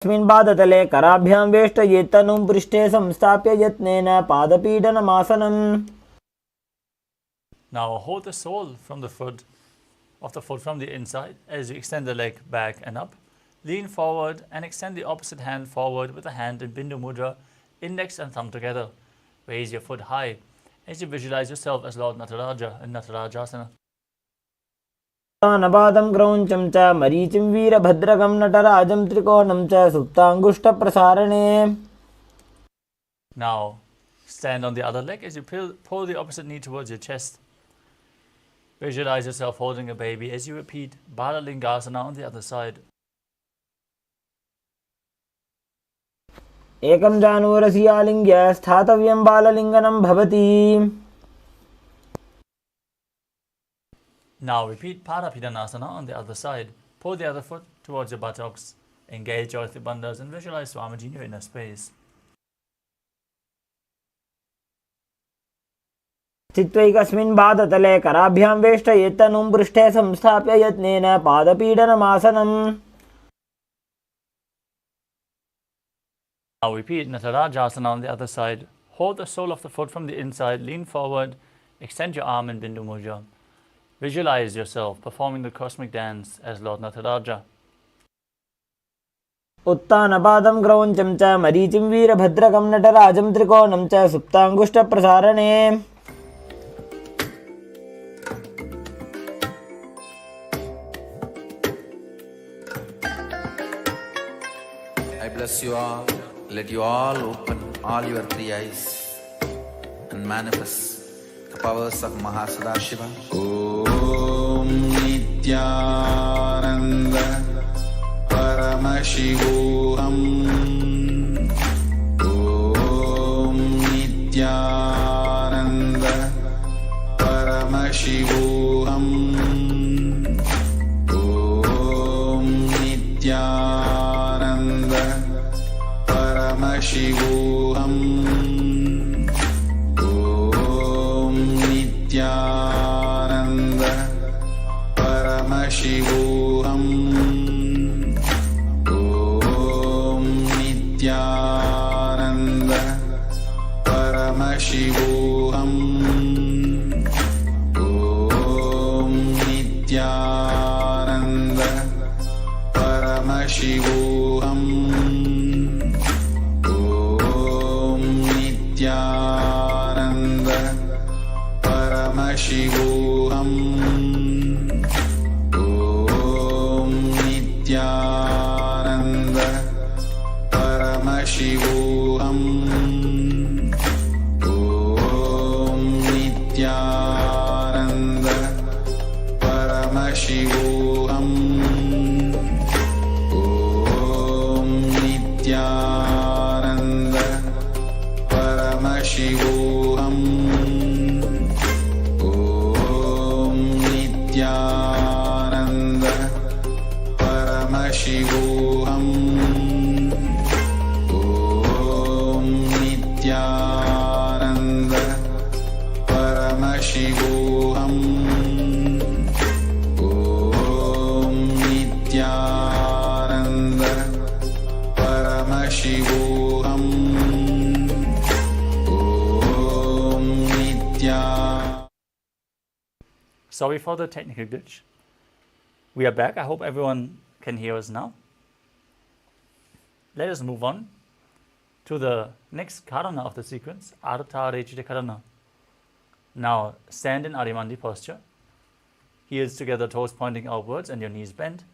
अस्मिन् पादतले कराभ्यां वेष्टयेत्तनुं पृष्ठे संस्थाप्य यत्नेन पादपीडनमासनम्. Now hold the sole from the foot of the foot from the inside as you extend the leg back and up. Lean forward and extend the opposite hand forward with the hand in Bindu Mudra, index and thumb together. Raise your foot high as you visualize yourself as Lord Nataraja in Natarajasana. उत्तानपादं क्रौञ्चं च मरीचिं वीरभद्रकं नटराजं त्रिकोणं च सुप्ताङ्गुष्ठप्रसारणे. Now stand on the other leg as you pull the opposite knee towards your chest. Visualize yourself holding a baby as you repeat Balalingasana on the other side. एकं जानूरसि आलिङ्ग्य स्थातव्यं बाललिङ्गनं भवति. Now repeat Parapidanasana on the other side. Pull the other foot towards your buttocks. Engage your earthly bandhas and visualize Swamiji in your inner space. स्थित्वैकस्मिन् पादतले कराभ्यां वेष्टयेत्तनुं पृष्ठे संस्थाप्य यत्नेन पादपीडनमासनम्. Now repeat Natarajasana on the other side. Hold the sole of the foot from the inside, lean forward, extend your arm in Bindu Mudra. Visualize yourself performing the cosmic dance as Lord Nataraja. उत्तानपादं क्रौञ्चं च मरीचिं वीरभद्रकं नटराजं त्रिकोणं च सुप्ताङ्गुष्ठप्रसारणे. I bless you all. Let you all open all your three eyes and manifest the powers of Mahasadashiva. Om Nithyananda Paramashivoham. Om Nithyananda Paramashivoham. Om Nithyananda Paramashivoham. Om Nithyananda Paramashivoham. Om Nithyananda Paramashivoham. Om Nithyananda Paramashivoham. Om Nithyananda Paramashivoham. Om Nithyananda Paramashivoham. Om Nithyananda Paramashivoham. Om Nithyananda Paramashivoham. Om Nithyananda Paramashivoham. Om Nithyananda Paramashivoham. Om Nithyananda Paramashivoham. Om Nithyananda. Sorry for the technical glitch. We are back. I hope everyone can hear us now. Let us move on to the next karana of the sequence, Artha Rechita Karana. Now stand in Adimandi posture. Heels together, toes pointing outwards and your knees bent.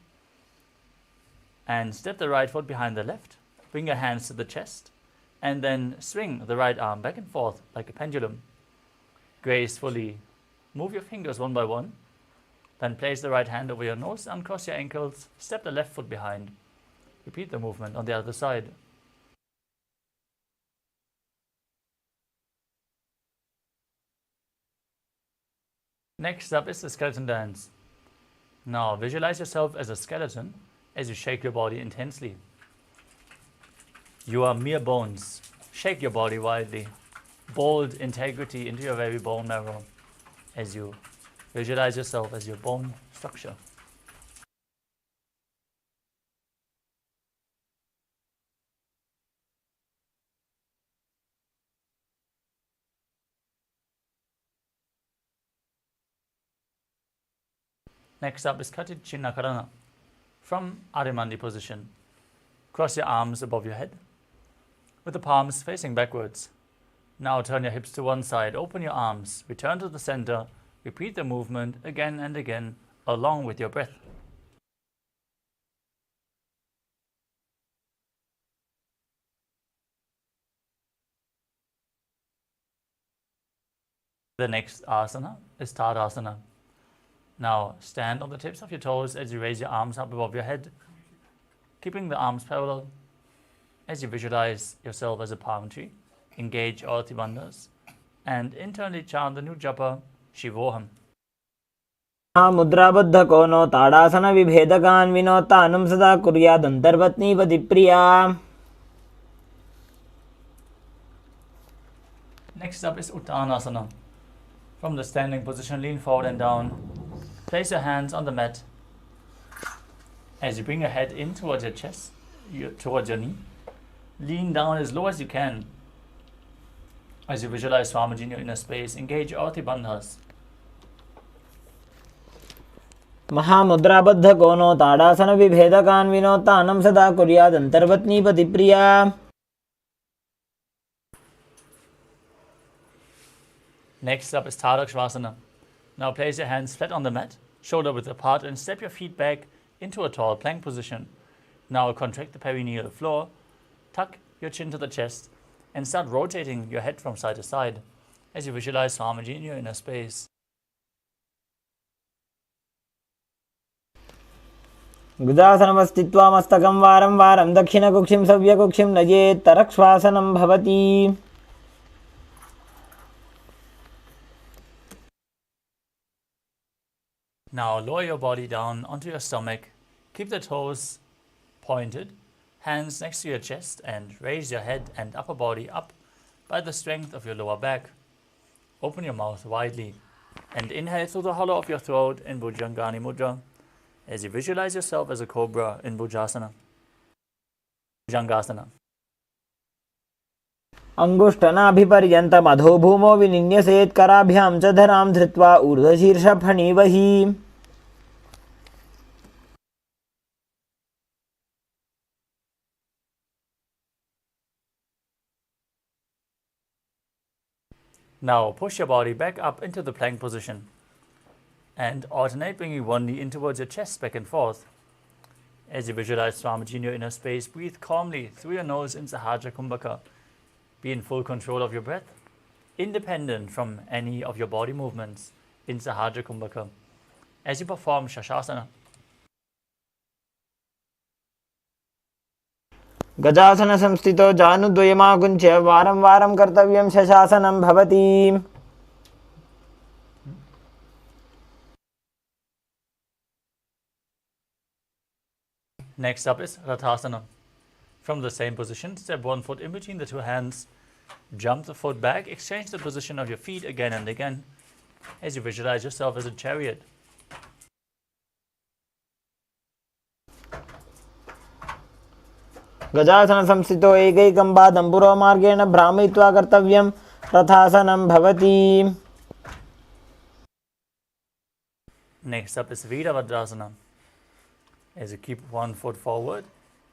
And step the right foot behind the left. Bring your hands to the chest. And then swing the right arm back and forth like a pendulum. Gracefully move your fingers one by one. Then place the right hand over your nose, uncross your ankles, step the left foot behind. Repeat the movement on the other side. Next up is the skeleton dance. Now visualize yourself as a skeleton as you shake your body intensely. You are mere bones. Shake your body wildly. Bold integrity into your very bone marrow as you visualize yourself as your bone, 'structure'. 。 structure. Next up is Katichinna Karana. From Adimandi position, cross your arms above your head with the palms facing backwards. Now turn your hips to one side, open your arms, return to the center, repeat the movement again and again along with your breath. The next asana is Tadasana. Now stand on the tips of your toes as you raise your arms up above your head, keeping the arms parallel. As you visualize yourself as a palm tree, engage all bandhas and internally chant the new japa, Shivoham. मुद्राबद्ध कोनो ताड़ासन विभेदकान् विनोत्तानं सदा कुर्यादन्तर्पत्नीपतिप्रिया. Next up is Uttanasana. From the standing position, lean forward and down. Place your hands on the mat. As you bring your head in towards your chest, towards your knee, lean down as low as you can. As you visualize Swamiji in your inner space, engage all bandhas. महामुद्राबद्ध कोनो ताड़ासन विभेदकान् विनोत्तानं सदा कुर्यादन्तर्पत्नीपतिप्रिया. Next up is Tadakshvasana. Now place your hands flat on the mat, shoulder width apart, and step your feet back into a tall plank position. Now contract the perineal floor, tuck your chin to the chest, and start rotating your head from side to side as you visualize Swamiji in your inner space. गुजासनमस्थित्वा मस्तकं वारं वारं दक्षिणकुक्षिं सव्यकुक्षिं नयेत् तरक्श्वासनं भवति. Now lower your body down onto your stomach. Keep the toes pointed, hands next to your chest, and raise your head and upper body up by the strength of your lower back. Open your mouth widely and inhale through the hollow of your throat in Bhujangani Mudra as you visualize yourself as a cobra in Bhujangasana. अंगुष्ठनाभिपर्यन्तम् अधोभूमौ विनिन्यसेत् कराभ्यां च धरां धृत्वा ऊर्ध्वशीर्षफणीवहि. Now push your body back up into the plank position and alternate bringing one knee in towards your chest back and forth. As you visualize Swamiji in your inner space, breathe calmly through your nose in Sahaja Kumbhaka. Be in full control of your breath, independent from any of your body movements in Sahaja Kumbhaka. As you perform Shashasana, गजासन संस्थितो जानुद्वयमाकुञ्च्य वारं वारं कर्तव्यं शशासनं भवति. next up is Rathasana. From the same position, step one foot in between the two hands, jump the foot back, exchange the position of your feet again and again as you visualize yourself as a chariot. गजासन संस्थितो एकैकं पादं पुरोमार्गेण भ्रामयित्वा कर्तव्यं रथासनं भवति. Next up is Virabhadrasana. As you keep one foot forward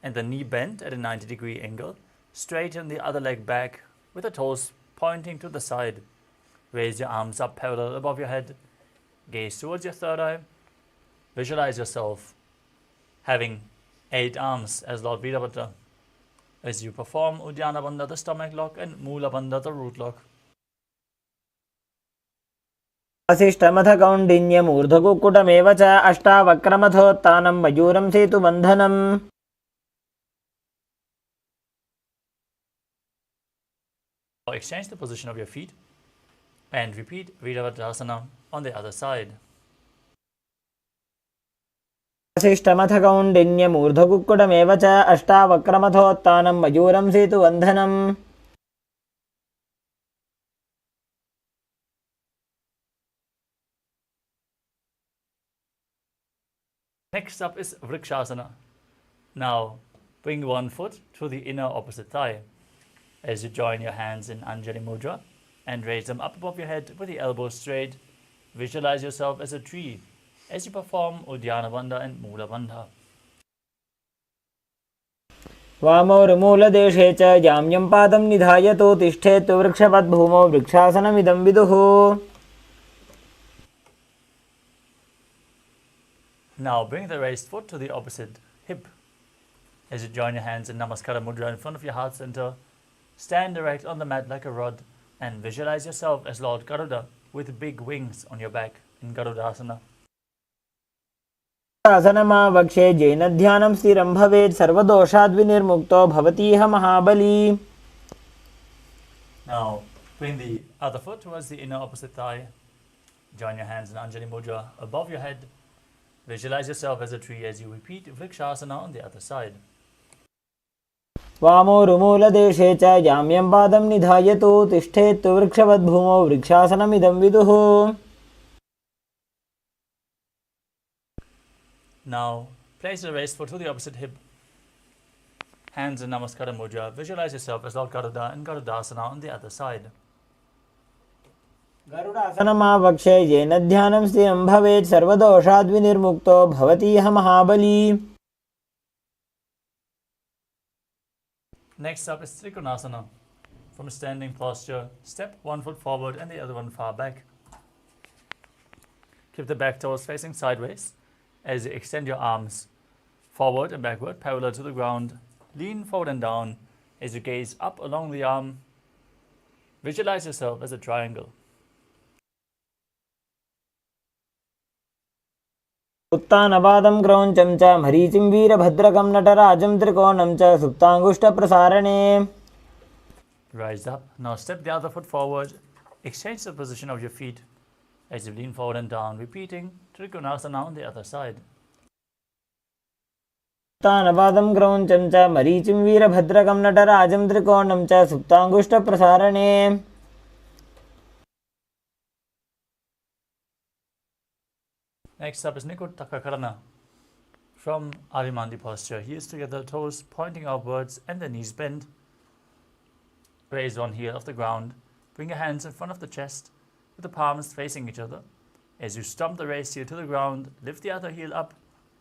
and the knee bent at a 90-degree angle, straighten the other leg back with the toes pointing to the side. Raise your arms up parallel above your head. Gaze towards your third eye. Visualize yourself having 8 arms as Lord Virabhadra as you perform Uddiyana Bandha, the stomach lock, and Mula Bandha, the root lock. वसिष्ठमथ कौण्डिन्यमूर्ध्वकुक्कुटमेव च अष्टावक्रमथोत्थानं मयूरं सेतुबन्धनम्. Exchange the position of your feet and repeat Virabhadrasana on the other side. वसिष्ठमथ कौण्डिन्यमूर्ध्वकुक्कुटमेव च अष्टावक्रमथोत्थानं मयूरं सेतुबन्धनम्. Next up is Vrikshasana. Now bring one foot to the inner opposite thigh as you join your hands in Anjali Mudra and raise them up above your head with the elbows straight. Visualize yourself as a tree as you perform Uddiyana Bandha and Mula Bandha. वामोर्मूलदेशे च जाम्यं पादं निधायतो तिष्ठेत् वृक्षपद्भूमौ वृक्षासनमिदं विदुः. Now bring the raised foot to the opposite hip. As you join your hands in Namaskara Mudra in front of your heart center, stand erect on the mat like a rod and visualize yourself as Lord Garuda with big wings on your back in Garudasana. आसनमावक्षे येन ध्यानं स्थिरं भवेत् सर्वदोषाद्विनिर्मुक्तो भवतीह महाबली. Now bring the other foot towards the inner opposite thigh. Join your hands in Anjali Mudra above your head. Visualize yourself as a tree as you repeat Vrikshasana on the other side. वामोर्मूलदेशे च जाम्यं पादं निधायतो तिष्ठेत् वृक्षपद्भूमौ वृक्षासनमिदं विदुः. Now place the raised foot to the opposite hip. Hands in Namaskara Mudra. Visualize yourself as Lord Garuda in Garudasana on the other side. गरुडासनमावक्षे येन ध्यानं स्थिरं भवेत् सर्वदोषाद्विनिर्मुक्तो भवतीह महाबली. Next up is Trikonasana. From standing posture, step one foot forward and the other one far back. Keep the back toes facing sideways as you extend your arms forward and backward parallel to the ground. Lean forward and down as you gaze up along the arm. Visualize yourself as a triangle. उत्तानपादं क्रौञ्चं च मरीचिं वीरभद्रकं नटराजं त्रिकोणं च सुप्ताङ्गुष्ठप्रसारणे. Rise up. Now step the other foot forward. Exchange the position of your feet as you lean forward and down, repeating Trikonasana on the other side. उत्तानपादं क्रौञ्चं च मरीचिं वीरभद्रकं नटराजं त्रिकोणं च सुप्ताङ्गुष्ठप्रसारणे. Next up is Nikutakakarana. From Arimandi posture, heels together, toes pointing upwards and the knees bent. Raise one heel off the ground. Bring your hands in front of the chest with the palms facing each other. As you stomp the raised heel to the ground, lift the other heel up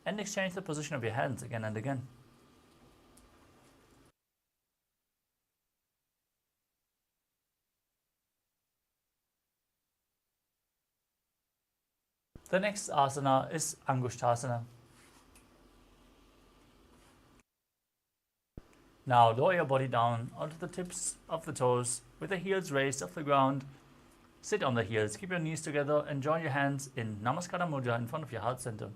and exchange the position of your hands again and again. The next asana is Angushtasana. Now lower your body down onto the tips of the toes with the heels raised off the ground. Sit on the heels, keep your knees together and join your hands in Namaskara Mudra in front of your heart center.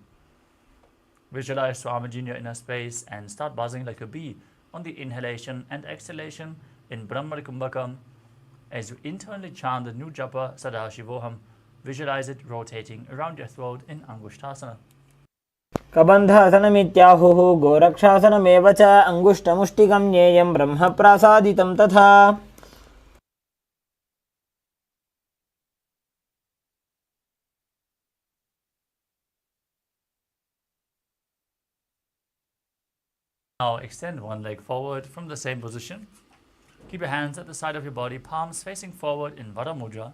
Visualize Swamiji in your inner space and start buzzing like a bee on the inhalation and exhalation in Brahmari Kumbhakam. As you internally chant the new japa Sadashivoham, visualize it rotating around your throat in Angushtasana. कबन्धासनमित्याहुः गोरक्षासनमेव च अङ्गुष्ठमुष्टिकं ज्ञेयं ब्रह्मप्रासादितं तथा. Now extend one leg forward from the same position. Keep your hands at the side of your body, palms facing forward in Vara Mudra.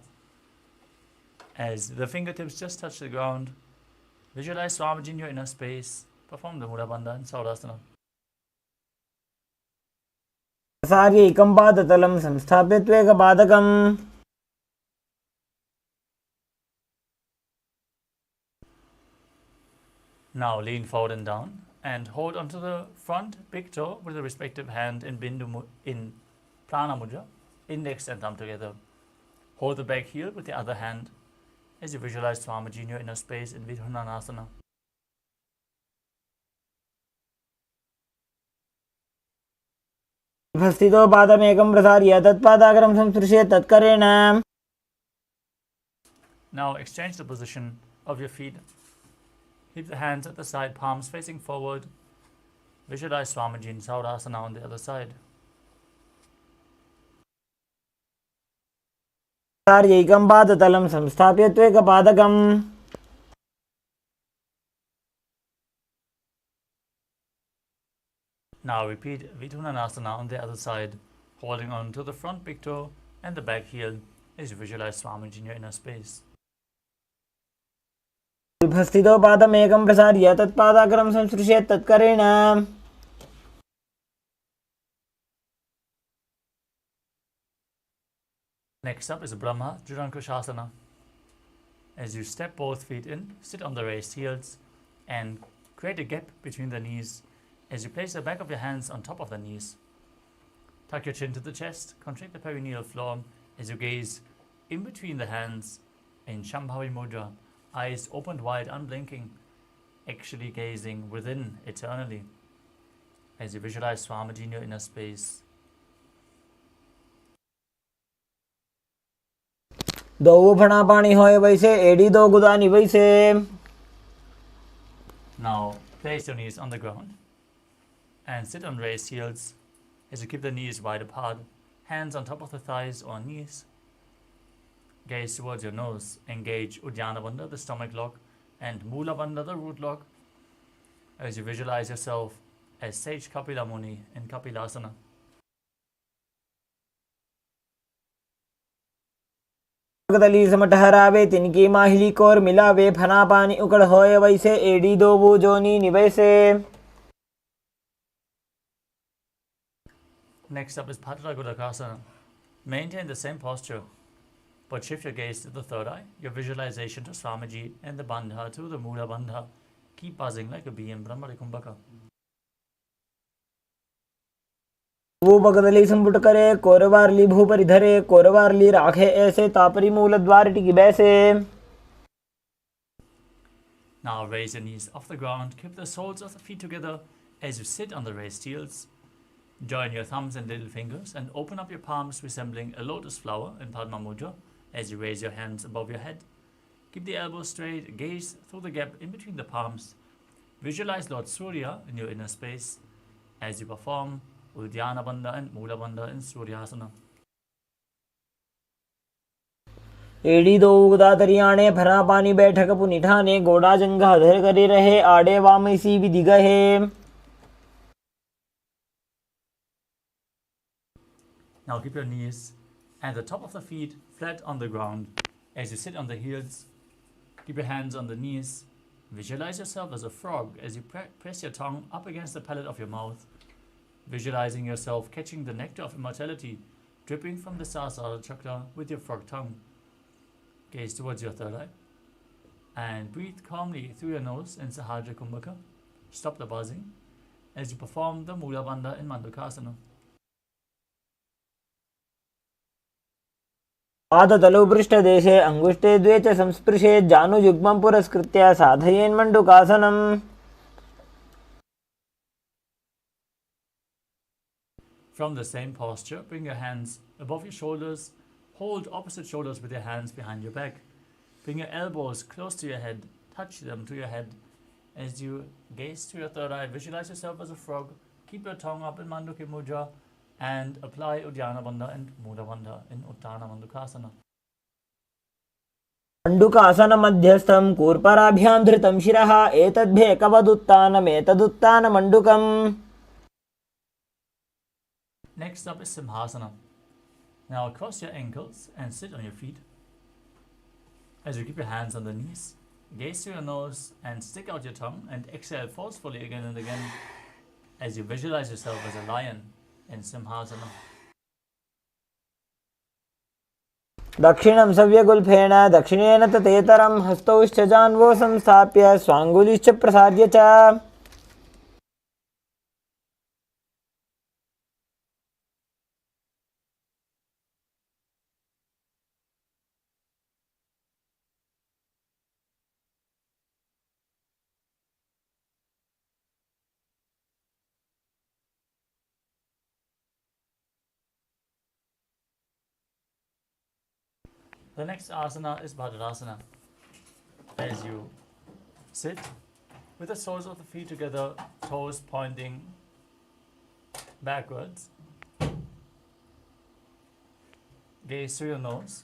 As the fingertips just touch the ground, visualize Swamiji in your inner space. Perform the Mula Bandha and Saurasana. प्रसार्यैकं पादतलं संस्थाप्य त्वेकपादकम्. Now lean forward and down and hold onto the front big toe with the respective hand in in Prana Mudra, index and thumb together. Hold the back heel with the other hand as you visualize Swamiji in your inner space in Vidhunanasana. स्थितो पादमेकं प्रसार्य तत्पादाग्रं संस्पृश्य तत्करेण. Now exchange the position of your feet. Keep the hands at the side, palms facing forward. Visualize Swamiji in Saurasana on the other side. प्रसार्यैकं पादतलं संस्थाप्य त्वेकपादकम्. Now repeat Vidhunanasana on the other side, holding on to the front big toe and the back heel as you visualize Swamiji in your inner space. विभस्थितो पादमेकं प्रसार्य तत्पादाग्रं संस्पृशेत् तत्करेण। Next up is Brahma Jurankushasana. As you step both feet in, sit on the raised heels and create a gap between the knees as you place the back of your hands on top of the knees. Tuck your chin to the chest, contract the perineal floor as you gaze in between the hands in Shambhavi Mudra, eyes opened wide, unblinking, actually gazing within eternally as you visualize Swamiji in your inner space. दो फणा पानी होए वैसे एड़ी दो गुदानी वैसे. Now place your knees on the ground and sit on raised heels as you keep the knees wide apart, hands on top of the thighs or knees. Gaze towards your nose, engage Uddiyana Bandha, the stomach lock, and Mula Bandha, the root lock, as you visualize yourself as Sage Kapila Muni in Kapilasana. गदली समटहरावे तिनकी माहिली कोर मिलावे फना पानी उकड़ होए वैसे एड़ी दो वो जोनी निवैसे. Next up is Patragudakasana. Maintain the same posture, but shift your gaze to the third eye, your visualization to Swamiji and the Bandha to the Mula Bandha. Keep buzzing like a bee in Brahmari Kumbhaka. वो बगदली संपुट करे कोरवारली भूपरि धरे कोरवारली राखे ऐसे तापरी मूल द्वार टिकी बैसे. Now raise your knees off the ground, keep the soles of the feet together as you sit on the raised heels. Join your thumbs and little fingers and open up your palms resembling a lotus flower in Padma Mudra as you raise your hands above your head. Keep the elbows straight, gaze through the gap in between the palms. Visualize Lord Surya in your inner space as you perform Uddiyana Bandha and Mula Bandha in Suryasana. एड़ी दो उगदा तरियाणे फना पानी बैठक पुनिठाने गोड़ा जंगा धर करे रहे आड़े वामसी विधि गहे. Now keep your knees and the top of the feet flat on the ground as you sit on the heels. Keep your hands on the knees. Visualize yourself as a frog as you press your tongue up against the palate of your mouth, visualizing yourself catching the nectar of immortality dripping from the Sahasrara chakra with your frog tongue. Gaze towards your third eye and breathe calmly through your nose in Sahajra Kumbhaka. Stop the buzzing as you perform the Mula Bandha in Mandukasana. पादतलौ पृष्ठदेशे अंगुष्टे द्वे च संस्पृशे जानुयुग्मं पुरस्कृत्य साधयेन् मण्डूकासनम्. From the same posture, bring your hands above your shoulders. Hold opposite shoulders with your hands behind your back. Bring your elbows close to your head. Touch them to your head. As you gaze to your third eye, visualize yourself as a frog. Keep your tongue up in Manduki Mudra and apply Uddiyana Bandha and Mula Bandha in Uttana Mandukasana. Mandukasana मध्यस्थं कूर्पराभ्यां धृतं शिरः एतद्भेकवदुत्तानमेतदुत्तानमण्डूकम्. Next up is Simhasana. Now cross your ankles and sit on your feet. As you keep your hands on the knees, gaze to your nose and stick out your tongue and exhale forcefully again and again as you visualize yourself as a lion in Simhasana. दक्षिणं सव्यगुल्फेन दक्षिणेन ततेतरं हस्तौश्च जान्वो संस्थाप्य स्वाङ्गुलिश्च प्रसार्य च. The next asana is Bhadrasana. As you sit with the soles of the feet together, toes pointing backwards, gaze through your nose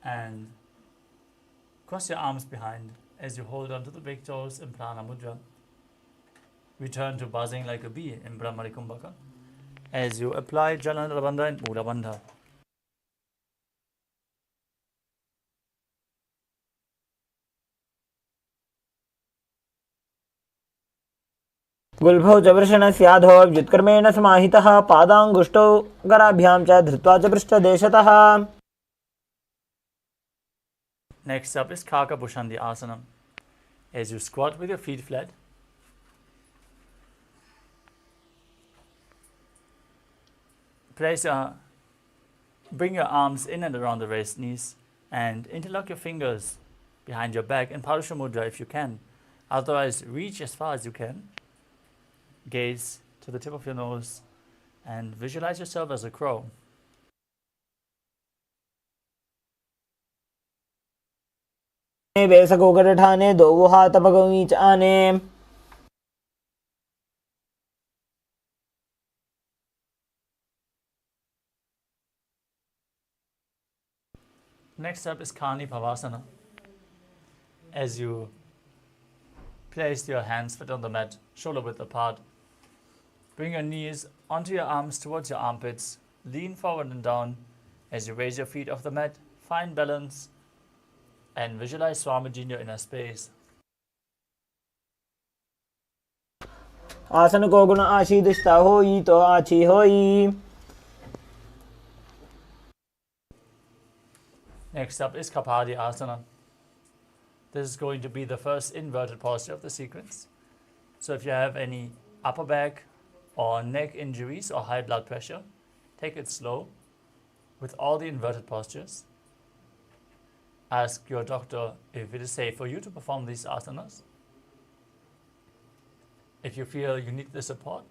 and cross your arms behind as you hold on to the big toes in Prana Mudra. Return to buzzing like a bee in Brahmari Kumbhaka as you apply Jana Loka and Mula Bandha. गुल्भौ च वृषणस्याधो व्युत्क्रमेण समाहितः पादाङ्गुष्टौ कराभ्यां च धृत्वा च पृष्ठदेशतः. Next up is Kaka Bushandi Asana. As you squat with your feet flat, bring your arms in and around the raised knees and interlock your fingers behind your back in Parusha Mudra if you can. Otherwise, reach as far as you can. Gaze to the tip of your nose and visualize yourself as a crow. वेसकोकठाने दो हाथ पगवीच आने. Next up is Kani Pavasana. As you place your hands flat on the mat, shoulder width apart, bring your knees onto your arms towards your armpits, lean forward and down as you raise your feet off the mat, find balance and visualize Swamiji in your inner space. आसन को गुण आशीदिष्टा होई तो आची होई. Next up is Kapadi Asana. This is going to be the first inverted posture of the sequence. So if you have any upper back or neck injuries or high blood pressure, take it slow with all the inverted postures. Ask your doctor if it is safe for you to perform these asanas. If you feel you need the support,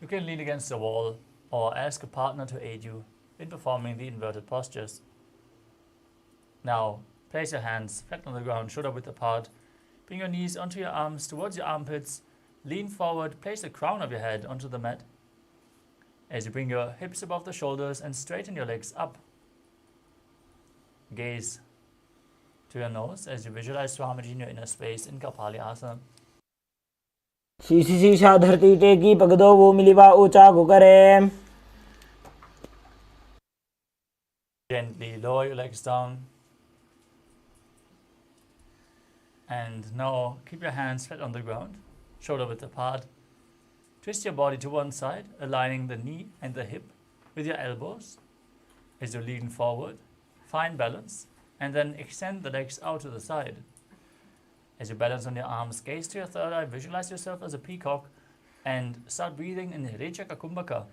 you can lean against the wall or ask a partner to aid you in performing the inverted postures. Now, place your hands flat on the ground, shoulder width apart. Bring your knees onto your arms towards your armpits. Lean forward, place the crown of your head onto the mat. As you bring your hips above the shoulders and straighten your legs up. Gaze to your nose as you visualize Swamiji in your inner space in Kapali Asana. शीशी शीशा धरती टेकी पगदो वो मिलिवा ऊंचा गुकरे. Gently lower your legs down. And now keep your hands flat on the ground, shoulder width apart. Twist your body to one side, aligning the knee and the hip with your elbows as you lean forward. Find balance and then extend the legs out to the side. As you balance on your arms, gaze to your third eye, visualize yourself as a peacock and start breathing in Rechaka Kumbhaka,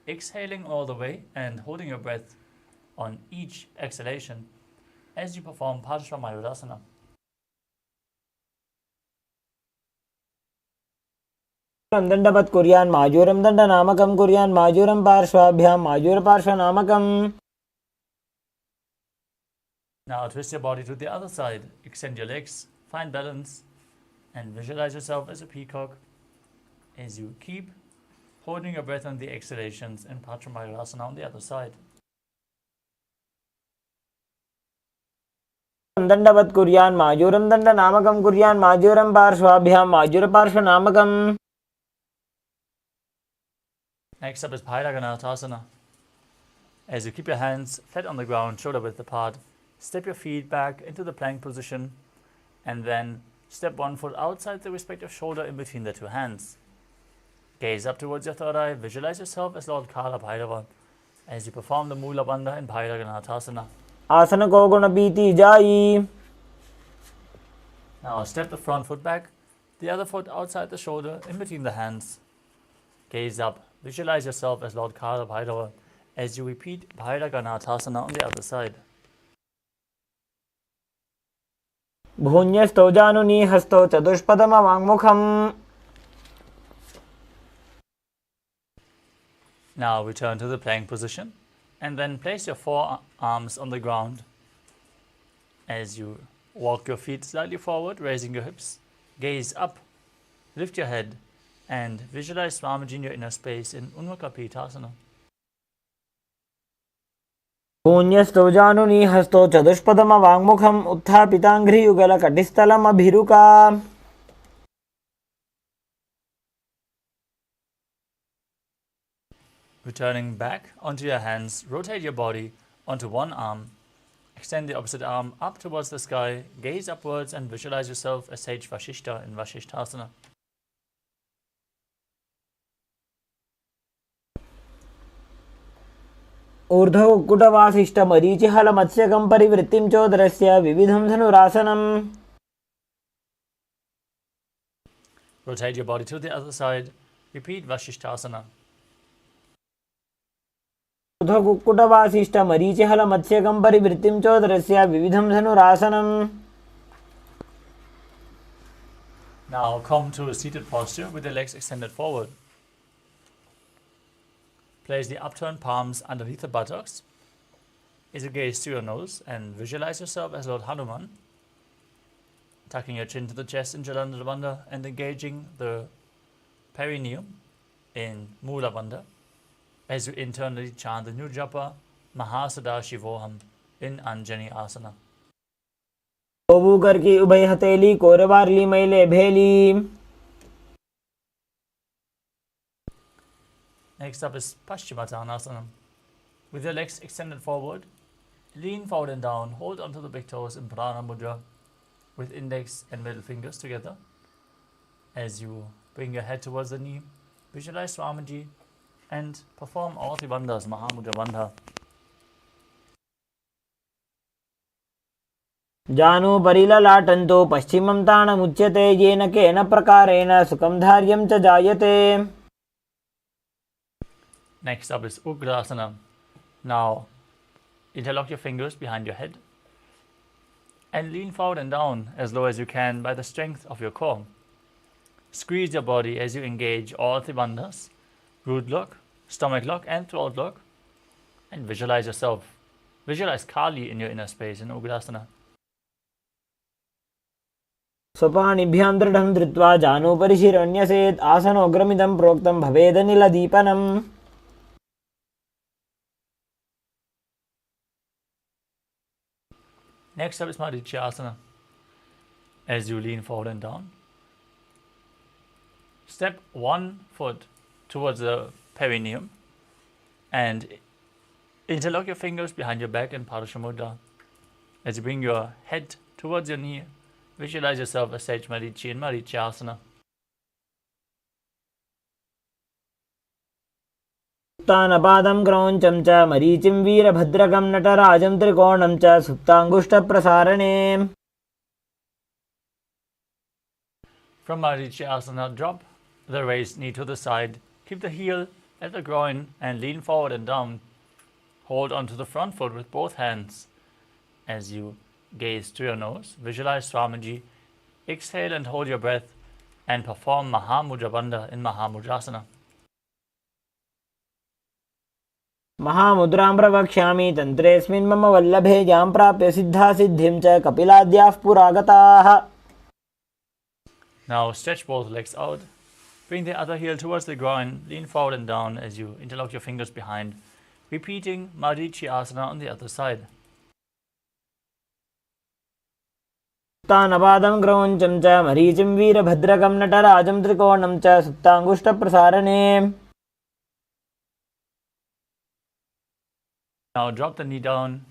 exhaling all the way and holding your breath on each exhalation as you perform Paramashivoham. दंडवत् कुर्यान् माजूरं दण्डनामकं कुर्यान् माजूरं पार्श्वाभ्यां माजूरपार्श्वनामकम्. Now twist your body to the other side, extend your legs, find balance and visualize yourself as a peacock as you keep holding your breath on the exhalations and Paramashivoham on the other side. दंडवत् कुर्यान् माजूरं दण्डनामकं कुर्यान् माजूरं पार्श्वाभ्यां माजूरपार्श्वनामकम्. Next up is Bhairaganatha. As you keep your hands flat on the ground, shoulder width apart, step your feet back into the plank position and then step one foot outside the respective shoulder in between the two hands. Gaze up towards your third eye, visualize yourself as Lord Kala Bhairava as you perform the Mula Bandha in Bhairaganatha. आसन को गुण बीती जाई. Now step the front foot back, the other foot outside the shoulder in between the hands. Gaze up, visualize yourself as Lord Kala Bhairava as you repeat Bhairaganatha on the other side. भून्यस्थो जानुनी हस्तो चतुष्पदम वाङ्मुखम्. Now return to the plank position and then place your forearms on the ground as you walk your feet slightly forward, raising your hips. Gaze up, lift your head and visualize Swamiji in your inner space in Unvakapitasana. शून्यस्थो जानुनी हस्तो चतुष्पदम वाङ्मुखम् उत्थापिताङ्घ्रियुगल कटिस्थलम् अभिरुका. Returning back onto your hands, rotate your body onto one arm. Extend the opposite arm up towards the sky, gaze upwards and visualize yourself as Sage Vashishta in Vashishthasana. ऊर्ध्वकुक्कुटवासिष्ठमरीचिहलमत्स्यकं परिवृत्तिं चोदरस्य विविधं धनुरासनम्. Rotate your body to the other side. Repeat Vashishthasana. ऊर्ध्वकुक्कुटवासिष्ठमरीचिहलमत्स्यकं परिवृत्तिं चोदरस्य विविधं धनुरासनम्. Now come to a seated posture with the legs extended forward. Place the upturned palms underneath the buttocks. Is a gaze to your nose and visualize yourself as Lord Hanuman, tucking your chin to the chest in Jalandhara Bandha and engaging the perineum in Mula Bandha as you internally chant the new japa Sameepya in Anjani Asana. गोबू करके उभय हथेली कोरवारली मैले भेली. Next up is Paschimottanasana. With your legs extended forward, lean forward and down, hold onto the big toes in Prana Mudra with index and middle fingers together. As you bring your head towards the knee, visualize Swamiji and perform all three bandhas, Mahamudra Bandha. जानु परिललाटन्तो पश्चिमं ताणमुच्यते येन केन प्रकारेण सुखं धार्यं च जायते. Next up is Ugrasana. Now, interlock your fingers behind your head and lean forward and down as low as you can by the strength of your core. Squeeze your body as you engage all three bandhas, root lock, stomach lock and throat lock, and visualize yourself. Visualize Kali in your inner space in Ugrasana. स्वपाणिभ्यां दृढं धृत्वा जानूपरि शिरण्यसेत्. आसनोग्रमिदं प्रोक्तं भवेदनिलदीपनम्. Next up is Marichyasana. As you lean forward and down, step one foot towards the perineum and interlock your fingers behind your back in Parashamudra. As you bring your head towards your knee, visualize yourself as Sage Marichi in Marichyasana. उत्तानपादं क्रौञ्चं च मरीचिं वीरभद्रकं नटराजं त्रिकोणं च सुप्ताङ्गुष्ठप्रसारणे. From Marichyasana, drop the raised knee to the side. Keep the heel at the groin and lean forward and down. Hold onto the front foot with both hands. As you gaze to your nose, visualize Swamiji. Exhale and hold your breath and perform Mahamudra Bandha in Mahamudrasana. महामुद्रां प्रवक्ष्यामि तन्त्रेऽस्मिन् मम वल्लभे यां प्राप्य सिद्धा सिद्धिं च कपिलाद्याः पुरागताः. Now stretch both legs out. Bring the other heel towards the groin. Lean forward and down as you interlock your fingers behind. Repeating Marichyasana on the other side. उत्तानपादं क्रौञ्चं च मरीचिं वीरभद्रकं नटराजं त्रिकोणं च सुप्ताङ्गुष्ठप्रसारणे. Now drop the knee down,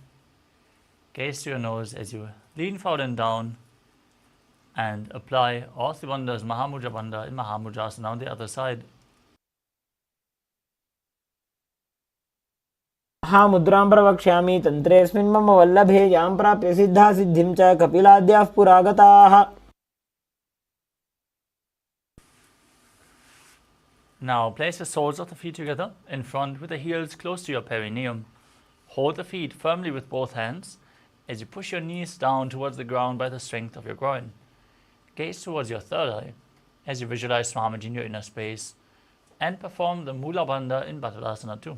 gaze to your nose as you lean forward and down, and apply all three bandhas Mahamudra Bandha in Mahamudrasana on the other side. महामुद्रां प्रवक्ष्यामि तन्त्रेऽस्मिन् मम वल्लभे यां प्राप्य सिद्धा सिद्धिं च कपिलाद्याः पुरागताः. Now place the soles of the feet together in front with the heels close to your perineum. Hold the feet firmly with both hands as you push your knees down towards the ground by the strength of your groin. Gaze towards your third eye as you visualize Swamiji in your inner space and perform the Mula Bandha in Bhadrasana too.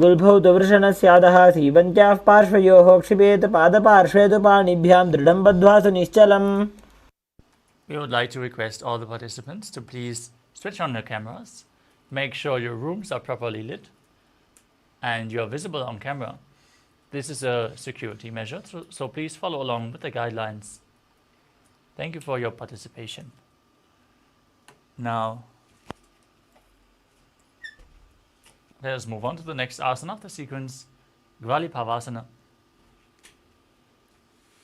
गुल्भौ तु वृषणस्यादः सीवन्त्याः पार्श्वयोः क्षिपेत पादपार्श्वे तु पाणिभ्यां दृढं बद्ध्वा सुनिश्चलम्. We would like to request all the participants to please switch on your cameras, make sure your rooms are properly lit, and you are visible on camera. This is a security measure, so please follow along with the guidelines. Thank you for your participation. Now, let us move on to the next asana of the sequence, Gvalipavasana.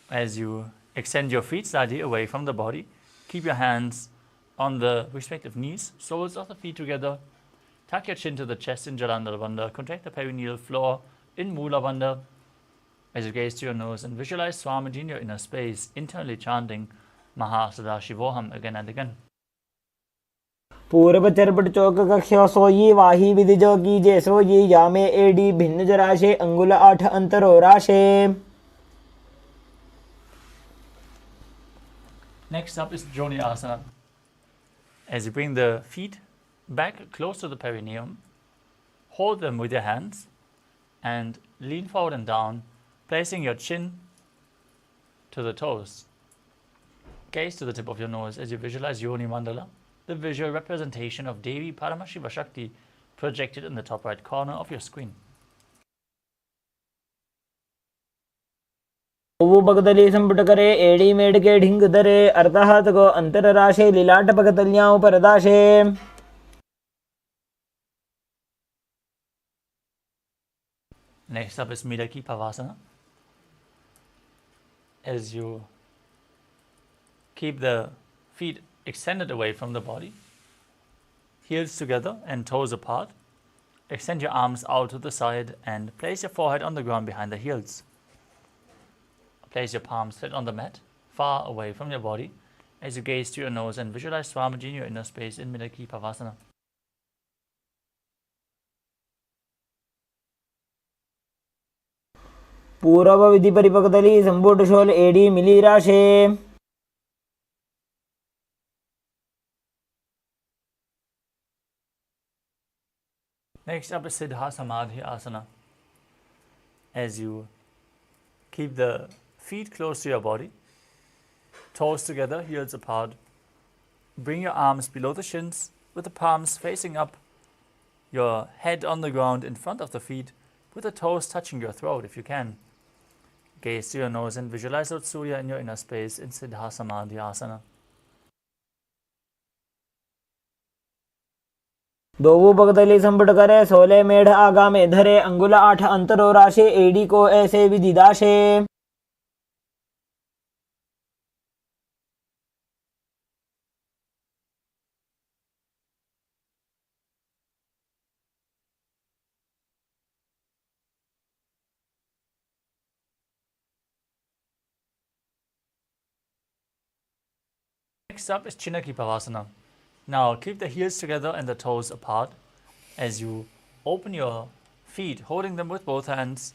As you extend your feet slightly away from the body, keep your hands on the respective knees, soles of the feet together, Tuck your chin to the chest in Jana Loka. Contract the perineal floor in Mula Bandha. As you gaze to your nose and visualize Swamiji in your inner space, internally chanting Paramashivoham again and again. पूर्व चरपट चौक कक्ष सोई वाही विधि जो की जे सोई यामे AD भिन्न जराशे अंगुल 8 अंतरो राशे. Next up is Joni Asana. As you bring the feet back close to the perineum, hold them with your hands and lean forward and down, placing your chin to the toes. Gaze to the tip of your nose as you visualize Yoni Mandala, the visual representation of Devi Paramashiva Shakti projected in the top right corner of your screen. वो भगतली संपुट करे एड़ी made के ढिंग धरे अर्थात को अंतर राशे लीलाट भगतलियां पर दाशे. Next up is Midaki Pavasana. As you keep the feet extended away from the body, heels together and toes apart, extend your arms out to the side and place your forehead on the ground behind the heels. Place your palms flat on the mat, far away from your body, as you gaze to your nose and visualize Swamiji in your inner space in Midaki Pavasana. पूर्व विधि परिपक्तली संपुट शोल एडी मिली राशे. Next up is Siddha Samadhi Asana. As you keep the feet close to your body, toes together, heels apart. Bring your arms below the shins with the palms facing up, your head on the ground in front of the feet, with the toes touching your throat if you can. Gaze to your nose and visualize Lord Surya in your inner space in Siddha Samadhi Asana. दो भगतली संपुट करे 16 मेढ़ आगा में धरे अंगुल 8 अंतरो राशे AD को ऐसे विधि दाशे. Next up is Chinaki Pavasana. Now keep the heels together and the toes apart as you open your feet, holding them with both hands.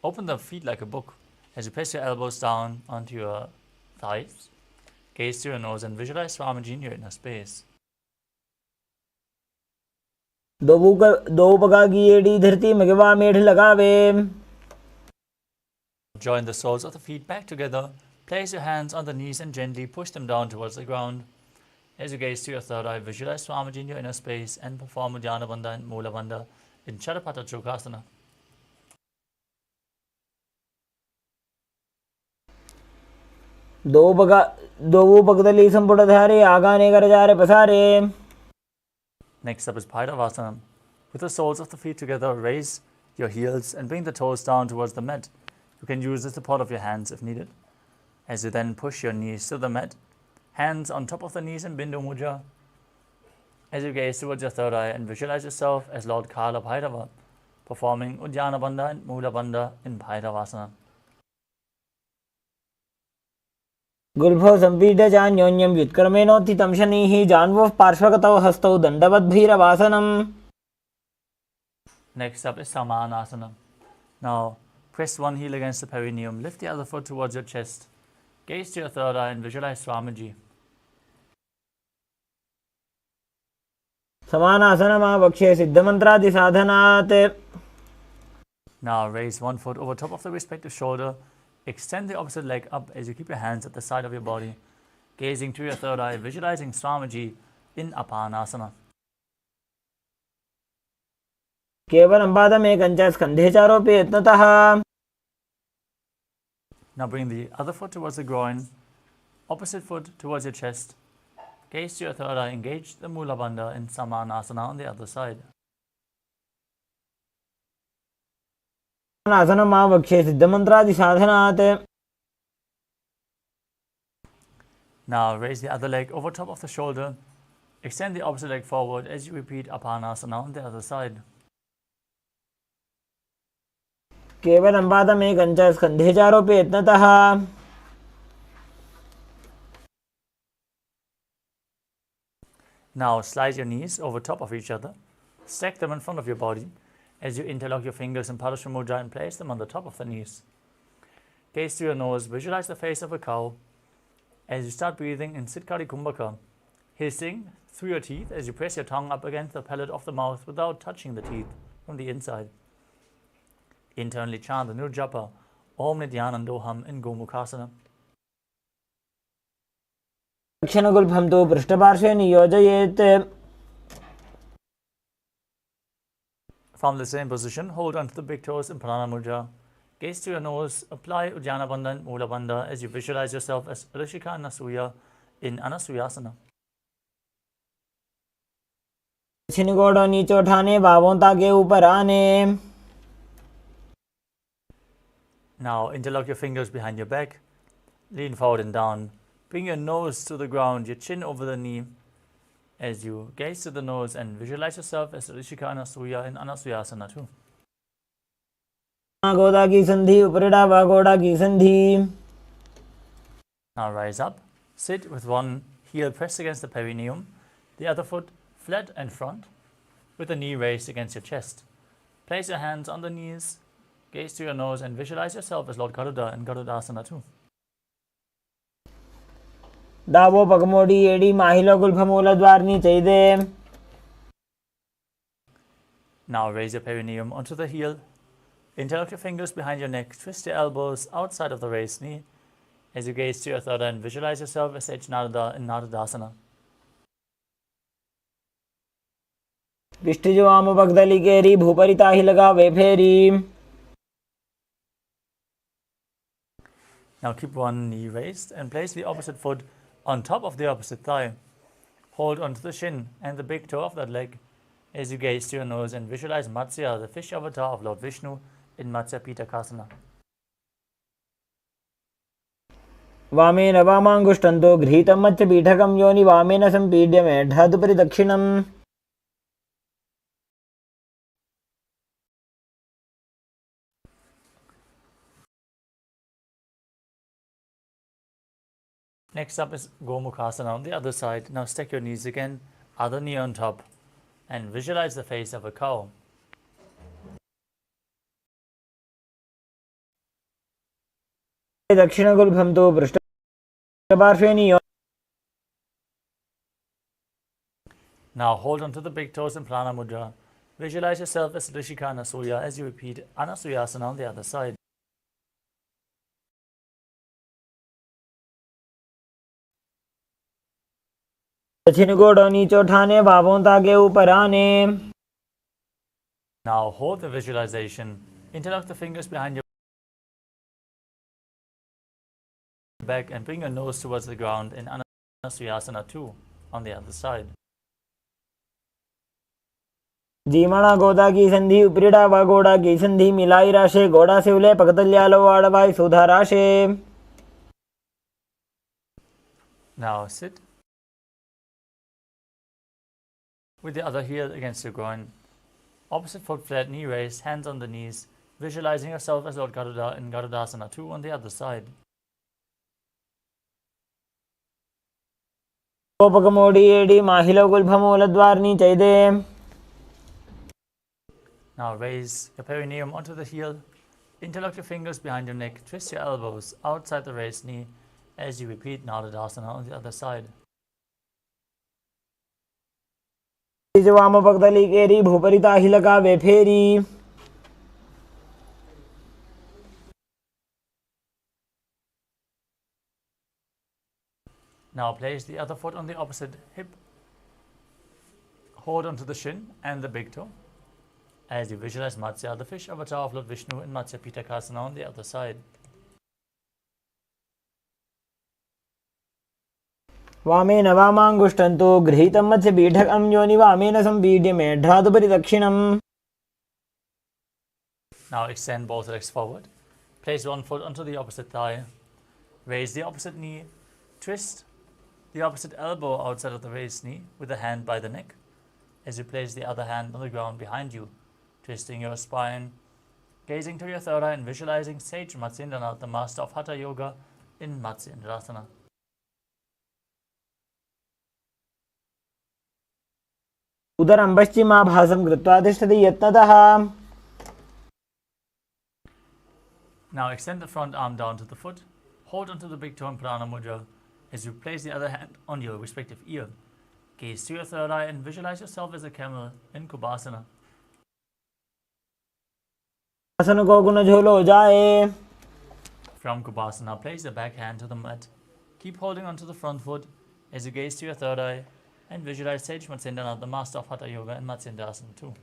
Open the feet like a book as you place your elbows down onto your thighs. Gaze to your nose and visualize Swamiji in your inner space. दो बगा की AD धरती मगवा मेढ़ लगावे. Join the soles of the feet back together. Place your hands on the knees and gently push them down towards the ground. As you gaze to your third eye, visualize Swamiji in your inner space and perform Uddiyana Bandha and Mula Bandha in Charapata Chokasana. दो भगतली संपुट धारे आगाने कर जा रे पसारे. Next up is Bhairavasana. With the soles of the feet together, raise your heels and bring the toes down towards the mat. You can use the support of your hands if needed. As you then push your knees to the mat, hands on top of the knees in Bindu Mudra. As you gaze towards your third eye and visualize yourself as Lord Kala Bhairava, performing Uddiyana Bandha and Mula Bandha in Bhairavasana. गुल्फो संपीड चान्योन्यं व्युत्क्रमेणोत्थितं शनिः जान्वः पार्श्वगतौ हस्तौ दण्डवद्भैरवासनम्. Next up is Samanasana. Now press one heel against the perineum, lift the other foot towards your chest. Gaze to your third eye and visualize Swamiji. समानासनमावक्ष्ये सिद्धमन्त्रादि साधनात्. Now raise one foot over top of the respective shoulder. Extend the opposite leg up as you keep your hands at the side of your body. Gazing to your third eye, visualizing Swamiji in Apanasana. केवलं पादमेकञ्च स्कन्धे चारोपि यत्नतः. Now bring the other foot towards the groin, opposite foot towards your chest. Gaze to your third eye, engage the Mula Bandha in Samanasana on the other side. समानासनमावक्ष्ये सिद्धमन्त्रादि साधनात्. Now raise the other leg over top of the shoulder. Extend the opposite leg forward as you repeat Apanasana on the other side. केवलं पादमेकञ्च स्कन्धे चारोपि यत्नतः Now slide your knees over top of each other. Stack them in front of your body as you interlock your fingers in Padasana Mudra and place them on the top of the knees. Gaze through your nose, visualize the face of a cow as you start breathing in Siddhkari Kumbhaka, hissing through your teeth as you press your tongue up against the palate of the mouth without touching the teeth from the inside. Internally chant the Nirjapa, Om Nithyananda in Gomukhasana. दक्षिणगुल्फं तु पृष्ठपार्श्वे नियोजयेत्. From the same position, hold onto the big toes in Pranayama Mudra. Gaze to your nose, apply Ujjana Bandha and Mula Bandha as you visualize yourself as Rishika and Anasuya in Anasuyasana. दक्षिण गोड़ नीचे उठाने, बाहों ताके ऊपर आने. Now interlock your fingers behind your back, lean forward and down. Bring your nose to the ground, your chin over the knee as you gaze to the nose and visualize yourself as Rishika and Anasuya in Anasuyasana too. गोदा की संधि उपरिड़ा व गोड़ा की संधि. Now rise up, sit with one heel pressed against the perineum, the other foot flat in front, with the knee raised against your chest. Place your hands on the knees, gaze to your nose and visualize yourself as Lord Garuda in Garudasana too. डावो पगमोडी एडी माहिलो गुल्फमूलद्वारनी चैदे. Now raise your perineum onto the heel. Interlock your fingers behind your neck. Twist your elbows outside of the raised knee as you gaze to your third and visualize yourself as H Narada in Naradasana. विष्टिजो आम पगदली केरी भूपरिता ही लगावे फेरी. Now keep one knee raised and place the opposite foot on top of the opposite thigh. Hold onto the shin and the big toe of that leg as you gaze to your nose and visualize Matsya, the fish avatar of Lord Vishnu in Matsya Pitakasana. वामेन वामाङ्गुष्ठन्तो गृहीतं मत्स्यपीठकं योनि वामेन सम्पीड्य मेढ्ढादुपरि दक्षिणम्. Next up is Gomukhasana on the other side. Now stack your knees again, other knee on top, and visualize the face of a cow. दक्षिणगुल्फं तु पृष्ठपार्श्वे नियोजयेत्. Now hold on to the big toes in Prana Mudra. Visualize yourself as Rishika and Anasuya as you repeat Anasuyasana on the other side. दक्षिण गोड़ नीचे उठाने, बाहों ताके ऊपर आने. Now hold the visualization. Interlock the fingers behind your back and bring your nose towards the ground in Anasuyasana 2 on the other side. जीमणा गोदा की संधि उपरिड़ा व गोड़ा की संधि मिलाई राशे. गोड़ा से उले पगदल्यालो आड़वाई सुधा राशे. Now sit with the other heel against your groin. Opposite foot flat, knee raised, hands on the knees, visualizing yourself as Lord Garuda in Garudasana 2 on the other side. पगमोडी एडी माहिलो गुल्फमूलद्वारनी चैदे. Now raise your perineum onto the heel. Interlock your fingers behind your neck. Twist your elbows outside the raised knee as you repeat Naradasana on the other side. वाम पगदली केरी भूपरिता ही लगावे फेरी. Now place the other foot on the opposite hip. Hold onto the shin and the big toe as you visualize Matsya, the fish avatar of Lord Vishnu in Matsya Pitakasana on the other side. वामेन वामाङ्गुष्ठं तु गृहीतं मत्स्यपीठकं योनि वामेन सम्पीड्य मेढ्ढादुपरि दक्षिणम्. Now extend both legs forward. Place one foot onto the opposite thigh. Raise the opposite knee. Twist the opposite elbow outside of the raised knee with the hand by the neck as you place the other hand on the ground behind you, twisting your spine, gazing to your third eye and visualizing Sage Matsyendra, the master of Hatha Yoga in Matsyendrasana. उदरं पश्चिमाभासं कृत्वा तिष्ठति यत्नतः. Now extend the front arm down to the foot, hold onto the big toe in Prana Mudra as you place the other hand on your respective ear. Gaze to your third eye and visualize yourself as a camel in Kubasana. आसन को गुण झोलो जाए. From Kubasana, place the back hand to the mat. Keep holding onto the front foot as you gaze to your third eye and visualize Sage Matsyendra, the master of Hatha Yoga in Matsyendrasana too.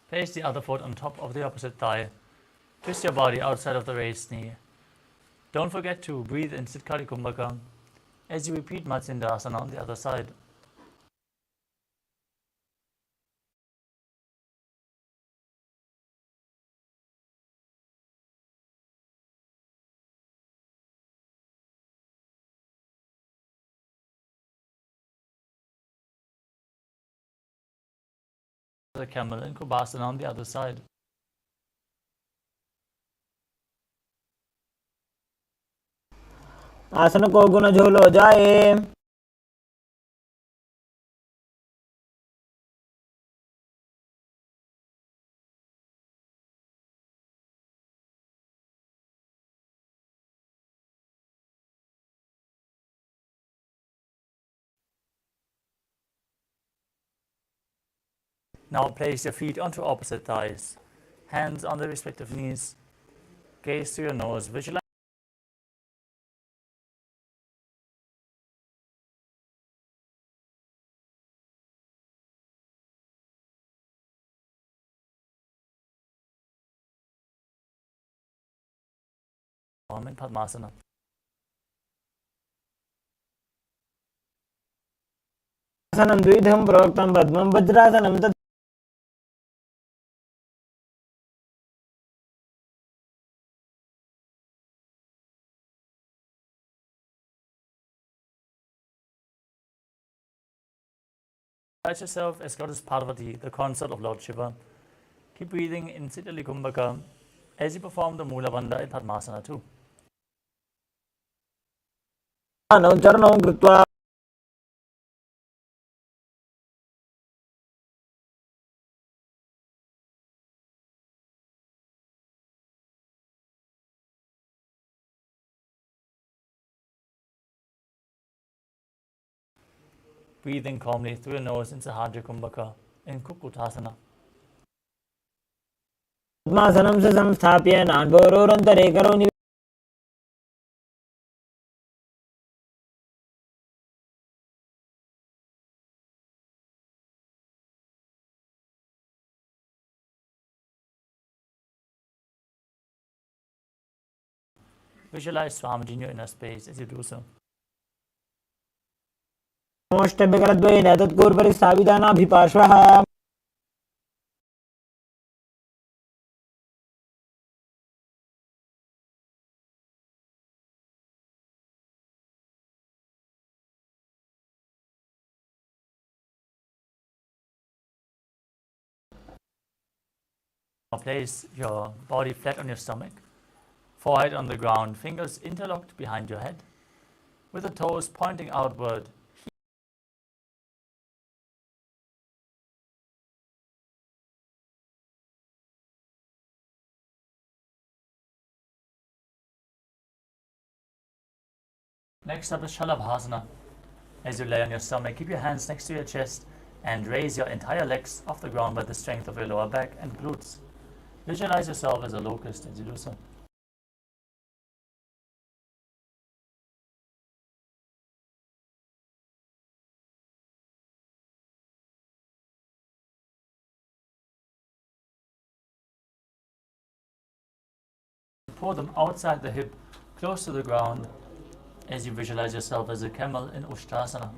Place the other foot on top of the opposite thigh. Twist your body outside of the raised knee. Don't forget to breathe in Siddhkari Kumbhaka as you repeat Matsyendrasana on the other side. The camel in Kubasana on the other side. आसन को गुण झोलो जाए. Now place your feet onto opposite thighs, hands on the respective knees, gaze to your nose, visualize in Padmasana. आसनं द्विविधं प्रोक्तं पद्मं वज्रासनं तत्. Visualize yourself as Goddess Parvati, the consort of Lord Shiva. Keep breathing in Siddhali Kumbhaka as you perform the Mula Bandha in Padmasana too. चरणं कृत्वा Breathing calmly through your nose in Sahajya Kumbhaka in Kukutasana. पद्मासनं च संस्थाप्य नाड्भोरोरन्तरे करोमि. Visualize Swamiji in your inner space as you do so. मोष्टभ्यकरद्वयेन तत्कूर्परि स्थापितानाभिपार्श्वः. Now place your body flat on your stomach, forehead on the ground, fingers interlocked behind your head, with the toes pointing outward. Next up is Shalabhasana. As you lay on your stomach, keep your hands next to your chest and raise your entire legs off the ground by the strength of your lower back and glutes. Visualize yourself as a locust as you do so. Pull them outside the hip, close to the ground, as you visualize yourself as a camel in Ushtrasana.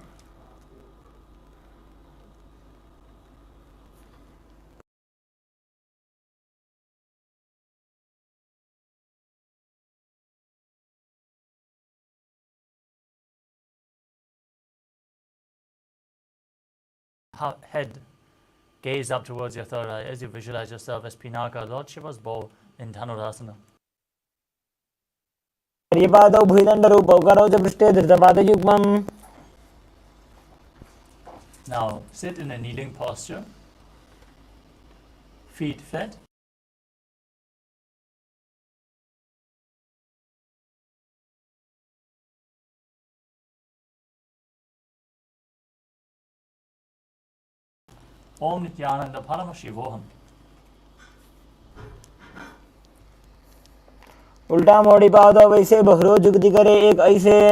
head, gaze up towards your third eye as you visualize yourself as Pinaka, Lord Shiva's bow in Dhanurasana. Paryapadau bhuidandharupau karaucha prishte dhritampadayukmam. Now sit in a kneeling posture, feet flat. Om Nithyananda Paramashivoham. उल्टा मोड़ी पादौ वैसे बहरो जुगति करे एक ऐसे.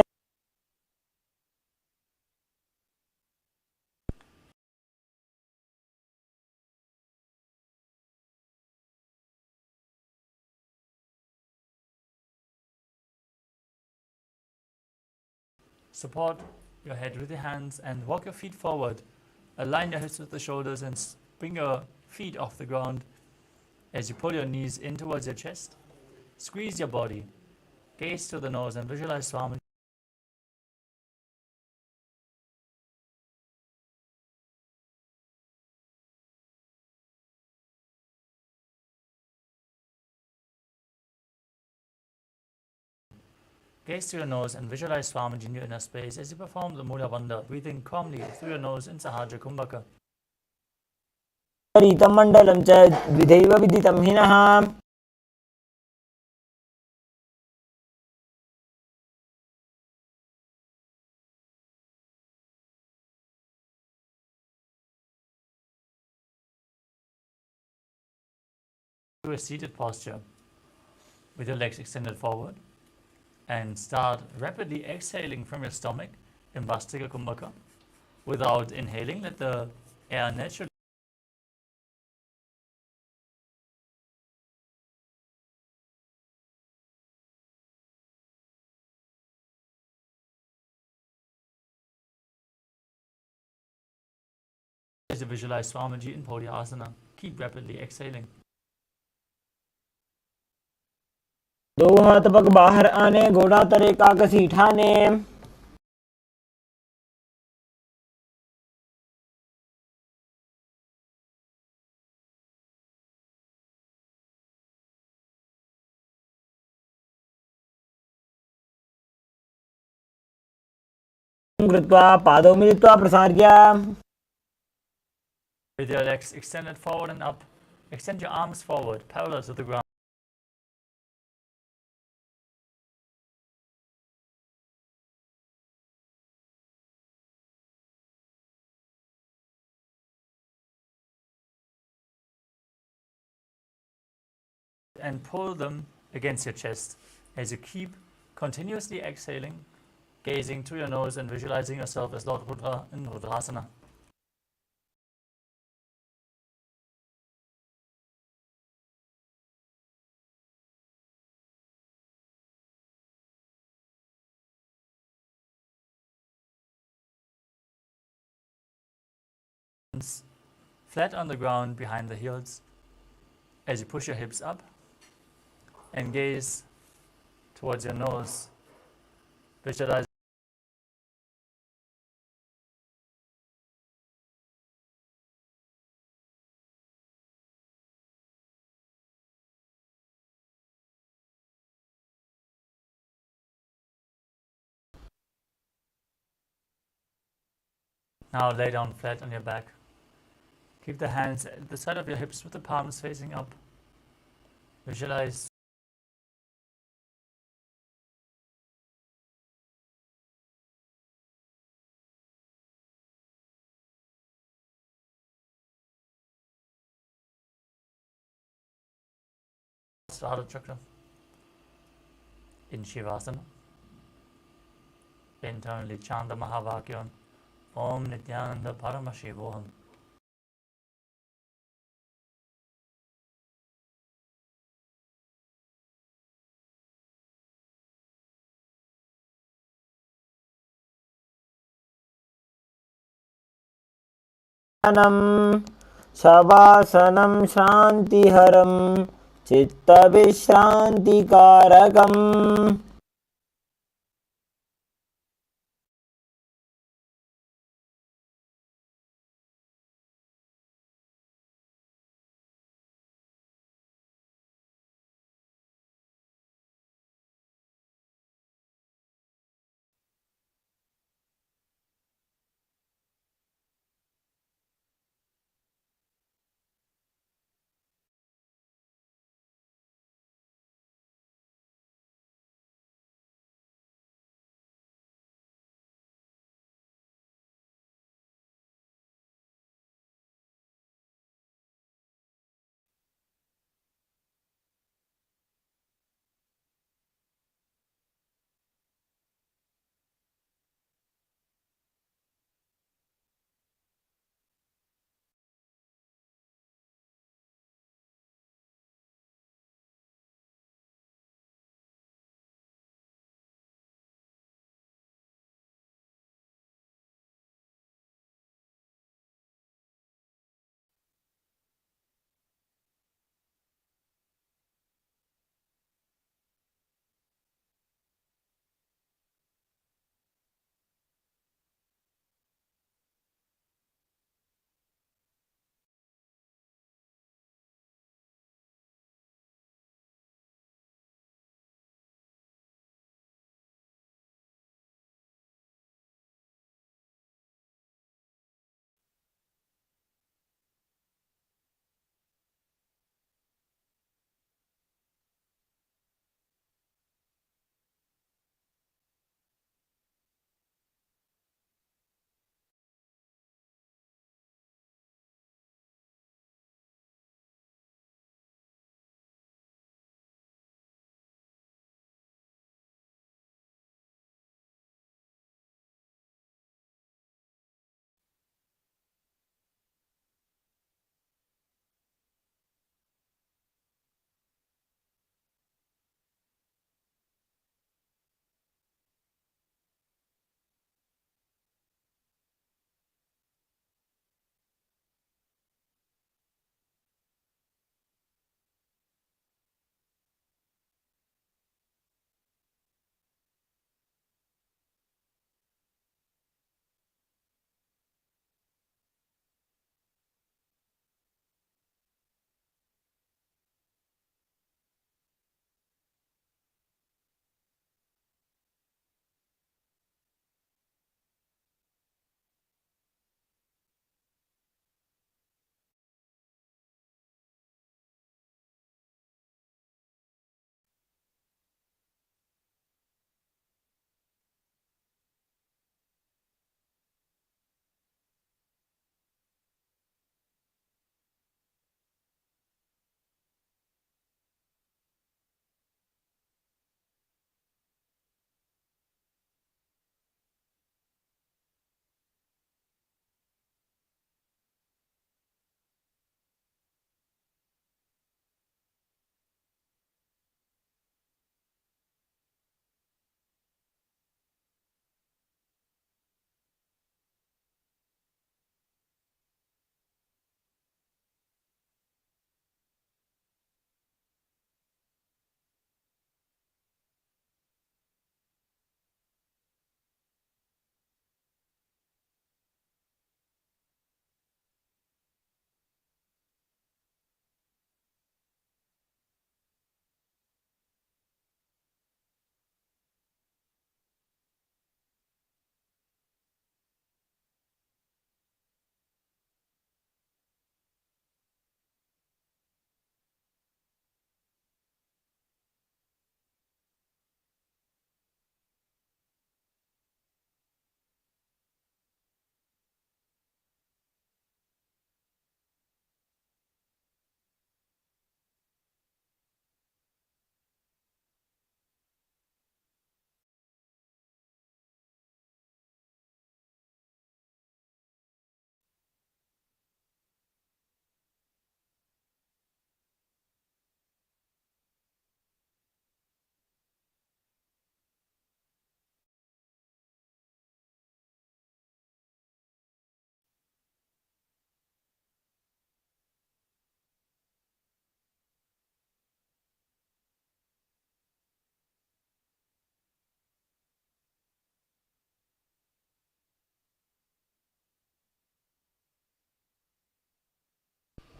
Support your head with your hands and walk your feet forward. Align your hips with the shoulders and bring your feet off the ground as you pull your knees in towards your chest. Squeeze your body. Gaze to the nose and visualize Swami. Gaze to your nose and visualize Swamiji in your inner space as you perform the Mula Bandha, breathing calmly through your nose in Sahaja Kumbhaka. Ritam mandalam cha vidhaiva viditam hinaha. To a seated posture with your legs extended forward and start rapidly exhaling from your stomach in Vastika Kumbhaka. Without inhaling, let the air naturally as you visualize Swamiji in Podhyasana. Keep rapidly exhaling. दो हाथ पग बाहर आने घोड़ा तरे काकसी ठाने. कृत्वा पादौ मिलित्वा प्रसार्य. With your legs extended forward and up, extend your arms forward, parallel to the ground. And pull them against your chest as you keep continuously exhaling, gazing through your nose and visualizing yourself as Lord Rudra in Rudrasana. Flat on the ground behind the heels as you push your hips up and gaze towards your nose. Visualize now lay down flat on your back. Keep the hands at the side of your hips with the palms facing up. Visualize Sahasrara Chakra in Shivasana. Internally chant the Mahavakya Om Nithyananda Paramashivoham. शवासनं शान्तिहरं चित्तविश्रान्तिकारकम्.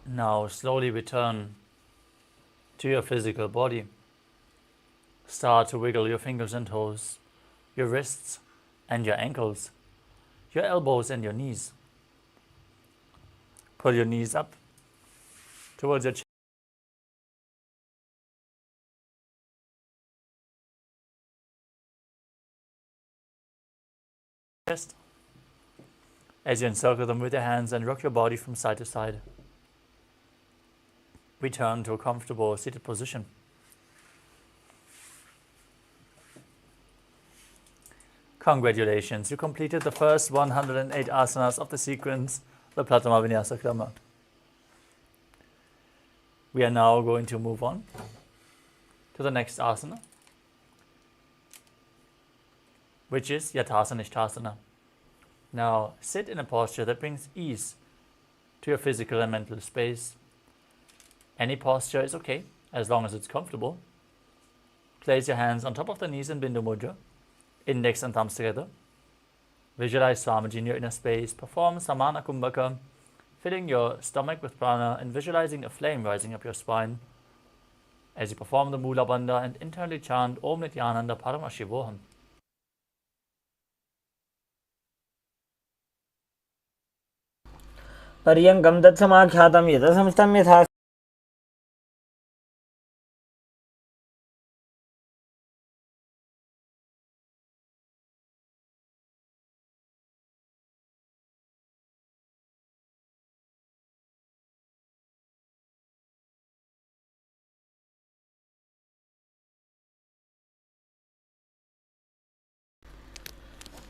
Now slowly return to your physical body. Start to wiggle your fingers and toes, your wrists and your ankles, your elbows and your knees. Pull your knees up towards your chest. As you encircle them with your hands and rock your body from side to side. Return to a comfortable seated position. Congratulations, you completed the first 108 asanas of the sequence, the Pratama Vinyasa Krama. We are now going to move on to the next asana, which is Yathasana Ishtasana. Now sit in a posture that brings ease to your physical and mental space. Any posture is okay, as long as it's comfortable. Place your hands on top of the knees in Bindu Mudra, index and thumbs together. Visualize Swamiji in your inner space. Perform Samana Kumbhaka, filling your stomach with prana and visualizing a flame rising up your spine. As you perform the Mula Bandha and internally chant Om Nithyananda Paramashivoham. पर्यङ्कं तत्समाख्यातं यतसंस्थं यथा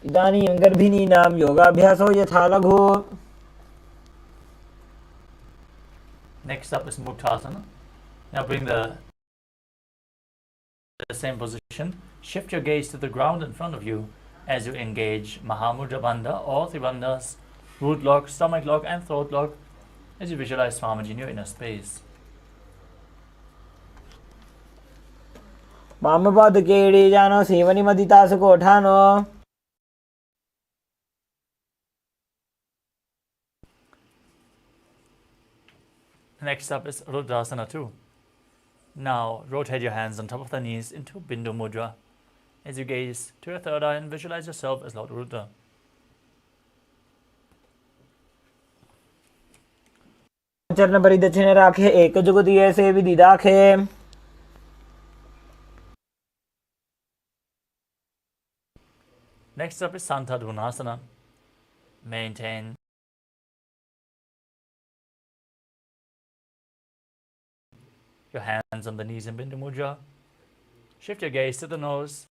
इदानीं गर्भिणीनां योगाभ्यासो यथा लघु. Next up is Muktasana. Now bring the same position. Shift your gaze to the ground in front of you as you engage Mahamudra Bandha, all three bandhas, root lock, stomach lock and throat lock, as you visualize Swamiji in your inner space. वामपादकेडी जानो सेवनिमदितासुकोठानो. Next up is Rudrasana 2. Now rotate your hands on top of the knees into Bindu Mudra as you gaze to your third eye and visualize yourself as Lord Rudra. चरण परिदक्षिण राखे एक जुगति ऐसे विधि दाखे. Next up is Santadhunasana. Maintain your hands on the knees in Bindu Mudra. Shift your gaze to the nose.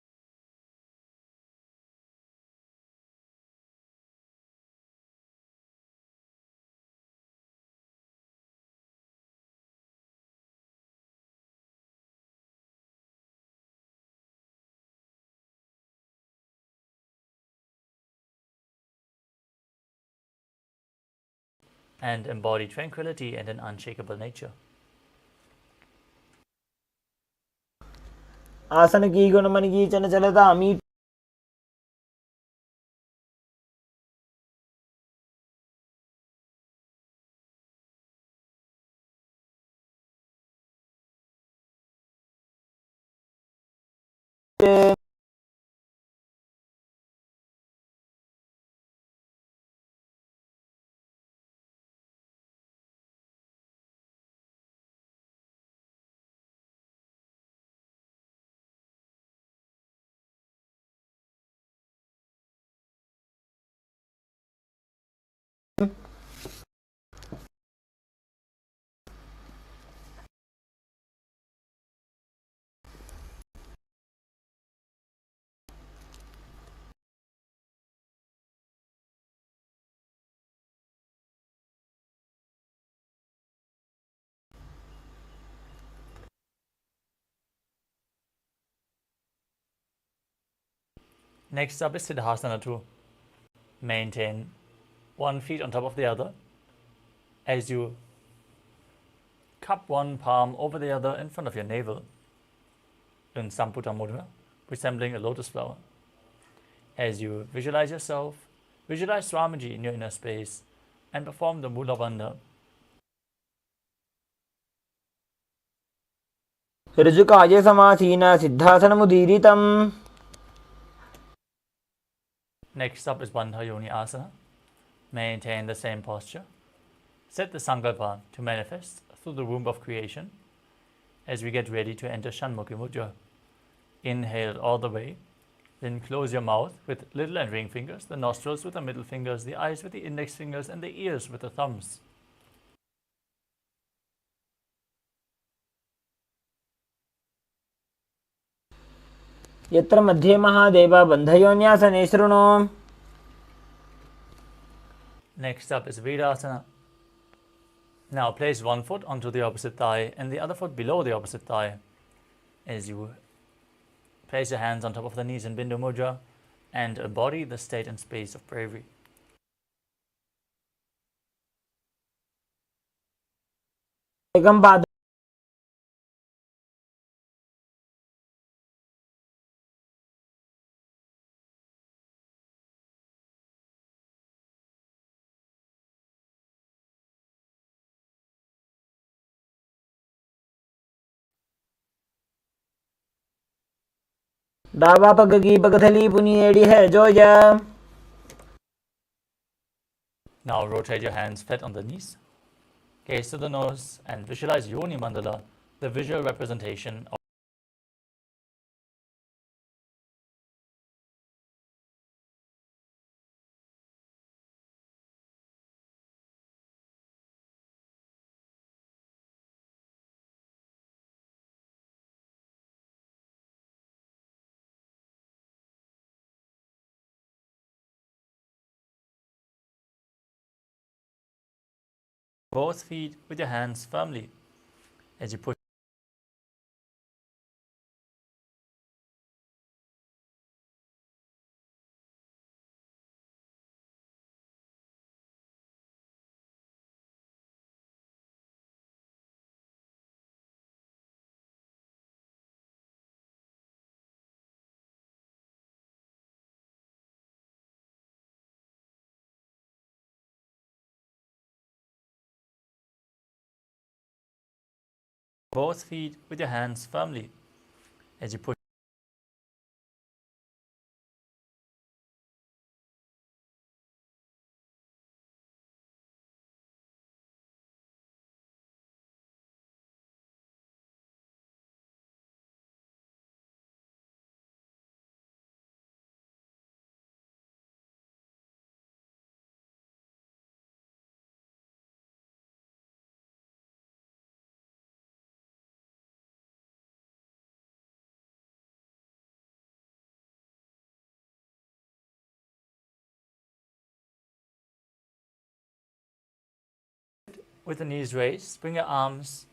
And embody tranquility and an unshakable nature. आसन की गुण मन की चन चलता meet. Next up is Siddhasana 2. Maintain one feet on top of the other as you cup one palm over the other in front of your navel in Samputa Mudra, resembling a lotus flower. As you visualize yourself, visualize Swamiji in your inner space and perform the Mula Bandha. ऋजुकाय समासीन सिद्धासनमुदीरितम्. Next up is Bandha Yoni Asana. Maintain the same posture. Set the Sankalpa to manifest through the womb of creation as we get ready to enter Shanmukhi Mudra. Inhale all the way. Then close your mouth with little and ring fingers, the nostrils with the middle fingers, the eyes with the index fingers, and the ears with the thumbs. यत्र मध्ये महादेव बन्धयोन्यासने शृणु. Next up is Virasana. Now place one foot onto the opposite thigh and the other foot below the opposite thigh. As you place your hands on top of the knees in Bindu Mudra and embody the state and space of bravery. एकं पाद डावा पग की पगथली पुनिएड़ी है Zoya. Now rotate your hands flat on the knees. Gaze to the nose and visualize Yoni Mandala, the visual representation of both feet with your hands firmly as you push both feet with your hands firmly as you push with the knees raised. Bring your arms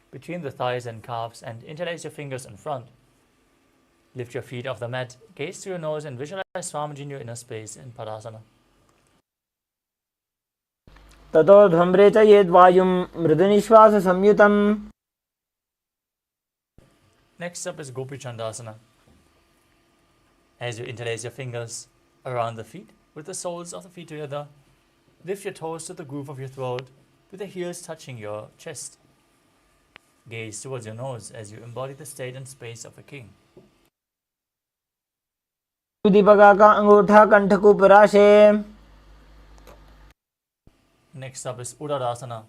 between the thighs and calves and interlace your fingers in front. Lift your feet off the mat, gaze to your nose and visualize Swamiji in your inner space in Padasana. ततो ध्वम्रे च येद्वायुं मृदुनिश्वास संयुतम्. Next up is Gopi Chandasana. As you interlace your fingers around the feet with the soles of the feet together, lift your toes to the groove of your throat with the heels touching your chest. Gaze towards your nose as you embody the state and space of a king. Dipka का अंगूठा कंठ को पराशे. Next up is Udadasana.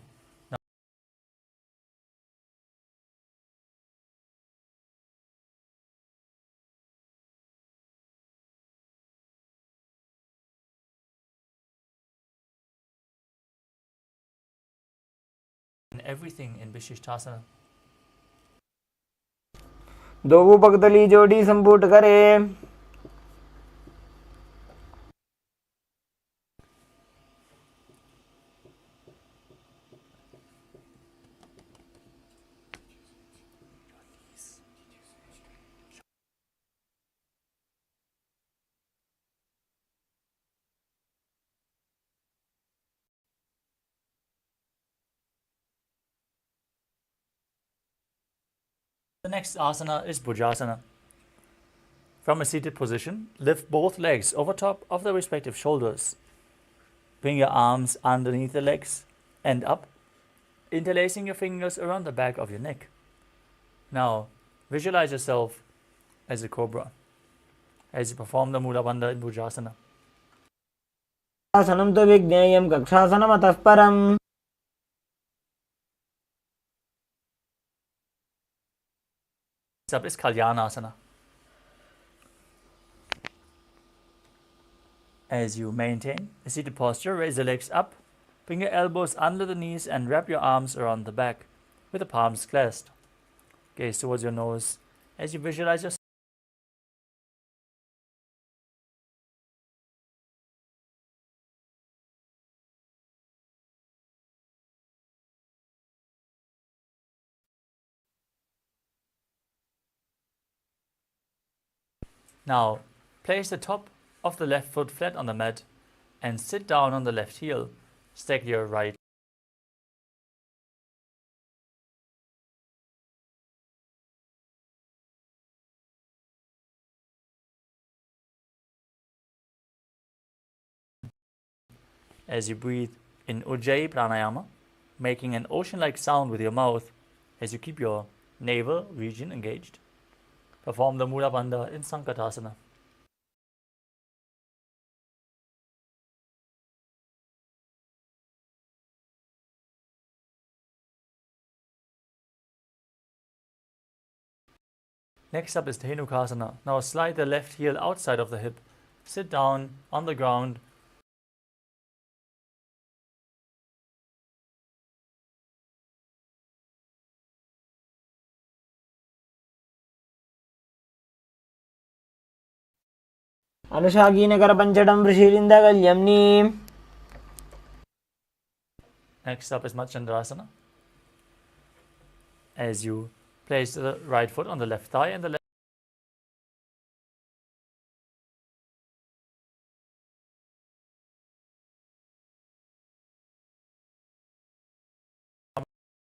And everything in Vishishtasana. दो पगतली जोड़ी संपुट करे. The next asana is Bhujasana. From a seated position, lift both legs over top of the respective shoulders. Bring your arms underneath the legs and up, interlacing your fingers around the back of your neck. Now, Visualize yourself as a cobra as you perform the Mula Bandha in Bhujasana. आसनं तु विज्ञेयं कक्षासनमतः परम् Next up is Kalyanasana. As you maintain a seated posture, raise the legs up, bring your elbows under the knees and wrap your arms around the back with the palms clasped. Gaze towards your nose as you visualize yourself. Now, place the top of the left foot flat on the mat and sit down on the left heel. Stack your right as you breathe in Ujjayi Pranayama, making an ocean-like sound with your mouth as you keep your navel region engaged. Perform the Mula Bandha in Sankatasana. Next up is Dhenukasana. Now slide the left heel outside of the hip. Sit down on the ground. अनुशागीनकरपञ्चडं वृषीलिन्दगल्यम्नि Next up is Machandrasana. As you place the right foot on the left thigh and the left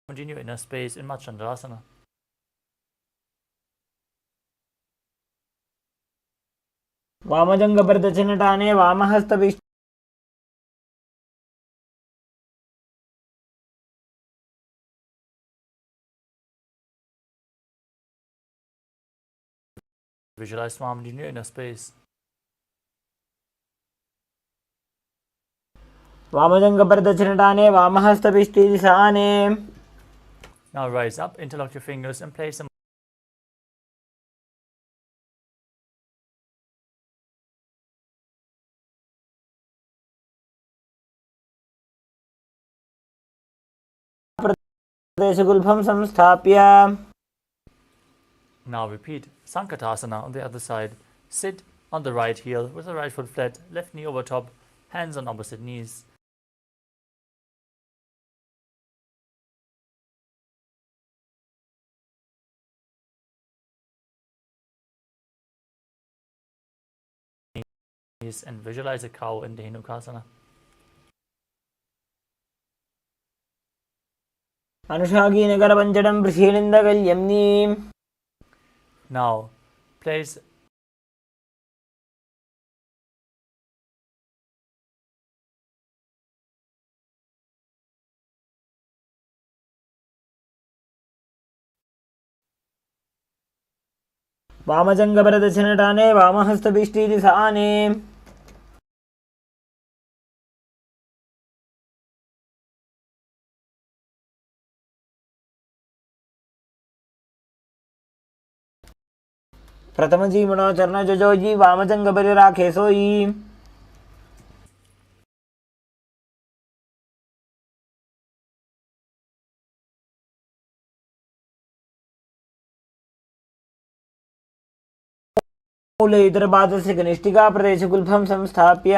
continue inner space in Machandrasana. वामजङ्गप्रदक्षिणटाने वामहस्तभिः Visualize Swamiji in your inner space. वामजङ्गप्रदक्षिणटाने वामहस्तभिष्टिदिशाने Now rise up, interlock your fingers and place them प्रदेशगुल्फं संस्थाप्य Now repeat Sankatasana on the other side. Sit on the right heel with the right foot flat, left knee over top, hands on opposite knees. And visualize a cow in Dhenukasana. अनुशागीनकरपञ्चडं वृषीलिन्दगल्यम्नि Now place वामजङ्गप्रदक्षिणटाने वामहस्तभिष्टिदिशाने प्रथमजीवनोचरणजजोजी वामजङ्गपरिराखे सोयी मूले इतरपादस्य कनिष्ठिका प्रदेशगुल्फं संस्थाप्य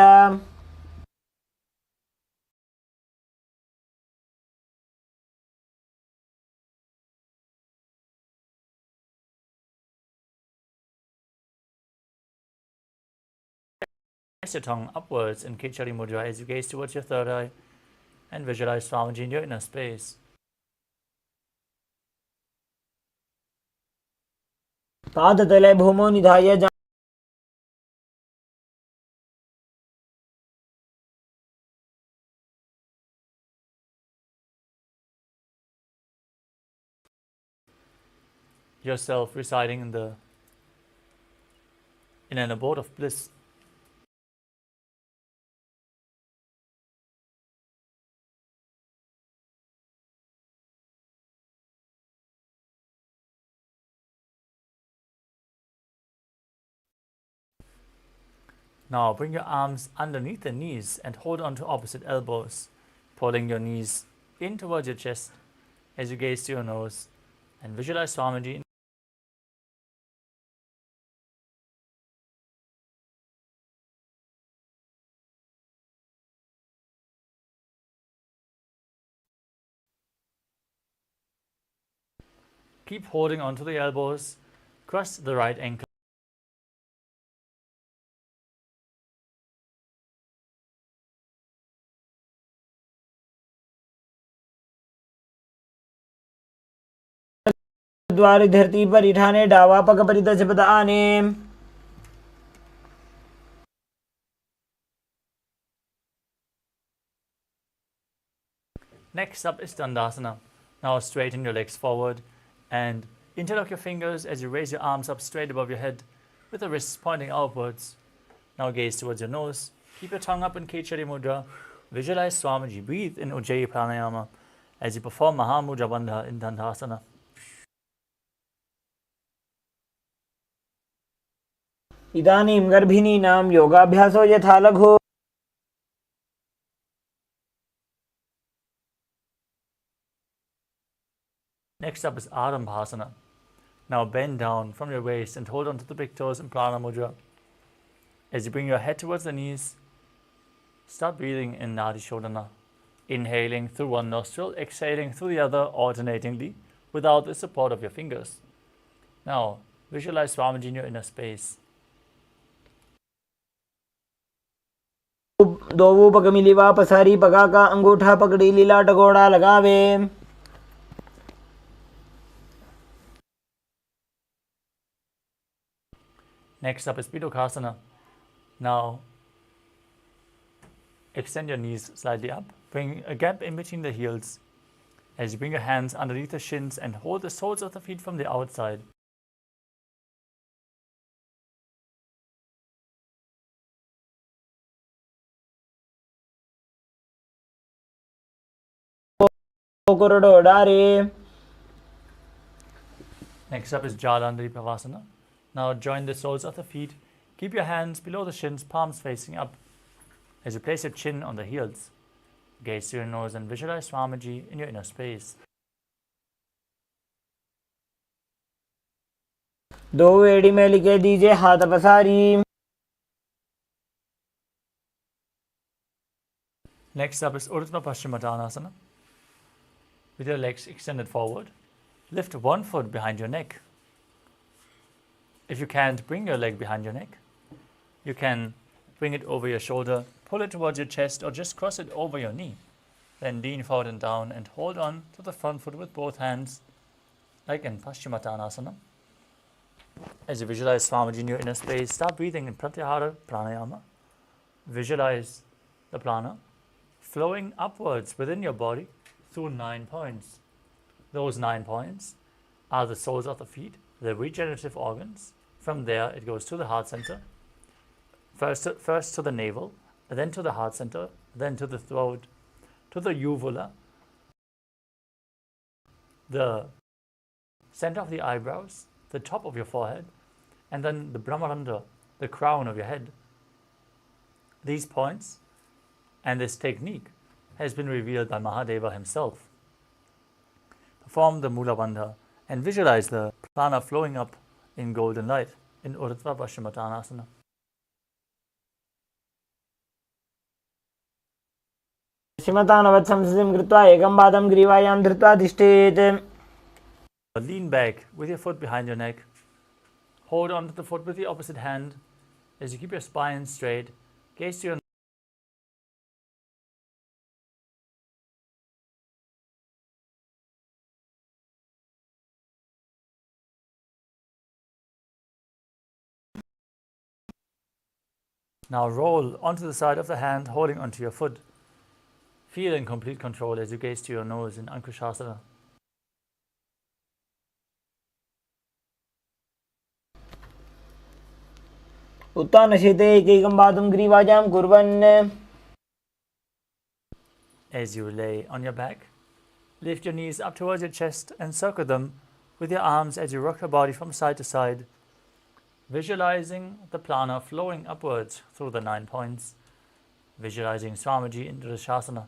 Press your tongue upwards in Kichari Mudra as you gaze towards your third eye and visualize Swamiji in your inner space. पादतले भूमौ निधाय yourself residing in an abode of bliss. Now bring your arms underneath the knees and hold on to opposite elbows, pulling your knees in towards your chest as you gaze to your nose and visualize Swamiji. Keep holding onto the elbows, cross the right ankle. द्वारी धरती पर इठाने डावा पग परिदच आने. Next up is Dandasana. Now straighten your legs forward and interlock your fingers as you raise your arms up straight above your head with the wrists pointing outwards. Now gaze towards your nose. Keep your tongue up in Kechari Mudra. Visualize Swamiji. Breathe in Ujjayi Pranayama as you perform Mahamudra Bandha in Dandasana. इदानीं गर्भिणीनां योगाभ्यासो यथा लघु. Next up is Arambhasana. Now bend down from your waist and hold on to the big toes in Prana Mudra. As you bring your head towards the knees, start breathing in Nadi Shodhana. Inhaling through one nostril, exhaling through the other alternatingly without the support of your fingers. Now visualize Swamiji in your inner space. दोवों पग मिलिवा पसारी पगा का अंगूठा पकड़ी लीला टगोड़ा लगावे. Next up is Pidokasana. Now extend your knees slightly up. Bring a gap in between the heels as you bring your hands underneath the shins and hold the soles of the feet from the outside. Next up is Jalandhari Pavasana. Now join the soles of the feet. Keep your hands below the shins, palms facing up. As you place your chin on the heels, gaze to your nose and visualize Swamiji in your inner space. दो एड़ी में लिखे दीजिए हाथ पसारी. Next up is Urdhva Paschimottanasana. With your legs extended forward, lift one foot behind your neck. If you can't bring your leg behind your neck, you can bring it over your shoulder, pull it towards your chest, or just cross it over your knee. Then lean forward and down and hold on to the front foot with both hands, like in Paschimottanasana. As you visualize Swamiji in your inner space, start breathing in Pratyahara Pranayama. Visualize the prana flowing upwards within your body through 9 points. Those 9 points are the soles of the feet, the regenerative organs. From there, it goes to the heart center. First to the navel, then to the heart center, then to the throat, to the uvula, the center of the eyebrows, the top of your forehead, and then the Brahmarandra, the crown of your head. These points and this technique has been revealed by Mahadeva himself. Perform the Mula Bandha and visualize the prana flowing up in golden light in Urdhva Paschimottanasana. श्रीमतानवत् संस्थितिं कृत्वा एकं पादं ग्रीवायां धृत्वा तिष्ठेत्. Lean back with your foot behind your neck. Hold on to the foot with the opposite hand as you keep your spine straight. Gaze to your Now roll onto the side of the hand, holding onto your foot. Feel in complete control as you gaze to your nose in Ankushasana. उत्तानशेते एकैकं पादं ग्रीवाजां कुर्वन्. As you lay on your back, lift your knees up towards your chest and circle them with your arms as you rock your body from side to side, visualizing the prana flowing upwards through the 9 points, visualizing Swamiji into the Shasana.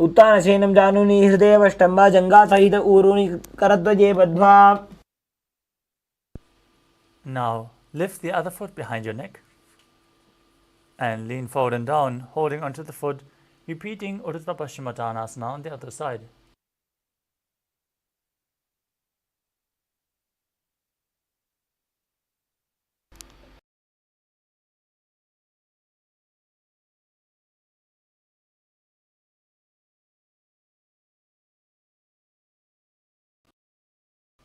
उत्तानशयनं जानुनि हृदयवष्टम्बा जङ्घासहित ऊरुनि करध्वजे बद्ध्वा. Now lift the other foot behind your neck and lean forward and down, holding onto the foot, repeating Urdhva Paschimottanasana on the other side.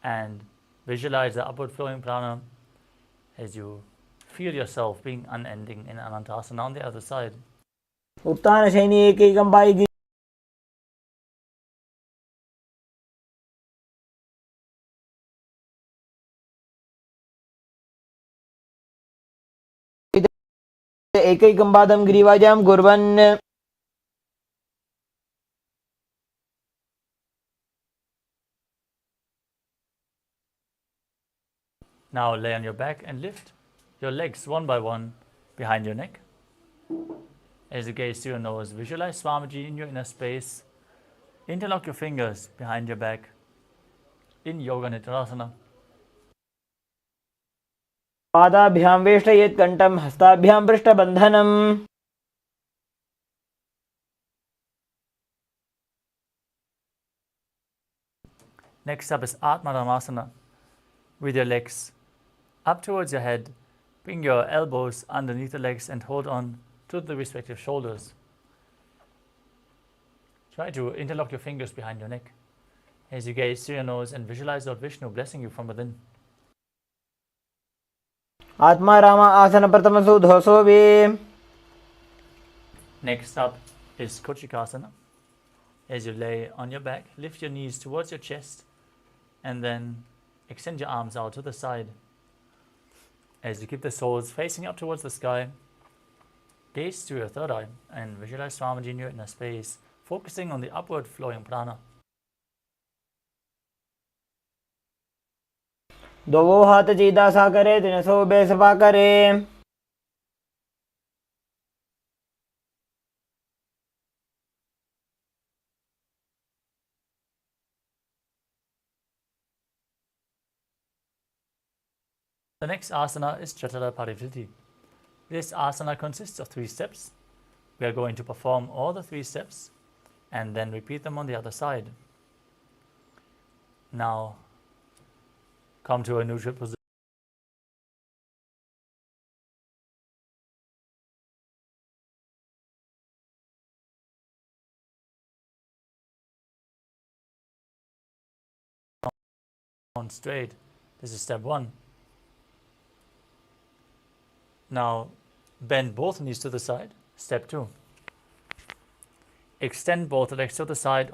And visualize the upward flowing prana as you feel yourself being unending in Anantasana on the other side. उत्तानशयनि एकैकं पायि एकैकं पादं ग्रीवाजां कुर्वन्. Now lay on your back and lift your legs one by one behind your neck. As you gaze to your nose, visualize Swamiji in your inner space. Interlock your fingers behind your back in Yoga Nidrasana. पादाभ्यां वेष्टयेत् कण्ठं हस्ताभ्यां पृष्ठबन्धनम्. Next up is Atmaramasana. With your legs up towards your head, bring your elbows underneath the legs and hold on to the respective shoulders. Try to interlock your fingers behind your neck as you gaze to your nose and visualize Lord Vishnu blessing you from within. आत्मा रामा आसन प्रथमसु धोसो वे. Next up is Kochikasana. As you lay on your back, lift your knees towards your chest and then extend your arms out to the side. As you keep the soles facing up towards the sky, gaze to your third eye and visualize Swamiji in your inner space, focusing on the upward flowing prana. दोवो हाथ चीदा सा करे तिनसो बेसपा करे. The next asana is Chatara Parivriti. This asana consists of 3 steps. We are going to perform all the 3 steps and then repeat them on the other side. Now, come to a neutral position. On straight. This is step 1. Now, bend both knees to the side. Step 2. Extend both legs to the side.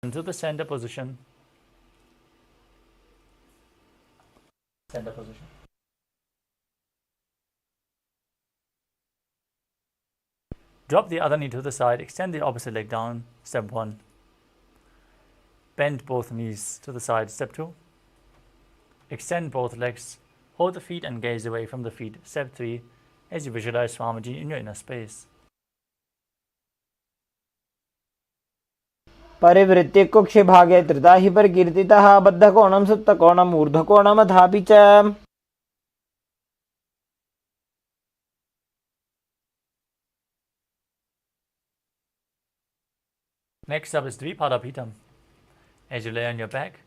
Into the center position. Center position. Drop the other knee to the side, extend the opposite leg down, step 1. Bend both knees to the side, step 2. Extend both legs, hold the feet and gaze away from the feet, step 3, as you visualize Swamiji in your inner space. परिवृत्य कुक्षि भागे त्रिता हि परिकीर्तितः बद्धकोणं सुप्तकोणम् ऊर्ध्वकोणमथापि च. Next up is Dvipada Pitam. As you lay on your back,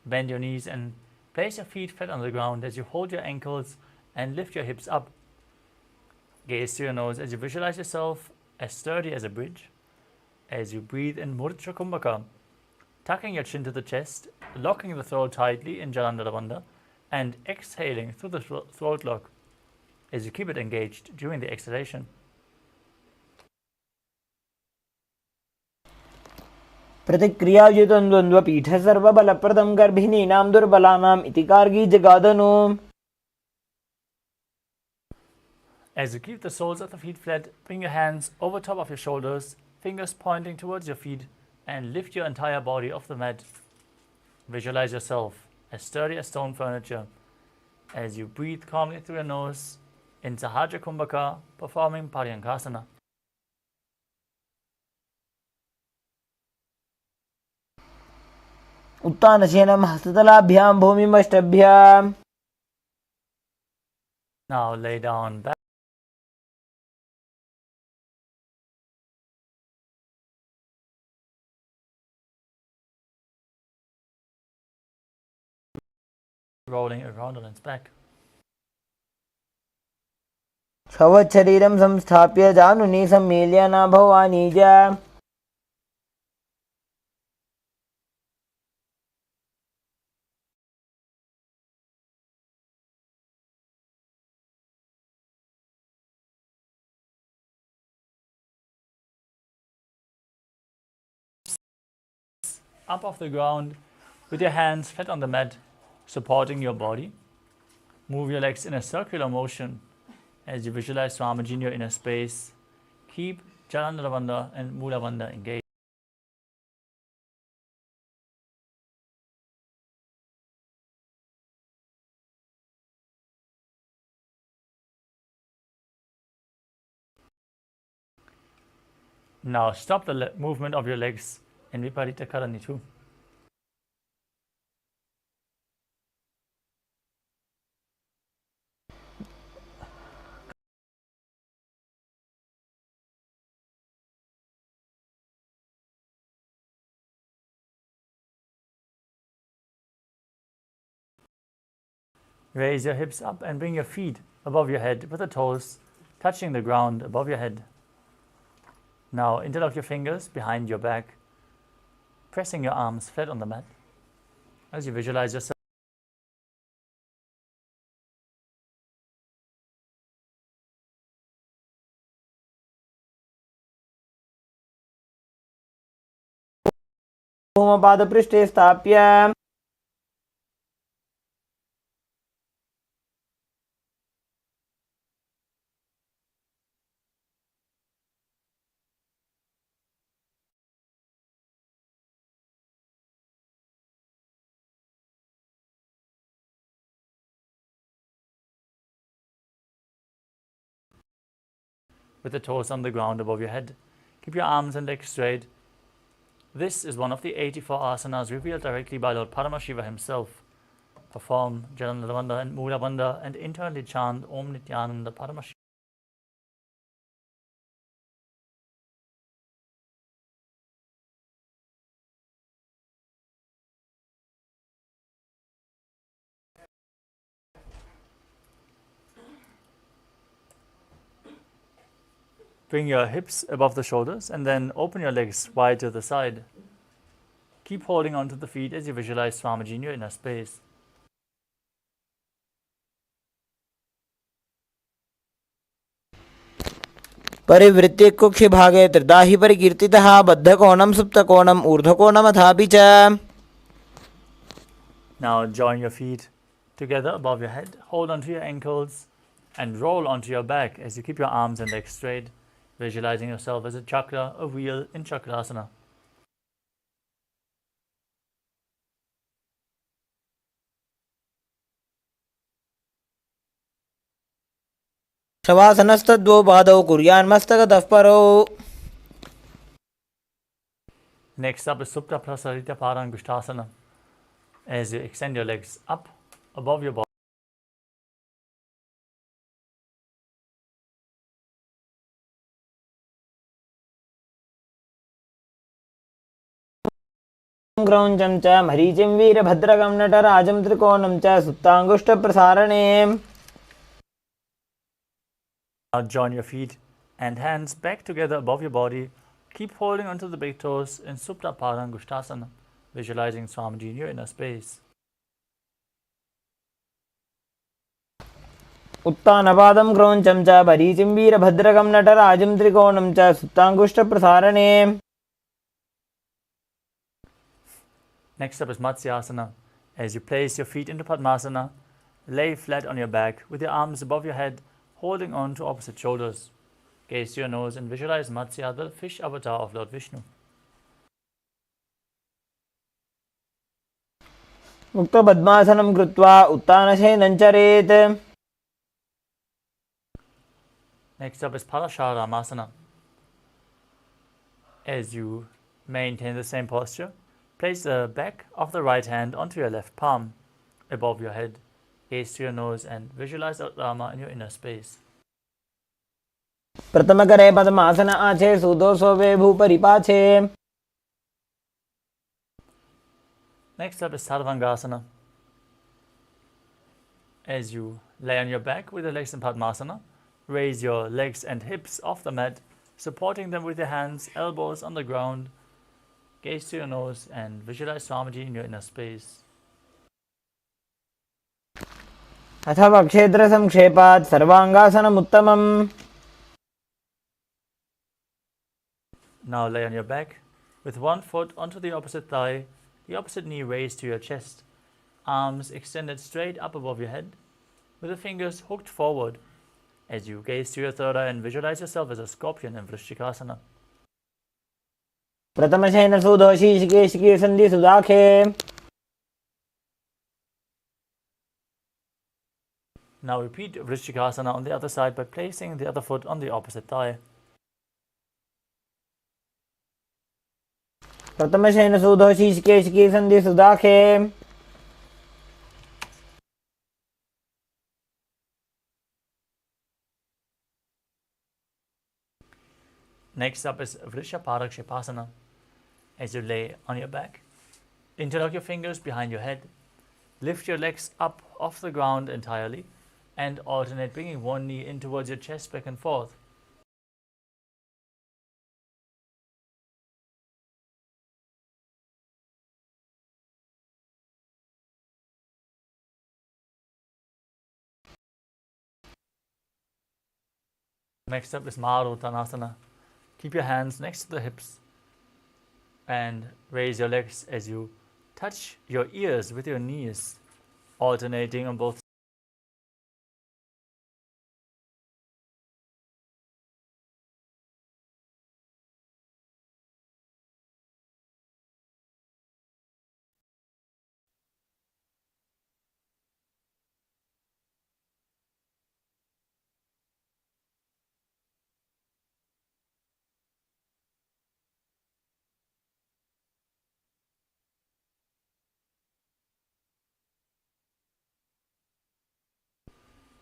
bend your knees and place your feet flat on the ground as you hold your ankles and lift your hips up. Gaze to your nose as you visualize yourself as sturdy as a bridge. As you breathe in Murcha Kumbhaka, tucking your chin to the chest, locking the throat tightly in Jana Loka, and exhaling through the throat lock as you keep it engaged during the exhalation. प्रतिक्रियायुतं द्वन्द्वपीठ सर्वबलप्रदं गर्भिणीनां दुर्बलानाम् इति कार्गी जगादनु. As you keep the soles of the feet flat, bring your hands over top of your shoulders, fingers pointing towards your feet, and lift your entire body off the mat. Visualize yourself as sturdy as stone furniture as you breathe calmly through your nose in Sahaja Kumbhaka, performing Paryankasana. उत्तानशयनं हस्ततलाभ्यां भूमिमष्टभ्याम्. Now lay down back. Rolling around on its back. शवच्छरीरं संस्थाप्य जानुनी सम्मील्य नाभवानी च. Up off the ground with your hands flat on the mat, supporting your body. Move your legs in a circular motion as you visualize Swamiji in your inner space. Keep Jalandhara Bandha and Mula Bandha engaged. Now stop the movement of your legs in Viparita Karani too. Raise your hips up and bring your feet above your head with the toes touching the ground above your head. Now interlock your fingers behind your back, pressing your arms flat on the mat as you visualize yourself भूमपादपृष्ठे स्थाप्य. with the toes on the ground above your head. Keep your arms and legs straight. This is one of the 84 asanas revealed directly by Lord Paramashiva himself. Perform Jana Loka and Mula Bandha and internally chant Om Nithyananda Paramashivam. Bring your hips above the shoulders and then open your legs wide to the side. Keep holding onto the feet as you visualize Swamiji in your inner space. परिवृत्ति कुक्षिभागे त्रिदाहि परिकीर्तितः बद्धकोणं सुप्तकोणम् ऊर्ध्वकोणमथापि च. Now join your feet together above your head, hold onto your ankles and roll onto your back as you keep your arms and legs straight, visualizing yourself as a chakra, a wheel in Chakrasana. शवासनस्तद्वौ पादौ कुर्यान्मस्तकतः परौ. Next up is Supta Prasarita Parangushtasana. As you extend your legs up above your body. क्रौञ्चं च मरीचिं वीरभद्रकं नटराजं त्रिकोणं च सुप्ताङ्गुष्ठप्रसारणे. Now join your feet and hands back together above your body. Keep holding onto the big toes in Supta Parangushtasana. visualizing Swamiji in your inner space. उत्तानपादं क्रौञ्चं च भरीचिं वीरभद्रकं नटराजं त्रिकोणं च सुप्ताङ्गुष्ठप्रसारणे. Next up is Matsyasana. As you place your feet into Padmasana, lay flat on your back with your arms above your head, holding on to opposite shoulders. Gaze to your nose and visualize Matsya, the fish avatar of Lord Vishnu. मुक्तपद्मासनं कृत्वा उत्तानशयनं चरेत्. Next up is Paramashivoham. As you maintain the same posture, place the back of the right hand onto your left palm above your head. Gaze to your nose and visualize Rama in your inner space. प्रथमकरे पद्मासन आचे सुदो सोवे भूपरिपाचे. Next up is Sarvangasana. As you lay on your back with your legs in Padmasana, raise your legs and hips off the mat, supporting them with your hands, elbows on the ground. Gaze to your nose and visualize Swamiji in your inner space. अथवा क्षेत्रसंक्षेपात् सर्वाङ्गासनमुत्तमम्. Now lay on your back with one foot onto the opposite thigh, the opposite knee raised to your chest, arms extended straight up above your head, with the fingers hooked forward. As you gaze to your third eye and visualize yourself as a scorpion in Vrishchikasana. प्रथमशयन सुदो शीर्षके सन्धि सुदाखे. Now repeat Vrishchikasana on the other side by placing the other foot on the opposite thigh. प्रथमशयन सुदो शीर्षके सन्धि सुदाखे. Next up is Vrishaparakshiposana. As you lay on your back, interlock your fingers behind your head, lift your legs up off the ground entirely, and alternate bringing one knee in towards your chest back and forth. Next up is Maruttanasana. Keep your hands next to the hips and raise your legs as you touch your ears with your knees, alternating on both.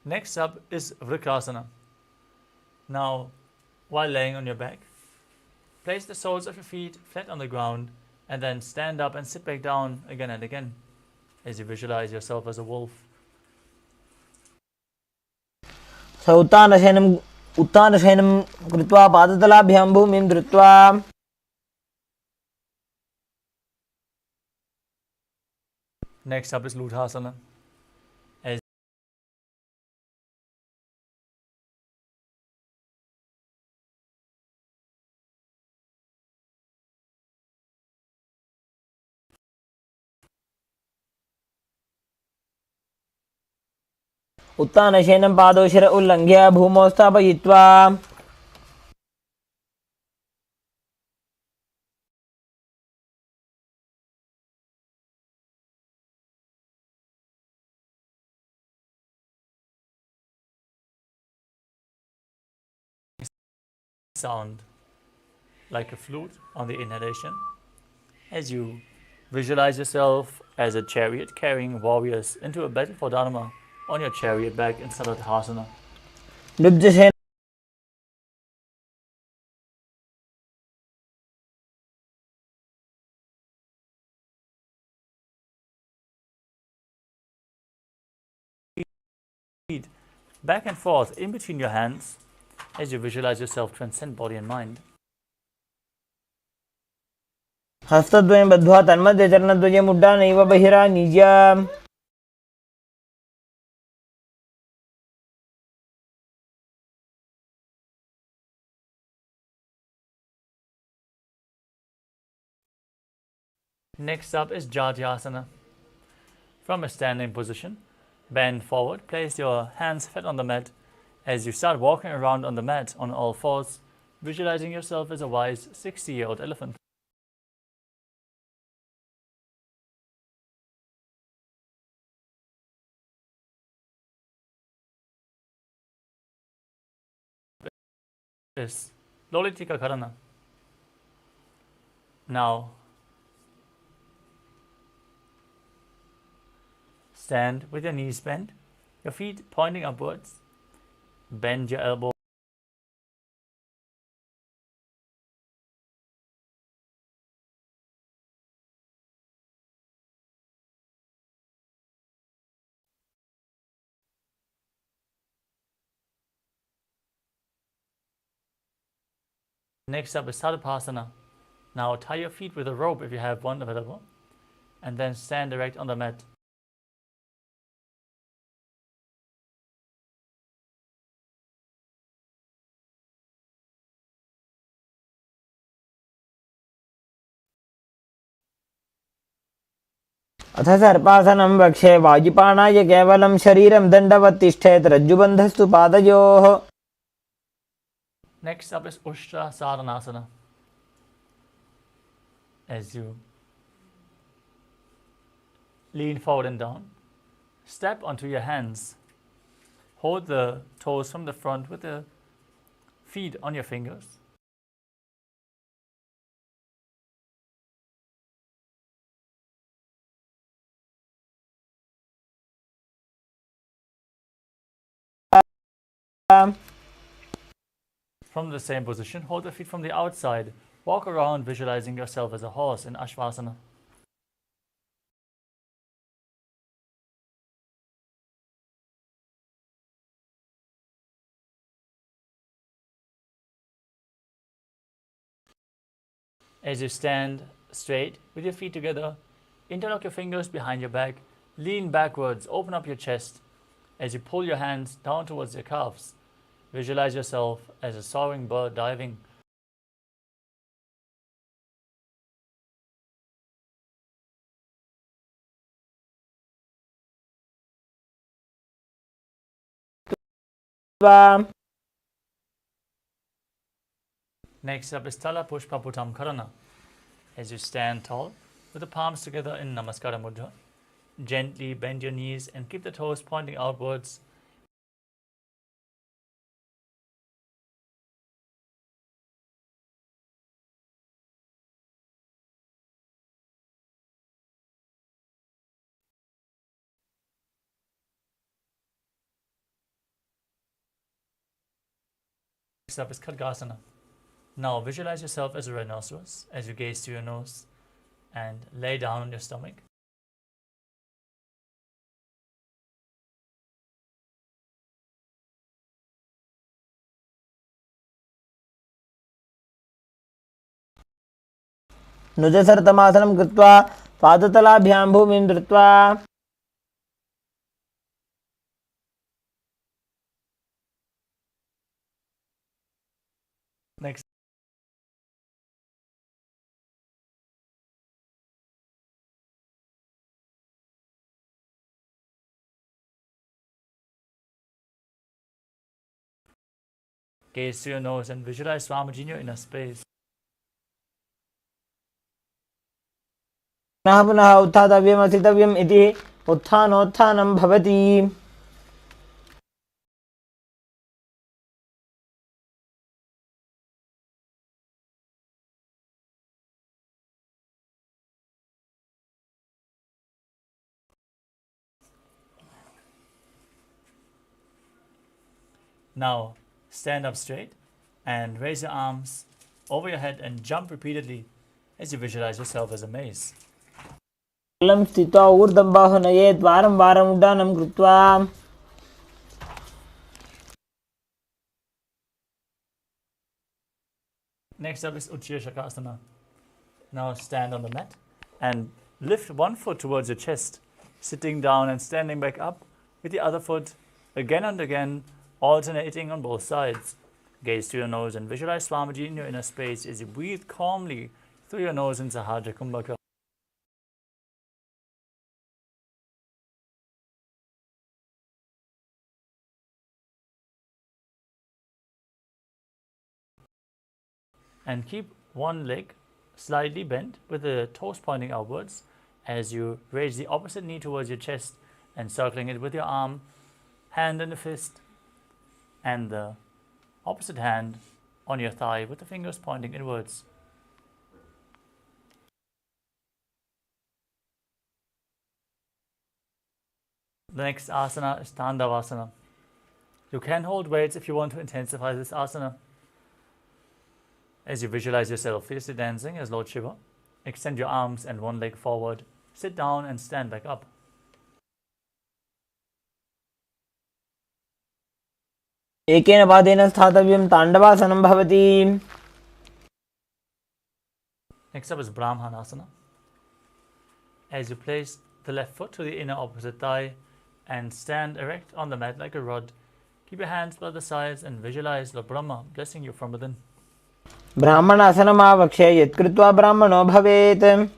Next up is Vrikrasana. Now, while laying on your back, place the soles of your feet flat on the ground and then stand up and sit back down again and again as you visualize yourself as a wolf. उत्तानशयनं कृत्वा पादतलाभ्यां भूमिं धृत्वा. Next up is Luthasana. उत्तानशयनं पादोशिर उल्लङ्घ्य भूमौ स्थापयित्वा. Sound like a flute on the inhalation as you visualize yourself as a chariot carrying warriors into a battle for Dharma on your chariot back in Salatthasana. लुब्धशयनं Back and forth in between your hands as you visualize yourself transcend body and mind. हस्तद्वयं बद्ध्वा तन्मध्ये चरणद्वयम् उड्डानैव बहिरानीज्य Next up is Jatyasana. From a standing position, bend forward, place your hands flat on the mat. As you start walking around on the mat on all fours, visualizing yourself as a wise 60-year-old elephant. Is Lolitika Karana. Now, stand with your knees bent, your feet pointing upwards. Bend your elbow. Next up is Sadapasana. Now tie your feet with a rope if you have one available, and then stand erect on the mat. अथ सर्पासनं वक्षे वायुपाणाय केवलं शरीरं दण्डवत् तिष्ठेत् रज्जुबन्धस्तु पादयोः. Next up is Ushtra Saranasana. As you lean forward and down, step onto your hands. Hold the toes from the front with the feet on your fingers. From the same position, hold the feet from the outside. Walk around visualizing yourself as a horse in Ashvasana. As you stand straight with your feet together, interlock your fingers behind your back, lean backwards, open up your chest. As you pull your hands down towards your calves, visualize yourself as a soaring bird diving. Next up is Tala Pushpa Putam Karana. As you stand tall with the palms together in Namaskara Mudra, gently bend your knees and keep the toes pointing outwards. Next up is Khadgasana. Now visualize yourself as a rhinoceros as you gaze to your nose and lay down on your stomach. नुजसर्तमासनं कृत्वा पादतलाभ्यां भूमिं धृत्वा Next. Gaze to your nose and visualize Swamiji in your inner space. पुनः पुनः उत्थातव्यम् अस्थितव्यम् इति उत्थानोत्थानं भवति. Now stand up straight and raise your arms over your head and jump repeatedly as you visualize yourself as a mace. लं स्थित्वा ऊर्ध्वं बाहुं नयेत् वारं वारम् उड्डानं कृत्वा. Next up is Uchir Shakasana. Now stand on the mat and lift one foot towards your chest, sitting down and standing back up with the other foot again and again, alternating on both sides. Gaze to your nose and visualize Swamiji in your inner space as you breathe calmly through your nose in Sahajra Kumbhaka. And keep one leg slightly bent with the toes pointing outwards as you raise the opposite knee towards your chest and circling it with your arm, hand in the fist, and the opposite hand on your thigh with the fingers pointing inwards. The next asana is Tandavasana. You can hold weights if you want to intensify this asana. As you visualize yourself fiercely dancing as Lord Shiva, extend your arms and one leg forward, sit down and stand back up. एकेन पादेन स्थातव्यं ताण्डवासनं भवति. Next up is Brahmanasana. As you place the left foot to the inner opposite thigh and stand erect on the mat like a rod, keep your hands by the sides and visualize Lord Brahma blessing you from within. ब्राह्मणासनमावक्ष्य यत्कृत्वा ब्राह्मणो भवेत्.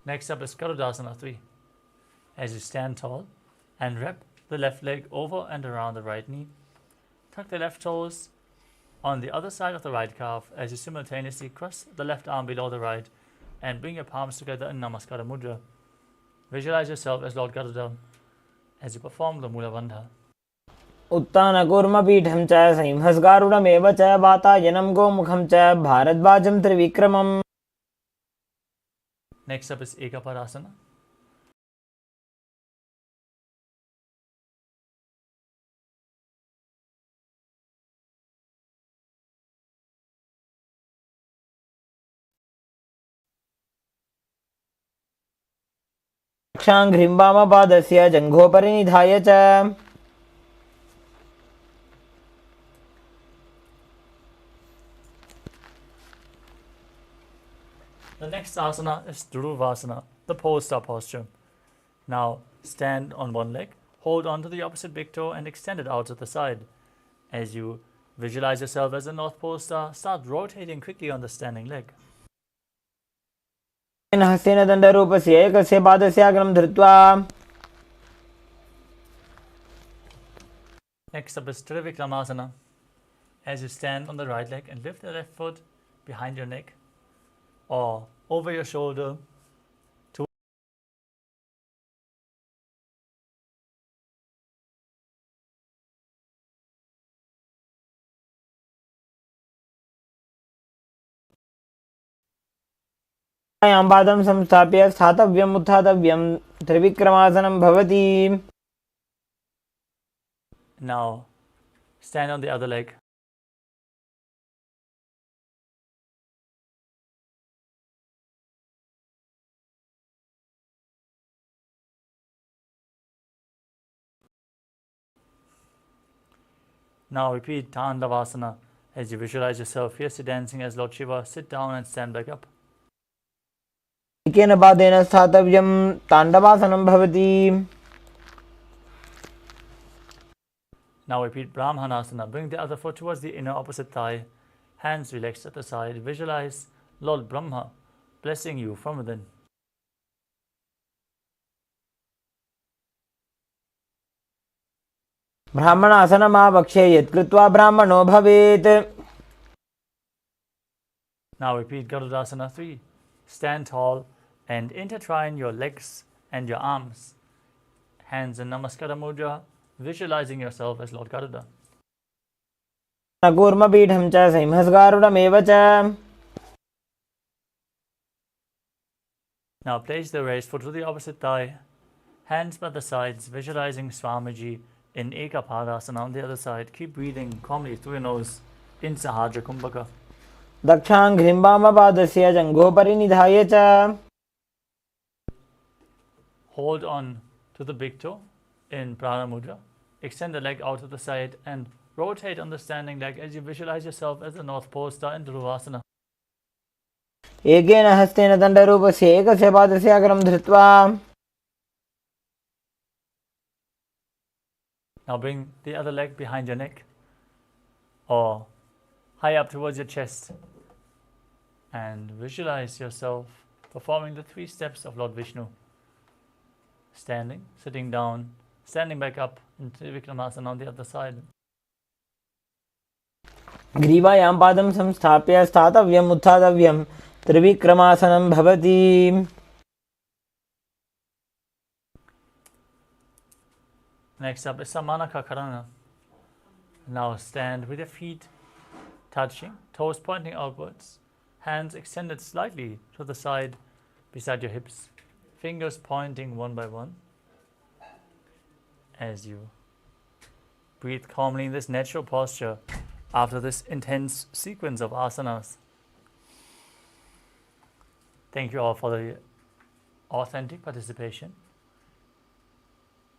Next up is Garudasana 3. As you stand tall and wrap the left leg over and around the right knee, tuck the left toes on the other side of the right calf as you simultaneously cross the left arm below the right and bring your palms together in Namaskara Mudra. Visualize yourself as Lord Garuda as you perform the Mula Bandha. उत्तानकूर्मपीठं च सिंहस्गारुडमेव च वातायनं गोमुखं च भारद्वाजं त्रिविक्रमम्. Next up is Ekaparasana. रक्षाङ्घ्रिं वामपादस्य जङ्घोपरि निधाय च. The next asana is Dhruvasana, the pole star posture. Now stand on one leg, hold on to the opposite big toe and extend it out to the side. As you visualize yourself as a North Pole star, start rotating quickly on the standing leg. हस्तेन दण्डरूपस्य एकस्य पादस्य अग्रं धृत्वा. Next up is Trivikramasana. As you stand on the right leg and lift the left foot behind your neck or over your shoulder to पादं संस्थाप्य स्थातव्यम् उत्थातव्यं त्रिविक्रमासनं भवति. now stand on the other leg. Now repeat Tandavasana as you visualize yourself fiercely dancing as Lord Shiva. Sit down and stand back up. एकेन पादेन स्थातव्यं ताण्डवासनं भवति. Now repeat Brahmanasana. Bring the other foot towards the inner opposite thigh. Hands relaxed at the side. Visualize Lord Brahma blessing you from within. ब्राह्मणासनमावक्ष्य यत्कृत्वा ब्राह्मणो भवेत्. Now repeat Garudasana 3. Stand tall and intertwine your legs and your arms. Hands in Namaskara Mudra, visualizing yourself as Lord Garuda. कूर्मपीठं च सिंहस्गारुडमेव च. Now place the raised foot to the opposite thigh. Hands by the sides, visualizing Swamiji in Ekapadasana on the other side. Keep breathing calmly through your nose in Sahajra Kumbhaka. दक्षाङ्घ्रिं वामपादस्य जङ्घोपरि निधाय च. Hold on to the big toe in Prana Mudra extend the leg out to the side and rotate on the standing leg as you visualize yourself as the North Pole star in Dhruvasana. एकेन हस्तेन दण्डरूपस्य एकस्य पादस्य अग्रं धृत्वा Now bring the other leg behind your neck or high up towards your chest and visualize yourself performing the 3 steps of Lord Vishnu. Standing, sitting down, standing back up in Trivikramasana on the other side. ग्रीवायां पादं संस्थाप्य स्थातव्यम् उत्थातव्यं त्रिविक्रमासनं भवति. Next up is Samanaka Karana. Now stand with your feet touching, toes pointing outwards, hands extended slightly to the side beside your hips, fingers pointing one by one. As you breathe calmly in this natural posture after this intense sequence of asanas. Thank you all for the authentic participation,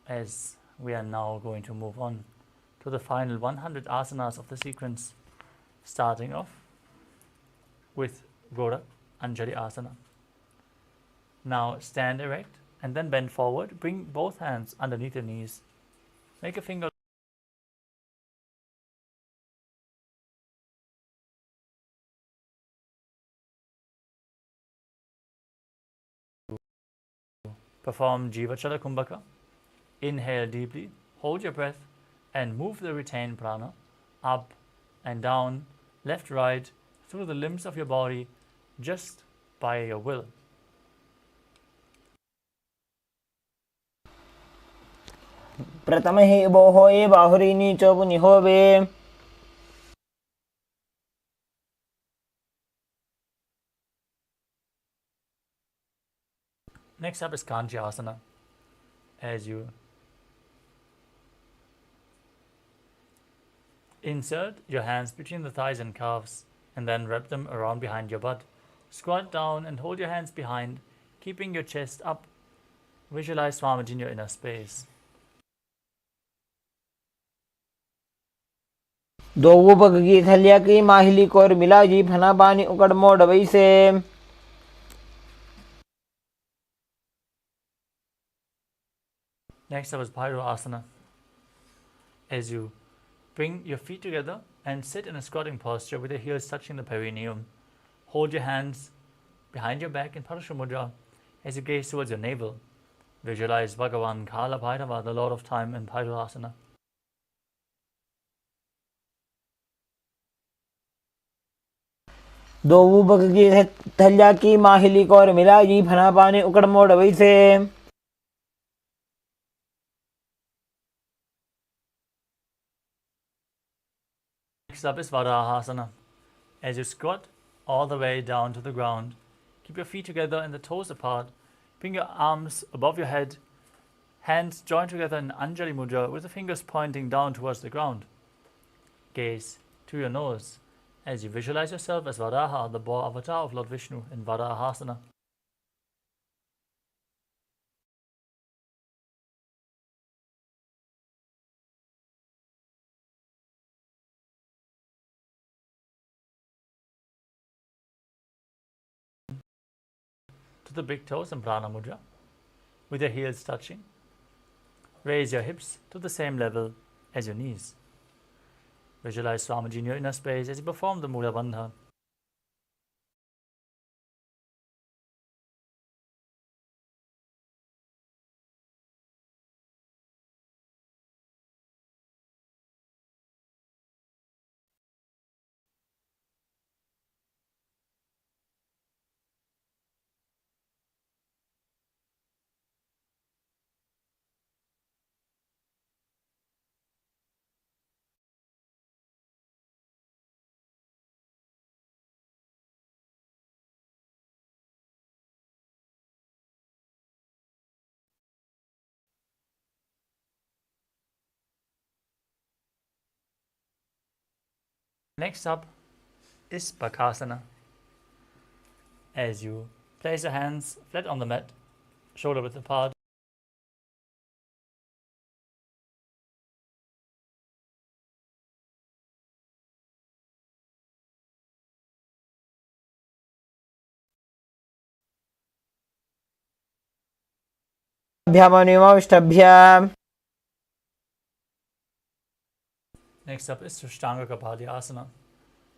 as we are now going to move on to the final 100 asanas of the sequence, starting off with Gorak Anjali Asana. Now stand erect and then bend forward. Bring both hands underneath your knees. Make a finger perform Jivachala Kumbhaka. Inhale deeply, hold your breath and move the retained prana up and down, left, right, through the limbs of your body just by your will. प्रथमहि बोहो ए बाहुरीनी चोपुनि होवे. Next up is Kanchi Asana. As you insert your hands between the thighs and calves and then wrap them around behind your butt. Squat down and hold your hands behind, keeping your chest up. Visualize Swamiji in your inner space. दो उपक की थलिया की माहिली core मिला जी फना पानी उकड़ मोड़ वैसे. Next up is Bhairo Asana. As you bring your feet together and sit in a squatting posture with your heels touching the perineum. Hold your hands behind your back in Parashu Mudra as you gaze towards your navel. Visualize Bhagavan Kala Bhairava, the Lord of Time, in Bhairo Asana. दो उपक की थलिया की माहिली core मिला जी फना पानी उकड़ मोड़ वैसे. Next up is Varahasana. As you squat all the way down to the ground, keep your feet together and the toes apart. Bring your arms above your head, hands joined together in Anjali Mudra with the fingers pointing down towards the ground. Gaze to your nose as you visualize yourself as Varaha, the boar avatar of Lord Vishnu, in Varahasana. To the big toes in Prana Mudra, with your heels touching. Raise your hips to the same level as your knees. Visualize Swamiji in your inner space as you perform the Mula Bandha. Next up is Bakasana. As you place your hands flat on the mat, shoulder width apart, Next up is Shristanga Kapalayasana.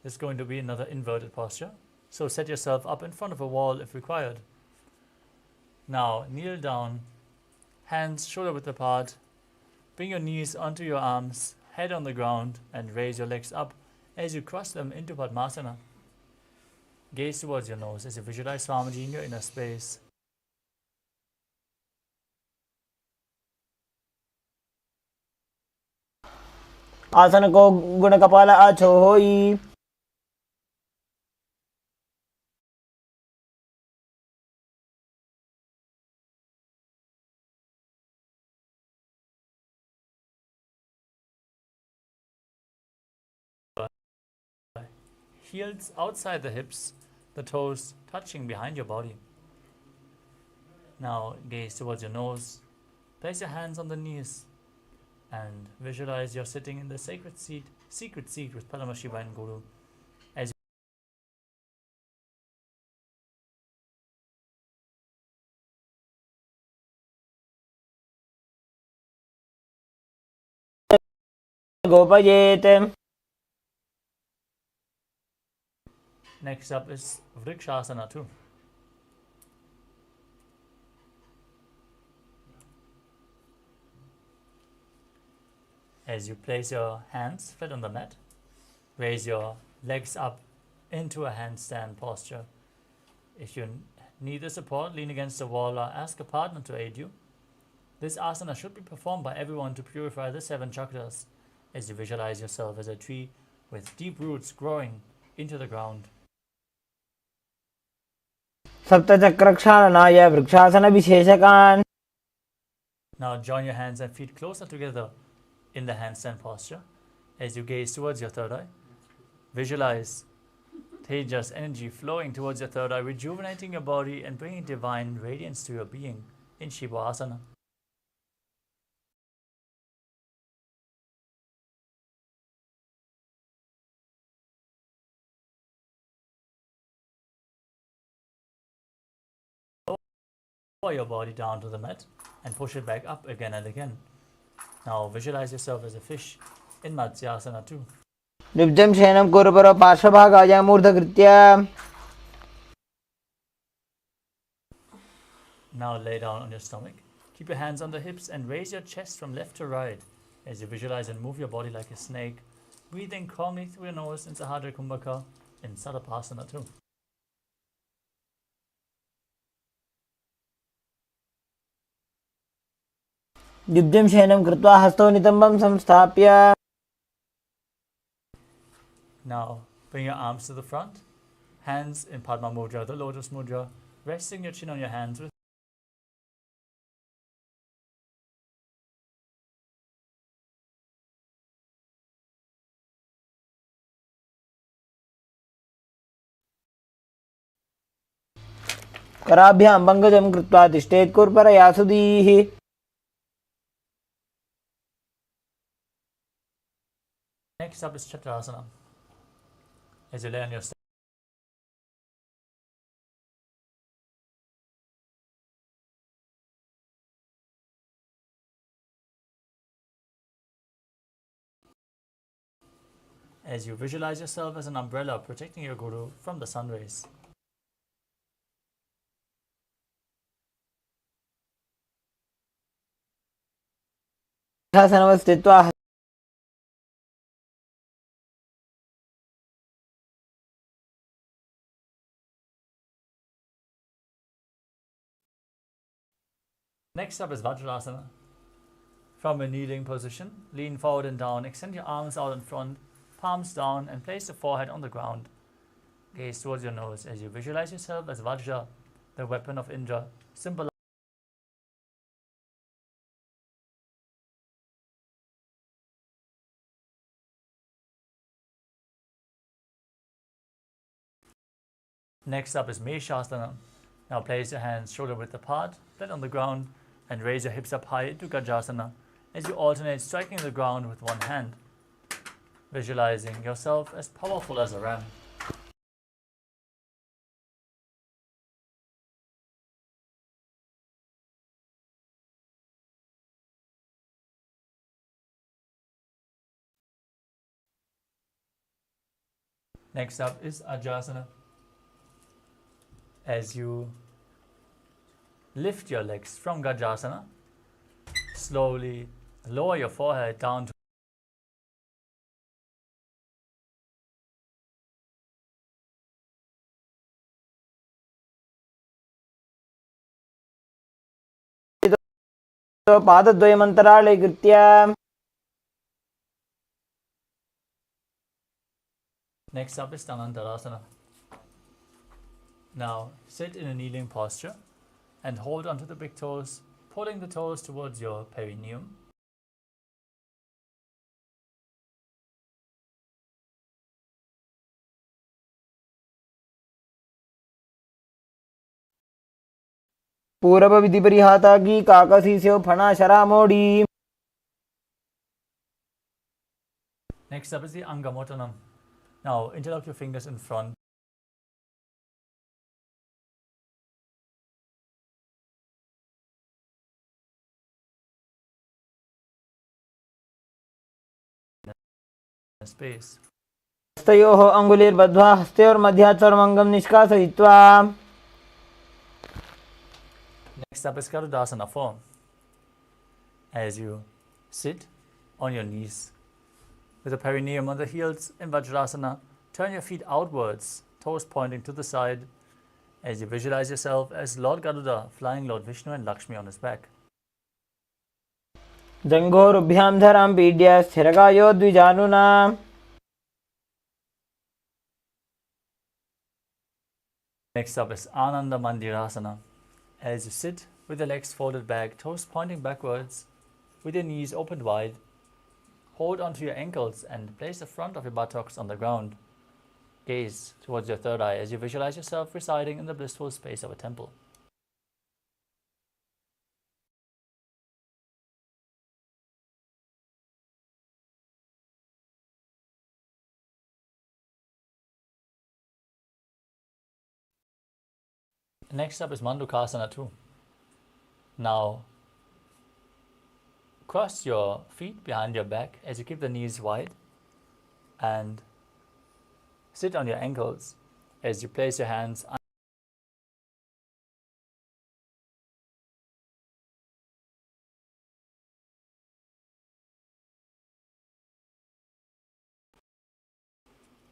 This is going to be another inverted posture. So set yourself up in front of a wall if required. Now kneel down, hands shoulder width apart. Bring your knees onto your arms, head on the ground, and raise your legs up as you cross them into Padmasana. Gaze towards your nose as you visualize Swamiji in your inner space. आसन को गुण कपाल आछो होई। Heels outside the hips, the toes touching behind your body. Now gaze towards your nose, place your hands on the knees, and visualize you're sitting in the secret seat with Paramashivam and Guru. As गोपयेत। next up is Vrikshasana 2. As you place your hands flat on the mat, raise your legs up into a handstand posture. If you need the support, lean against the wall or ask a partner to aid you. This asana should be performed by everyone to purify the 7 chakras, as you visualize yourself as a tree with deep roots growing into the ground. सप्तचक्रक्षालनाय vrikshasana विशेषकान्। Now join your hands and feet closer together in the handstand posture. As you gaze towards your third eye, visualize Tejas energy flowing towards your third eye, rejuvenating your body and bringing divine radiance to your being in Shivasana. Lower your body down to the mat and push it back up again and again. Now visualize yourself as a fish in Matsyasana 2. निब्जं शयनं कुरुपरो पार्श्वभागाय मूर्धकृत्य। Now lay down on your stomach. Keep your hands on the hips and raise your chest from left to right as you visualize and move your body like a snake. Breathing calmly through your nose in Sahadra Kumbhaka in Sarapasana 2. निब्जं शयनं कृत्वा हस्तौ नितम्बं संस्थाप्य। Now bring your arms to the front, hands in Padma Mudra, the Lotus Mudra, resting your chin on your hands with कराभ्यां पङ्कजं कृत्वा तिष्ठेत् कुर्परयासुदीः। Next up is Chakrasana. As you lay on your stomach, as you visualize yourself as an umbrella protecting your Guru from the sun rays. स्थित्वा Next up is Vajrasana. From a kneeling position, lean forward and down, extend your arms out in front, palms down, and place the forehead on the ground. Gaze towards your nose as you visualize yourself as Vajra, the weapon of Indra, symbolizing Next up is Meshasana. Now place your hands shoulder width apart, flat on the ground, and raise your hips up high into Gajasana as you alternate striking the ground with one hand, visualizing yourself as powerful as a ram. Next up is Ajasana. As you lift your legs from Gajasana, slowly lower your forehead down to पादद्वयमन्तराळे कृत्य Next up is Dhanantarasana. Now sit in a kneeling posture and hold onto the big toes, pulling the toes towards your perineum. पूरब विधि परिहाता की काकसी से फणा शरा मोड़ी. Next up is the Angamotanam. Now interlock your fingers in front. Space. हस्तयोः अङ्गुलिर्बद्ध्वा हस्तयोर्मध्यात् सर्वमङ्गं निष्कासयित्वा. Next up is Garudasana form. As you sit on your knees with the perineum on the heels in Vajrasana, turn your feet outwards, toes pointing to the side, as you visualize yourself as Lord Garuda flying Lord Vishnu and Lakshmi on his back. जङ्घोरुभ्यां धरां पीड्य स्थिरकायो द्विजानुना. Next up is Ananda Mandirasana. As you sit with your legs folded back, toes pointing backwards, with your knees opened wide, hold onto your ankles and place the front of your buttocks on the ground. Gaze towards your third eye as you visualize yourself residing in the blissful space of a temple. Next up is Mandukasana 2. Now, cross your feet behind your back as you keep the knees wide and sit on your ankles as you place your hands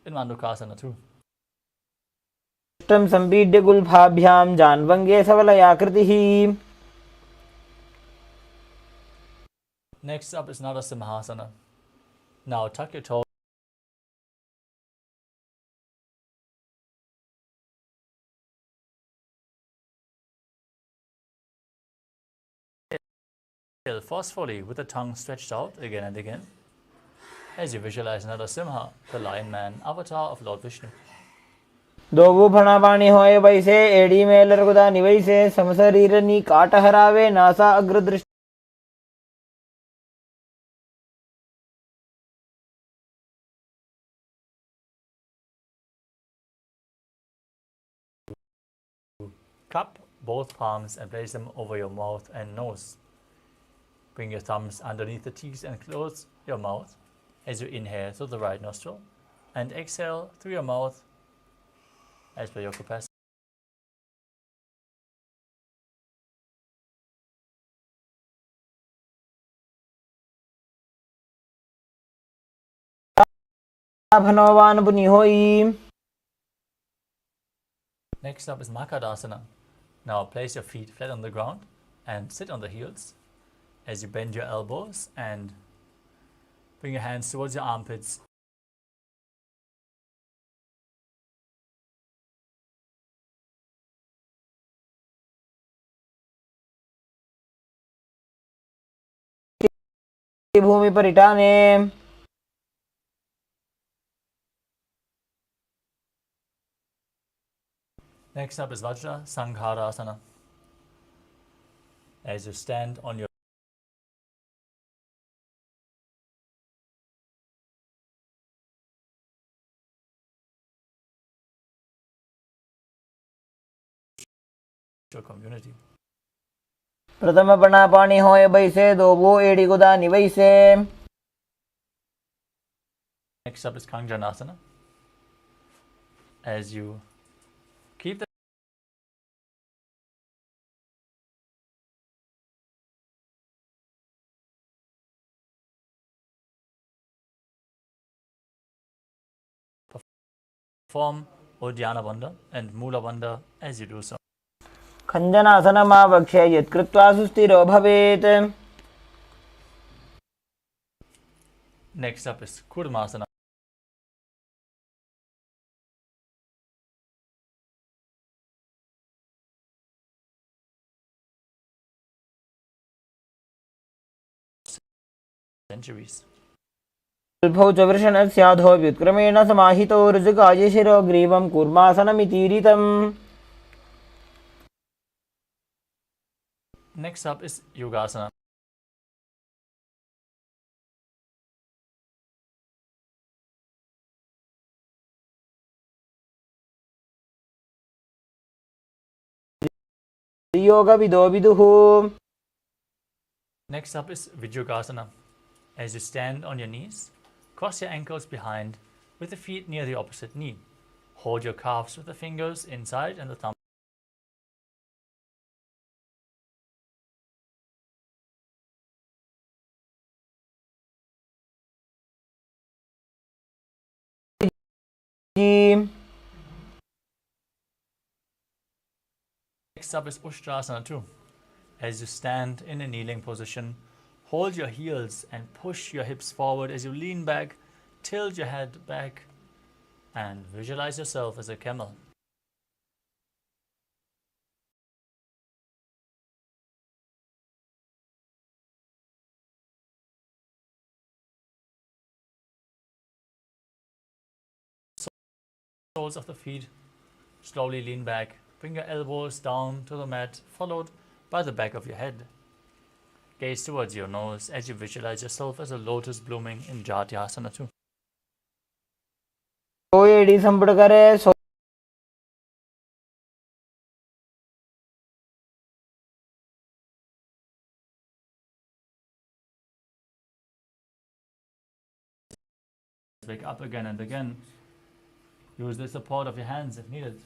in Mandukasana 2. संपीड्य गुल्फाभ्यां जान्वङ्गे सबलयाकृतिः. Next up is Narasimhasana. Now tuck your toes forcefully with the tongue stretched out again and again as you visualize Narasimha, the lion man, avatar of Lord Vishnu. दोबू फणा पानी होए वैसे एड़ी में लरगुदा निवैसे समशरीर नी काट हरावे NASA अग्रदृष्टि. Cup both palms and place them over your mouth and nose. Bring your thumbs underneath the teeth and close your mouth as you inhale through the right nostril and exhale through your mouth as per your capacity. भनवान पुनि होई. Next up is Makadasana. Now place your feet flat on the ground and sit on the heels as you bend your elbows and bring your hands towards your armpits. Bhumi परिटाने. Next up is Vajra Sangharasana. As you stand on your community. प्रथम पणा पानी होए वैसे दोबू एड़ी गुदा निवैसे. Next up is Kanjanasana. as you keep the form Uddiyana Bandha and Mula Bandha as you do so. खञ्जनासनमावक्ष्य यत्कृत्वा सुस्थिरो भवेत्. Next up is Kurmasana. Centuries. अल्पौ च वृषणस्याधो व्युत्क्रमेण समाहितो ऋजुकाय शिरोग्रीवं कूर्मासनमितीरितम्. Next up is Yogasana. योगविदो विदुः. Next up is Vijayukasana. As you stand on your knees, cross your ankles behind with the feet near the opposite knee. Hold your calves with the fingers inside and the thumb Next up is Ushtrasana too. As you stand in a kneeling position, hold your heels and push your hips forward as you lean back, tilt your head back, and visualize yourself as a camel. Soles of the feet slowly lean back. Bring your elbows down to the mat, followed by the back of your head. Gaze towards your nose as you visualize yourself as a lotus blooming in Jatyasana too. एडी संपुट करे. Wake up again and again. Use the support of your hands if needed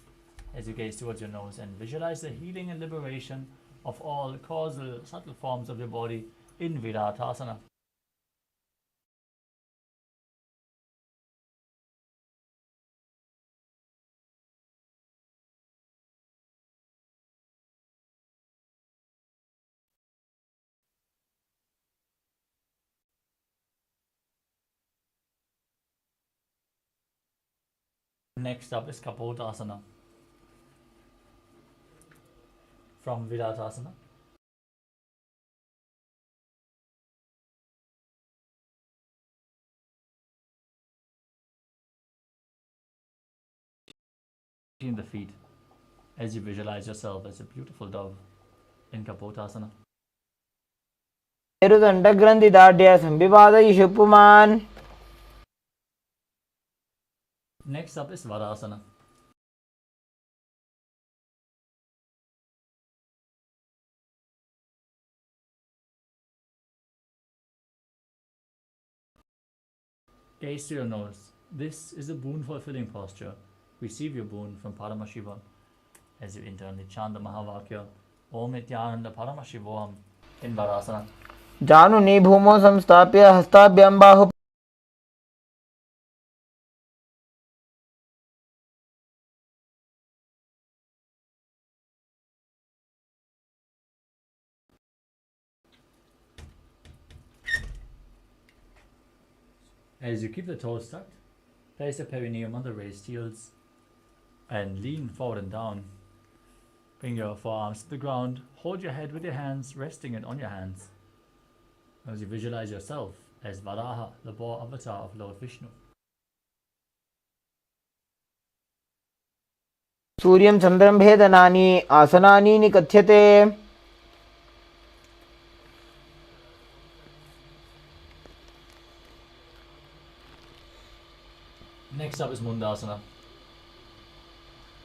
as you gaze towards your nose and visualize the healing and liberation of all causal, subtle forms of your body in Viratasana. Next up is Kapotasana. From Viratasana. In the feet as you visualize yourself as a beautiful dove in Kapotasana. मेरुदण्डग्रन्थिदाढ्य संविवादयिषु पुमान्. Next up is Varasana. Gaze to your nose. This is a boon fulfilling posture. Receive your boon from Paramashivam as you internally chant the Mahavakya Om Nithyananda Paramashivoham in Varasana. जानुनी भूमौ संस्थाप्य हस्ताभ्यां बाहु. As you keep the toes tucked, place the perineum on the raised heels and lean forward and down. Bring your forearms to the ground. Hold your head with your hands, resting it on your hands. As you visualize yourself as Varaha, the boar avatar of Lord Vishnu. सूर्यं चन्द्रं भेदनानि आसनानि निकथ्यते. Next up is Mundasana.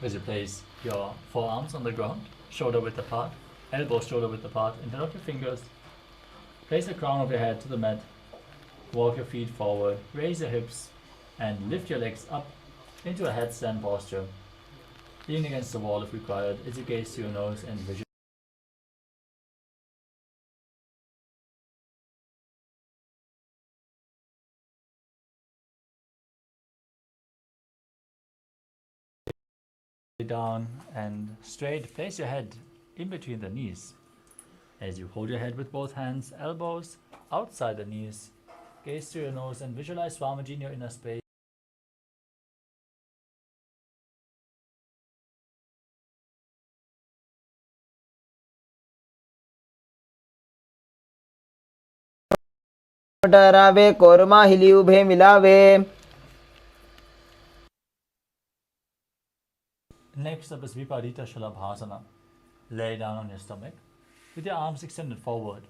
As you place your forearms on the ground, shoulder width apart, elbows shoulder width apart, interlock your fingers. Place the crown of your head to the mat. Walk your feet forward, raise your hips, and lift your legs up into a headstand posture. Lean against the wall if required as you gaze to your nose and visualize down and straight. Place your head in between the knees as you hold your head with both hands, elbows outside the knees. Gaze to your nose and visualize Swamiji in your inner space. टरावे korma हिली उभे मिलावे. Next up is Viparita Shalabhasana. Lay down on your stomach with your arms extended forward.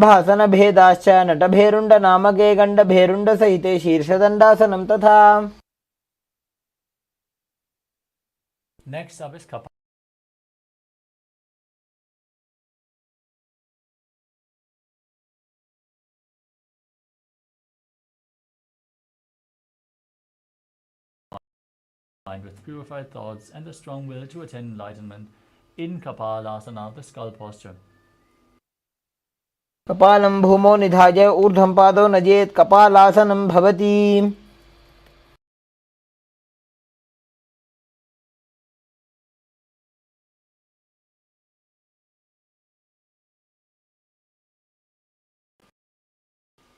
भासन भेदाश्च नटभेरुण्ड नामके गण्डभेरुण्ड सहिते शीर्षदण्डासनं तथा. Next up is Kapalabhati. Mind with purified thoughts and a strong will to attain enlightenment in Kapalasana, the skull posture. कपालं भूमौ निधाय ऊर्ध्वं पादौ नजेत् कपालासनं भवति.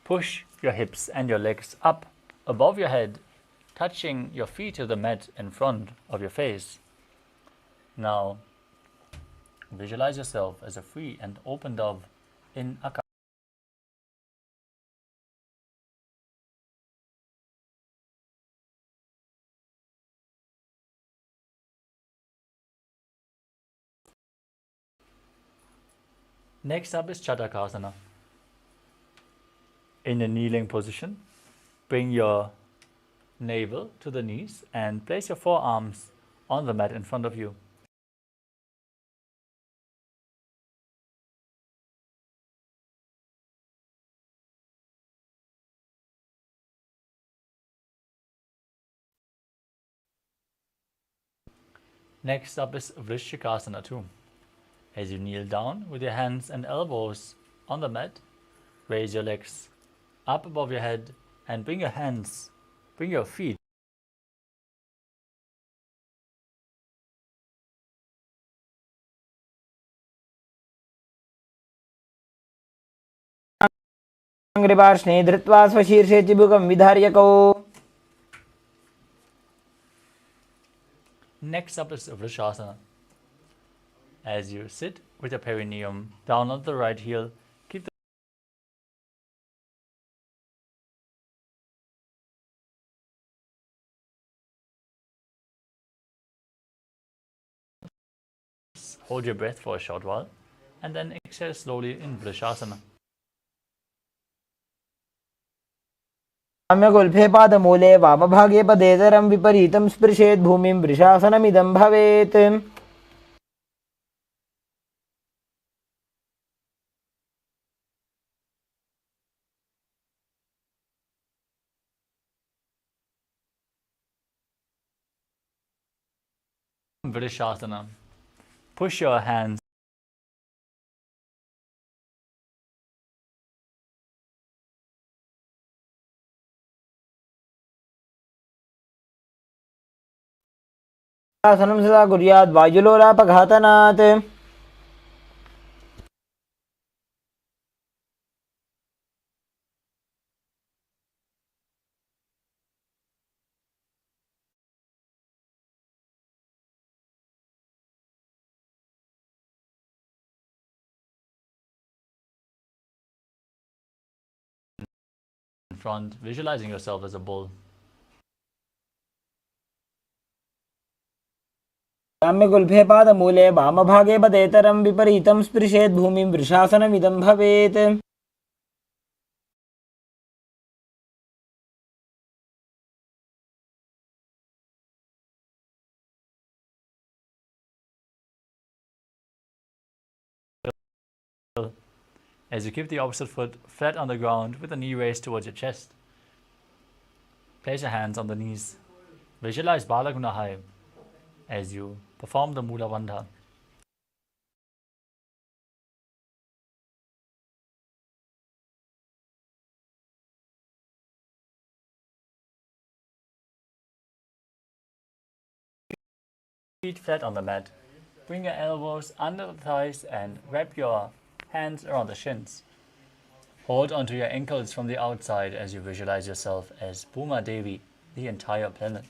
Push your hips and your legs up above your head, touching your feet to the mat in front of your face. Now, visualize yourself as a free and open dove in Akasha. Next up is Chatakasana. In a kneeling position, bring your navel to the knees and place your forearms on the mat in front of you. Next up is Vrishikasana too. As you kneel down with your hands and elbows on the mat, raise your legs up above your head and bring your feet अङ्घ्रिपार्श्वे धृत्वा स्वशीर्षे चिबुकं विधार्यकौ. Next up is Vrishasana. As you sit with your perineum down on the right heel, keep the hold your breath for a short while and then exhale slowly in Vrishasana. साम्यगुल्फे पादमूले वामभागे पदेतरं विपरीतं स्पृशेत् भूमिं वृषासनमिदं भवेत्. Vrishasana. Push your hands आसनं सदा कुर्यात् वायुलोलापघातनात्. in front, visualizing yourself as a bull. साम्यगुल्फे पादमूले वामभागे पदेतरं विपरीतं स्पृशेत् भूमिं वृषासनमिदं भवेत्. as you keep the opposite foot flat on the ground with the knee raised towards your chest. Place your hands on the knees. Visualize Bala Gunahai as you perform the Mula Bandha. Feet flat on the mat. Bring your elbows under the thighs and wrap your hands around the shins. Hold onto your ankles from the outside as you visualize yourself as Bhuma Devi, the entire planet.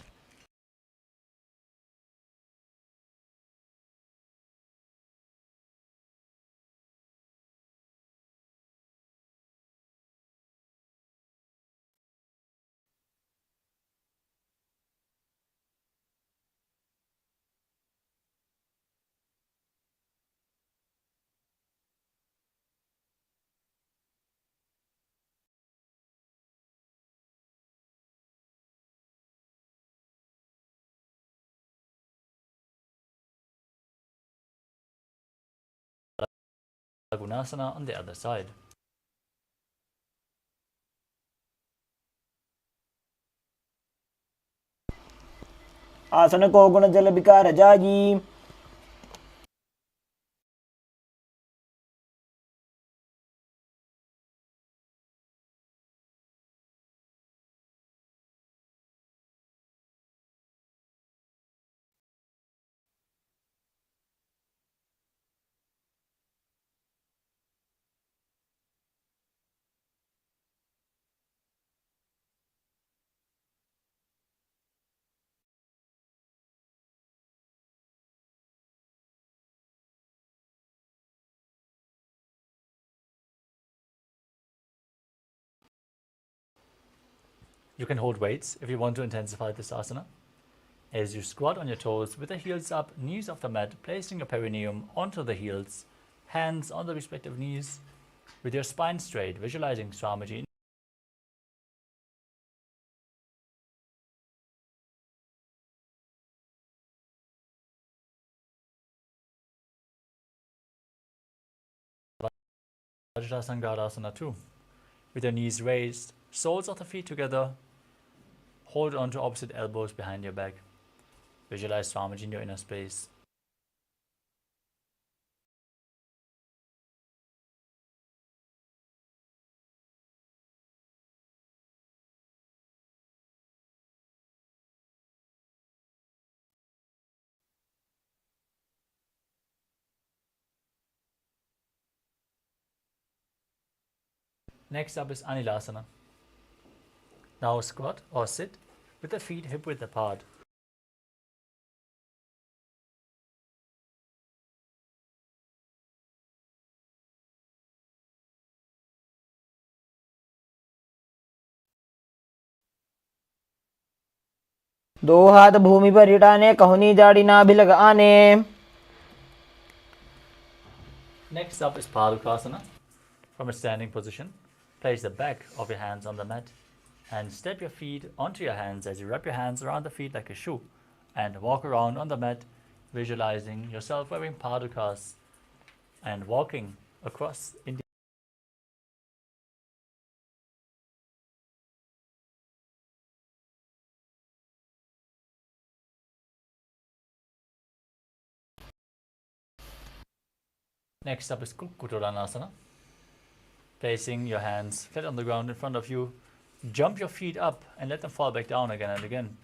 Gunasana on the other side. आसन को गुण जल विकार जागी। You can hold weights if you want to intensify this asana. As you squat on your toes with the heels up, knees off the mat, placing your perineum onto the heels, hands on the respective knees, with your spine straight, visualizing Swamiji. Vajrasangarasana too. With your knees raised, soles of the feet together, hold on to opposite elbows behind your back. Visualize Swamiji in your inner space. Next up is Anilasana. Now squat or sit with the feet hip width apart. दो हाथ भूमि पर हिटाने, कहुनी जाड़ी नाभि लगाने। Next up is Padukasana. From a standing position, place the back of your hands on the mat and step your feet onto your hands as you wrap your hands around the feet like a shoe and walk around on the mat, visualizing yourself wearing padukas and walking across India. Next up is Kukkutoranasana. Placing your hands flat on the ground in front of you, jump your feet up and let them fall back down again and again.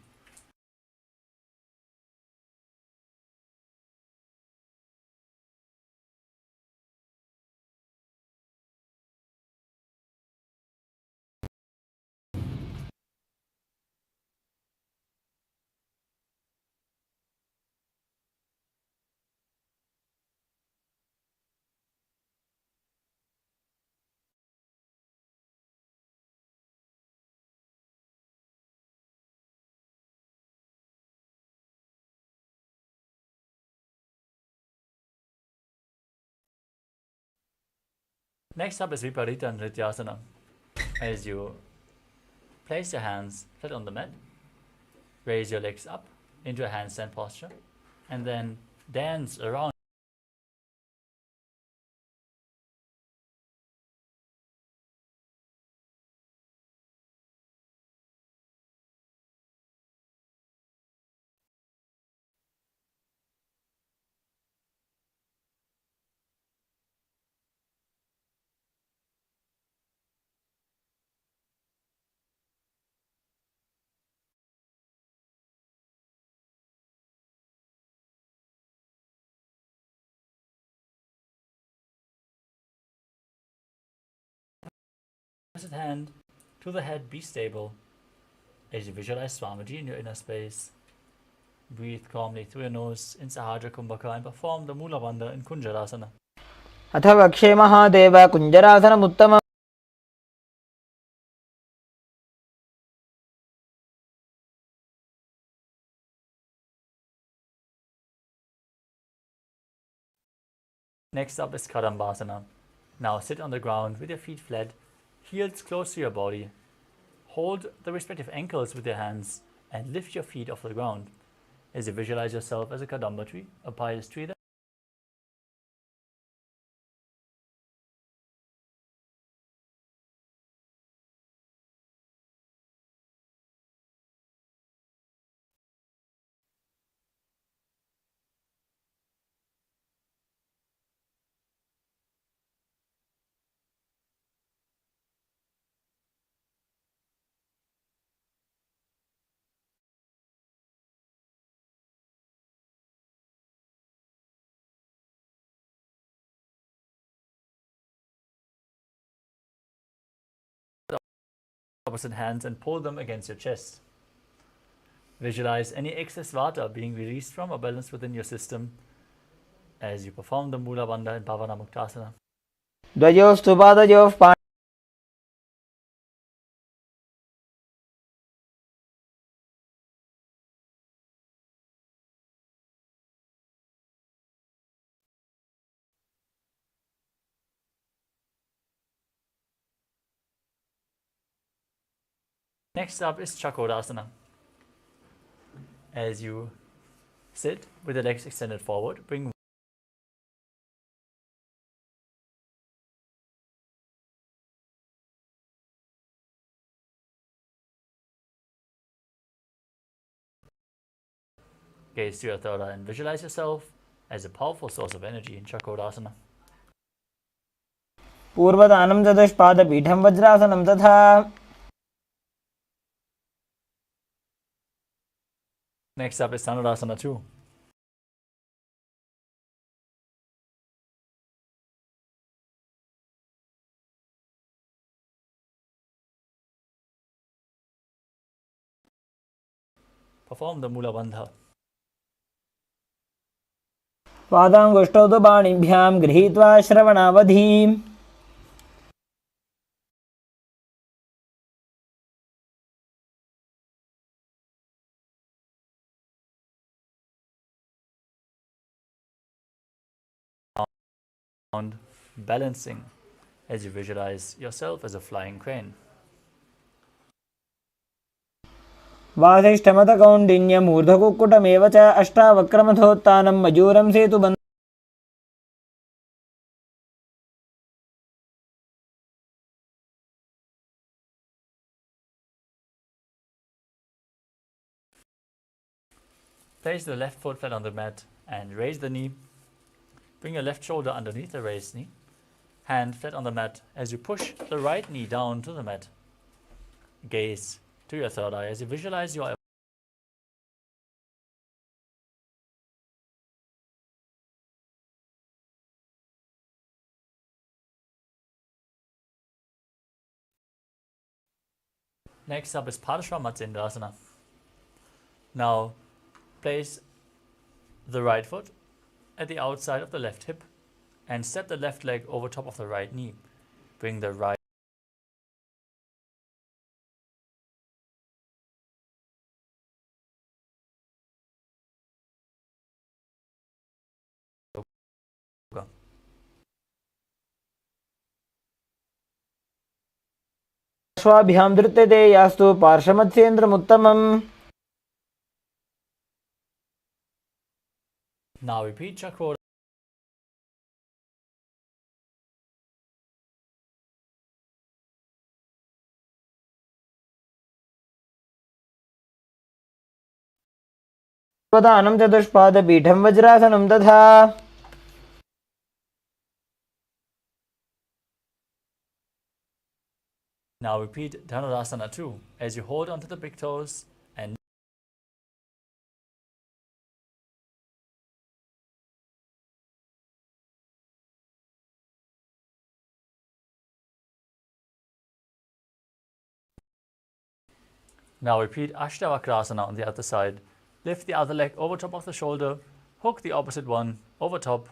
Next up is Viparita Nrityasana. As you place your hands flat on the mat, raise your legs up into a handstand posture, and then dance around opposite hand to the head, be stable. As you visualize Swamiji in your inner space, breathe calmly through your nose in Sahajra Kumbhaka and perform the Mula Bandha in Kunjarasana. अथ वक्षे Mahadev कुञ्जरासनमुत्तमम्. Next up is Kadambasana. Now sit on the ground with your feet flat, heels close to your body. Hold the respective ankles with your hands and lift your feet off the ground as you visualize yourself as a Kadamba tree, a pious tree that opposite hands and pull them against your chest. Visualize any excess vata being released from or balanced within your system as you perform the Mula Bandha and Bhavana Muktasana. द्वयोस्तु पादयोः Next up is Chakodasana. As you sit with the legs extended forward, bring gaze to your third eye and visualize yourself as a powerful source of energy in Chakodasana. पूर्वदानं चतुष्पादपीठं वज्रासनं तथा. Next up is Dhanurasana 2. Perform the Mula Bandha. पादाङ्गुष्ठौ तु पाणिभ्यां गृहीत्वा श्रवणावधिम्. Balancing as you visualize yourself as a flying crane. वासिष्ठमतकौण्डिन्यमूर्धकुक्कुटमेव च अष्टावक्रमथोत्तानं मयूरं सेतुबन्धम्. Place the left foot flat on the mat and raise the knee. Bring your left shoulder underneath the raised knee. Hand flat on the mat as you push the right knee down to the mat. Gaze to your third eye as you visualize your Next up is Parashva. Now place the right foot at the outside of the left hip and step the left leg over top of the right knee. Bring the right अश्वाभ्यां धृत्यते यास्तु पार्श्वमत्स्येन्द्रमुत्तमम्. Now repeat Chakrota. प्रदानं चतुष्पादपीठं वज्रासनं तथा. Now repeat Dhanurasana 2 as you hold onto the big toes and Now repeat Ashtavakrasana on the other side. Lift the other leg over top of the shoulder, hook the opposite one over top,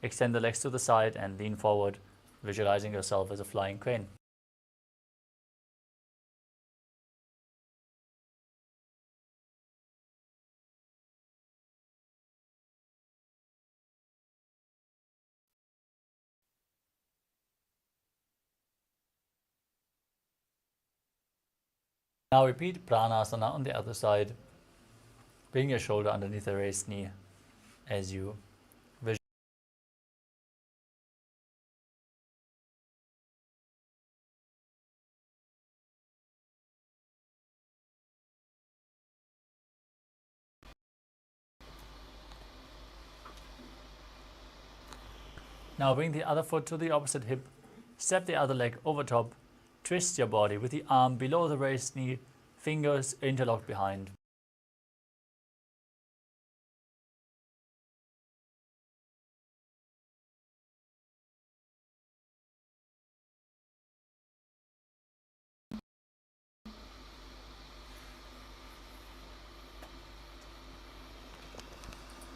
extend the legs to the side and lean forward, visualizing yourself as a flying crane. Now repeat Pranasana on the other side. Bring your shoulder underneath the raised knee as you visualize. Now bring the other foot to the opposite hip, step the other leg over top, twist your body with the arm below the raised knee, fingers interlocked behind.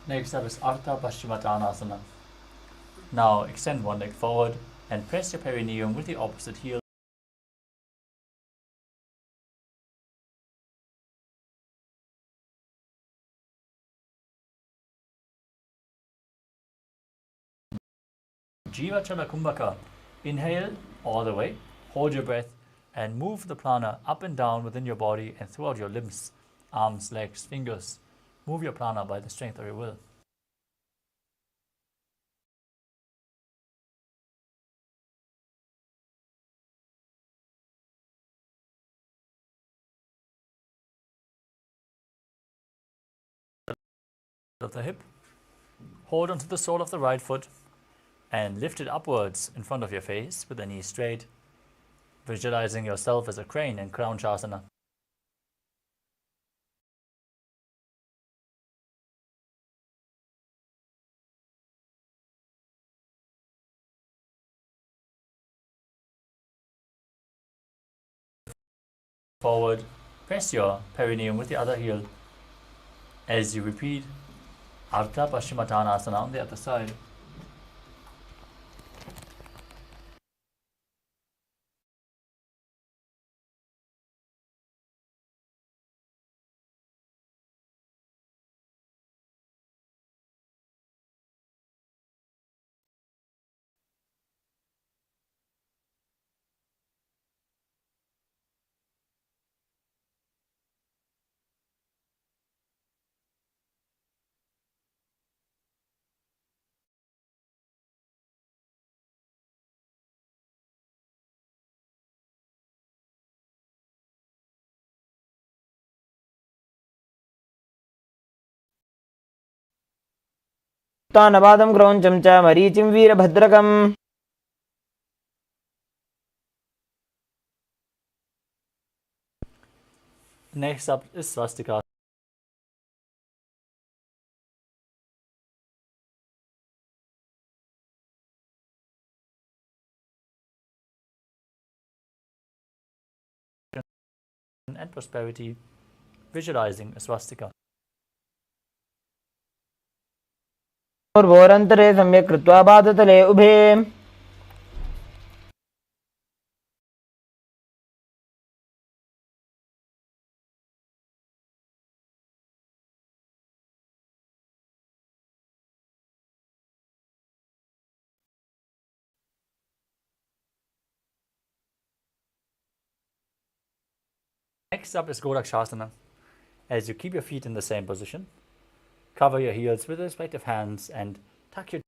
Next up is Ardha Paschimottanasana. Now extend one leg forward and press your perineum with the opposite heel. Jiva Chala Kumbhaka. Inhale all the way, hold your breath and move the prana up and down within your body and throughout your limbs, arms, legs, fingers. Move your prana by the strength of your will. Of the hip, hold onto the sole of the right foot and lift it upwards in front of your face with the knees straight, visualizing yourself as a crane in Crown Shasana. Forward, press your perineum with the other heel as you repeat Ardha Paschimottanasana on the other side. उत्तानपादं क्रौञ्चं च मरीचिं वीरभद्रकम्. Next up is Swastika. And prosperity, visualizing a swastika. भोरन्तरे सम्यक् कृत्वा पादतले उभे. Next up is Godakshasana. As you keep your feet in the same position, cover your heels with the respective hands and tuck your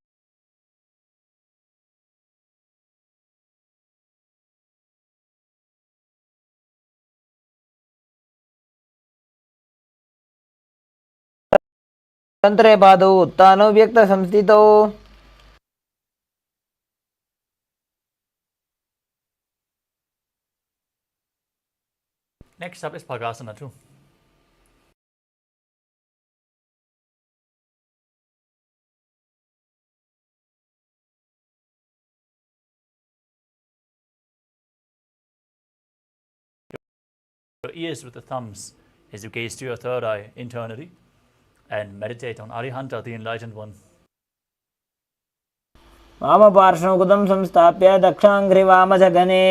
तन्त्रे पादौ उत्तानौ व्यक्तसंस्थितौ. Next up is Bhagasana 2. your ears with the thumbs as you gaze to your third eye internally and meditate on Arihanta, the enlightened one. वामपार्श्वमुकुतं संस्थाप्य दक्षाङ्घ्रिवामजगने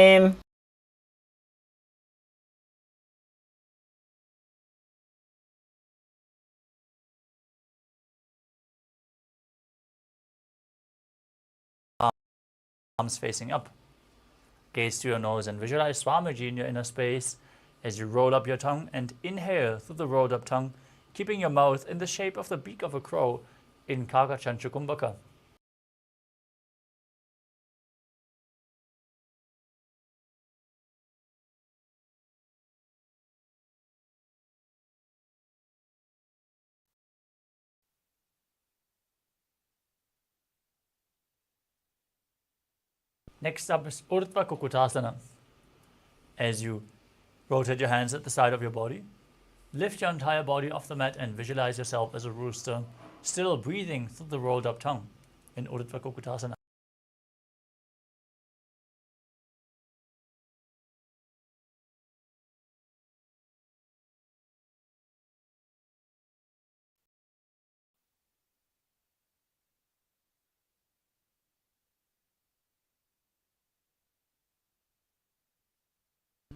Arms facing up. Gaze to your nose and visualize Swamiji in your inner space as you roll up your tongue and inhale through the rolled up tongue, keeping your mouth in the shape of the beak of a crow in Kakachanchukumbhaka. Next up is Urdhva Kukutasana. As you rotate your hands at the side of your body, lift your entire body off the mat and visualize yourself as a rooster, still breathing through the rolled up tongue in Urdhva Kukutasana.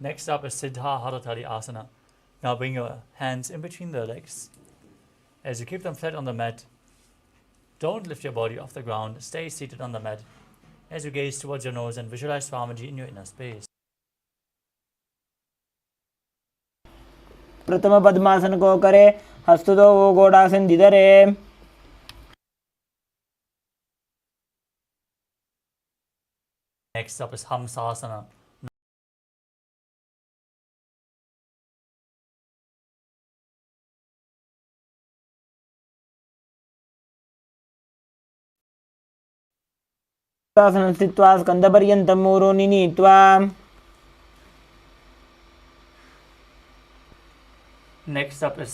Next up is Siddha Haratari Asana. Now bring your hands in between the legs. As you keep them flat on the mat, don't lift your body off the ground, stay seated on the mat as you gaze towards your nose and visualize Swamiji in your inner space. प्रथम पद्मासन को करे हस्तु दो वो गोड़ासन दिधरे Next up is Hamsasana. आसन स्थित्वा स्कन्धपर्यन्तं मूरोनि नीत्वा Next up is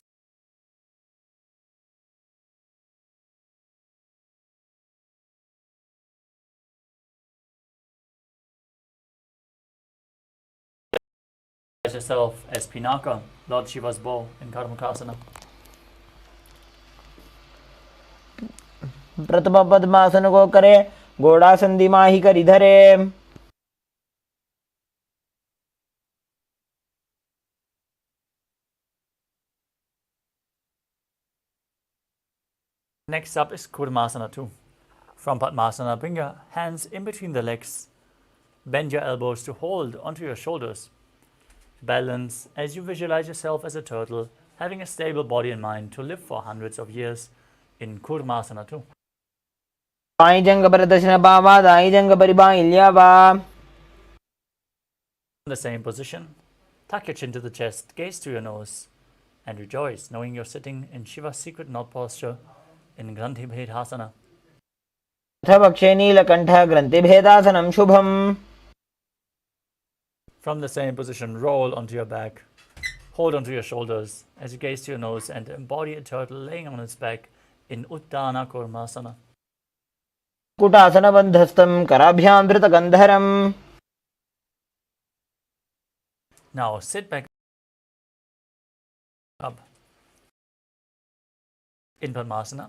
yourself as Pinaka, Lord Shiva's bow in Karmakasana. प्रथम पद्मासन को करे घोड़ासन दिमाही करी धरे Next up is Kurmasana 2. From Padmasana, bring your hands in between the legs. Bend your elbows to hold onto your shoulders. Balance as you visualize yourself as a turtle, having a stable body and mind to live for hundreds of years in Kurmasana 2. By जंग प्रदर्शन बाबा दाई जंग परिबाइल्या बा In the same position, tuck your chin to the chest, gaze to your nose, and rejoice knowing you're sitting in Shiva's secret knot posture in Granthi Bhedasana. भक्षे Neelkanth ग्रंथि भेदासनं Shubham From the same position, roll onto your back, hold onto your shoulders as you gaze to your nose and embody a turtle laying on its back in Uddana Kurmasana. कुटासन बंधस्थं कराभ्यां धृतगंधरम Now sit back up in Padmasana.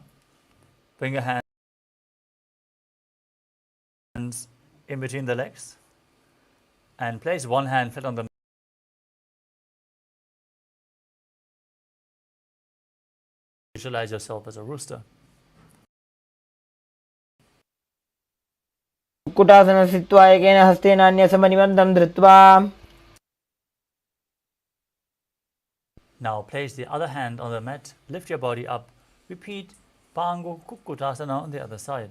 Bring your hands in between the legs and place one hand flat on the mat. Visualize yourself as a rooster. कुटासन स्थित्वा एकेन हस्तेन अन्यसमनिबन्धं धृत्वा Now place the other hand on the mat, lift your body up, repeat Pangu Kukutasana on the other side.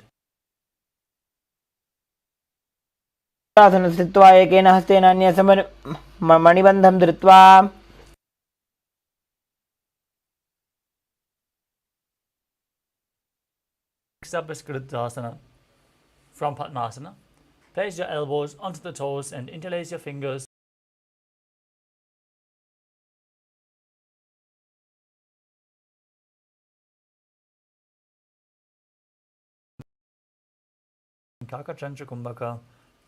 कुटासन स्थित्वा एकेन हस्तेन अन्यसमनिबन्धं धृत्वा Next up is Kritasana. From Padmasana, place your elbows onto the toes and interlace your fingers. Kakachanchukumbhaka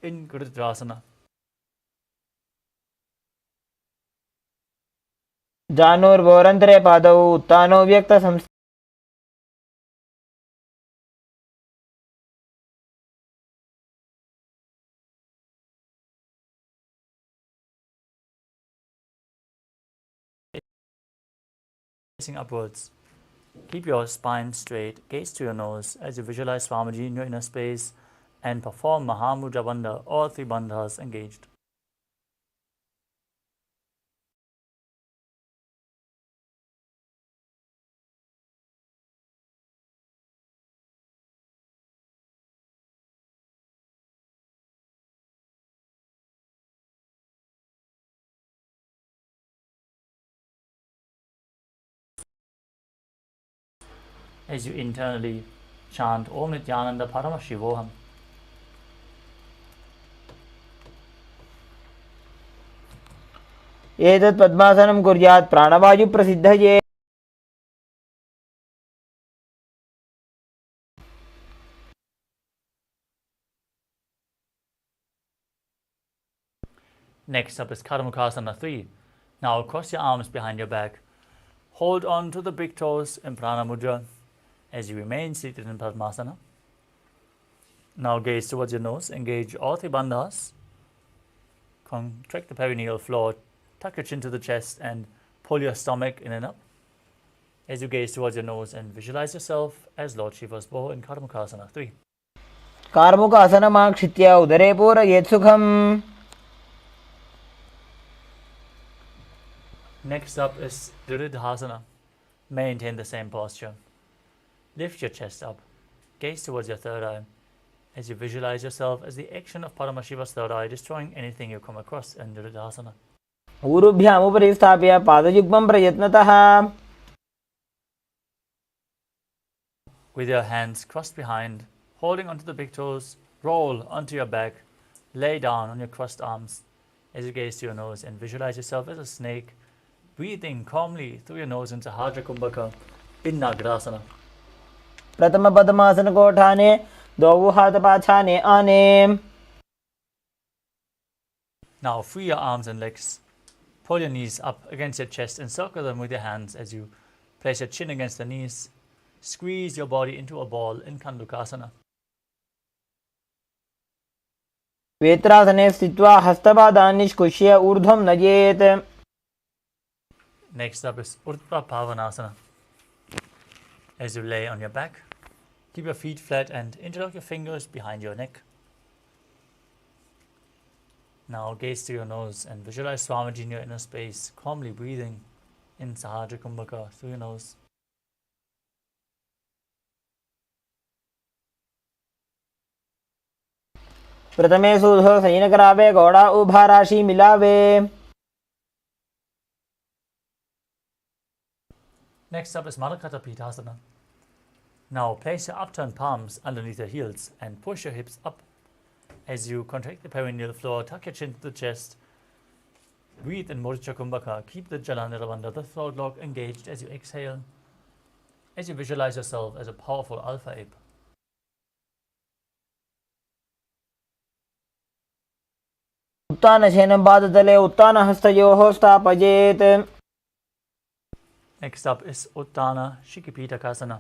in Kritasana. जानुर्भोरन्तरे पादौ उत्तानो व्यक्तसंस्थि Facing upwards. Keep your spine straight, gaze to your nose as you visualize Swamiji in your inner space and perform Mahamudra Bandha, all three bandhas engaged. As you internally chant Om Nithyananda Paramashivoham. एतत् पद्मासनं कुर्यात् प्राणवायुप्रसिद्धये Next up is Karmukasana 3. Now cross your arms behind your back. Hold on to the big toes in Prana Mudra as you remain seated in Padmasana. Now gaze towards your nose, engage all three bandhas. Contract the perineal floor, tuck your chin to the chest and pull your stomach in and up. As you gaze towards your nose and visualize yourself as Lord Shiva's bow in Karmukasana 3. कार्मुकासनमाक्षित्य उदरे पूरयेत् सुखम्. Next up is Diridhasana. Maintain the same posture. Lift your chest up. Gaze towards your third eye as you visualize yourself as the action of Paramashiva's third eye destroying anything you come across in Diridhasana. ऊरुभ्याम् उपरि स्थाप्य पादयुग्मं प्रयत्नतः. With your hands crossed behind, holding onto the big toes, roll onto your back, lay down on your crossed arms as you gaze to your nose and visualize yourself as a snake, breathing calmly through your nose into Hajra Kumbhaka in Nagarasana. प्रथम पद्मासन को उठाने, दो हाथ पाछाने आने. Now free your arms and legs. Pull your knees up against your chest and circle them with your hands as you place your chin against the knees. Squeeze your body into a ball in Kandukasana. वेत्रासने स्थित्वा हस्तपादान् निष्कुष्य ऊर्ध्वं नयेत्. Next up is Urdhva Pavanasana. As you lay on your back, keep your feet flat and interlock your fingers behind your neck. Now gaze to your nose and visualize Swamiji in your inner space, calmly breathing in Sahajra Kumbhaka through your nose. प्रथमे सूधो San करावे घोड़ा उभा राशि मिलावे. Next up is Malakata Pitasana. Now place your upturned palms underneath your heels and push your hips up. As you contract the perineal floor, tuck your chin to the chest. Breathe in Murcha Kumbhaka. Keep the Jalanirabandha, the throat lock, engaged as you exhale. As you visualize yourself as a powerful alpha ape. उत्तानशयनं पादतले उत्तानहस्तयोः स्थापयेत्. Next up is Uttana Shikipitakasana.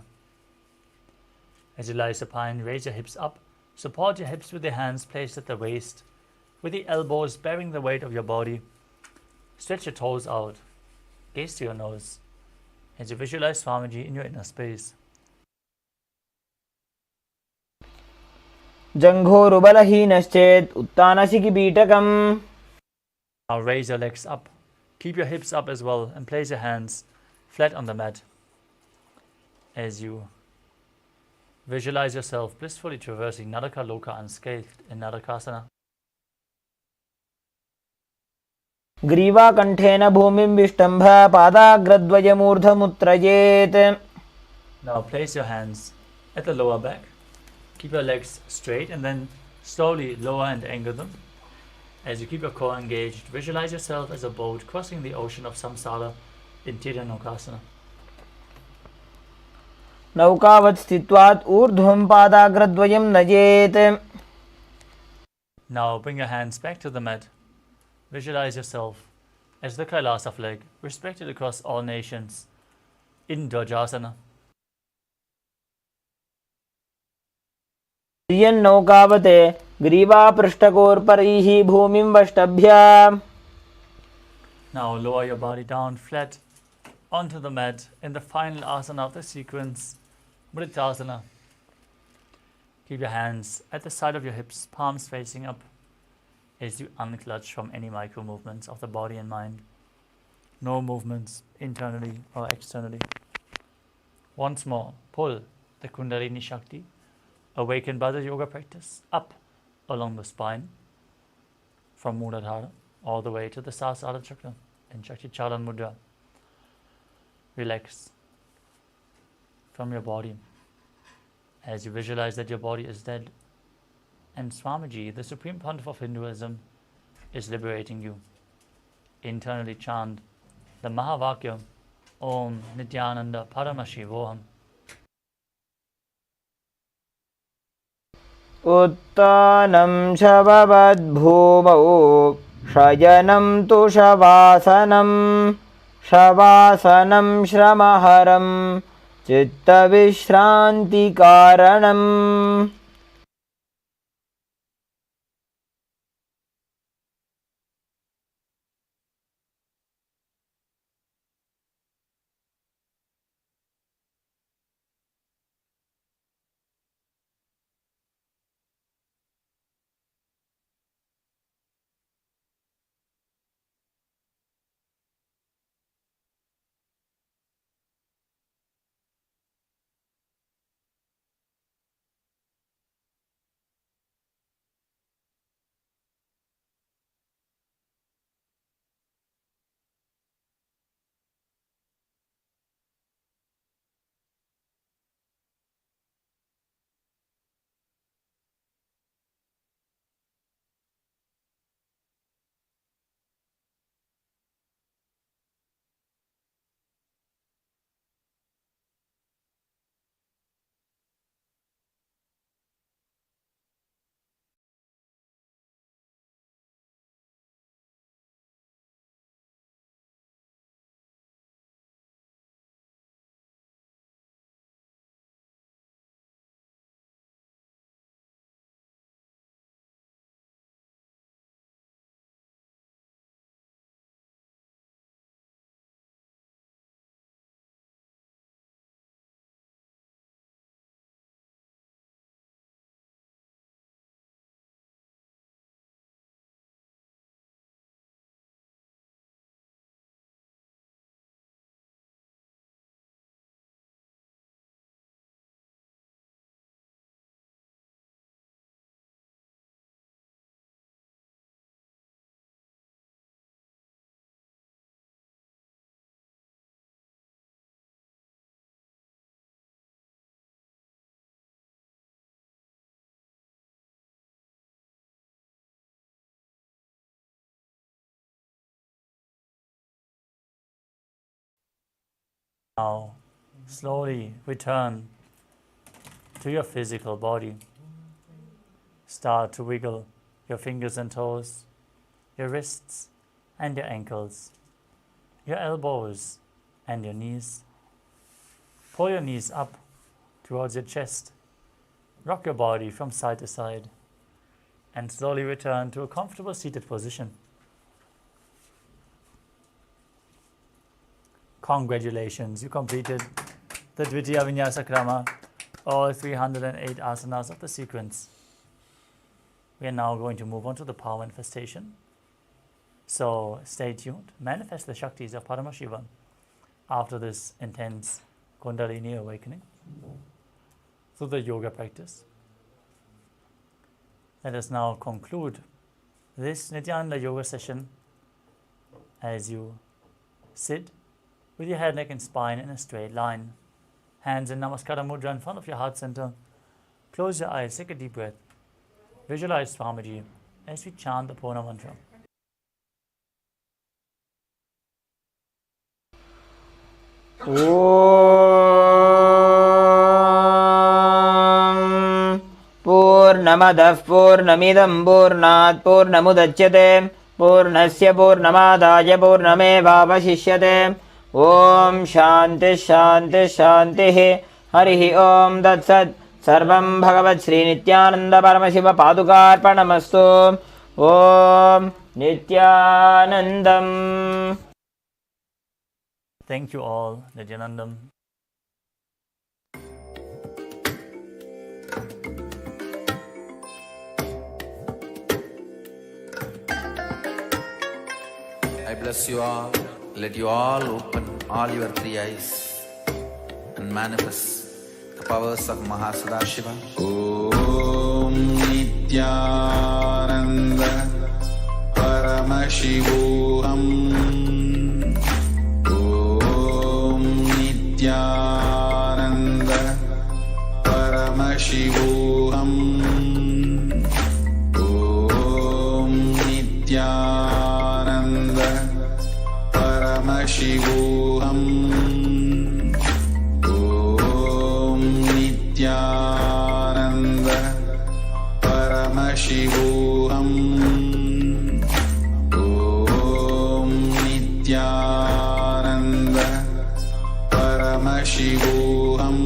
As you lie supine, raise your hips up. Support your hips with your hands placed at the waist, with the elbows bearing the weight of your body. Stretch your toes out. Gaze to your nose as you visualize Swamiji in your inner space. जङ्घोरुबलहीनश्चेत् उत्तानशिखिपीठकम्. Now raise your legs up. Keep your hips up as well and place your hands flat on the mat as you visualize yourself blissfully traversing Jana Loka unscathed in Narakasana. ग्रीवाकण्ठेन भूमिं विष्टम्भ पादाग्रद्वयमूर्धमुत्रयेत्. Now place your hands at the lower back. Keep your legs straight and then slowly lower and angle them. As you keep your core engaged, visualize yourself as a boat crossing the ocean of samsara in Tiryanokasana. नौकावत् स्थित्वात् ऊर्ध्वं पादाग्रद्वयं नयेत्. Now bring your hands back to the mat. Visualize yourself as the KAILASA flag, respected across all nations in Dvajasana. नौकावते ग्रीवापृष्ठकोर्परैः भूमिं वष्टभ्य. Now lower your body down flat onto the mat in the final asana of the sequence, Mritasana. Keep your hands at the side of your hips, palms facing up as you unclutch from any micro movements of the body and mind. No movements internally or externally. Once more, pull the Kundalini Shakti, awakened by the yoga practice, up along the spine from Muladhara all the way to the Sahasrara Chakra in Shakti Chalan Mudra. Relax from your body as you visualize that your body is dead and Swamiji, the Supreme Pontiff of Hinduism, is liberating you. Internally chant the Mahavakya Om Nithyananda Paramashivoham. उत्तानं शववद्भूमौ शयनं तु शवासनं शवासनं श्रमहरं चित्तविश्रान्तिकारणम्. Now, slowly return to your physical body. Start to wiggle your fingers and toes, your wrists and your ankles, your elbows and your knees. Pull your knees up towards your chest. Rock your body from side to side and slowly return to a comfortable seated position. Congratulations, you completed the Dvitiya Vinyasa Krama, all 308 asanas of the sequence. We are now going to move on to the power manifestation. So stay tuned, manifest the Shaktis of Paramashivam after this intense Kundalini awakening through the yoga practice. Let us now conclude this Nithyananda yoga session as you sit with your head, neck and spine in a straight line. Hands in Namaskara Mudra in front of your heart center. Close your eyes, take a deep breath. Visualize Swamiji as we chant the Purna Mantra. पूर्णमदः पूर्णमिदं पूर्णात् पूर्णमुदच्यते पूर्णस्य पूर्णमादाय पूर्णमेवावशिष्यते। ॐ शान्तिः शान्तिः शान्तिः। हरिः ॐ तत्सत्। सर्वं भगवत् श्री नित्यानंद परमशिव पादुकार्पणमस्तु। ॐ नित्यानन्दम्। Thank you all, Nithyanandam. I bless you all. Let you all open all your three eyes and manifest the powers of Mahasadashiva. Om Nithyananda Paramashivoham. Om Nithyananda Paramashivoham. Om Nithyananda Paramashivoham. Om Nithyananda Paramashivoham. Om Nithyananda Paramashivoham.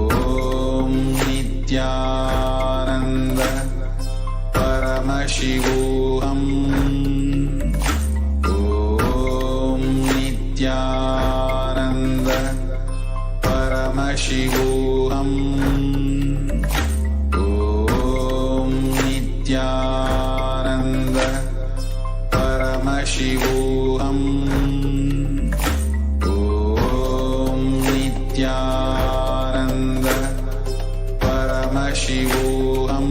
Om Nithyananda Paramashivoham. Om Nithyananda Paramashivoham. Om Nithyananda Paramashivoham. Om Nithyananda Paramashivoham. Om Nithyananda Paramashivoham.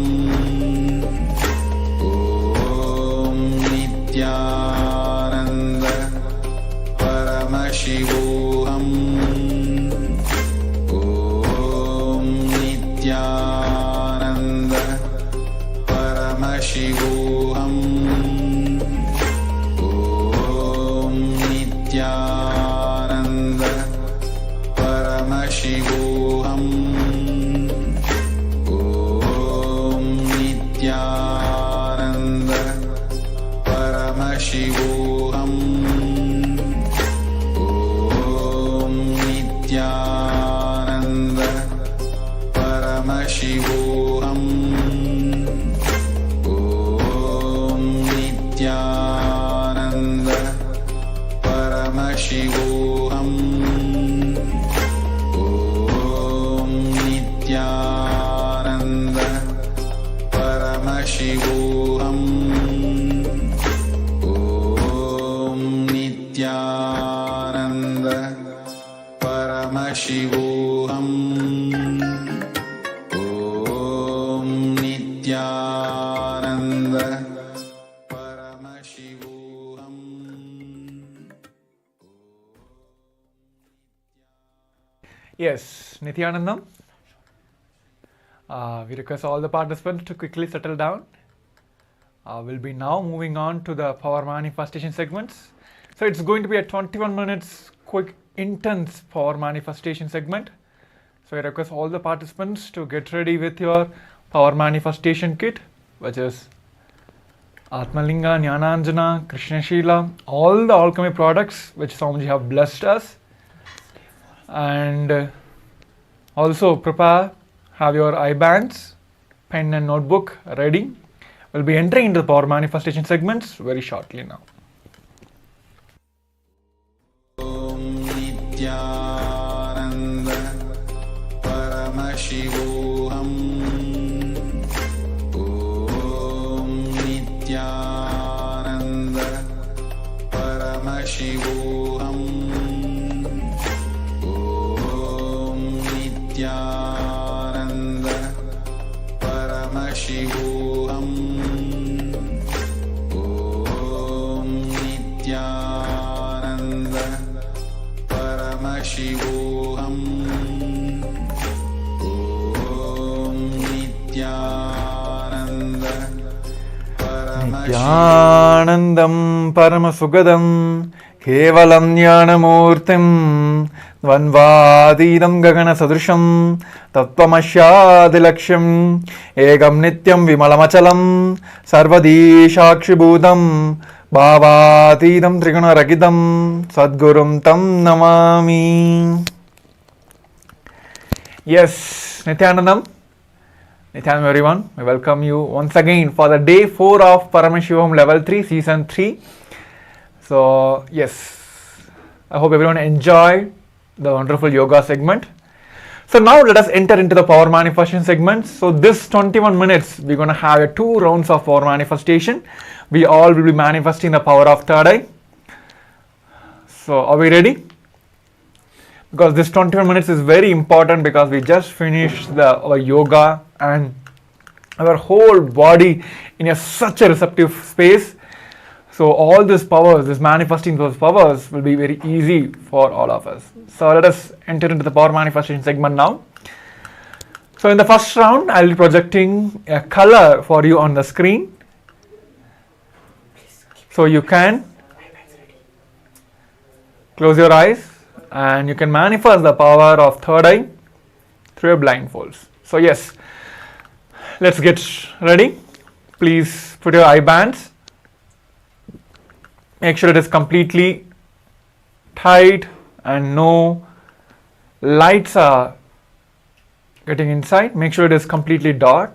Om Nithyananda Paramashivoham. Om Nithyananda Paramashivoham. Om Nithyananda Paramashivoham. Om Nithyananda Paramashivoham. Om Nithyananda Paramashivoham. Om Nithyananda Paramashivoham. Om Nithyananda Paramashivoham. Om Nithyananda Paramashivoham. Yes, Nithyanandam. We request all the participants to quickly settle down. We'll be now moving on to the power manifestation segments. So it's going to be a 21 minutes quick intense power manifestation segment. So I request all the participants to get ready with your power manifestation kit, which is Atmalinga, Jnananjana, Krishna Shila, all the alchemy products which Swamiji have blessed us. And also prepare, have your eye bands, pen and notebook ready. We'll be entering into the power manifestation segments very shortly now. Om Nithyananda Paramashivoham. Om Nithyananda Paramashivoham. Om Nithyananda Paramashivoham. Om Nithyananda Paramashivoham. Om Nithyananda Nithyanandam Paramasugadam Kevalam Jnanamurtim Vanvadidam gagana sadrisham tatvamasyadilakshyam ekam nityam vimalamachalam sarvadi shakshibhudam bhavadidam triguna ragidam sadgurum tam namami. Yes, Nithyanandam. Nithyanandam everyone. I welcome you once again for the day 4 of Paramashivoham Level 3 Season 3. So yes, I hope everyone enjoyed the wonderful yoga segment. So now let us enter into the power manifestation segment. So this 21 minutes we're going to have 2 rounds of power manifestation. We all will be manifesting the power of third eye. So are we ready? Because this 21 minutes is very important because we just finished our yoga and our whole body in such a receptive space. So all these powers, this manifesting those powers will be very easy for all of us. So let us enter into the power manifestation segment now. So in the first round, I will be projecting a color for you on the screen. So you can close your eyes and you can manifest the power of third eye through your blindfolds. So yes, let's get ready. Please put your eye bands. Make sure it is completely tight and no lights are getting inside. Make sure it is completely dark.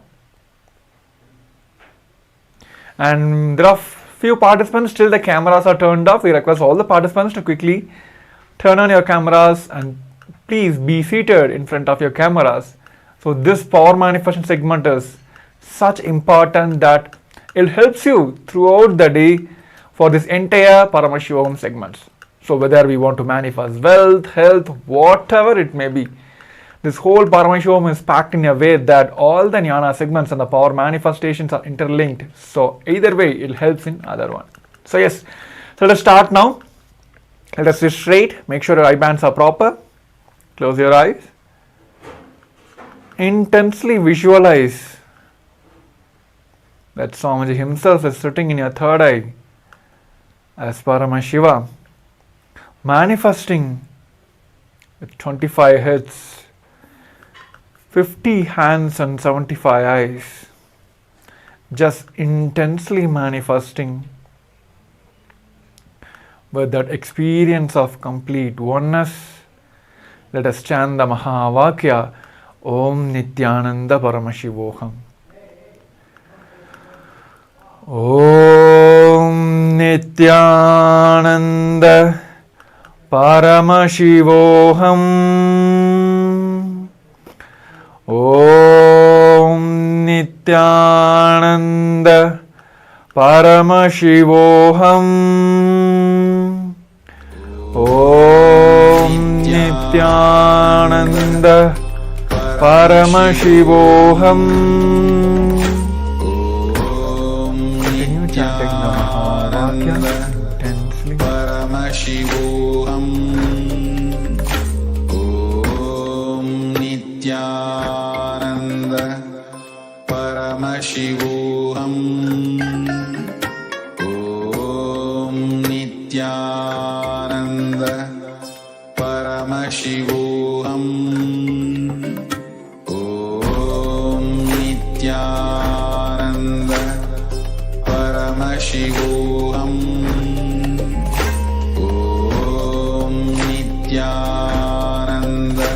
And there are few participants, still the cameras are turned off. We request all the participants to quickly turn on your cameras and please be seated in front of your cameras. So this power manifestation segment is such important that it helps you throughout the day for this entire Paramashivoham segments. So whether we want to manifest wealth, health, whatever it may be, this whole Paramashivoham is packed in a way that all the jnana segments and the power manifestations are interlinked. So either way, it helps in other one. So yes, so let's start now. Let us sit straight. Make sure your eye bands are proper. Close your eyes. Intensely visualize that Swamiji himself is sitting in your third eye as Paramashiva, manifesting with 25 heads, 50 hands and 75 eyes, just intensely manifesting with that experience of complete oneness. Let us chant the Mahavakya, Om Nithyananda Paramashivoham. Om Nithyananda Paramashivoham. Om Nithyananda Paramashivoham. Om Nithyananda Paramashivoham. Continue chanting the Mahavakya intensely. Paramashivoham. Om Nithyananda Paramashivoham. Om Nithyananda Paramashivoham. Om Nithyananda Paramashivoham. Om Nithyananda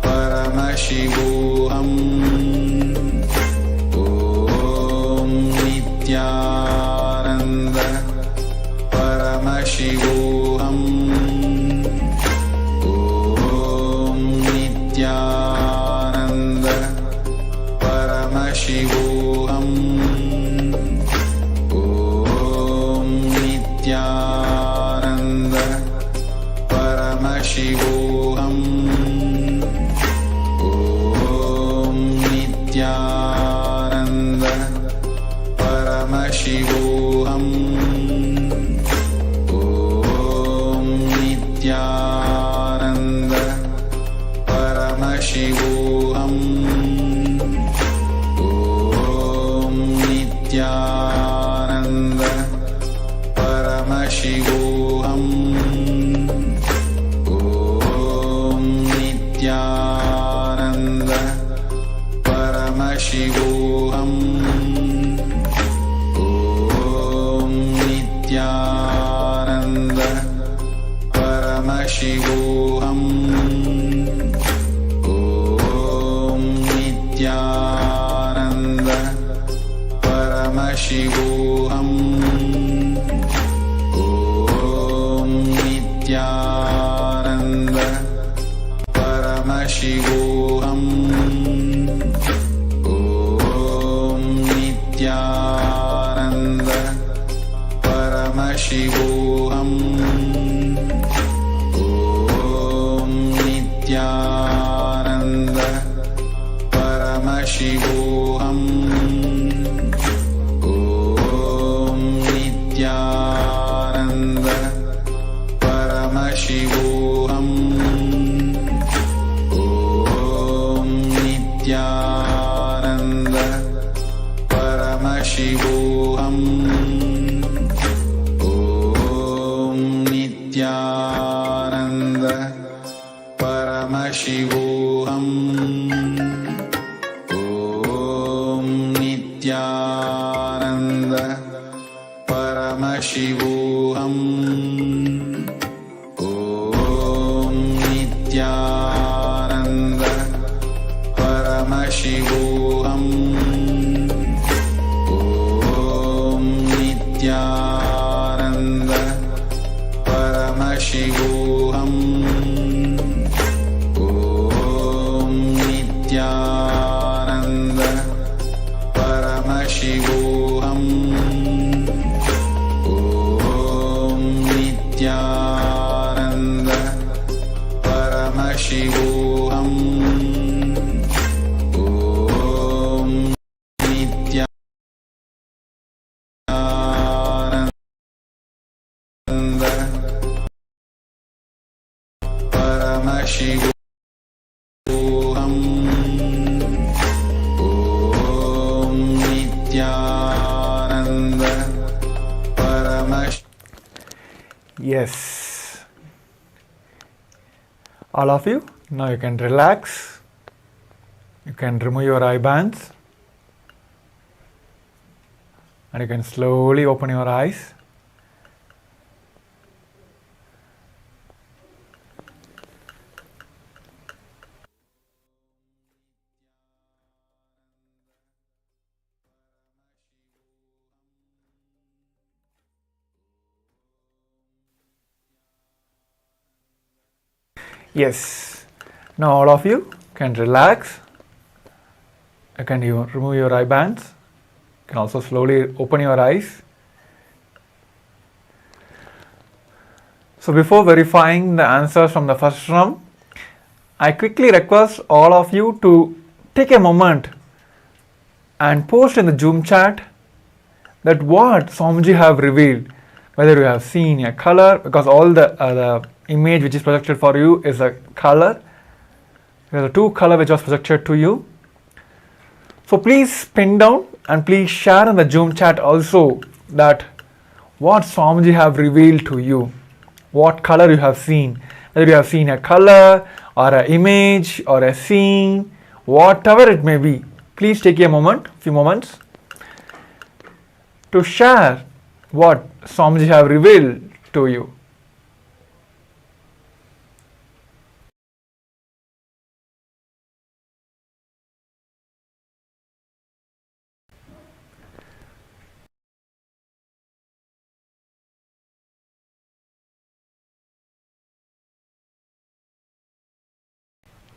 Paramashivoham. Om Nithyananda Paramashivoham. Om Nithyananda Paramashivoham. Om Nithyananda Paramashivoham. Om Nithyananda Paramashivoham. Om Nithyananda Paramashivoham. Om Nithyananda Paramashivoham. Om Paramashivoham Om Nithyananda Paramashivoham Om Nithyananda Paramashivoham Om Nithyananda Paramashivoham Om Nithyananda Paramashivoham Om Nithyananda Paramashivoham Om Nithyananda Paramashivoham Om Nithyananda Paramashivoham Om Nithyananda Paramashivoham Om Nithyananda Paramashivoham Om Nithyananda Paramashivoham Om Nithyananda Paramashivoham Om Nithyananda Paramashivoham Om Nithyananda Paramashivoham Om Nithyananda Paramashivoham Om Nithyananda Yes. All of you, now you can relax. You can remove your eye bands. And you can slowly open your eyes. Yes. Now all of you can relax. You can remove your eye bands. You can also slowly open your eyes. So before verifying the answers from the first round, I quickly request all of you to take a moment and post in the Zoom chat that what Swamiji have revealed, whether you have seen a color, because all the image which is projected for you is a color. There are two color which was projected to you. So please pin down and please share in the Zoom chat also that what Swamiji have revealed to you, what color you have seen, whether you have seen a color or an image or a scene, whatever it may be. Please take a moment, few moments to share what Swamiji have revealed to you.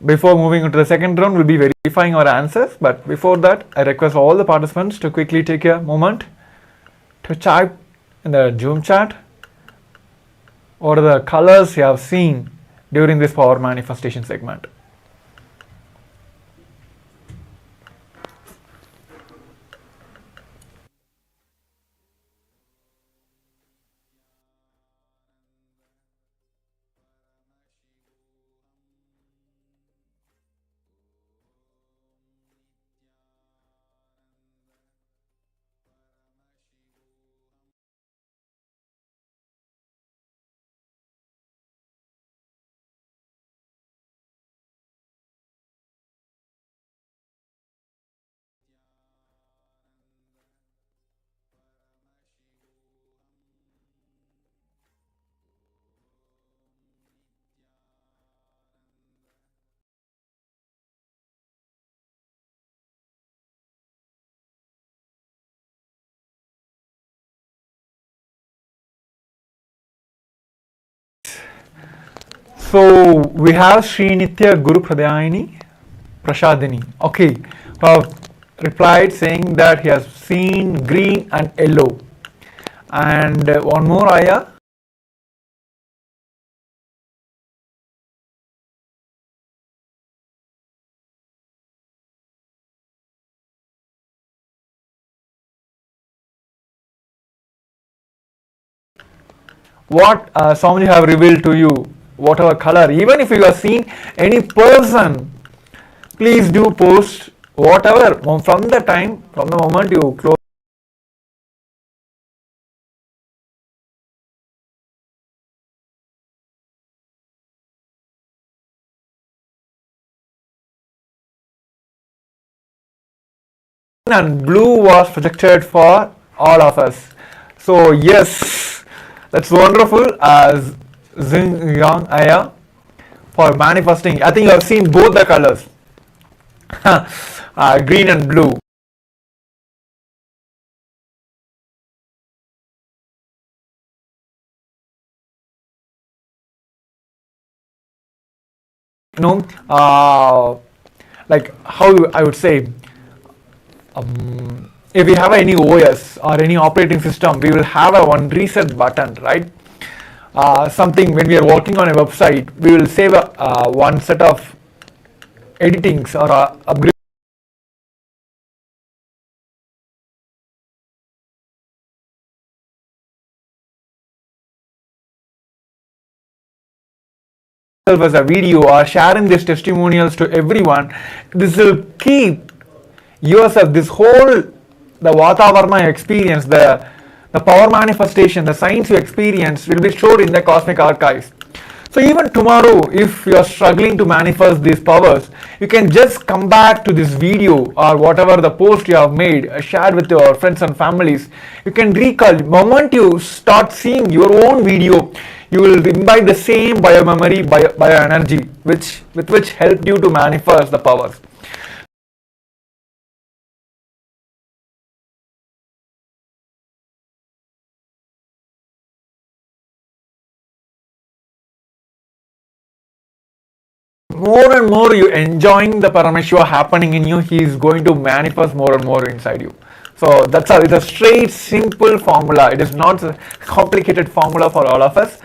Before moving into the second round, we'll be verifying our answers. But before that, I request all the participants to quickly take a moment to type in the Zoom chat what are the colors you have seen during this power manifestation segment. So we have Srinitya Guru Pradayani Prashadini. Okay, who have replied saying that he has seen green and yellow. And one more ayah. What Swamiji have revealed to you, whatever color, even if you have seen any person, please do post whatever from the moment you close. And blue was projected for all of us. So yes, that's wonderful as Zing Yang Aya for manifesting. I think you have seen both the colors, green and blue. You know, like how I would say, if we have any OS or any operating system, we will have a one reset button, right? Something when we are working on a website, we will save one set of editings or upgrades as a video or sharing these testimonials to everyone. This will keep yourself, this whole the Vatavarna experience, the power manifestation, the science you experience will be stored in the cosmic archives. So even tomorrow, if you are struggling to manifest these powers, you can just come back to this video or whatever the post you have made, shared with your friends and families. You can recall, the moment you start seeing your own video, you will imbibe the same biomemory, bioenergy, with which helped you to manifest the powers. More and more you enjoying the Paramashiva happening in you, he is going to manifest more and more inside you. So that's how it's a straight, simple formula. It is not a complicated formula for all of us.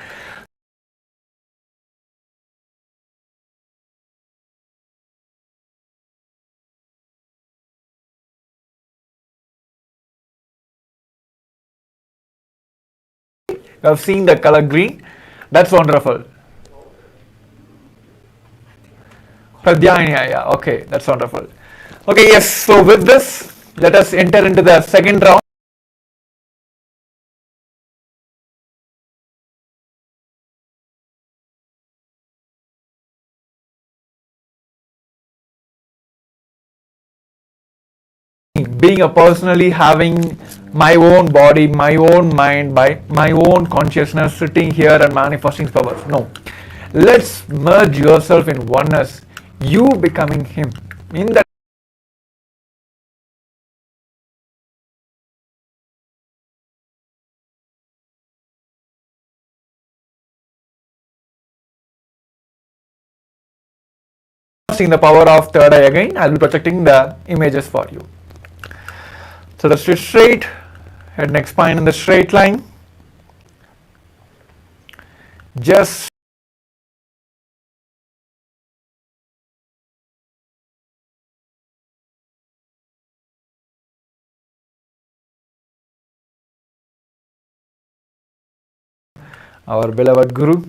You have seen the color green. That's wonderful. Pradhyayana, yeah, okay, that's wonderful. Okay, yes, so with this, let us enter into the second round. Being a personally having my own body, my own mind, by my own consciousness sitting here and manifesting powers. No. Let's merge yourself in oneness. You becoming him. In that seeing the power of third eye again, I'll be projecting the images for you. So let's sit straight, head neck spine in the straight line. Just our beloved Guru,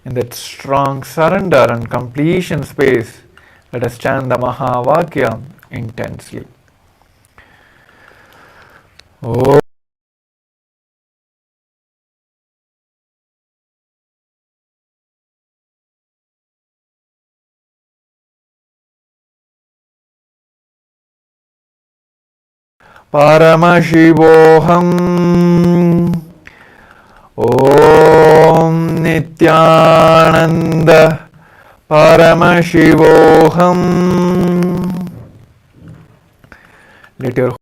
in that strong surrender and completion space, let us chant the Mahavakya intensely. Oh. Paramashivoham Om Nithyananda Paramashivoham. Let your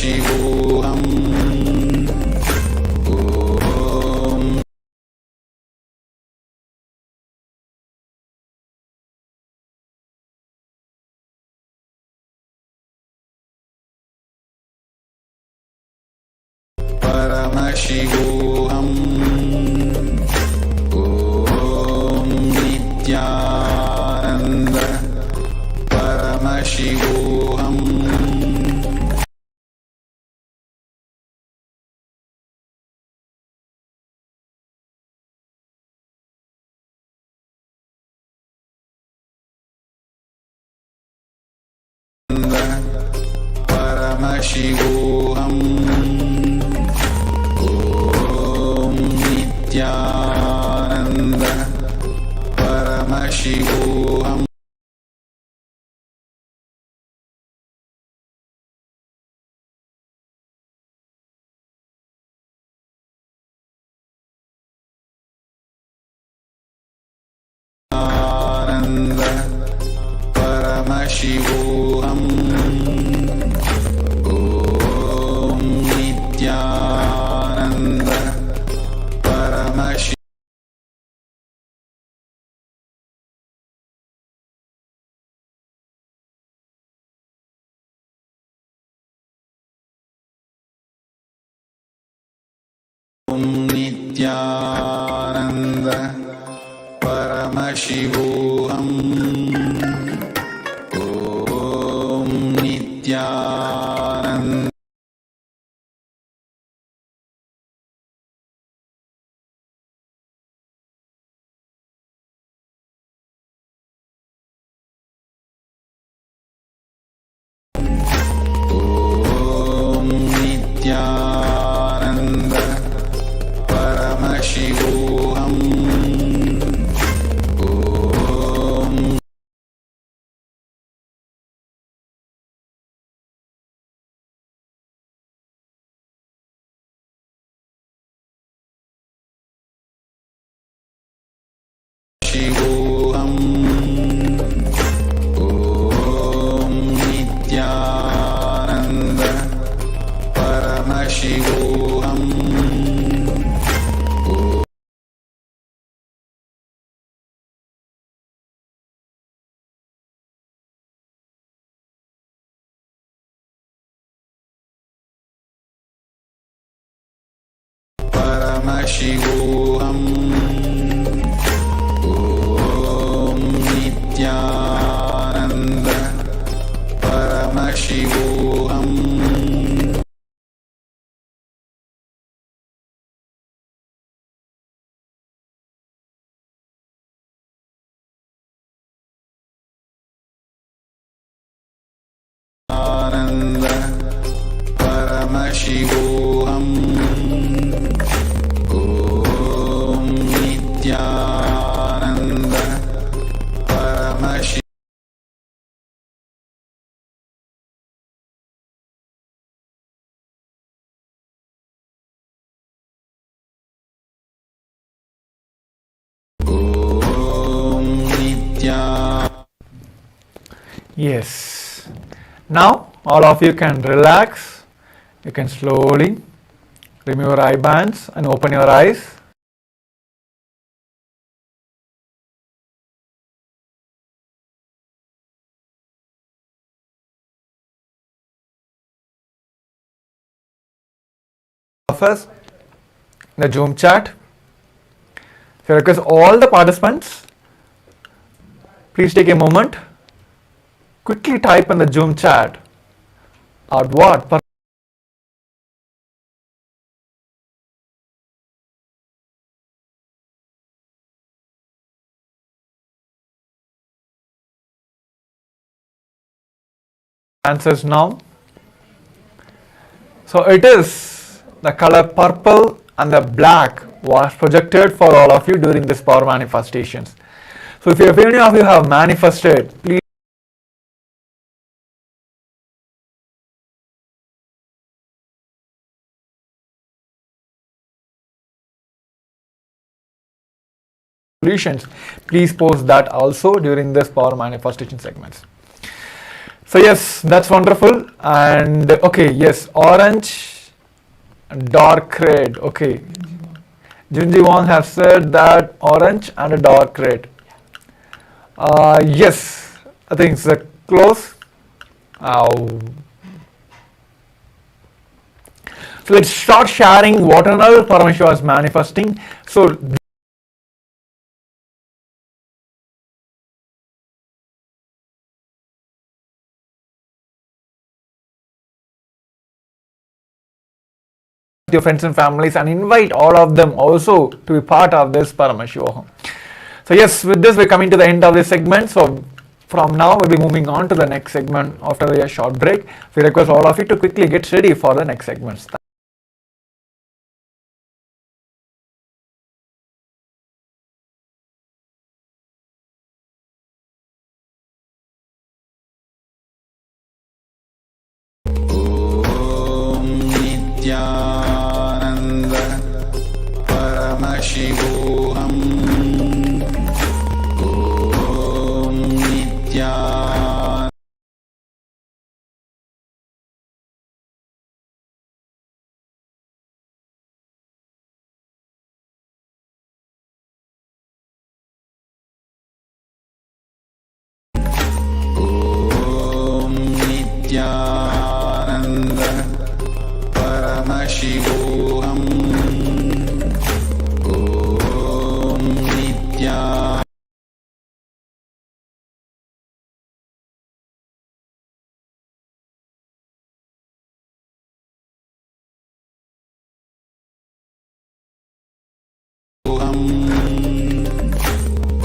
Paramashivoham. Om. Paramashivoham. Om Nithyananda. Paramashivoham. Paramashivoham. Om Nithyananda. Paramashivoham. Ananda. Paramashivoham. Om Nithyananda. Paramashivoham. Om Nithyananda. Paramashivoham. Om Nithyananda. Om Nithyananda. Paramashivoham. Om Shivoham. Om Nithyananda. Paramashivoham. Paramashivoham. Om Nithyananda. Paramashivoham. Ananda. Paramashivoham. Om Nithyananda. Paramashivoham. Om Nithyananda. Yes. Now all of you can relax. You can slowly remove your eye bands and open your eyes. First, the Zoom chat. So I request all the participants, please take a moment, quickly type in the Zoom chat out what answers now. So it is the color purple and the black was projected for all of you during this power manifestations. So if any of you have manifested, please solutions, please post that also during this power manifestation segments. So yes, that's wonderful. And okay, yes, orange, dark red. Okay, Junji Wong has said that orange and a dark red. Yes, I think it's close. So let's start sharing what and all Paramashiva is manifesting. So your friends and families and invite all of them also to be part of this Paramashivoham. So yes, with this we're coming to the end of this segment. So from now we'll be moving on to the next segment after a short break. We request all of you to quickly get ready for the next segments. Nithyananda Paramashivoham Om Nithyananda Om Nithyananda Paramashivoham Om Nithyananda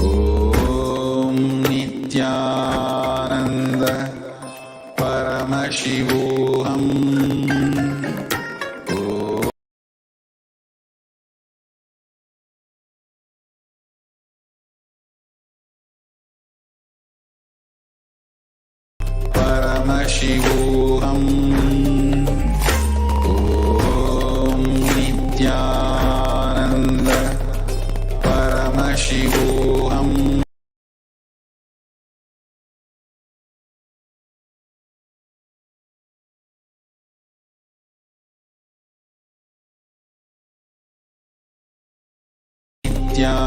Om Nithyananda Paramashivoham Paramashivoham Om Nithyananda Paramashivoham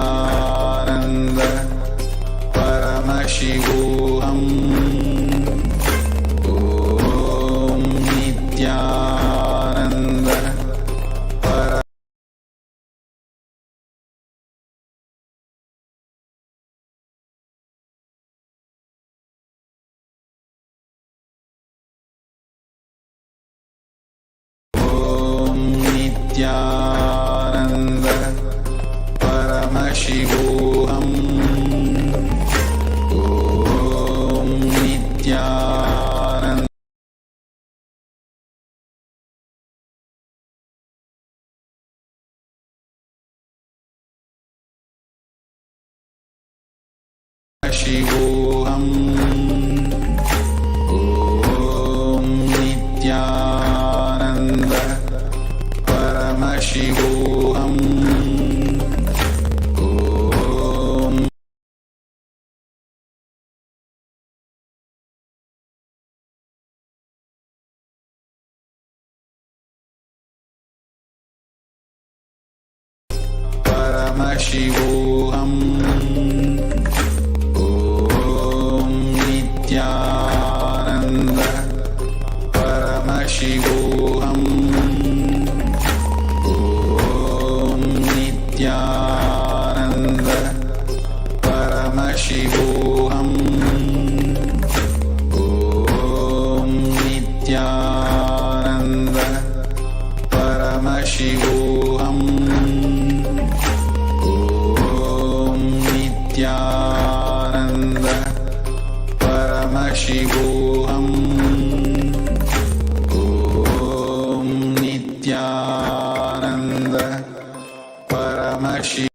Nithyananda Paramashivoham Om Nithyananda Om Nithyananda Paramashivoham Om Nithyananda Paramashivoham Om Nithyananda Paramashivoham Om Paramashivoham Om Nithyananda Paramashivoham Om Nithyananda Paramashivoham Om Nithyananda Paramashivoham Om Nithyananda Paramashivoham Om Nithyananda Paramashivoham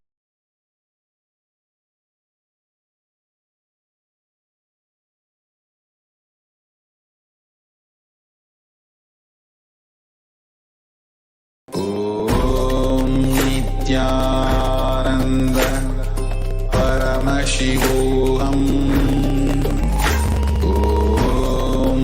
Om Nithyananda Paramashivoham Om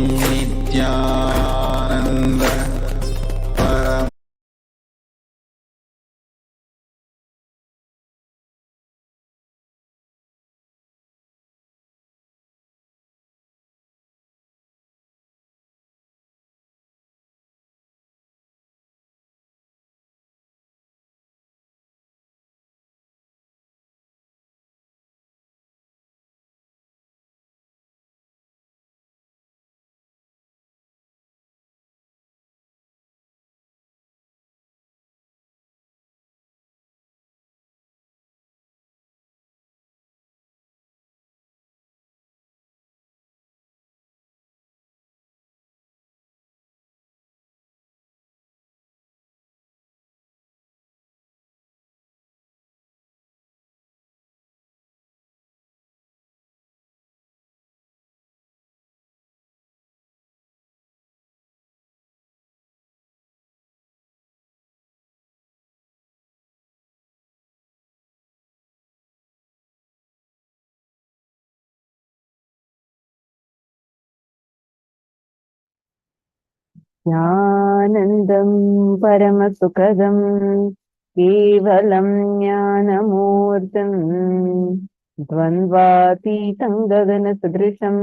ज्ञानन्दं परमसुखदं केवलं ज्ञानमूर्तं द्वन्द्वातीतं गगनसदृशं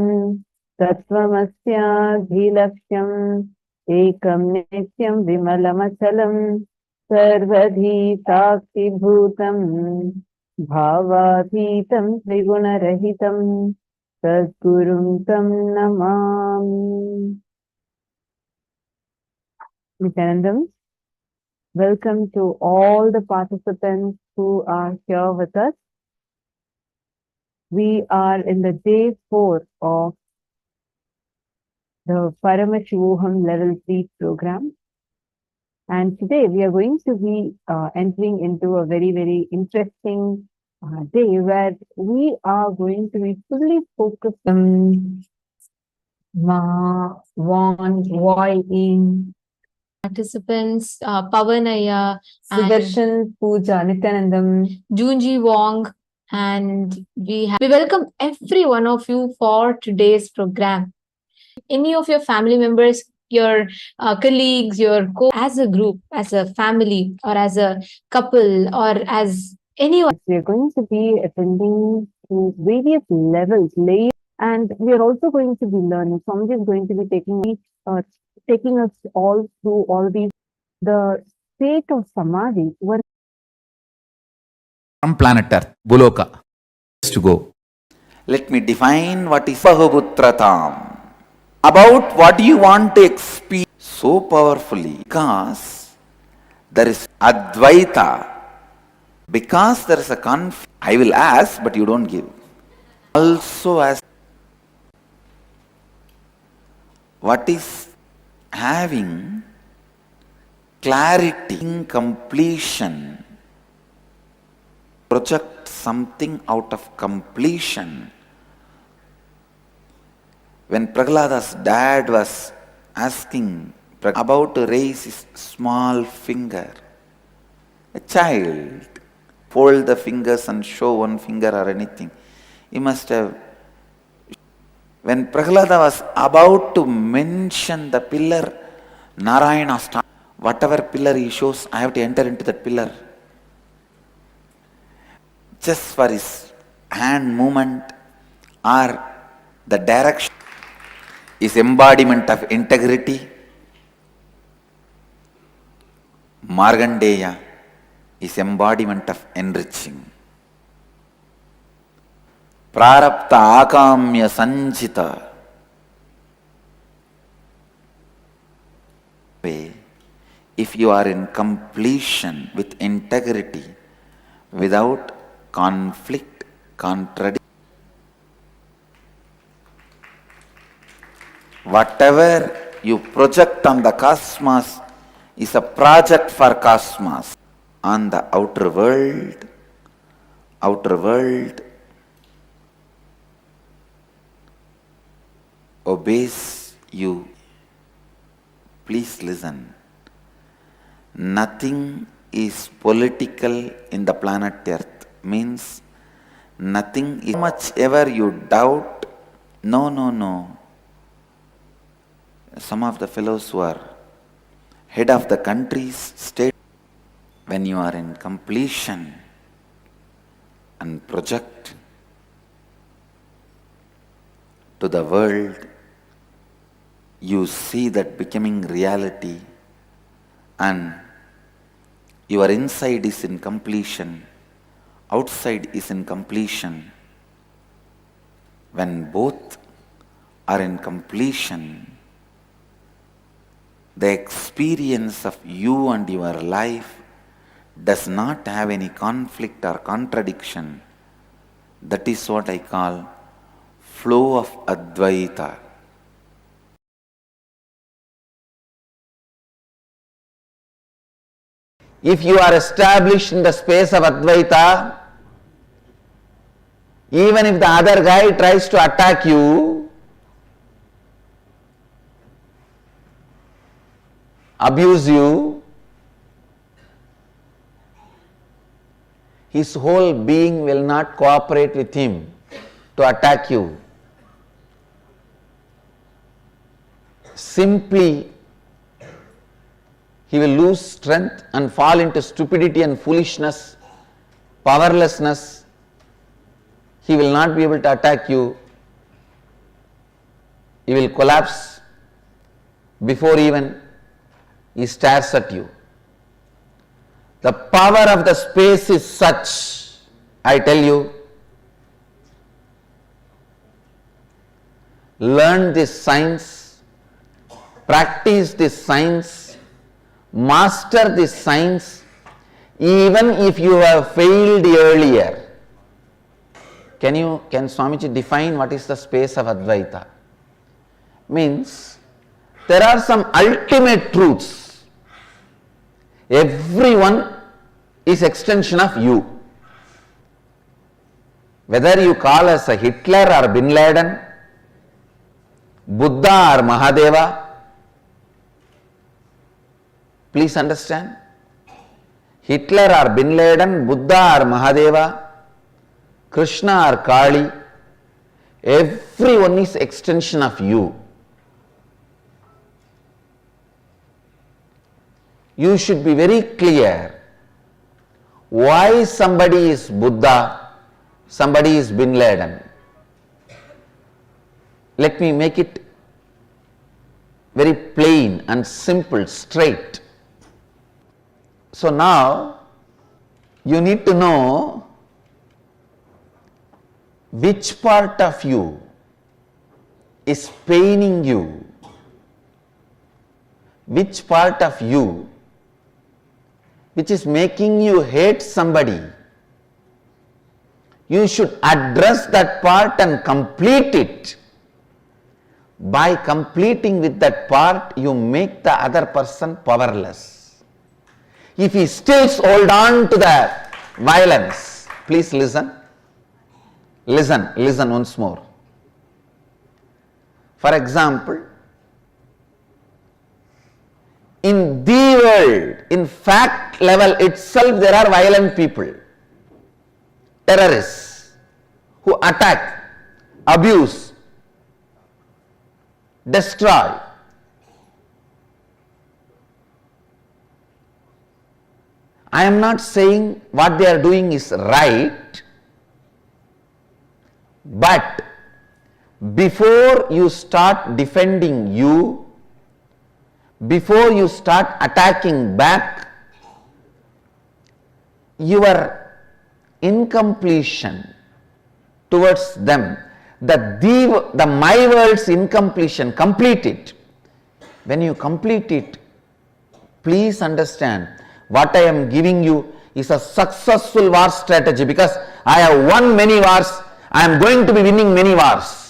तत्त्वमस्याधिलक्ष्यम् एकं नित्यं विमलमचलं सर्वधी साक्षिभूतं भावातीतं त्रिगुणरहितं सद्गुरुं तं Namami. Nithyanandam, welcome to all the participants who are here with us. We are in the day 4 of the Paramashivoham Level 3 program. And today we are going to be entering into a very, very interesting day where we are going to be fully focused on Ma, Wan, Wai, In, participants, Pavanaya, Sudarshan, Pooja, Nithyanandam, Junji Wong, and we welcome every one of you for today's program. Any of your family members, your colleagues, as a group, as a family, or as a couple, or as anyone. We are going to be attending to various levels, layers, and we are also going to be learning. Swamiji is going to be taking us all through all these. The state of Samadhi, From planet Earth, Buloka, to go. Let me define what is Bahuputratam. About what you want to experience so powerfully, because there is Advaita, because there is a conflict. I will ask, but you don't give. Also, as what is having clarity in completion, project something out of completion. When Prahlada's dad was asking about to raise his small finger, a child, fold the fingers and show one finger or anything, he must have. When Prahlada was about to mention the pillar, Narayana started, whatever pillar he shows, I have to enter into that pillar. Just for his hand movement or the direction is embodiment of integrity. Margandeya is embodiment of enriching. Prarabdha akamya sanjita. If you are in completion with integrity, without conflict, contradiction, whatever you project on the cosmos is a project for cosmos. On the outer world obeys you. Please listen. Nothing is political in the planet Earth. Means nothing is much ever you doubt. No. Some of the fellows who are head of the countries, state, when you are in completion and project to the world, you see that becoming reality, and your inside is in completion, outside is in completion. When both are in completion, the experience of you and your life does not have any conflict or contradiction. That is what I call flow of Advaita. If you are established in the space of Advaita, even if the other guy tries to attack you, abuse you, his whole being will not cooperate with him to attack you. Simply he will lose strength and fall into stupidity and foolishness, powerlessness. He will not be able to attack you. He will collapse before even he stares at you. The power of the space is such, I tell you, learn this science, practice this science, master this science, even if you have failed earlier. Can Swamiji define what is the space of Advaita? Means there are some ultimate truths. Everyone is extension of you. Whether you call us a Hitler or Bin Laden, Buddha or Mahadeva, please understand. Hitler or Bin Laden, Buddha or Mahadeva, Krishna or Kali, everyone is extension of you. You should be very clear why somebody is Buddha, somebody is Bin Laden. Let me make it very plain and simple, straight. So now you need to know which part of you is paining you, which part of you which is making you hate somebody. You should address that part and complete it. By completing with that part, you make the other person powerless. If he still holds on to the violence, please listen. Listen once more. For example, in the world, in fact level itself, there are violent people, terrorists, who attack, abuse, destroy. I am not saying what they are doing is right, but before you start defending you, before you start attacking back, your incompletion towards them, the my world's incompletion, complete it. When you complete it, please understand what I am giving you is a successful war strategy, because I have won many wars, I am going to be winning many wars.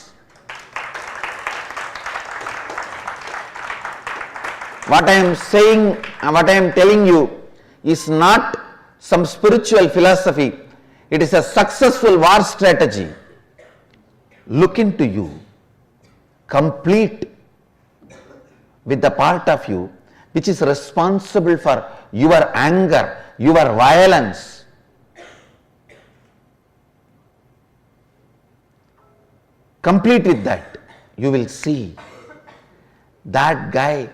What I am saying, what I am telling you is not some spiritual philosophy. It is a successful war strategy. Look into you, complete with the part of you which is responsible for your anger, your violence. Complete with that. You will see that guy,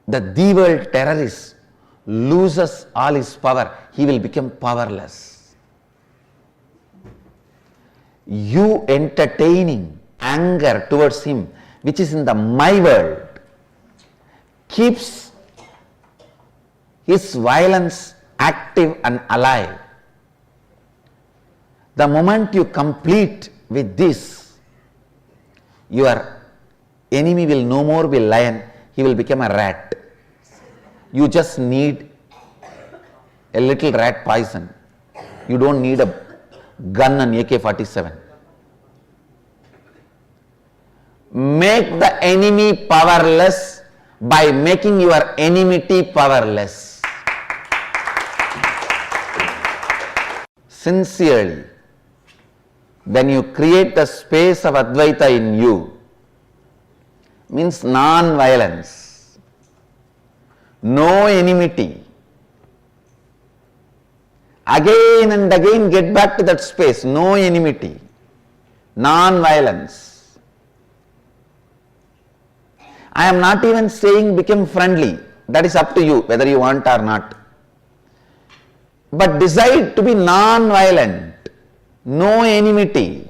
the world terrorist, loses all his power. He will become powerless. You entertaining anger towards him, which is in the my world, keeps his violence active and alive. The moment you complete with this, your enemy will no more be lion, he will become a rat. You just need a little rat poison. You don't need a gun and AK-47. Make the enemy powerless by making your enmity powerless. Sincerely, when you create the space of Advaita in you, means non-violence, no enmity. Again and again get back to that space, no enmity, non-violence. I am not even saying become friendly. That is up to you, whether you want or not. But decide to be non-violent, no enmity.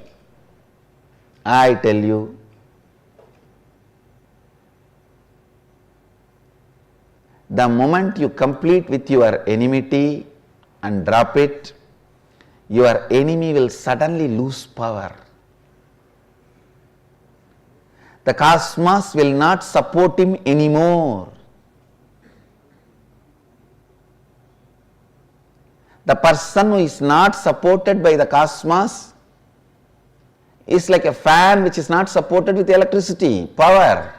I tell you, the moment you complete with your enmity and drop it, your enemy will suddenly lose power. The cosmos will not support him anymore. The person who is not supported by the cosmos is like a fan which is not supported with electricity, power.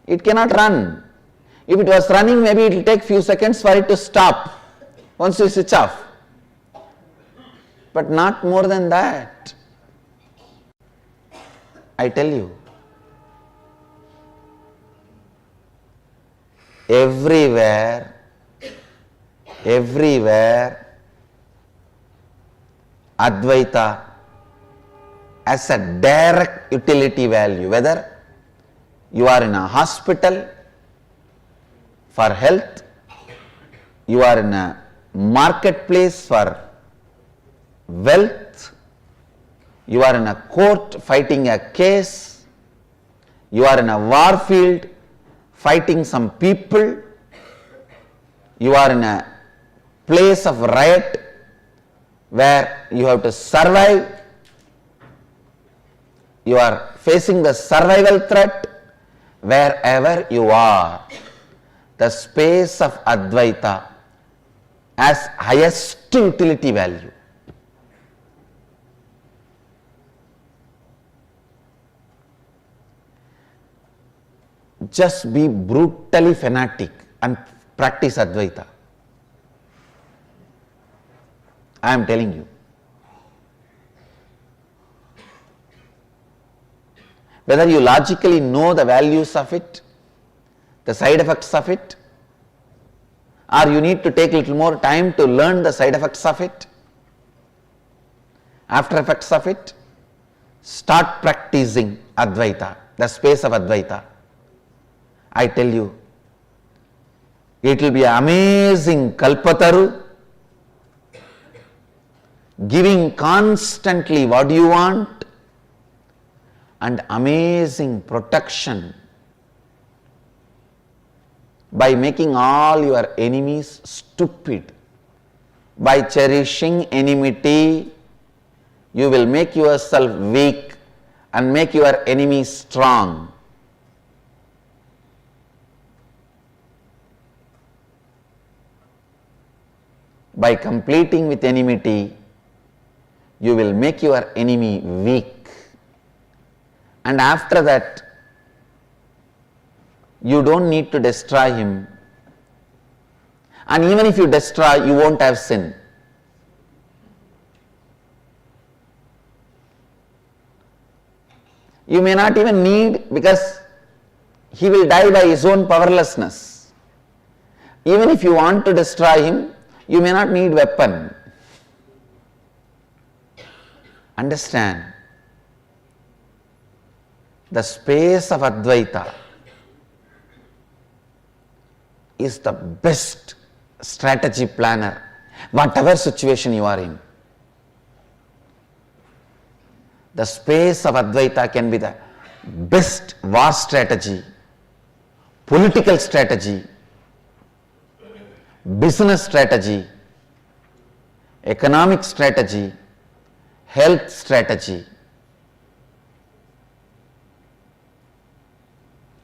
It cannot run. If it was running, maybe it will take few seconds for it to stop once you switch off. But not more than that. I tell you, everywhere, Advaita has a direct utility value, whether you are in a hospital for health, you are in a marketplace for wealth, you are in a court fighting a case, you are in a war field fighting some people, you are in a place of riot where you have to survive, you are facing the survival threat. Wherever you are, the space of Advaita has highest utility value. Just be brutally fanatic and practice Advaita. I am telling you. Whether you logically know the values of it, the side effects of it, or you need to take a little more time to learn the side effects of it, after effects of it, start practicing Advaita, the space of Advaita. I tell you, it will be amazing Kalpataru, giving constantly what you want, and amazing protection by making all your enemies stupid. By cherishing enmity, you will make yourself weak and make your enemies strong. By completing with enmity, you will make your enemy weak. And after that, you don't need to destroy him. And even if you destroy, you won't have sin. You may not even need, because he will die by his own powerlessness. Even if you want to destroy him, you may not need weapon. Understand? The space of Advaita is the best strategy planner, whatever situation you are in. The space of Advaita can be the best war strategy, political strategy, business strategy, economic strategy, health strategy,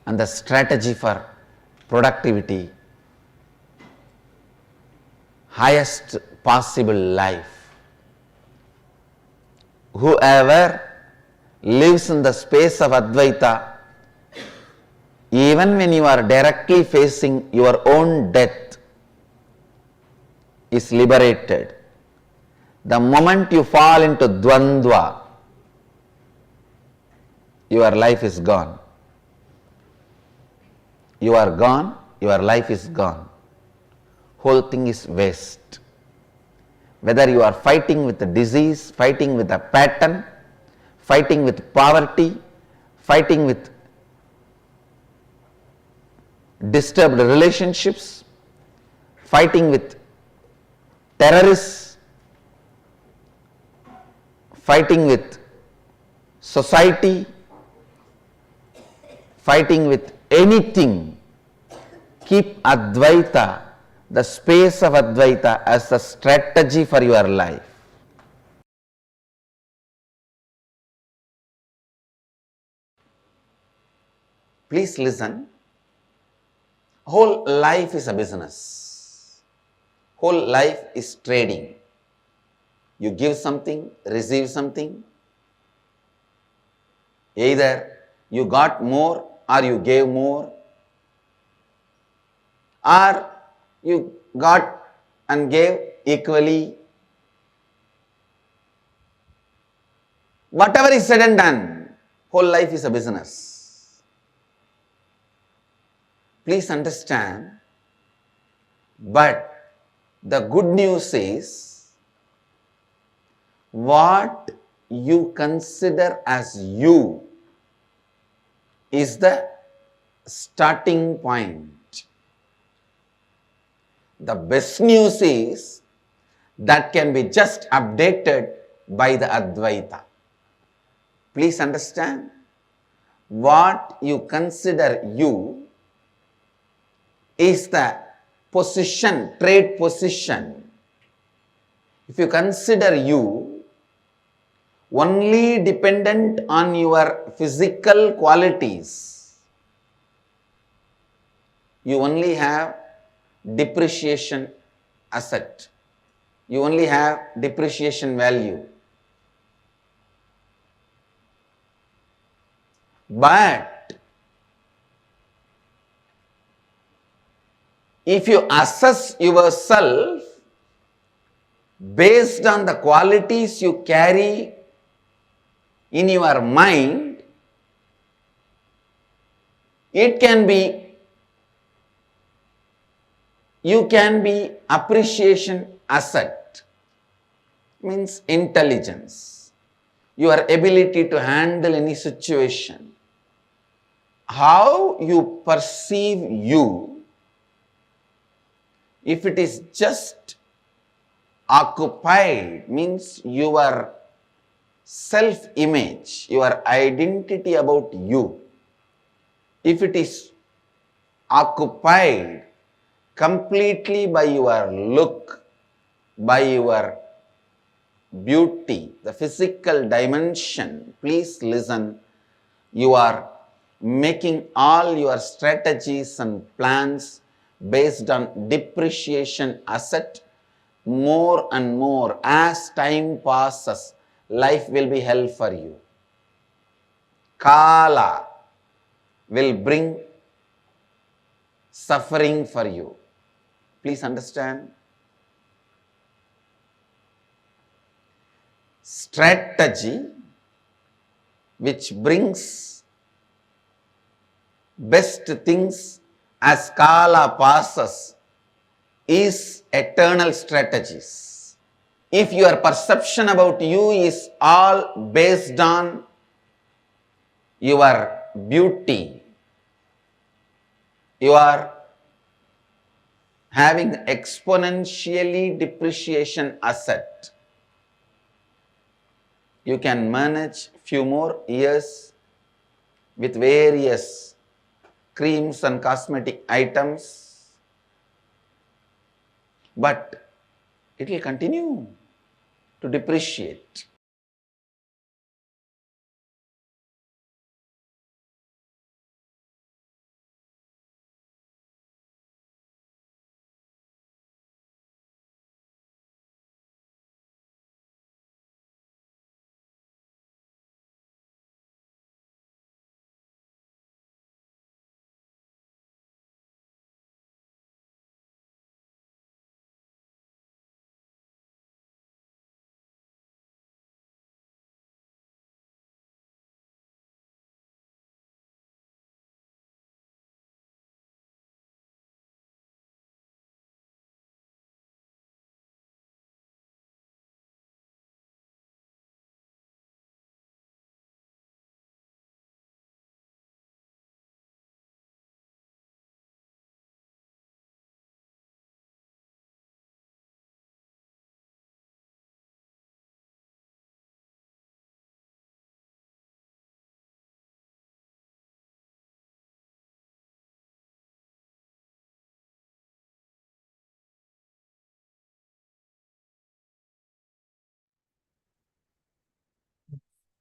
and the strategy for productivity, highest possible life. Whoever lives in the space of Advaita, even when you are directly facing your own death, is liberated. The moment you fall into Dvandva, your life is gone. You are gone, your life is gone. Whole thing is waste. Whether you are fighting with the disease, fighting with a pattern, fighting with poverty, fighting with disturbed relationships, fighting with terrorists, fighting with society, fighting with anything. Keep Advaita, the space of Advaita, as a strategy for your life. Please listen. Whole life is a business. Whole life is trading. You give something, receive something. Either you got more or you gave more, or you got and gave equally. Whatever is said and done, whole life is a business. Please understand, but the good news is, what you consider as you is the starting point. The best news is that can be just updated by the Advaita. Please understand, what you consider you is the position, trade position. If you consider you only dependent on your physical qualities, you only have depreciation asset. You only have depreciation value. But if you assess yourself based on the qualities you carry in your mind, it can be, you can be appreciation asset, means intelligence, your ability to handle any situation. How you perceive you, if it is just occupied, means your self-image, your identity about you, if it is occupied completely by your look, by your beauty, the physical dimension, please listen, you are making all your strategies and plans based on depreciation asset. More and more, as time passes, life will be hell for you. Kala will bring suffering for you. Please understand. Strategy which brings best things as Kala passes is eternal strategies. If your perception about you is all based on your beauty, you are having exponentially depreciation asset. You can manage few more years with various creams and cosmetic items, but it will continue to depreciate.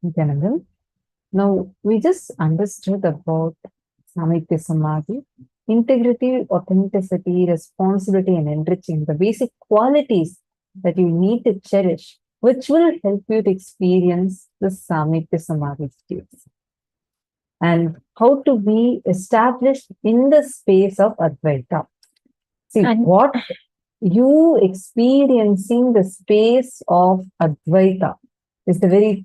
Nithyananda. Now, we just understood about Sameepya Samādhi, integrity, authenticity, responsibility, and enriching, the basic qualities that you need to cherish, which will help you to experience the Sameepya Samādhi states. And how to be established in the space of Advaita. See, what you experiencing the space of Advaita is the very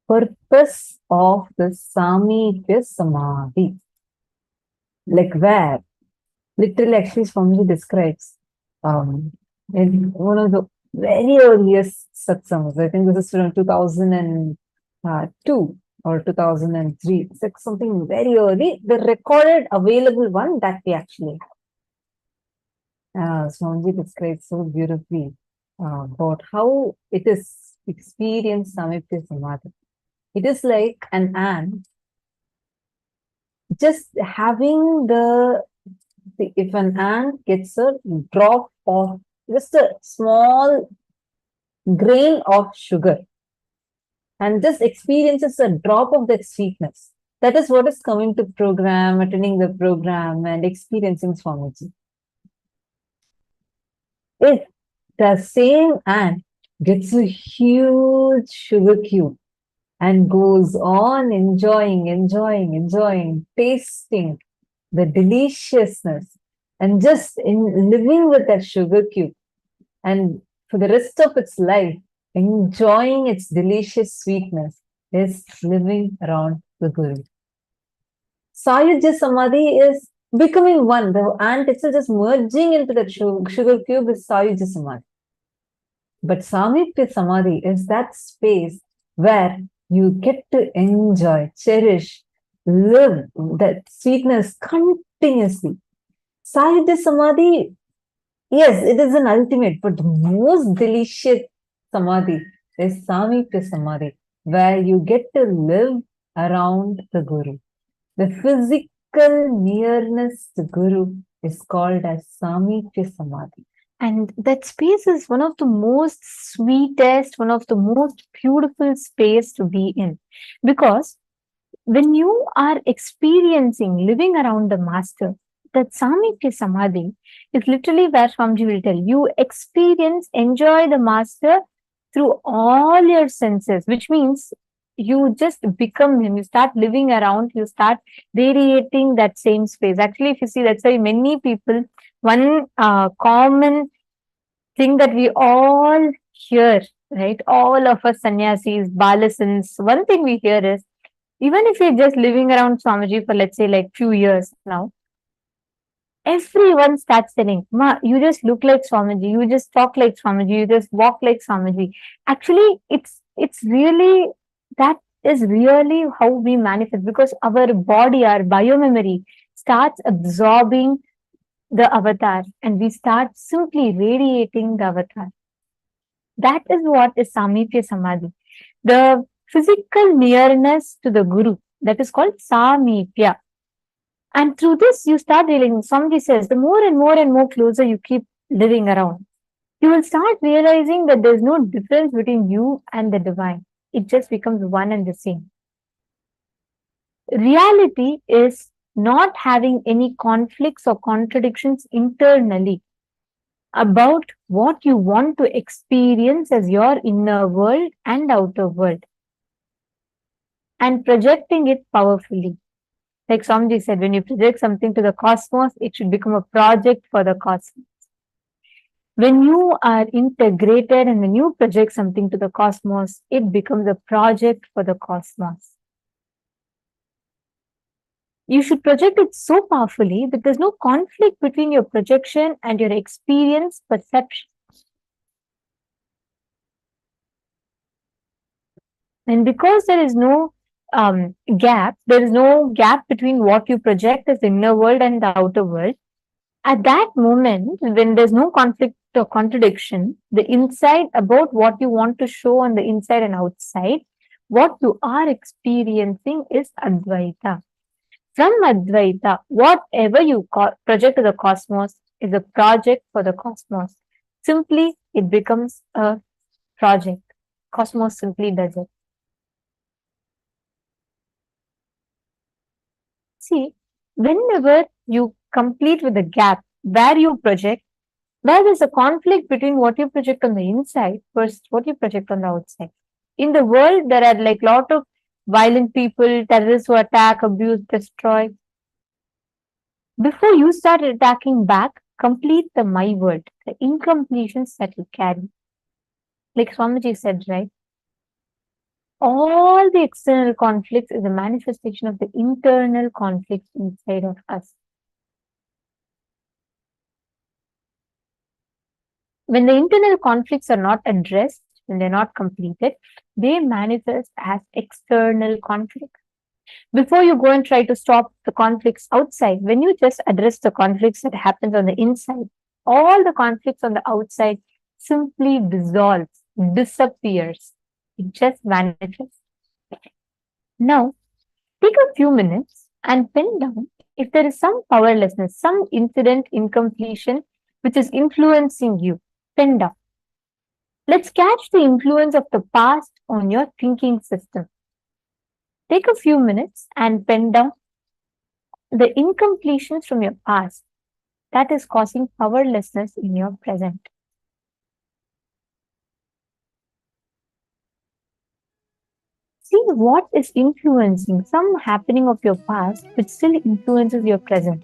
purpose of the Sameepya Samādhi. Like where? Literally, actually, Swamiji describes in one of the very earliest satsangs. I think this is from 2002 or 2003. It's like something very early. The recorded available one that we actually have. Swamiji describes so beautifully about how it is experienced Sameepya Samādhi. It is like an ant just having if an ant gets a drop of just a small grain of sugar and just experiences a drop of that sweetness. That is what is coming to program, attending the program and experiencing Swamiji. If the same ant gets a huge sugar cube and goes on enjoying, tasting the deliciousness and just living with that sugar cube and for the rest of its life, enjoying its delicious sweetness, is living around the Guru. Sayujya Samadhi is becoming one. The ant itself is merging into that sugar cube is Sayujya Samadhi. But Sameepya Samadhi is that space where you get to enjoy, cherish, live that sweetness continuously. Sayujya Samadhi, yes, it is an ultimate, but the most delicious Samadhi is Sameepya Samadhi, where you get to live around the Guru. The physical nearness to Guru is called as Sameepya Samadhi. And that space is one of the most sweetest, one of the most beautiful space to be in. Because when you are experiencing living around the Master, that Sameepya Samadhi is literally where Swamiji will tell you experience, enjoy the Master through all your senses, which means you just become him. You start living around, you start radiating that same space. Actually, if you see, that's why many people, one common thing that we all hear, right? All of us sannyasis, balasans, one thing we hear is, even if you're just living around Swamiji for, let's say, like few years now, everyone starts saying, Ma, you just look like Swamiji, you just talk like Swamiji, you just walk like Swamiji. Actually, it's really, that is really how we manifest, because our body, our biomemory starts absorbing the avatar and we start simply radiating the avatar. That is what is Sameepya Samadhi. The physical nearness to the Guru, that is called Sameepya. And through this, you start realizing, Swamiji says, the more and more closer you keep living around, you will start realizing that there's no difference between you and the divine. It just becomes one and the same. Reality is not having any conflicts or contradictions internally about what you want to experience as your inner world and outer world, and projecting it powerfully. Like Swamiji said, when you project something to the cosmos, it should become a project for the cosmos. When you are integrated and when you project something to the cosmos, it becomes a project for the cosmos. You should project it so powerfully that there's no conflict between your projection and your experience perception. And because there is no gap, there is no gap between what you project as the inner world and the outer world. At that moment, when there's no conflict or contradiction, the inside about what you want to show on the inside and outside, what you are experiencing is Advaita. From Advaita, whatever you project to the cosmos is a project for the cosmos. Simply, it becomes a project. Cosmos simply does it. See, whenever you complete with the gap where you project, where there's a conflict between what you project on the inside versus what you project on the outside. In the world, there are like lot of violent people, terrorists who attack, abuse, destroy. Before you start attacking back, complete the my world, the incompletions that you carry. Like Swamiji said, right? All the external conflicts is a manifestation of the internal conflicts inside of us. When the internal conflicts are not addressed, when they're not completed, they manifest as external conflicts. Before you go and try to stop the conflicts outside, when you just address the conflicts that happens on the inside, all the conflicts on the outside simply dissolves, disappears. It just vanishes. Now, take a few minutes and pen down if there is some powerlessness, some incident incompletion which is influencing you. Pen down. Let's catch the influence of the past on your thinking system. Take a few minutes and pen down the incompletions from your past that is causing powerlessness in your present. See what is influencing some happening of your past which still influences your present.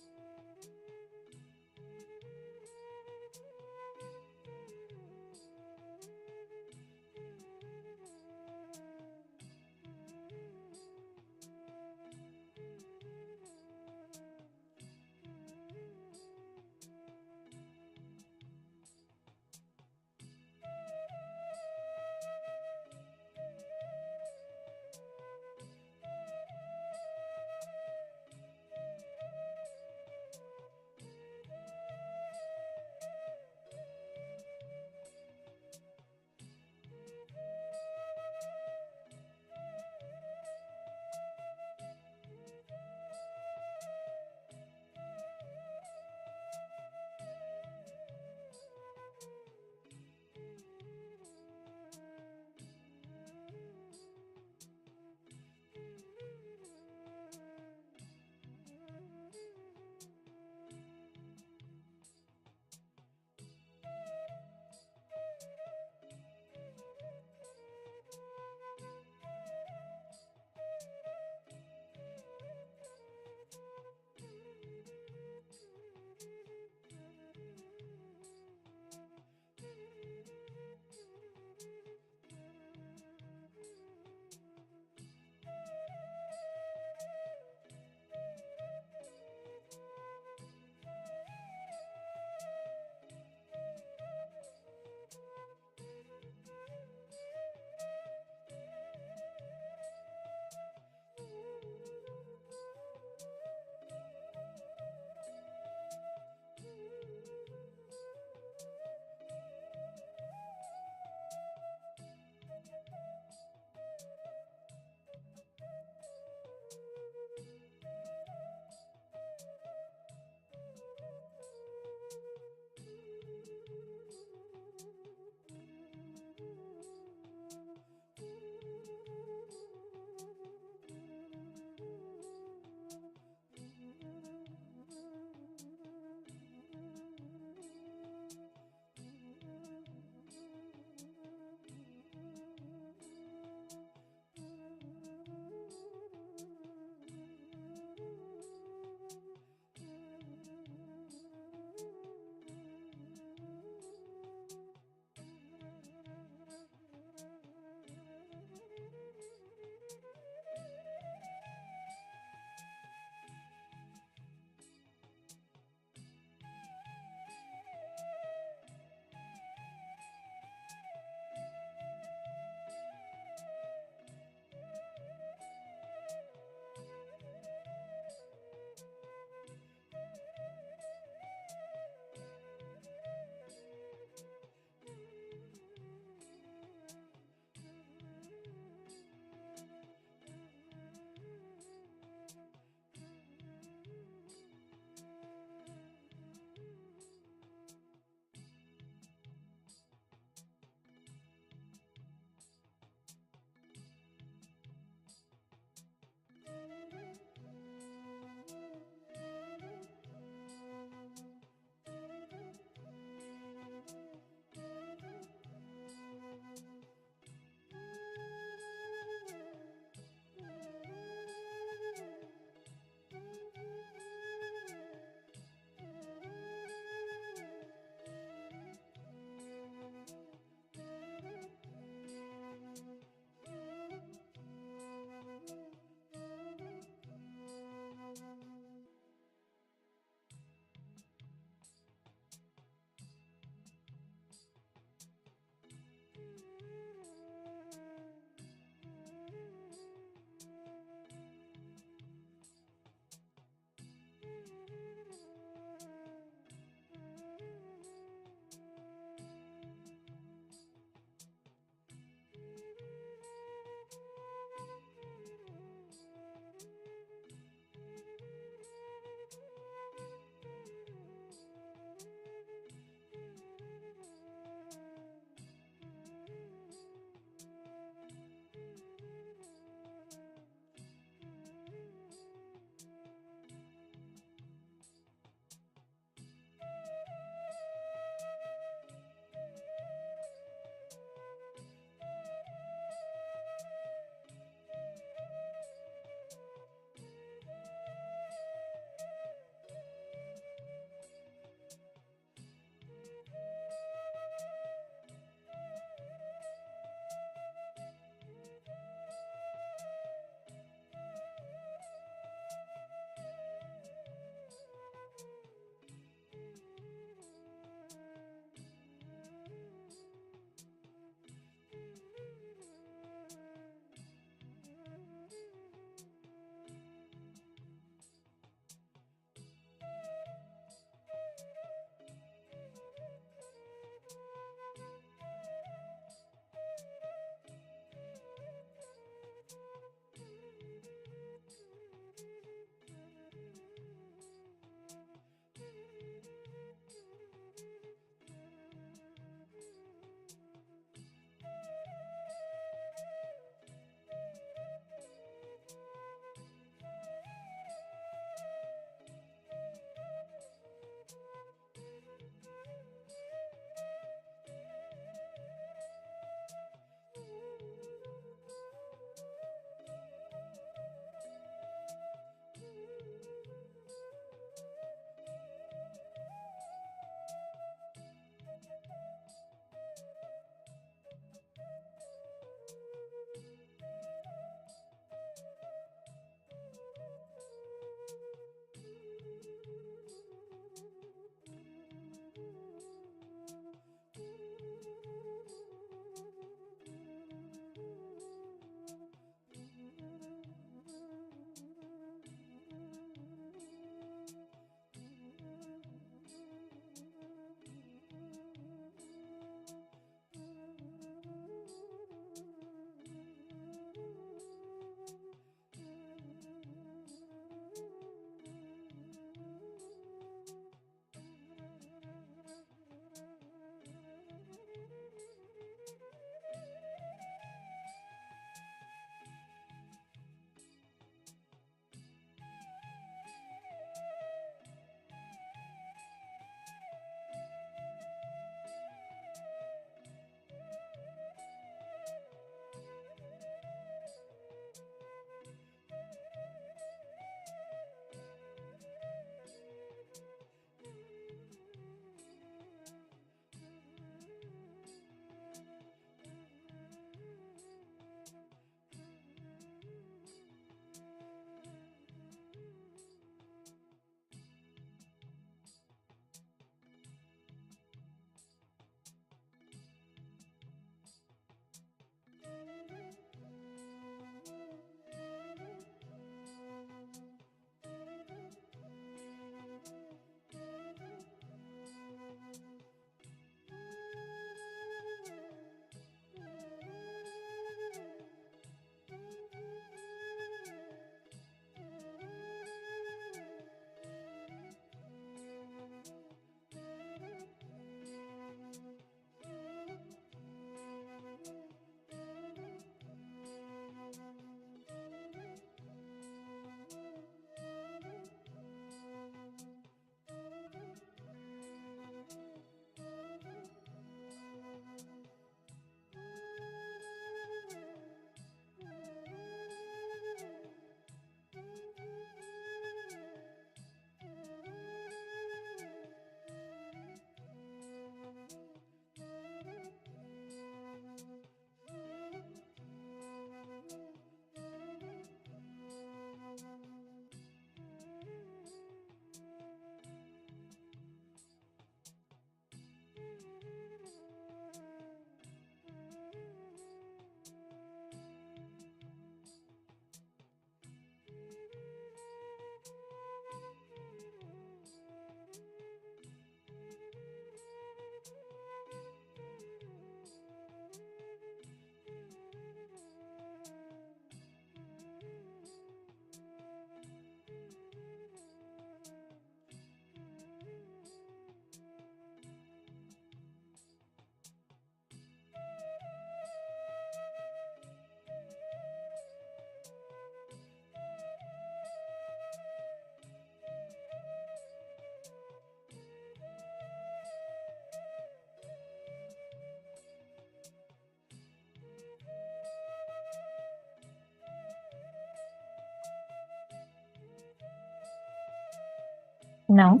Now,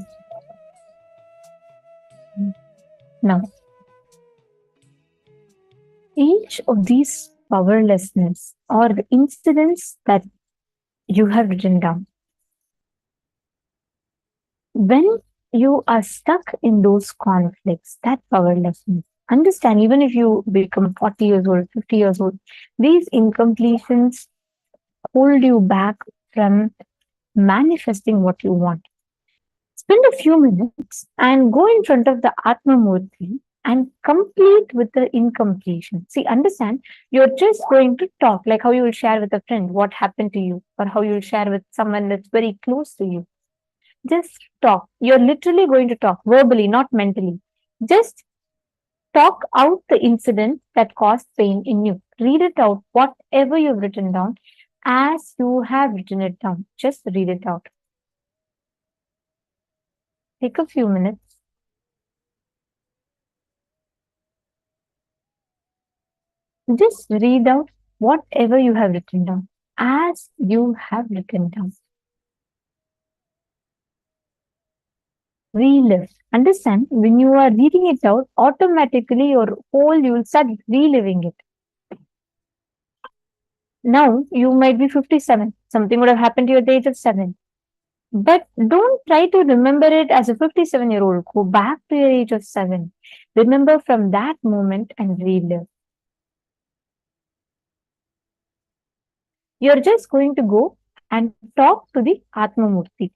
now, each of these powerlessness or the incidents that you have written down, when you are stuck in those conflicts, that powerlessness, understand, even if you become 40 years old, 50 years old, these incompletions hold you back from manifesting what you want. Spend a few minutes and go in front of the Atma Murti and complete with the incompletion. See, understand, you're just going to talk like how you will share with a friend what happened to you, or how you will share with someone that's very close to you. Just talk. You're literally going to talk verbally, not mentally. Just talk out the incident that caused pain in you. Read it out, whatever you've written down, as you have written it down. Just read it out. Take a few minutes. Just read out whatever you have written down, as you have written down. Relive. Understand, when you are reading it out, automatically you will start reliving it. Now, you might be 57. Something would have happened to you at the age of 7. But don't try to remember it as a 57-year-old. Go back to your age of 7. Remember from that moment and relive. You're just going to go and talk to the Atma Murti.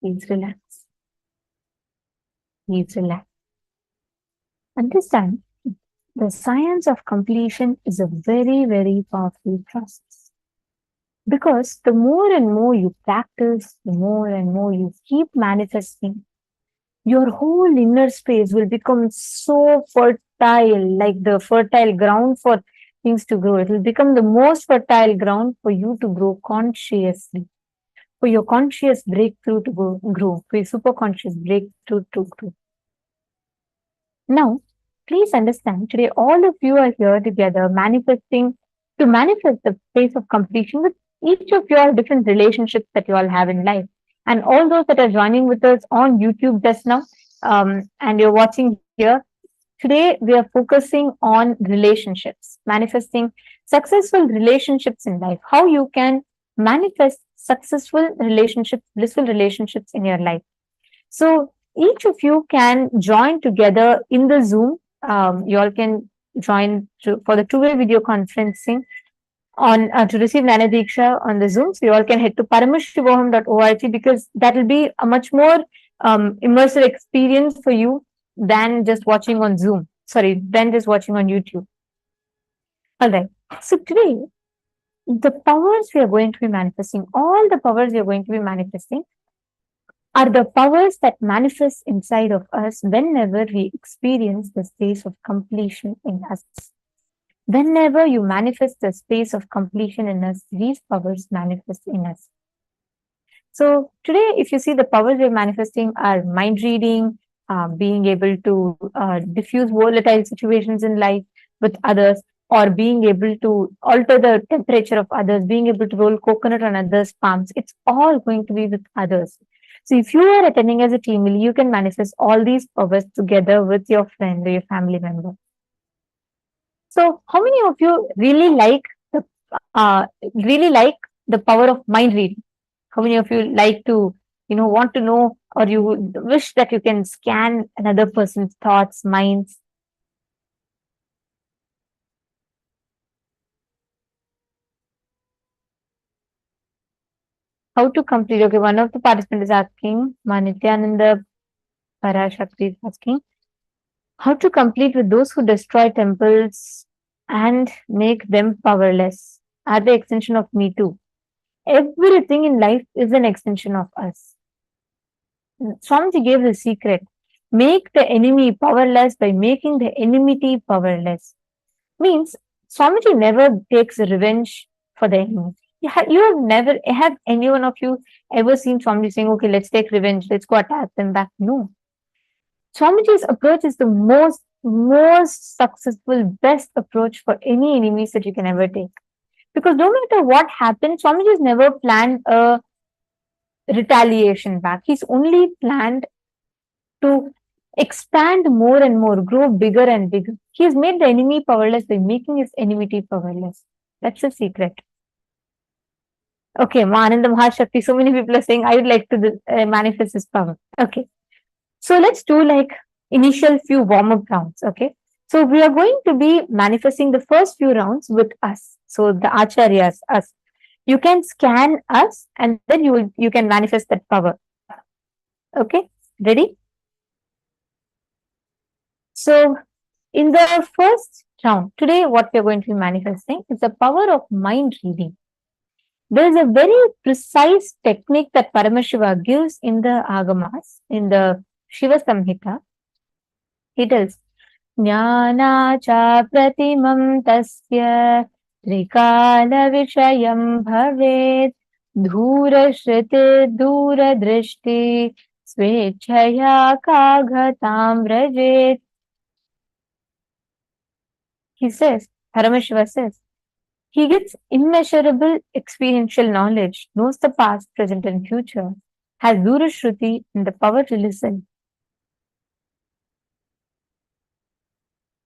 Please relax. Please relax. Understand, the science of completion is a very, very powerful process. Because the more and more you practice, the more and more you keep manifesting, your whole inner space will become so fertile, like the fertile ground for things to grow. It will become the most fertile ground for you to grow consciously, for your conscious breakthrough to grow, for your superconscious breakthrough to grow. Now, please understand, today all of you are here together manifesting, to manifest the space of completion with each of your different relationships that you all have in life. And all those that are joining with us on YouTube just now, and you're watching here, today we are focusing on relationships, manifesting successful relationships in life, how you can manifest successful relationships, blissful relationships in your life. So each of you can join together in the Zoom. You all can join for the two-way video conferencing on to receive Nana Diksha on the Zoom. So you all can head to paramashivoham.org, because that will be a much more immersive experience for you than just watching on Zoom. Sorry, than just watching on YouTube. All right. So today, the powers we are going to be manifesting, all the powers we are going to be manifesting, are the powers that manifest inside of us whenever we experience the space of completion in us. Whenever you manifest the space of completion in us, these powers manifest in us. So today, if you see, the powers we're manifesting are mind reading, being able to diffuse volatile situations in life with others, or being able to alter the temperature of others, being able to roll coconut on others' palms. It's all going to be with others. So if you are attending as a team, you can manifest all these powers together with your friend or your family member. So how many of you really like the power of mind reading? How many of you like to, want to know, or you wish that you can scan another person's thoughts, minds? How to complete? Okay, one of the participants is asking, Nithyananda Parashakti is asking, how to complete with those who destroy temples and make them powerless? Are they extension of me too? Everything in life is an extension of us. Swamiji gave the secret. Make the enemy powerless by making the enmity powerless. Means Swamiji never takes revenge for the enemy. Have any one of you ever seen Swamiji saying, okay, let's take revenge, let's go attack them back? No. Swamiji's approach is the most successful, best approach for any enemies that you can ever take. Because no matter what happens, Swamiji's never planned a retaliation back. He's only planned to expand more and more, grow bigger and bigger. He has made the enemy powerless by making his enmity powerless. That's the secret. Okay, Ananda Mahashakti, so many people are saying, I would like to manifest this power. Okay. So let's do like initial few warm-up rounds. Okay. So we are going to be manifesting the first few rounds with us. So the acharyas, us. You can scan us and then you can manifest that power. Okay. Ready? So in the first round, today what we are going to be manifesting is the power of mind reading. There is a very precise technique that Paramashiva gives in the Agamas, in the Shiva Samhita. He tells, Jnana cha pratimam tasya trikala vishayam bhavet dhura shriti dhura drishti swechhaya kaghatam vrajet. He says, Paramashiva says, he gets immeasurable experiential knowledge, knows the past, present and future, has dhura shruti and the power to listen.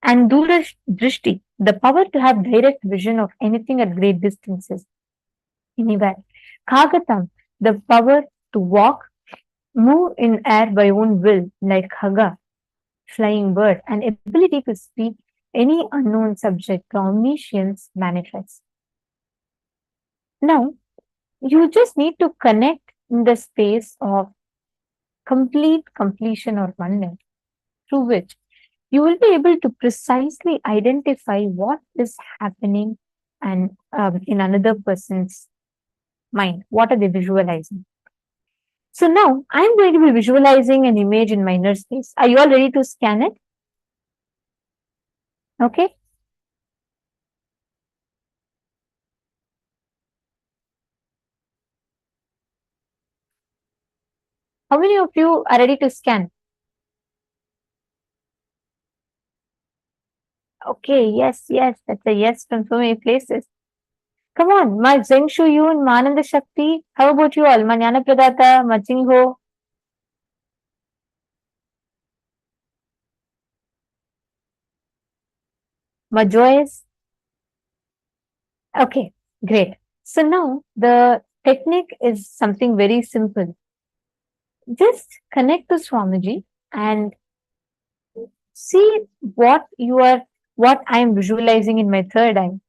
And dhura drishti, the power to have direct vision of anything at great distances, anywhere. Kagatam, the power to walk, move in air by own will, like Khaga, flying bird, and ability to speak any unknown subject, the omniscience manifests. Now, you just need to connect in the space of complete completion or oneness, through which you will be able to precisely identify what is happening and in another person's mind. What are they visualizing? So now I'm going to be visualizing an image in my inner space. Are you all ready to scan it? Okay. How many of you are ready to scan? Okay, yes, that's a yes from so many places. Come on, Ma Zheng Shu Yun, Ma Ananda Shakti. How about you all? Ma Jnana Pradata, Ma Jing Ho, Ma Joyce. Okay, great. So now the technique is something very simple. Just connect to Swamiji and see what I am visualizing in my third eye.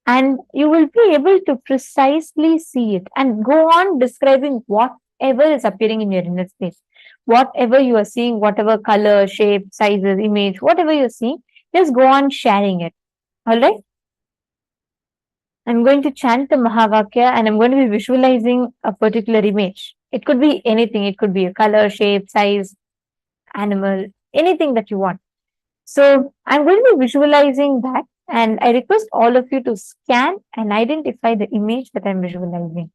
And you will be able to precisely see it and go on describing whatever is appearing in your inner space. Whatever you are seeing, whatever color, shape, sizes, image, whatever you're seeing, just go on sharing it. All right? I'm going to chant the Mahavakya and I'm going to be visualizing a particular image. It could be anything, it could be a color, shape, size, animal, anything that you want. So I'm going to be visualizing that, and I request all of you to scan and identify the image that I'm visualizing.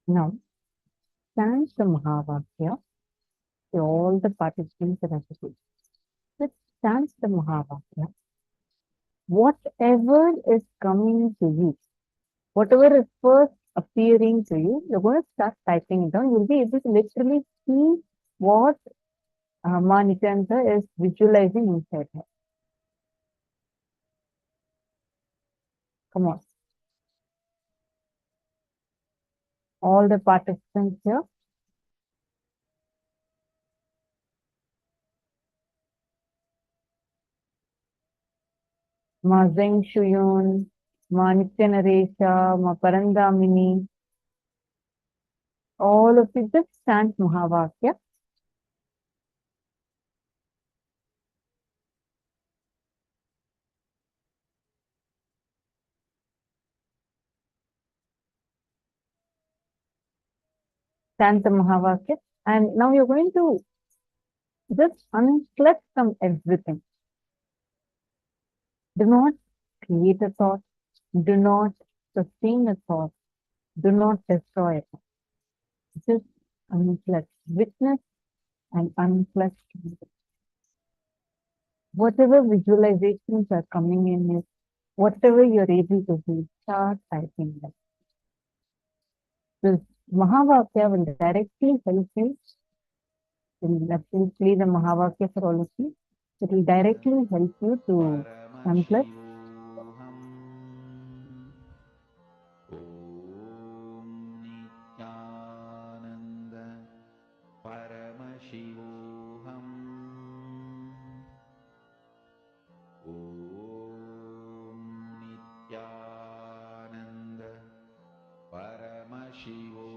Now, chant the Mahavakya to all the participants that are sitting. Let's chant the Mahavakya. Whatever is coming to you, whatever is first appearing to you, you're going to start typing it down. You'll be able to literally see what Ma Nithyananda is visualizing inside her. Come on. All the participants here. Ma Zheng Shuyun, Ma Nitya Ma Parandamini. All of you just chant Mahavakya. Chant the Mahavakya. And now you're going to just unplug from everything. Do not create a thought. Do not sustain a thought. Do not destroy it. Just unplug. Witness and unplug. Whatever visualizations are coming in, whatever you're able to do, start typing them. This Mahavakya will directly help you. Let me play the Mahavakya for all of you. It will directly help you to unplug. Paramashivoham Om Nithyananda Paramashivoham.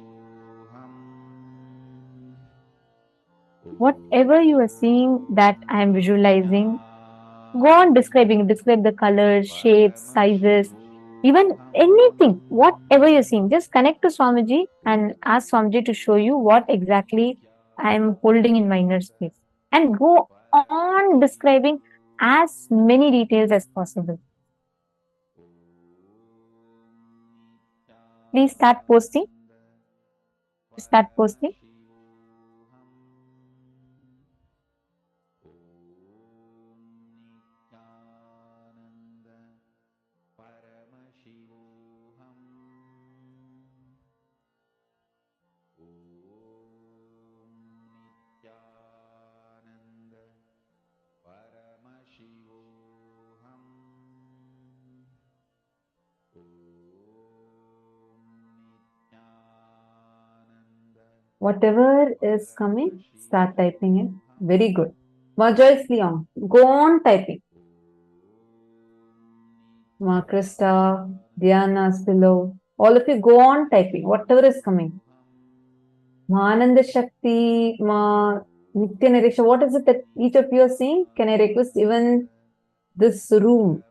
Whatever you are seeing that I am visualizing, go on describing. Describe the colors, shapes, sizes, even anything, whatever you're seeing. Just connect to Swamiji and ask Swamiji to show you what exactly I am holding in my inner space. And go on describing as many details as possible. Please start posting. Start posting. Whatever is coming, start typing it. Very good. Joyce Leon, go on typing. Ma Krista, Diana Spillo, all of you go on typing, whatever is coming. Ma Ananda Shakti, Ma Nithyananda, what is it that each of you are saying? Can I request even this room,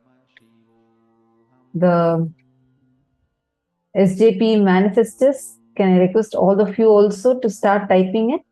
the SJP manifestors, can I request all of you also to start typing it?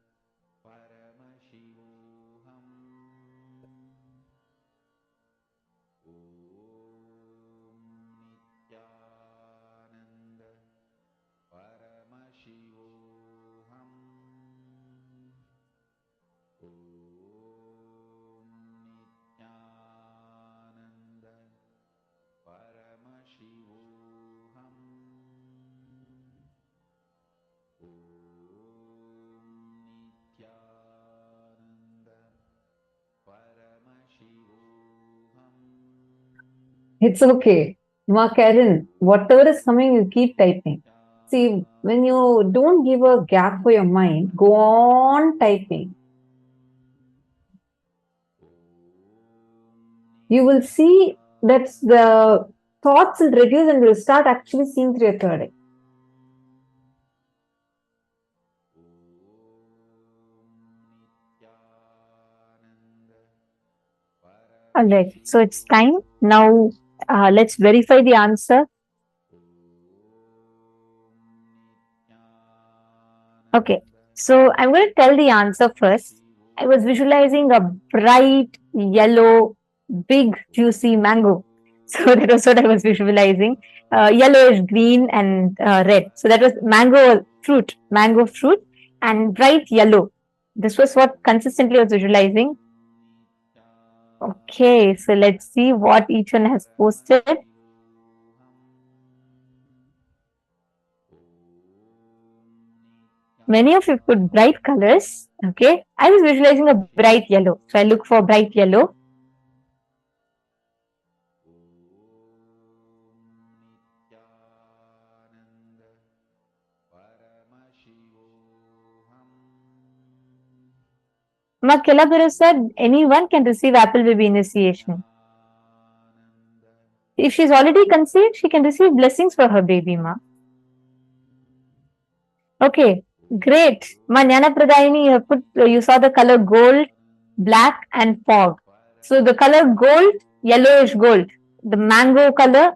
It's okay. Ma Karen, whatever is coming, you keep typing. See, when you don't give a gap for your mind, go on typing. You will see that the thoughts will reduce and you'll start actually seeing through your third eye. All right, so it's time. Now, let's verify the answer. Okay, so I'm going to tell the answer first. I was visualizing a bright yellow, big, juicy mango. So that was what I was visualizing. Yellowish, green, and red. So that was mango fruit, and bright yellow. This was what consistently I was visualizing. Okay, so let's see what each one has posted. Many of you put bright colors. Okay, I was visualizing a bright yellow. So I look for bright yellow. Makela said anyone can receive Apple Baby initiation. If she's already conceived, she can receive blessings for her baby, ma. Okay, great. Ma Jnana Pradayini, you saw the color gold, black, and fog. So the color gold, yellowish gold. The mango color,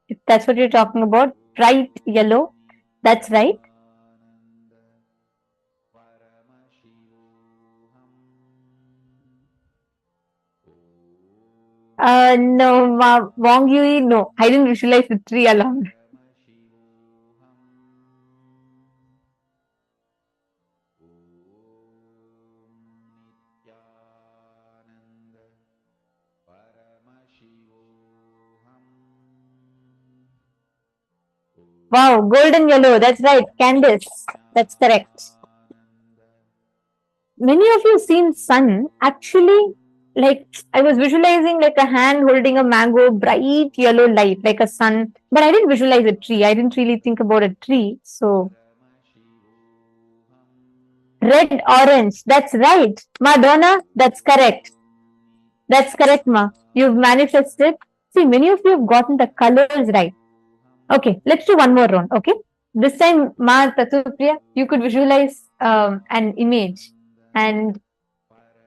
if that's what you're talking about, bright yellow. That's right. No, Wong Yui, no. I didn't visualize the tree along. Wow, golden yellow. That's right. Candice. That's correct. Many of you seen sun. Actually, like I was visualizing like a hand holding a mango, bright yellow light, like a sun. But I didn't visualize a tree. I didn't really think about a tree. So red, orange. That's right. Madonna, that's correct. That's correct, Ma. You've manifested. See, many of you have gotten the colors right. Okay, let's do one more round. Okay, this time, Ma Tatupriya, you could visualize an image, and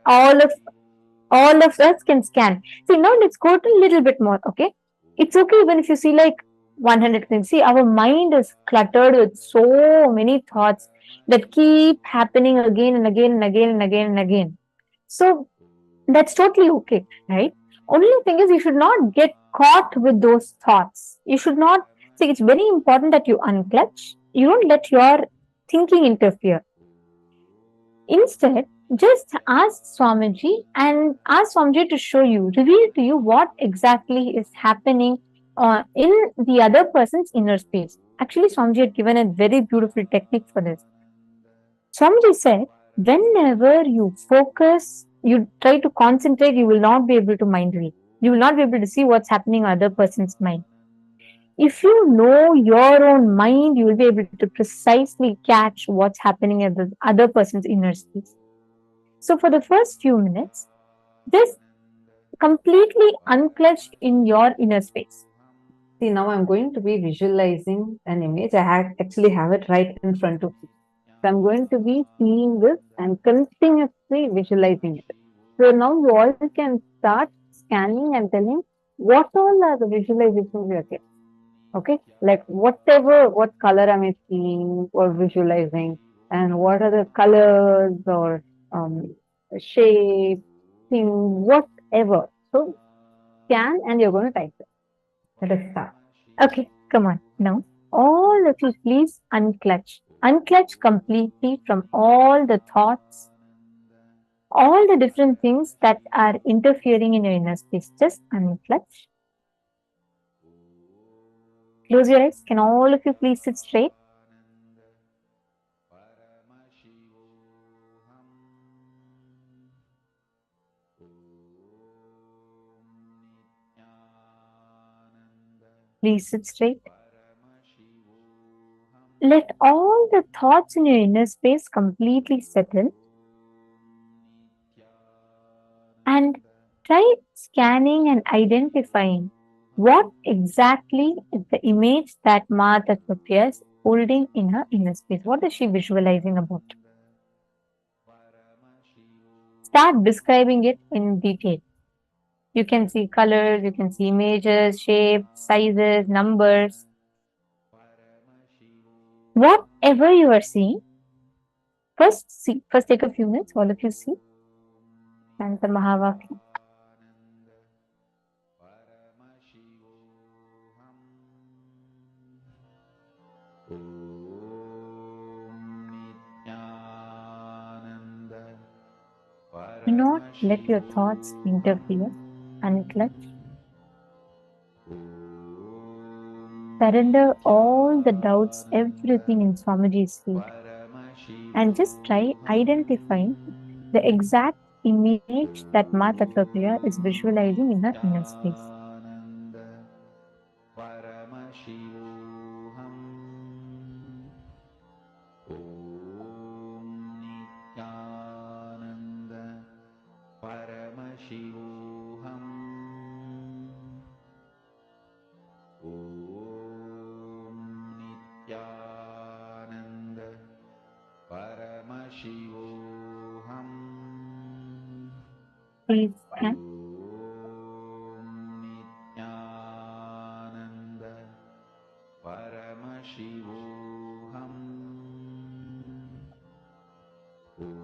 all of us can scan. See, now let's go to a little bit more. Okay, it's okay even if you see like 100 things. See, our mind is cluttered with so many thoughts that keep happening again and again and again and again and again. So that's totally okay, right? Only thing is you should not get caught with those thoughts. You should not. See, it's very important that you unclutch. You don't let your thinking interfere. Instead, just ask Swamiji and ask Swamiji to show you, reveal to you what exactly is happening in the other person's inner space. Actually, Swamiji had given a very beautiful technique for this. Swamiji said, whenever you focus, you try to concentrate, you will not be able to mind read. You will not be able to see what's happening in other person's mind. If you know your own mind, you will be able to precisely catch what's happening at the other person's inner space. So for the first few minutes, just completely unclutch in your inner space. See, now I'm going to be visualizing an image. I actually have it right in front of me. So I'm going to be seeing this and continuously visualizing it. So now you all can start scanning and telling what all are the visualizations you are getting. Okay, like what color am I seeing or visualizing, and what are the colors or shape, thing, whatever. So scan and you're going to type it. Let us start. Okay, come on. Now, all of you please unclutch. Unclutch completely from all the thoughts, all the different things that are interfering in your inner space. Just unclutch. Close your eyes. Can all of you please sit straight? Please sit straight. Let all the thoughts in your inner space completely settle. And try scanning and identifying what exactly is the image that Ma Tattva is holding in her inner space. What is she visualizing about? Start describing it in detail. You can see colors, you can see images, shapes, sizes, numbers. Whatever you are seeing, first take a few minutes, all of you see. Chant the Mahavakya. Do not let your thoughts interfere. Unclutch. Surrender all the doubts, everything in Swamiji's feet. And just try identifying the exact image that Ma Tattva is visualizing in her inner space. Please scan.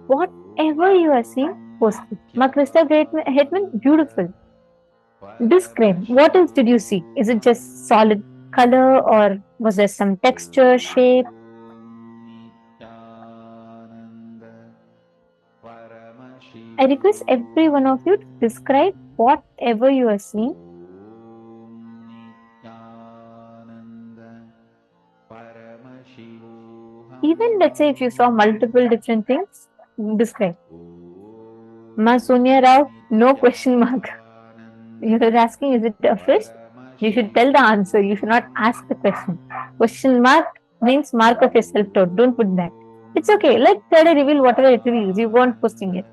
Whatever you are seeing, post it. Ma Krista Hetman, beautiful. Describe. What else did you see? Is it just solid color or was there some texture, shape? I request every one of you to describe whatever you are seeing. Even let's say if you saw multiple different things, describe. Ma Sonia Rao, no question mark. You're asking, is it a fish? You should tell the answer. You should not ask the question. Question mark means mark of your self-doubt. Don't put that. It's okay. Let third eye reveal whatever it reveals. You won't posting it.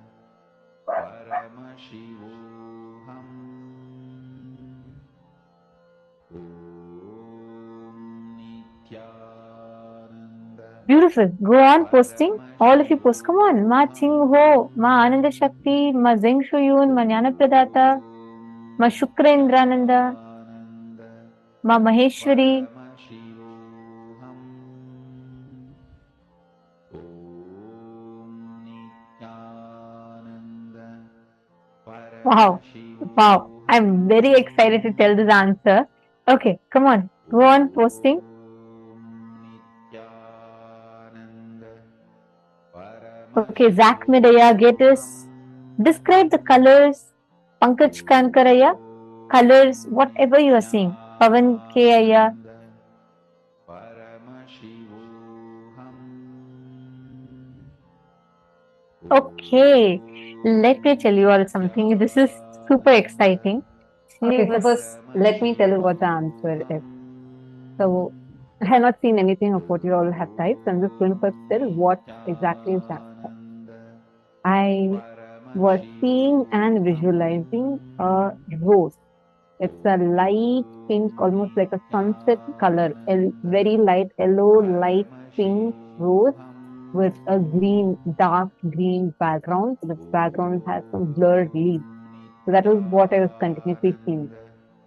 Beautiful. Go on posting. All of you post. Come on. Ma Ching Ho, Ma Ananda Shakti, Ma Zeng Shuyun, Ma Jnana Pradata, Ma Shukra Indrananda, Ma Maheshwari. Wow. Wow. I'm very excited to tell this answer. Okay, come on. Go on posting. Okay, Zach Medaya, get us. Describe the colors. Pankaj Kankaraya, colors, whatever you are seeing. Pavan K. Okay, let me tell you all something. This is super exciting. Okay, so first, let me tell you what the answer is. So I have not seen anything of what you all have typed. So I'm just going to first tell what exactly is that. I was seeing and visualizing a rose. It's a light pink, almost like a sunset color, a very light yellow, light pink rose with a green, dark green background. The background has some blurred leaves. So that was what I was continuously seeing.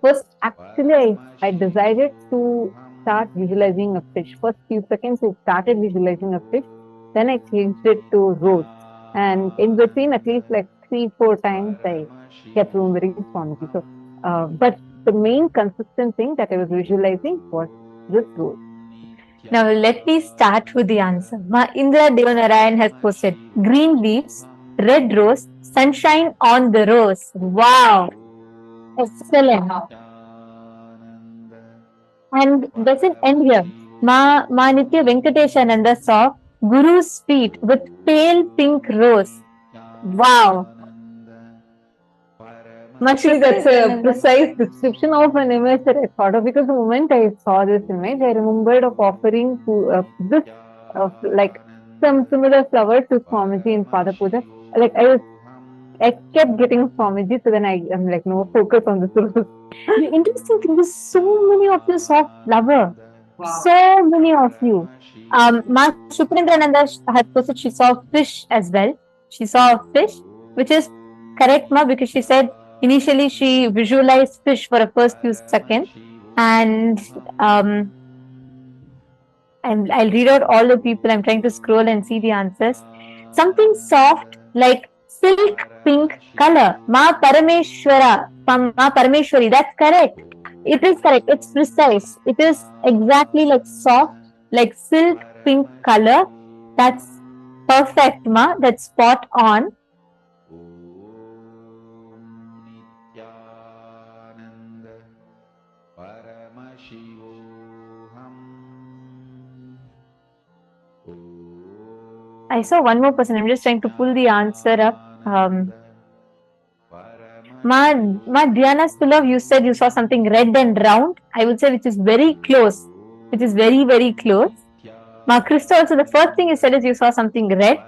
First, actually, I decided to start visualizing a fish. First few seconds, I started visualizing a fish. Then I changed it to rose. And in between, at least like 3-4 times, I kept remembering Swamiji. So, but the main consistent thing that I was visualizing was this rose. Now let me start with the answer. Ma Indra Devanarayan has posted green leaves, red rose, sunshine on the rose. Wow, excellent. And doesn't end here. Ma Nithya Venkateshananda saw Guru's feet with pale pink rose. Wow. Actually, that's a precise description of an image that I thought of, because the moment I saw this image, I remembered of offering to this like some similar flower to Swamiji in Pada Puja. Like I kept getting Swamiji, so then I'm like, no, focus on this rose. The interesting thing is so many of you saw flower. Wow. So many of you. Ma Shuprendraనంద has posted she saw fish as well. She saw a fish, which is correct, Ma, because she said initially she visualized fish for the first few seconds. And I'll read out all the people. I'm trying to scroll and see the answers. Something soft like silk pink color. Ma Parameshwara from Ma Parameshwari. That's correct. It is correct. It's precise. It is exactly like soft, like silk pink color. That's perfect, Ma. That's spot on. I saw one more person. I'm just trying to pull the answer up. Ma Diana Stulov, you said you saw something red and round. I would say which is very close. Which is very, very close. Ma Krista also, the first thing you said is you saw something red.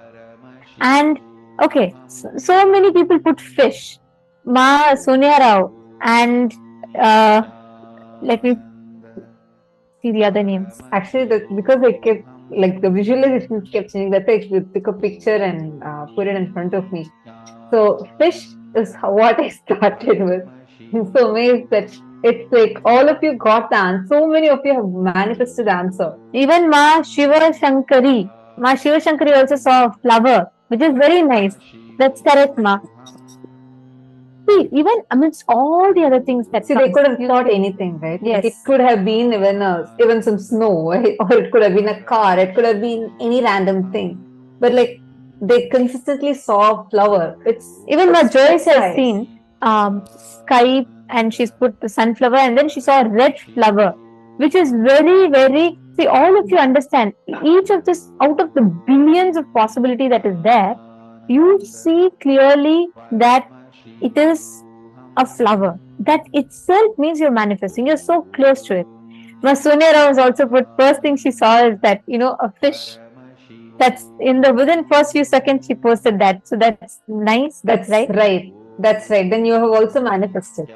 And okay, so many people put fish. Ma Sonia Rao. And let me see the other names. Actually, that's because I kept, like, the visualization kept changing. That's why I should pick a picture and put it in front of me. So fish is what I started with. I'm so amazed that it's like all of you got the answer. So many of you have manifested the answer. Even Ma Shiva Shankari. Ma Shiva Shankari also saw a flower, which is very nice. That's correct, Ma. See, even amidst all the other things that they could have thought anything, right? Yes. Like it could have been even some snow, right? Or it could have been a car. It could have been any random thing. But like they consistently saw a flower. Even Ma Joyce has seen sky, and she's put the sunflower, and then she saw a red flower, which is very, very. See, all of you understand. Each of this, out of the billions of possibility that is there, you see clearly that it is a flower. That itself means you're manifesting. You're so close to it. Ma Sonia Rao has also put, first thing she saw is that, a fish. That's within first few seconds she posted that. So that's nice. That's right. Right. That's right. Then you have also manifested.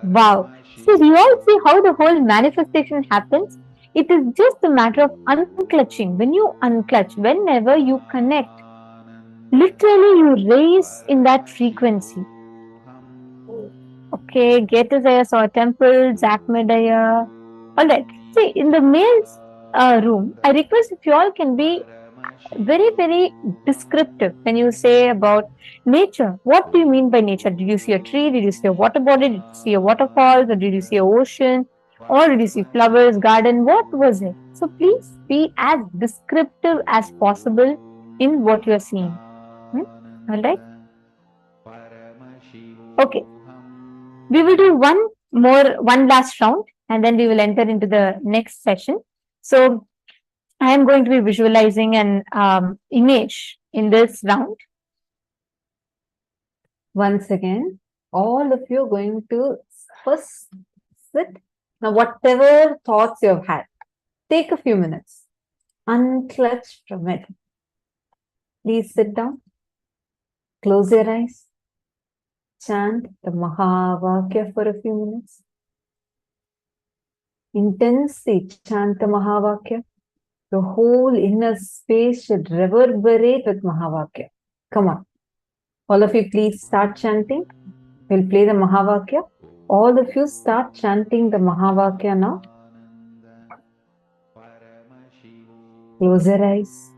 Wow. So do you all see how the whole manifestation happens? It is just a matter of unclutching. When you unclutch, whenever you connect, literally you raise in that frequency. Okay, Getazaya saw a temple, Zach Medaya. Alright. See, in the male's room, I request if you all can be very, very descriptive when you say about nature. What do you mean by nature? Did you see a tree? Did you see a water body? Did you see a waterfall? Or did you see an ocean? Or did you see flowers, garden? What was it? So please be as descriptive as possible in what you are seeing. Alright? Okay. We will do one last round, and then we will enter into the next session. So I am going to be visualizing an image in this round. Once again, all of you are going to first sit. Now, whatever thoughts you've had, take a few minutes. Unclutch from it. Please sit down. Close your eyes. Chant the Mahavakya for a few minutes. Intensely chant the Mahavakya. The whole inner space should reverberate with Mahavakya. Come on. All of you, please start chanting. We'll play the Mahavakya. All of you start chanting the Mahavakya now. Close your eyes.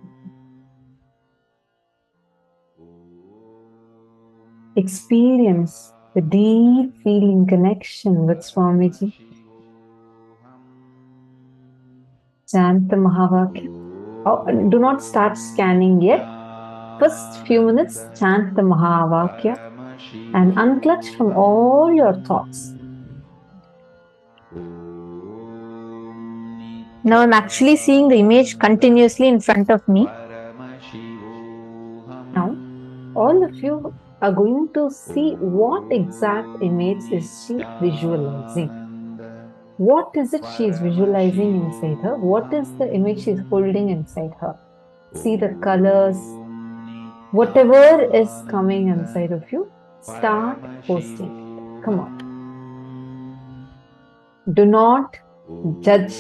Experience the deep feeling connection with Swamiji. Chant the Mahavakya. Oh, do not start scanning yet. First few minutes, chant the Mahavakya and unclutch from all your thoughts. Now I'm actually seeing the image continuously in front of me. Now, all of you are going to see what exact image is she visualizing. What is it she is visualizing inside her? What is the image she is holding inside her? See the colors. Whatever is coming inside of you, start posting it. Come on. Do not judge.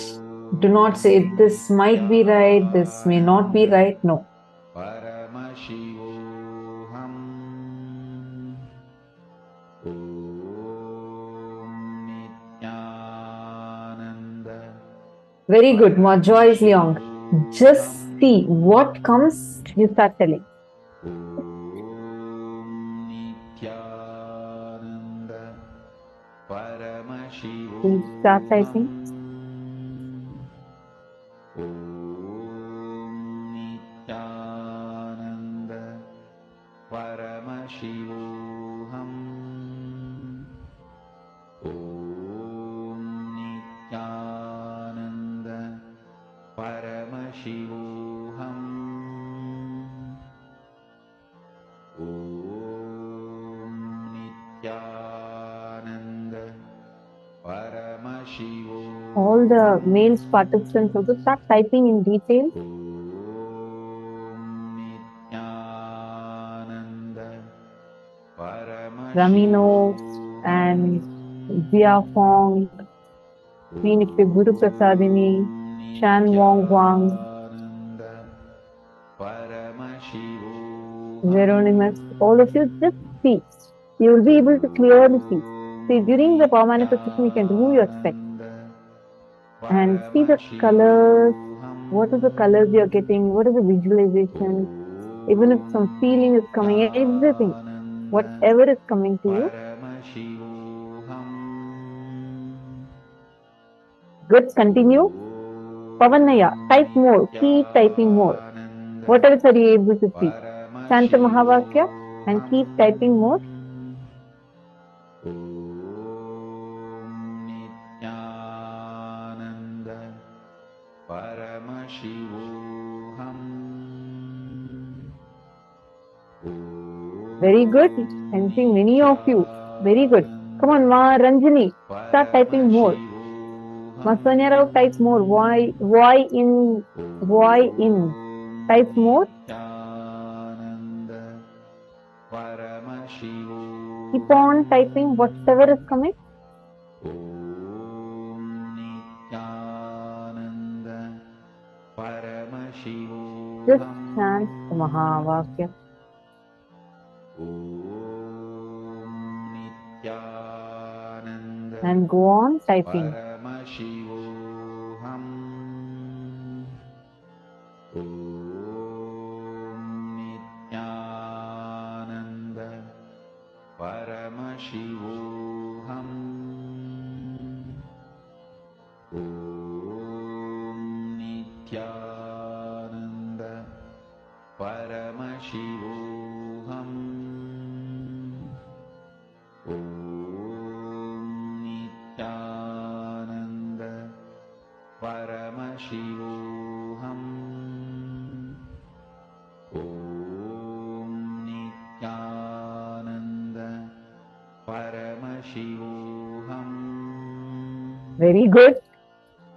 Do not say this might be right, this may not be right. No. Very good. More Joyce Leong. Just see what comes, you start telling. Please start typing. Paramashivoham Om Nithyananda Paramashivoham Om Nithyananda Paramashivoham. All the male participants also start typing in detail. Ramino and Zia Fong, Ninipe Guru Prasadini, Shan Wong Wang, Veronymous, all of you just see. You will be able to clearly see. See, during the power manifestation, you can remove your specs and see the colors. What are the colors you are getting? What is the visualization? Even if some feeling is coming, everything, whatever is coming to you. Good, continue. Pavanaya, type more, keep typing more. What else are you able to see? Chant the Mahavakya and keep typing more. Very good. I'm seeing many of you. Very good. Come on, Ma Ranjani, start typing more. Ma Sonia Rao, type more. Why in? Type more. Keep on typing whatever is coming. Just chant the Mahavakya. And go on typing. Paramashivoham Om Nithyananda Paramashivoham Om Nithyananda Paramashivoham Om Nithyananda Paramashivoham Very good.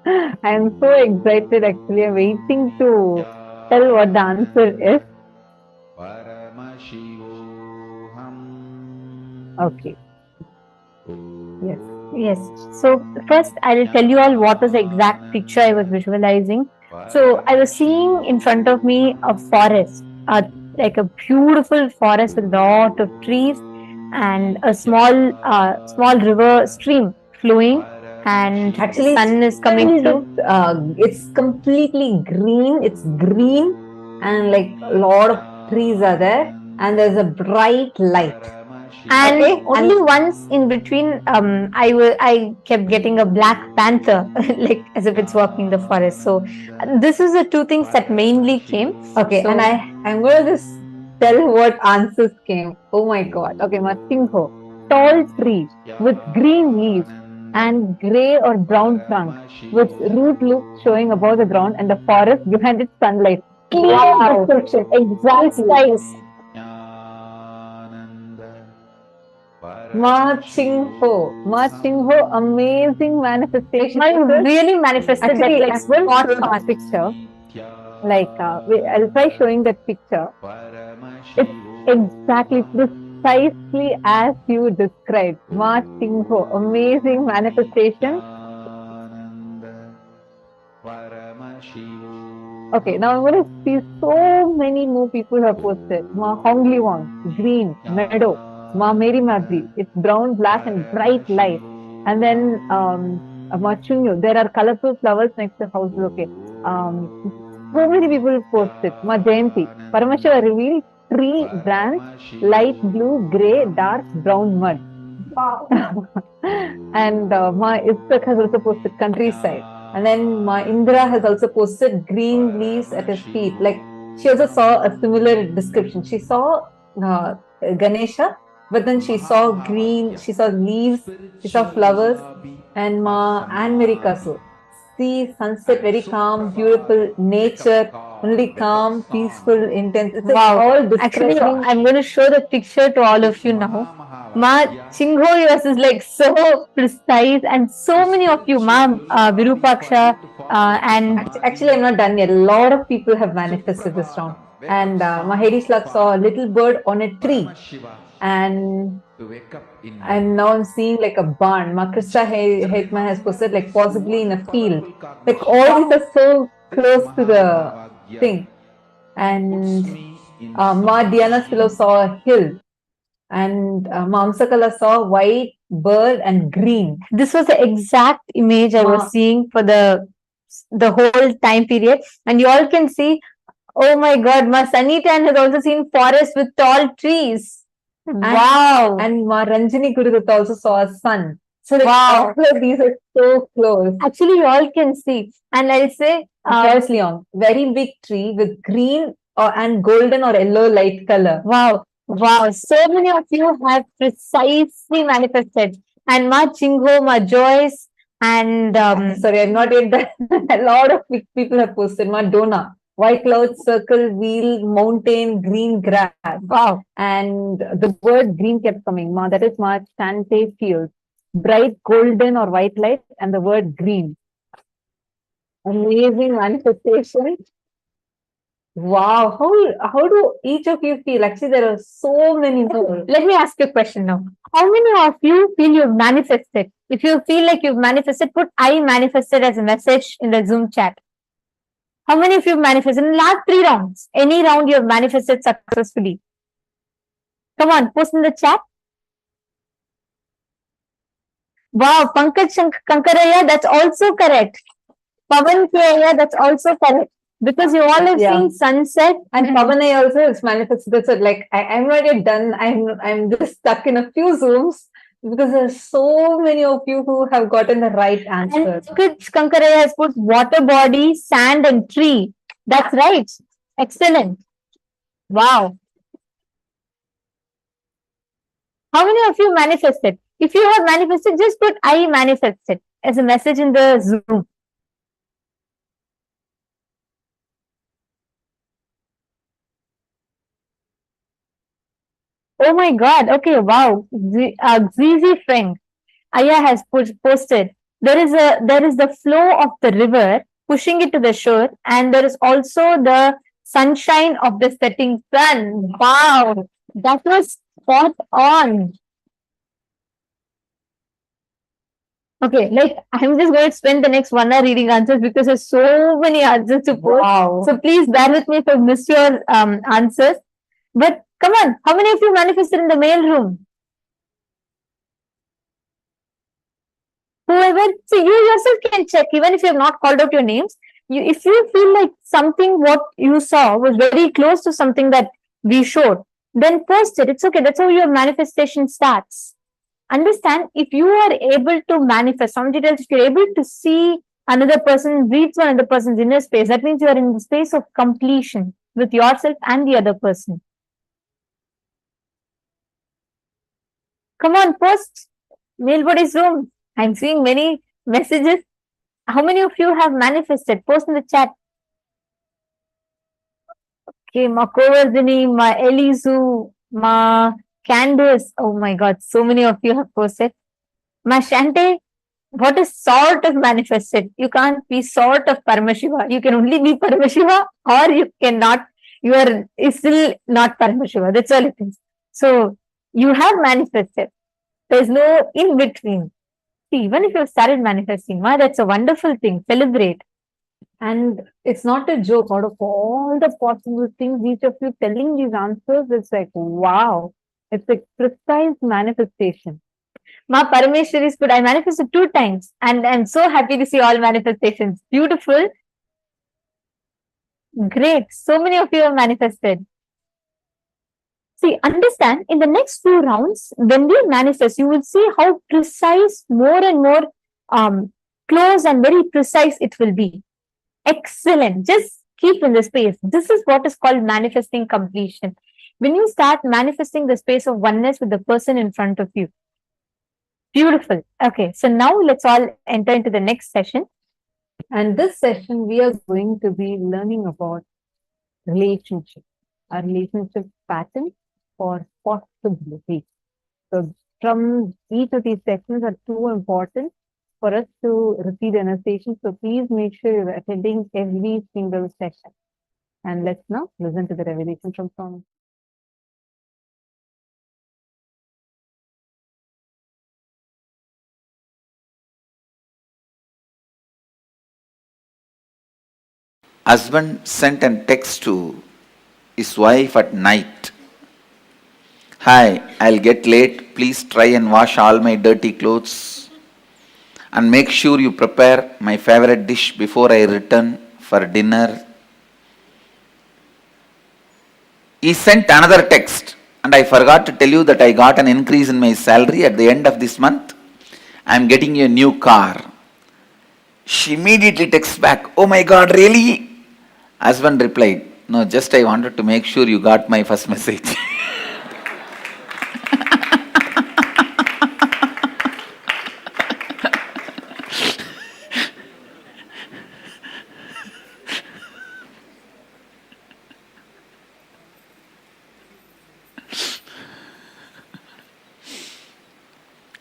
I am so excited actually. I'm waiting to tell what the answer is. Paramashivoham. Okay. Yes. Yes. So first, I'll tell you all what was the exact picture I was visualizing. So I was seeing in front of me a forest, like a beautiful forest with a lot of trees and a small river stream flowing, and Actually, sun is coming through. it's completely green. It's green, and like a lot of trees are there, and there's a bright light. And Okay, only once in between, I kept getting a black panther, like as if it's walking the forest. So this is the two things that mainly came. Okay, So, and I'm gonna just tell what answers came. Oh my god. Okay, Matingho. Tall tree with green leaves and grey or brown trunk with root loops showing above the ground and the forest behind its sunlight. Clear wow, description. exactly. Precise. Ma Chingho. Ma Chingho, amazing manifestation. I really manifested Actually, that I will spot show the on. picture. Like, I'll try showing that picture. It's exactly, precisely as you described. Ma Chingho, amazing manifestation. Okay, now I'm going to see so many more people have posted. Ma Hongli Wang, green, meadow. Ma Mary Madri, it's brown, black, and bright light. And then Ma Chunyo, there are colorful flowers next to houses. Okay. So many people posted. Ma Jayanti, Paramashiva revealed tree branch, light blue, grey, dark brown mud. Wow. And Ma Istak has also posted countryside. And then Ma Indra has also posted green leaves at his feet. Like, she also saw a similar description. She saw Ganesha, but then she saw green, she saw leaves, she saw flowers. And Ma Anne Marie Kasu, sea, sunset, very calm, beautiful, nature, only calm, peaceful, intense. It's Wow. all Actually, describing. I'm going to show the picture to all of you now. Ma Chingho, yours is like so precise, and so many of you, Ma Virupaksha, and Actually, I'm not done yet. A lot of people have manifested this round. And Mahedi Slug saw a little bird on a tree. And now I'm seeing like a barn. Ma Krista Hetman has posted like possibly in a field. Like all these are so close to the thing. And Ma Diana Spilo saw a hill. And Mamsakala saw white bird and green. this was the exact image I was seeing for the whole time period. And you all can see, oh my god, Ma Sanitan has also seen forest with tall trees. Wow. And Ma Ranjini Gurudutta also saw a sun. So like Wow. all of these are so close. Actually, you all can see. And I'll say, Joyce Leong, very big tree with green and golden or yellow light color. wow, wow, so many of you have precisely manifested. And Ma Chingho, Ma Joyce, and Sorry, I'm not yet done. A lot of people have posted. Ma Dona, white cloud, circle, wheel, mountain, green grass. wow. And the word green kept coming. Ma, that is Ma Chante Fields. Bright golden or white light, and the word green. Amazing manifestation. Wow, how do each of you feel? Actually, there are so many more. Let me ask you a question now. How many of you feel you've manifested? If you feel like you've manifested, put I manifested as a message in the Zoom chat. How many of you have manifested in the last 3 rounds? Any round you have manifested successfully? Come on, post in the chat. Wow, Pankaj Kankaraya, that's also correct. Pavan Kaya, that's also correct. Because you all have seen sunset. And Pavanai also is manifested. That's it. Like I'm not yet done. I'm just stuck in a few Zooms because there's so many of you who have gotten the right answer. And Pankaj Kankaraya has put water body, sand, and tree. That's right. Excellent. Wow. How many of you manifested? If you have manifested, just put I manifested as a message in the Zoom. Oh my God. Okay. Wow. Zizi friend. Aya has posted. there is the flow of the river pushing it to the shore, and there is also the sunshine of the setting sun. Wow, that was spot on. Okay, like I'm just going to spend the next 1 hour reading answers because there's so many answers to post. Wow. So please bear with me if I miss your answers. But come on, how many of you manifested in the mail room? Whoever, see, you yourself can check, even if you have not called out your names. If you feel like something what you saw was very close to something that we showed, then post it. It's okay. That's how your manifestation starts. Understand, if you are able to manifest some details, if you're able to see another person, read through another person's inner space, that means you are in the space of completion with yourself and the other person. Come on, post Mailbody's room. I'm seeing many messages. How many of you have manifested? Post in the chat. Okay, Ma Kovardhini, Ma Elizu, Ma Candace. Oh my God, so many of you have posted. Ma Shante, what is sort of manifested? You can't be sort of Paramashiva. You can only be Paramashiva, or you cannot. You are still not Paramashiva. That's all it is. So you have manifested. There's no in between. See, even if you've started manifesting, that's a wonderful thing. Celebrate. And it's not a joke. Out of all the possible things, each of you telling these answers, it's like, wow, it's a precise manifestation. Ma Parameshwari is good. I manifested 2 times, and I'm so happy to see all manifestations. Beautiful. Great. So many of you have manifested. See, understand, in the next few rounds, when we manifest, you will see how precise, more and more close and very precise it will be. Excellent. Just keep in the space. This is what is called manifesting completion. When you start manifesting the space of oneness with the person in front of you. Beautiful. Okay, so now let's all enter into the next session. And this session, we are going to be learning about relationship, our relationship pattern or possibility. So from each of these sections are too important for us to receive annotation. So please make sure you're attending every single session. And let's now listen to the revelation from Swami. Husband sent a text to his wife at night. Hi, I'll get late. Please try and wash all my dirty clothes. And make sure you prepare my favorite dish before I return for dinner. He sent another text. And I forgot to tell you that I got an increase in my salary at the end of this month. I'm getting you a new car. She immediately texts back, oh my God, really? Husband replied, no, just I wanted to make sure you got my first message.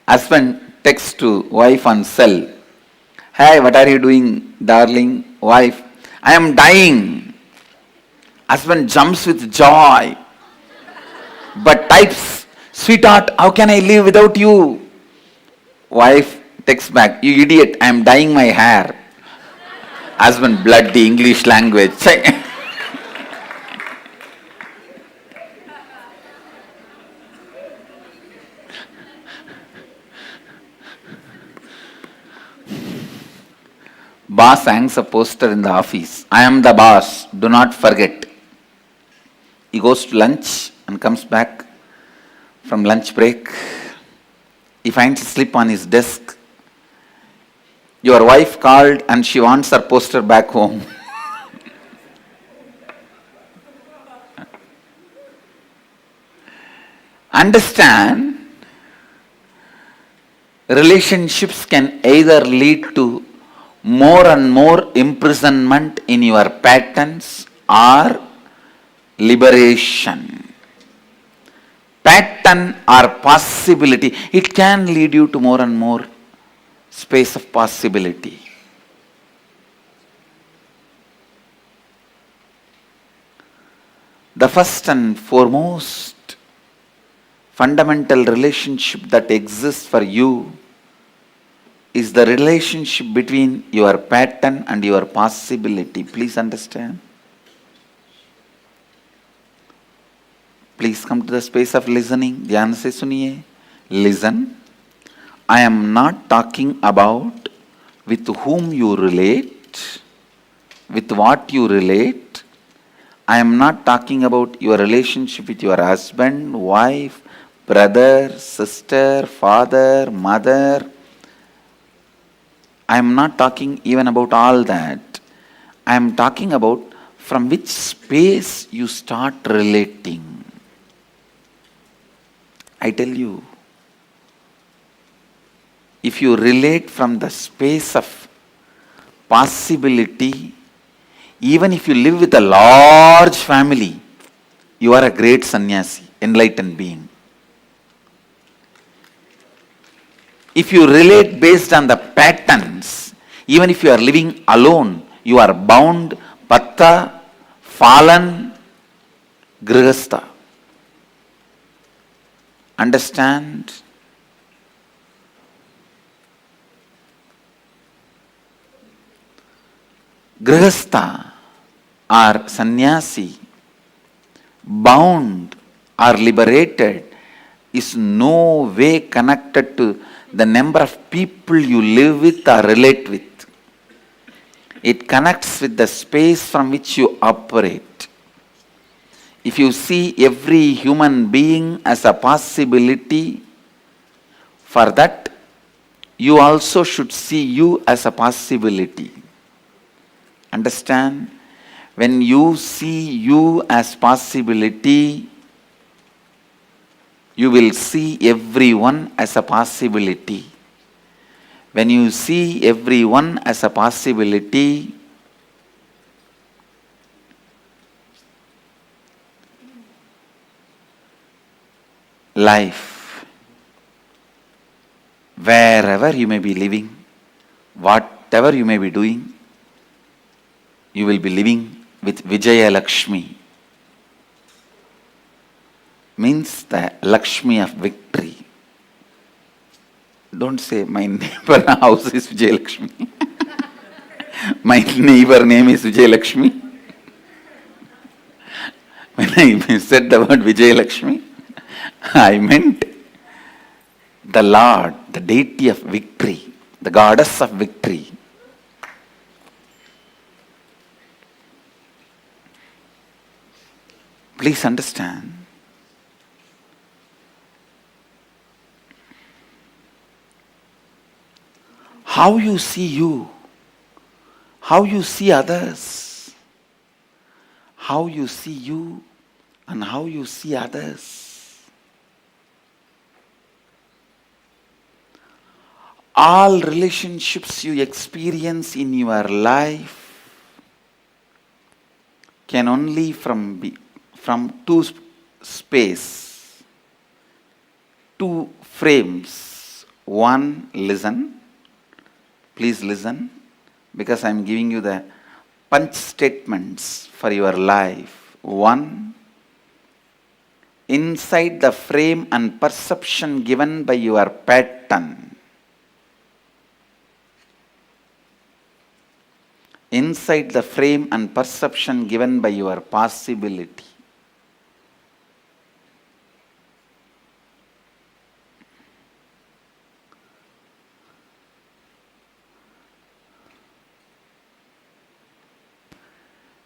Husband texts to wife on cell. Hey, what are you doing, darling? Wife, I am dying. Husband jumps with joy, but types, sweetheart, how can I live without you? Wife texts back, you idiot, I am dyeing my hair. Husband, bloody English language. Boss hangs a poster in the office. I am the boss. Do not forget. He goes to lunch and comes back from lunch break. He finds a slip on his desk. Your wife called and she wants her poster back home. Understand, relationships can either lead to more and more imprisonment in your patterns or liberation. Pattern or possibility, it can lead you to more and more space of possibility. The first and foremost fundamental relationship that exists for you is the relationship between your pattern and your possibility. Please understand. Please come to the space of listening. Dhyan se suniye. Listen. I am not talking about with whom you relate, with what you relate. I am not talking about your relationship with your husband, wife, brother, sister, father, mother. I am not talking even about all that. I am talking about from which space you start relating. I tell you, if you relate from the space of possibility, even if you live with a large family, you are a great sannyasi, enlightened being. If you relate based on the patterns, even if you are living alone, you are bound, patta, fallen, grihastha. Understand? Grihastha or sannyasi, bound or liberated, is no way connected to the number of people you live with or relate with. It connects with the space from which you operate. If you see every human being as a possibility, for that you also should see you as a possibility. Understand? When you see you as possibility, you will see everyone as a possibility. When you see everyone as a possibility, life, wherever you may be living, whatever you may be doing, you will be living with Vijaya Lakshmi. Means the Lakshmi of victory. Don't say, my neighbor house is Vijay Lakshmi. My neighbor name is Vijay Lakshmi. When I said the word Vijay Lakshmi, I meant the Lord, the deity of victory, the goddess of victory. Please understand. How you see you, how you see others, how you see you and how you see others. All relationships you experience in your life can only from two space, two frames. One, listen. Please listen, because I am giving you the punch statements for your life. One, inside the frame and perception given by your pattern. Inside the frame and perception given by your possibility.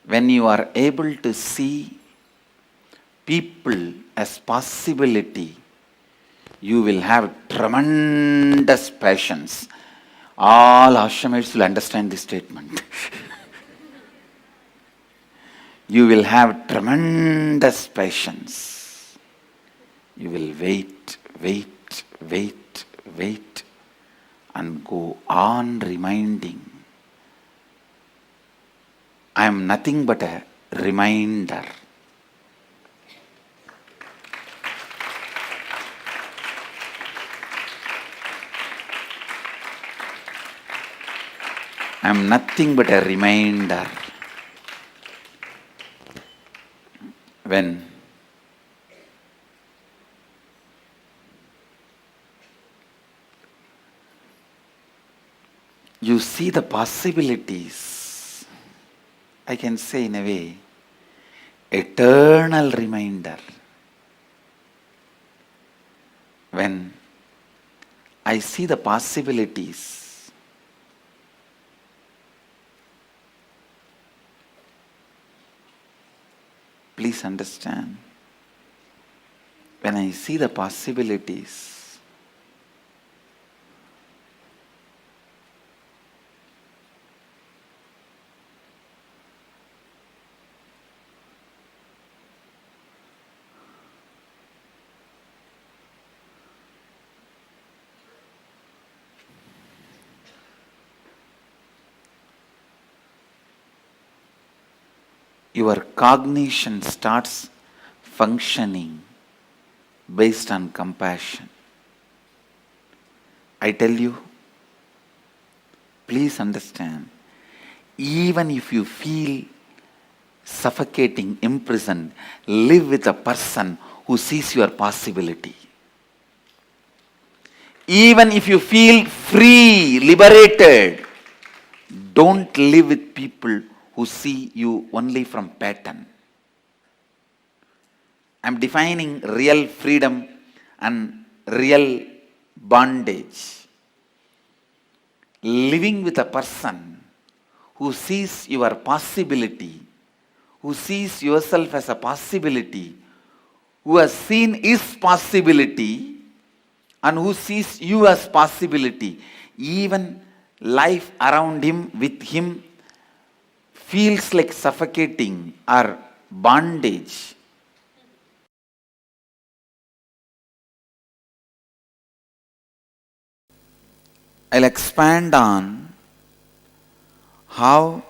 When you are able to see people as possibility, you will have tremendous passions. All ashramites will understand this statement. You will have tremendous passions. You will wait, and go on reminding. I am nothing but a reminder. I am nothing but a reminder. When you see the possibilities, I can say in a way, eternal reminder. When I see the possibilities, please understand, when I see the possibilities, your cognition starts functioning based on compassion. I tell you, please understand, even if you feel suffocating, imprisoned, live with a person who sees your possibility. Even if you feel free, liberated, don't live with people who see you only from pattern. I am defining real freedom and real bondage. Living with a person who sees your possibility, who sees yourself as a possibility, who has seen his possibility and who sees you as possibility, even life around him, with him, feels like suffocating or bondage. I'll expand on how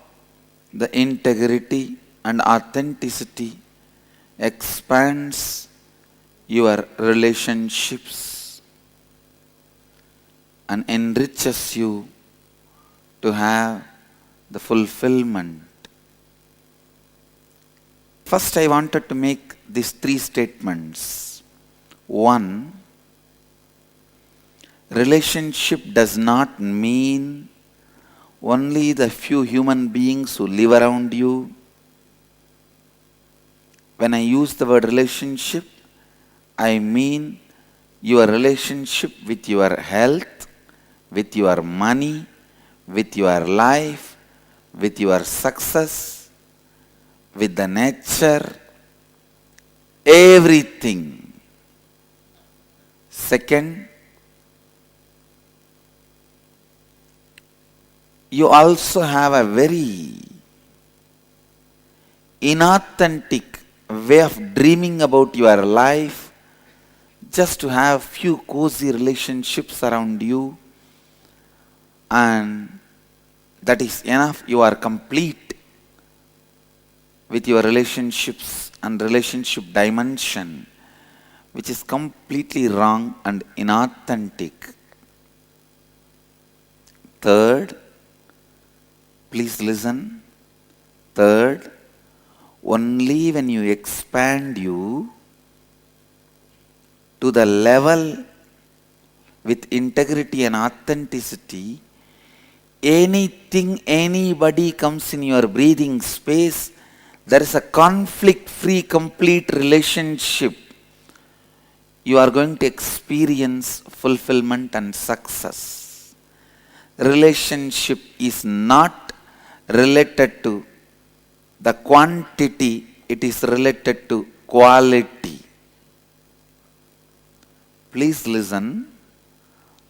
the integrity and authenticity expands your relationships and enriches you to have the fulfillment. First, I wanted to make these three statements. One, relationship does not mean only the few human beings who live around you. When I use the word relationship, I mean your relationship with your health, with your money, with your life, with your success, with the nature, everything. Second, you also have a very inauthentic way of dreaming about your life, just to have few cozy relationships around you, and that is enough. You are complete with your relationships and relationship dimension, which is completely wrong and inauthentic. Third, please listen. Third, only when you expand you to the level with integrity and authenticity, anything, anybody comes in your breathing space, there is a conflict-free, complete relationship. You are going to experience fulfillment and success. Relationship is not related to the quantity, it is related to quality. Please listen.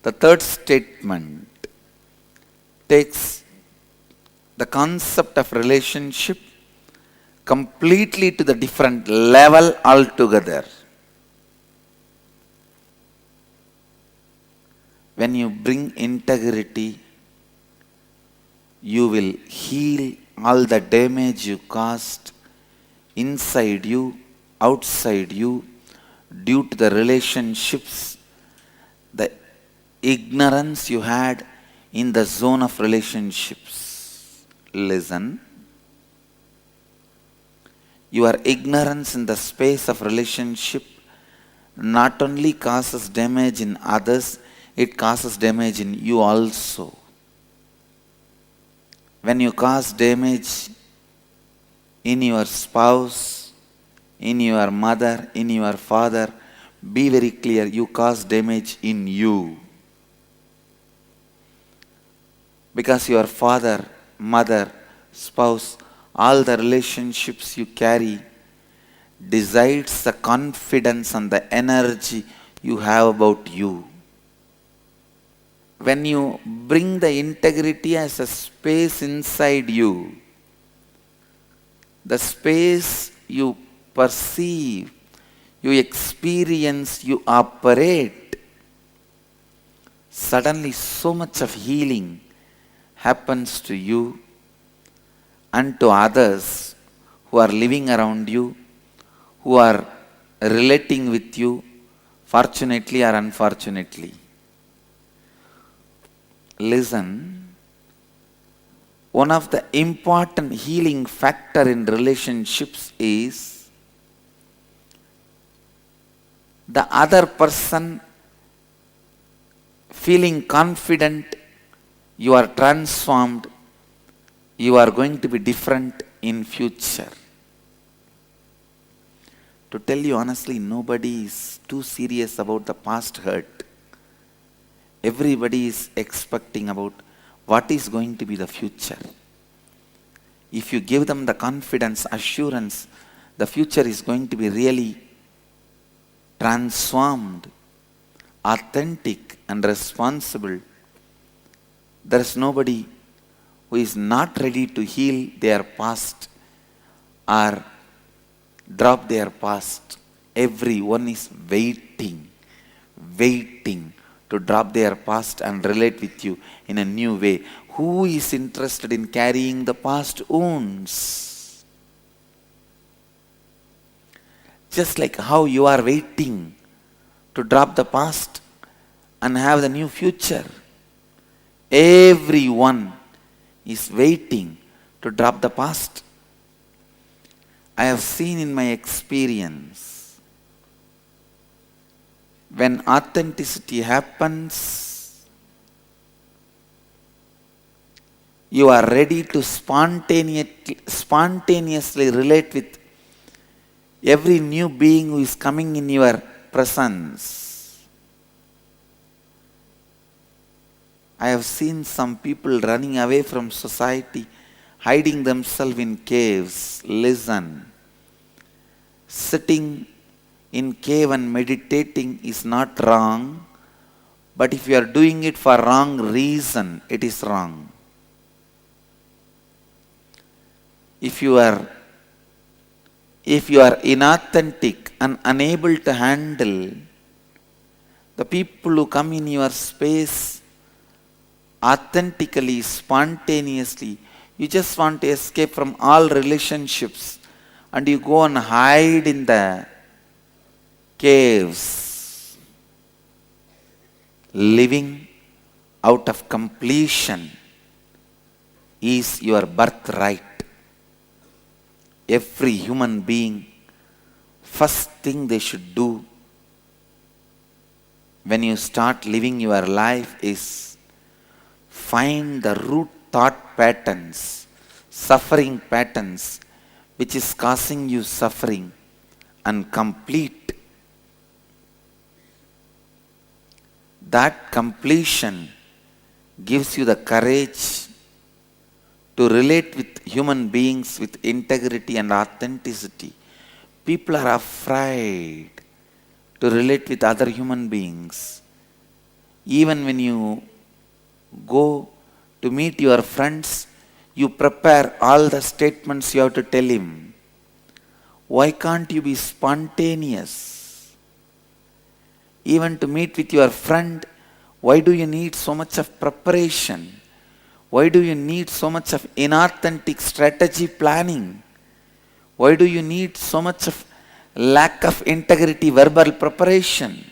The third statement takes the concept of relationship completely to the different level altogether. When you bring integrity, you will heal all the damage you caused inside you, outside you, due to the relationships, the ignorance you had in the zone of relationships. Listen. Your ignorance in the space of relationship not only causes damage in others, it causes damage in you also. When you cause damage in your spouse, in your mother, in your father, be very clear, you cause damage in you. Because your father, mother, spouse, all the relationships you carry decides the confidence and the energy you have about you. When you bring the integrity as a space inside you, the space you perceive, you experience, you operate, suddenly so much of healing happens to you and to others who are living around you, who are relating with you, fortunately or unfortunately. Listen, one of the important healing factor in relationships is the other person feeling confident, you are transformed, you are going to be different in future. To tell you honestly, nobody is too serious about the past hurt. Everybody is expecting about what is going to be the future. If you give them the confidence, assurance, the future is going to be really transformed, authentic and responsible. There is nobody who is not ready to heal their past or drop their past. Everyone is waiting to drop their past and relate with you in a new way. Who is interested in carrying the past wounds? Just like how you are waiting to drop the past and have the new future. Everyone is waiting to drop the past. I have seen in my experience, when authenticity happens, you are ready to spontaneously relate with every new being who is coming in your presence. I have seen some people running away from society, hiding themselves in caves. Listen, sitting in cave and meditating is not wrong, but if you are doing it for wrong reason, it is wrong. If you are inauthentic and unable to handle the people who come in your space authentically, spontaneously, you just want to escape from all relationships and you go and hide in the caves. Living out of completion is your birthright. Every human being, first thing they should do when you start living your life is find the root thought patterns, suffering patterns, which is causing you suffering, and complete. That completion gives you the courage to relate with human beings with integrity and authenticity. People are afraid to relate with other human beings. Even when you go to meet your friends, you prepare all the statements you have to tell him. Why can't you be spontaneous? Even to meet with your friend, why do you need so much of preparation? Why do you need so much of inauthentic strategy planning? Why do you need so much of lack of integrity verbal preparation?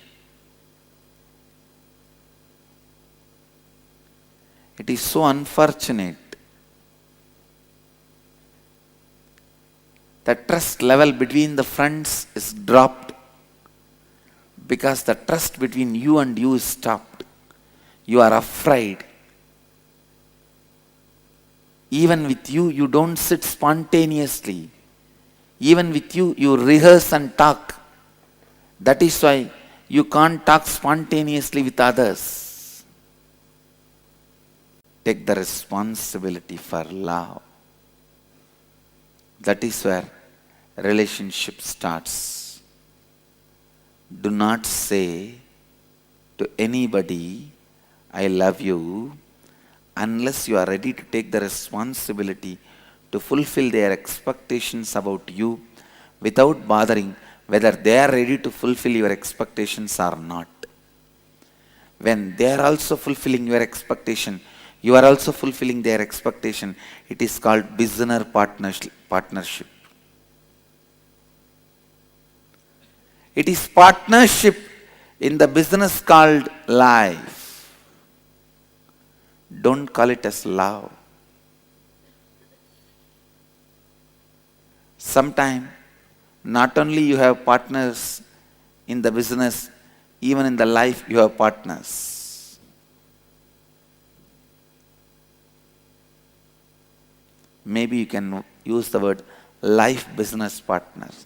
It is so unfortunate the trust level between the friends is dropped because the trust between you and you is stopped. You are afraid. Even with you, you don't sit spontaneously. Even with you, you rehearse and talk. That is why you can't talk spontaneously with others. Take the responsibility for love. That is where relationship starts. Do not say to anybody, I love you, unless you are ready to take the responsibility to fulfill their expectations about you without bothering whether they are ready to fulfill your expectations or not. When they are also fulfilling your expectation, you are also fulfilling their expectation. It is called business partnership. It is partnership in the business called life. Don't call it as love. Sometimes, not only you have partners in the business, even in the life you have partners. Maybe you can use the word life business partners.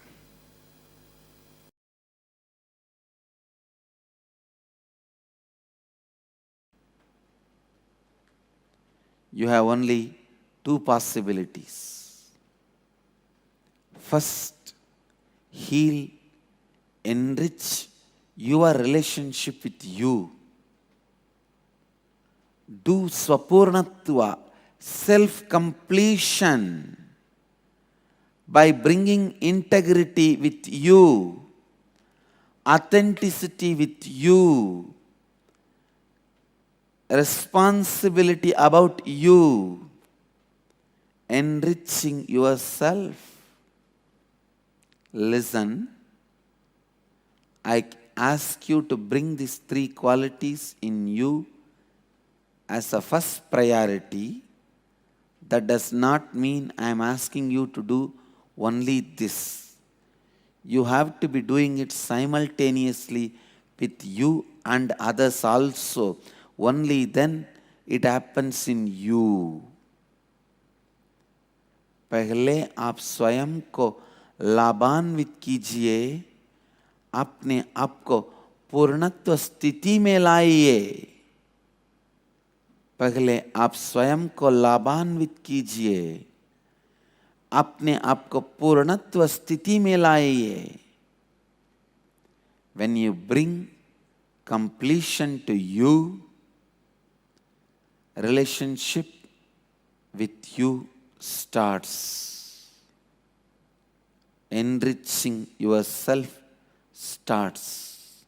You have only two possibilities. First, heal, enrich your relationship with you. Do swapurnatva, self-completion, by bringing integrity with you, authenticity with you, responsibility about you, enriching yourself. Listen, I ask you to bring these three qualities in you as a first priority. That does not mean I am asking you to do only this. You have to be doing it simultaneously with you and others also. Only then it happens in you. पहले आप स्वयं को लाभान्वित कीजिए, अपने आप को पूर्णत्व स्थिति में लाइए. पहले आप स्वयं को लाभान्वित कीजिए, अपने आप को पूर्णत्व स्थिति में लाइए. When you bring completion to you, relationship with you starts. Enriching yourself starts.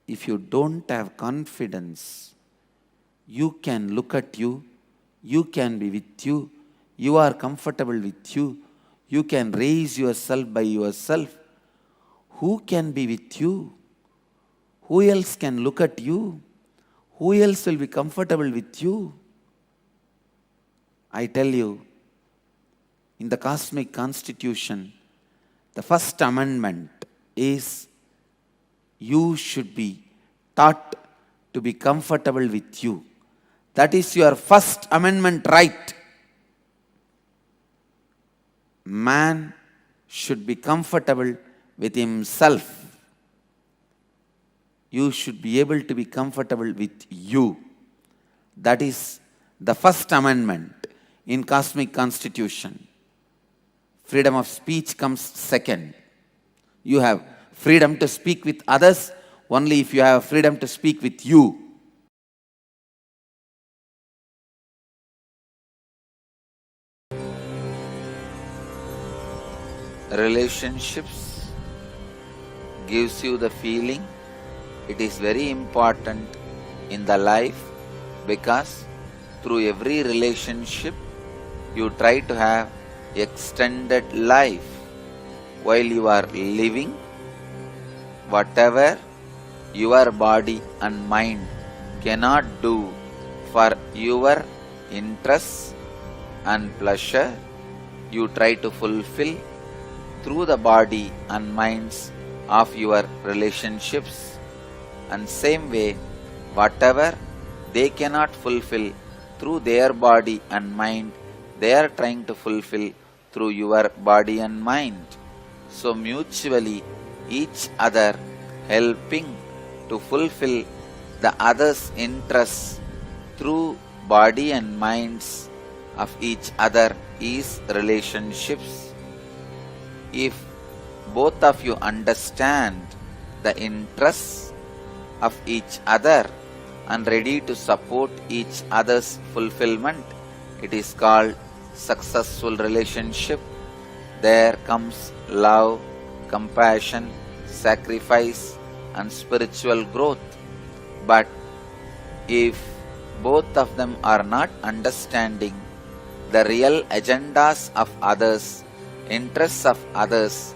If you don't have confidence, you can look at you, you can be with you, you are comfortable with you, you can raise yourself by yourself. Who can be with you? Who else can look at you? Who else will be comfortable with you? I tell you, in the cosmic constitution, the first amendment is you should be taught to be comfortable with you. That is your first amendment right. Man should be comfortable with himself. You should be able to be comfortable with you. That is the first amendment in cosmic constitution. Freedom of speech comes second. You have freedom to speak with others only if you have freedom to speak with you. Relationships gives you the feeling. It is very important in the life because through every relationship you try to have extended life while you are living. Whatever your body and mind cannot do for your interest and pleasure, you try to fulfill through the body and minds of your relationships, and same way whatever they cannot fulfill through their body and mind, they are trying to fulfill through your body and mind. So mutually each other helping to fulfill the other's interests through body and minds of each other is relationships. If both of you understand the interests of each other and ready to support each other's fulfillment, it is called successful relationship. There comes love, compassion, sacrifice and spiritual growth. But if both of them are not understanding the real agendas of others, interests of others,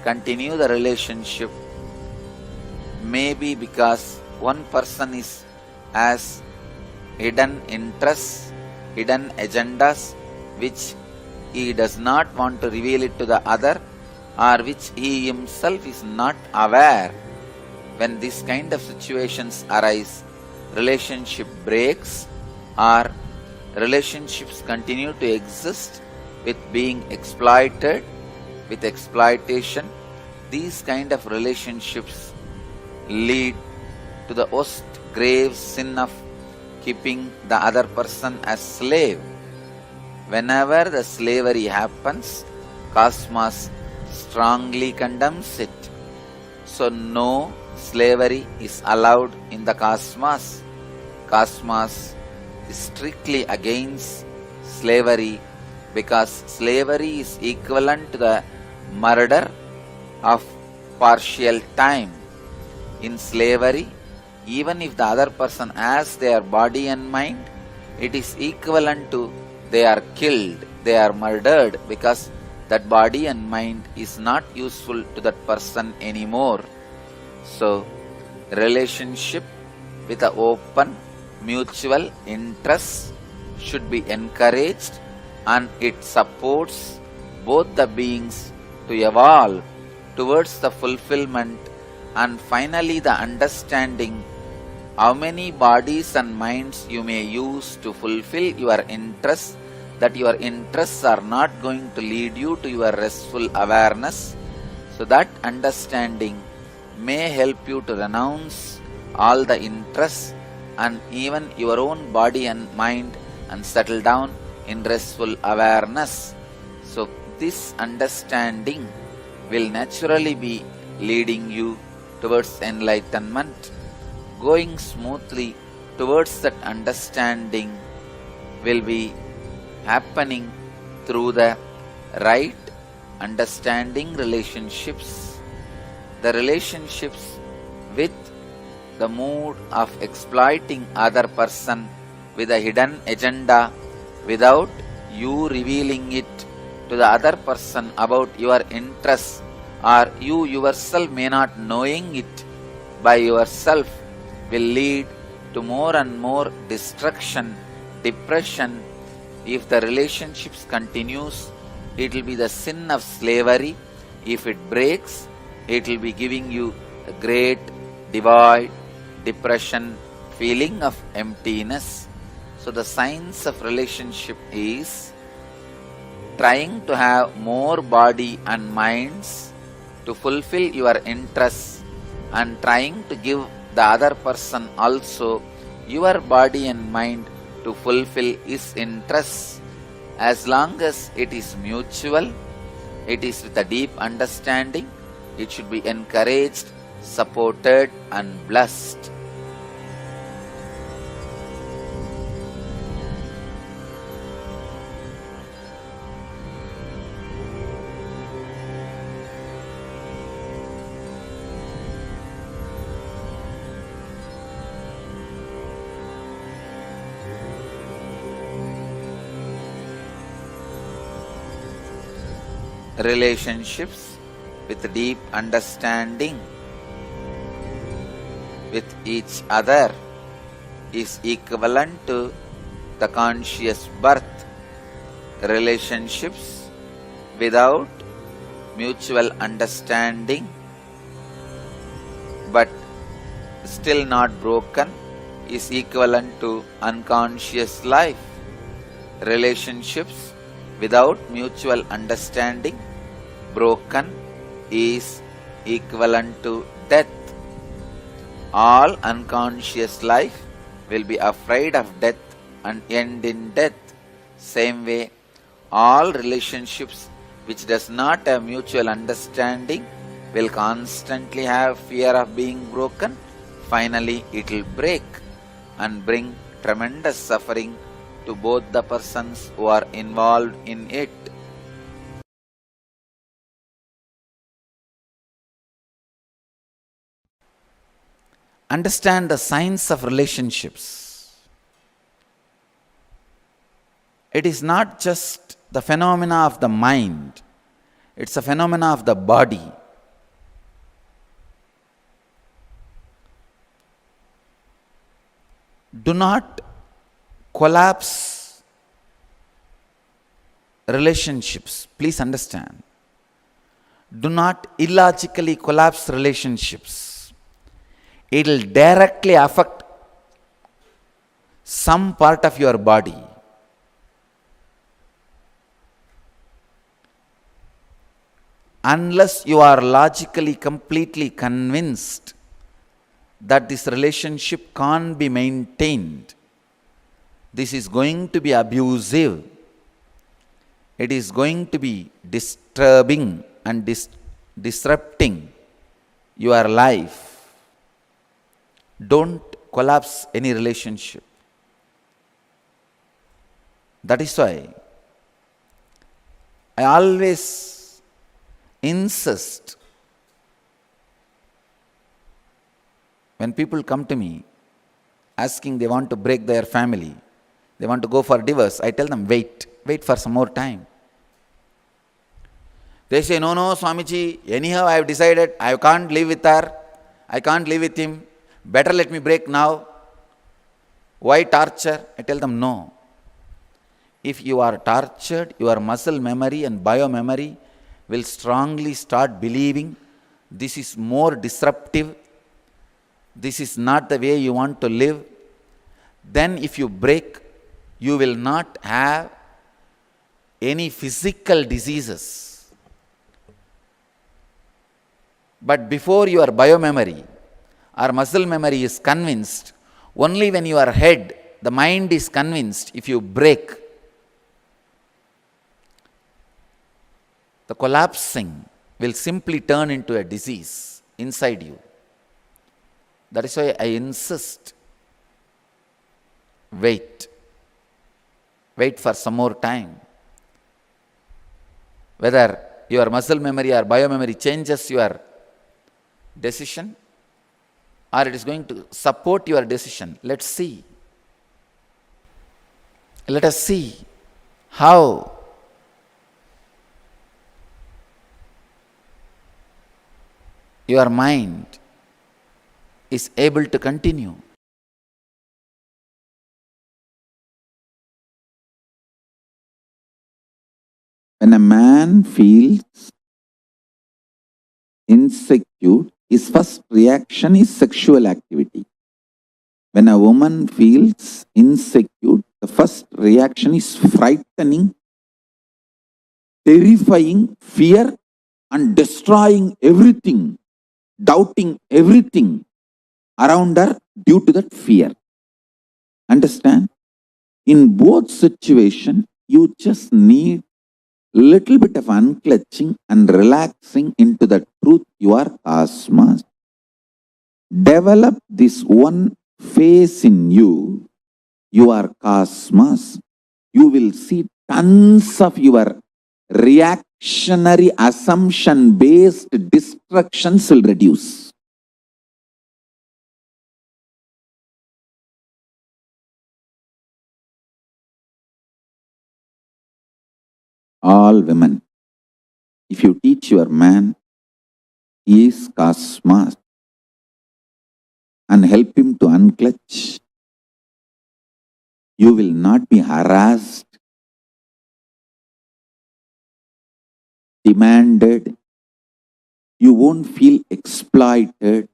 continue the relationship, maybe because one person has hidden interests, hidden agendas which he does not want to reveal it to the other, or which he himself is not aware. When this kind of situations arise, relationship breaks or relationships continue to exist with being exploited, with exploitation. These kind of relationships lead to the worst grave sin of keeping the other person as slave. Whenever the slavery happens, Cosmos strongly condemns it. So no slavery is allowed in the Cosmos. Cosmos is strictly against slavery because slavery is equivalent to the murder of partial time. In slavery, even if the other person has their body and mind, it is equivalent to they are killed, they are murdered, because that body and mind is not useful to that person anymore. So, relationship with an open, mutual interest should be encouraged, and it supports both the beings to evolve towards the fulfillment and finally the understanding how many bodies and minds you may use to fulfill your interests, that your interests are not going to lead you to your restful awareness. So that understanding may help you to renounce all the interests and even your own body and mind and settle down in restful awareness. So this understanding will naturally be leading you towards enlightenment. Going smoothly towards that understanding will be happening through the right understanding relationships. The relationships with the mood of exploiting other person with a hidden agenda without you revealing it to the other person about your interests, or you yourself may not knowing it by yourself, will lead to more and more destruction, depression. If the relationships continues, it will be the sin of slavery. If it breaks, it will be giving you a great divide, depression, feeling of emptiness. So the science of relationship is trying to have more body and minds to fulfill your interests, and trying to give the other person also your body and mind to fulfill his interests. As long as it is mutual, it is with a deep understanding, it should be encouraged, supported and blessed. Relationships with deep understanding with each other is equivalent to the conscious birth. Relationships without mutual understanding, but still not broken, is equivalent to unconscious life. Relationships without mutual understanding, broken, is equivalent to death. All unconscious life will be afraid of death and end in death. Same way, all relationships which does not have mutual understanding will constantly have fear of being broken. Finally, it will break and bring tremendous suffering to both the persons who are involved in it. Understand the science of relationships. It is not just the phenomena of the mind, it's a phenomena of the body. Do not collapse relationships. Please understand. Do not illogically collapse relationships. It will directly affect some part of your body. Unless you are logically completely convinced that this relationship can't be maintained, this is going to be abusive, it is going to be disturbing and disrupting your life, don't collapse any relationship. That is why I always insist, when people come to me asking they want to break their family, they want to go for divorce, I tell them, wait for some more time. They say, no, Swamiji, anyhow I have decided I can't live with her, I can't live with him, better let me break now. Why torture? I tell them, no. If you are tortured, your muscle memory and biomemory will strongly start believing this is more disruptive, this is not the way you want to live. Then if you break, you will not have any physical diseases. But before your biomemory or muscle memory is convinced, only when your head, the mind is convinced, if you break, the collapsing will simply turn into a disease inside you. That is why I insist, wait for some more time. Whether your muscle memory or biomemory changes your decision or it is going to support your decision, let's see. Let us see how your mind is able to continue. When a man feels insecure, his first reaction is sexual activity. When a woman feels insecure, the first reaction is frightening, terrifying, fear, and destroying everything, doubting everything around her due to that fear. Understand? In both situations, you just need little bit of unclutching and relaxing into the truth you are cosmos. Develop this one phase in you, you are cosmos. You will see tons of your reactionary assumption based destructions will reduce. All women, if you teach your man, he is cosmos, and help him to unclutch, you will not be harassed demanded, you won't feel exploited,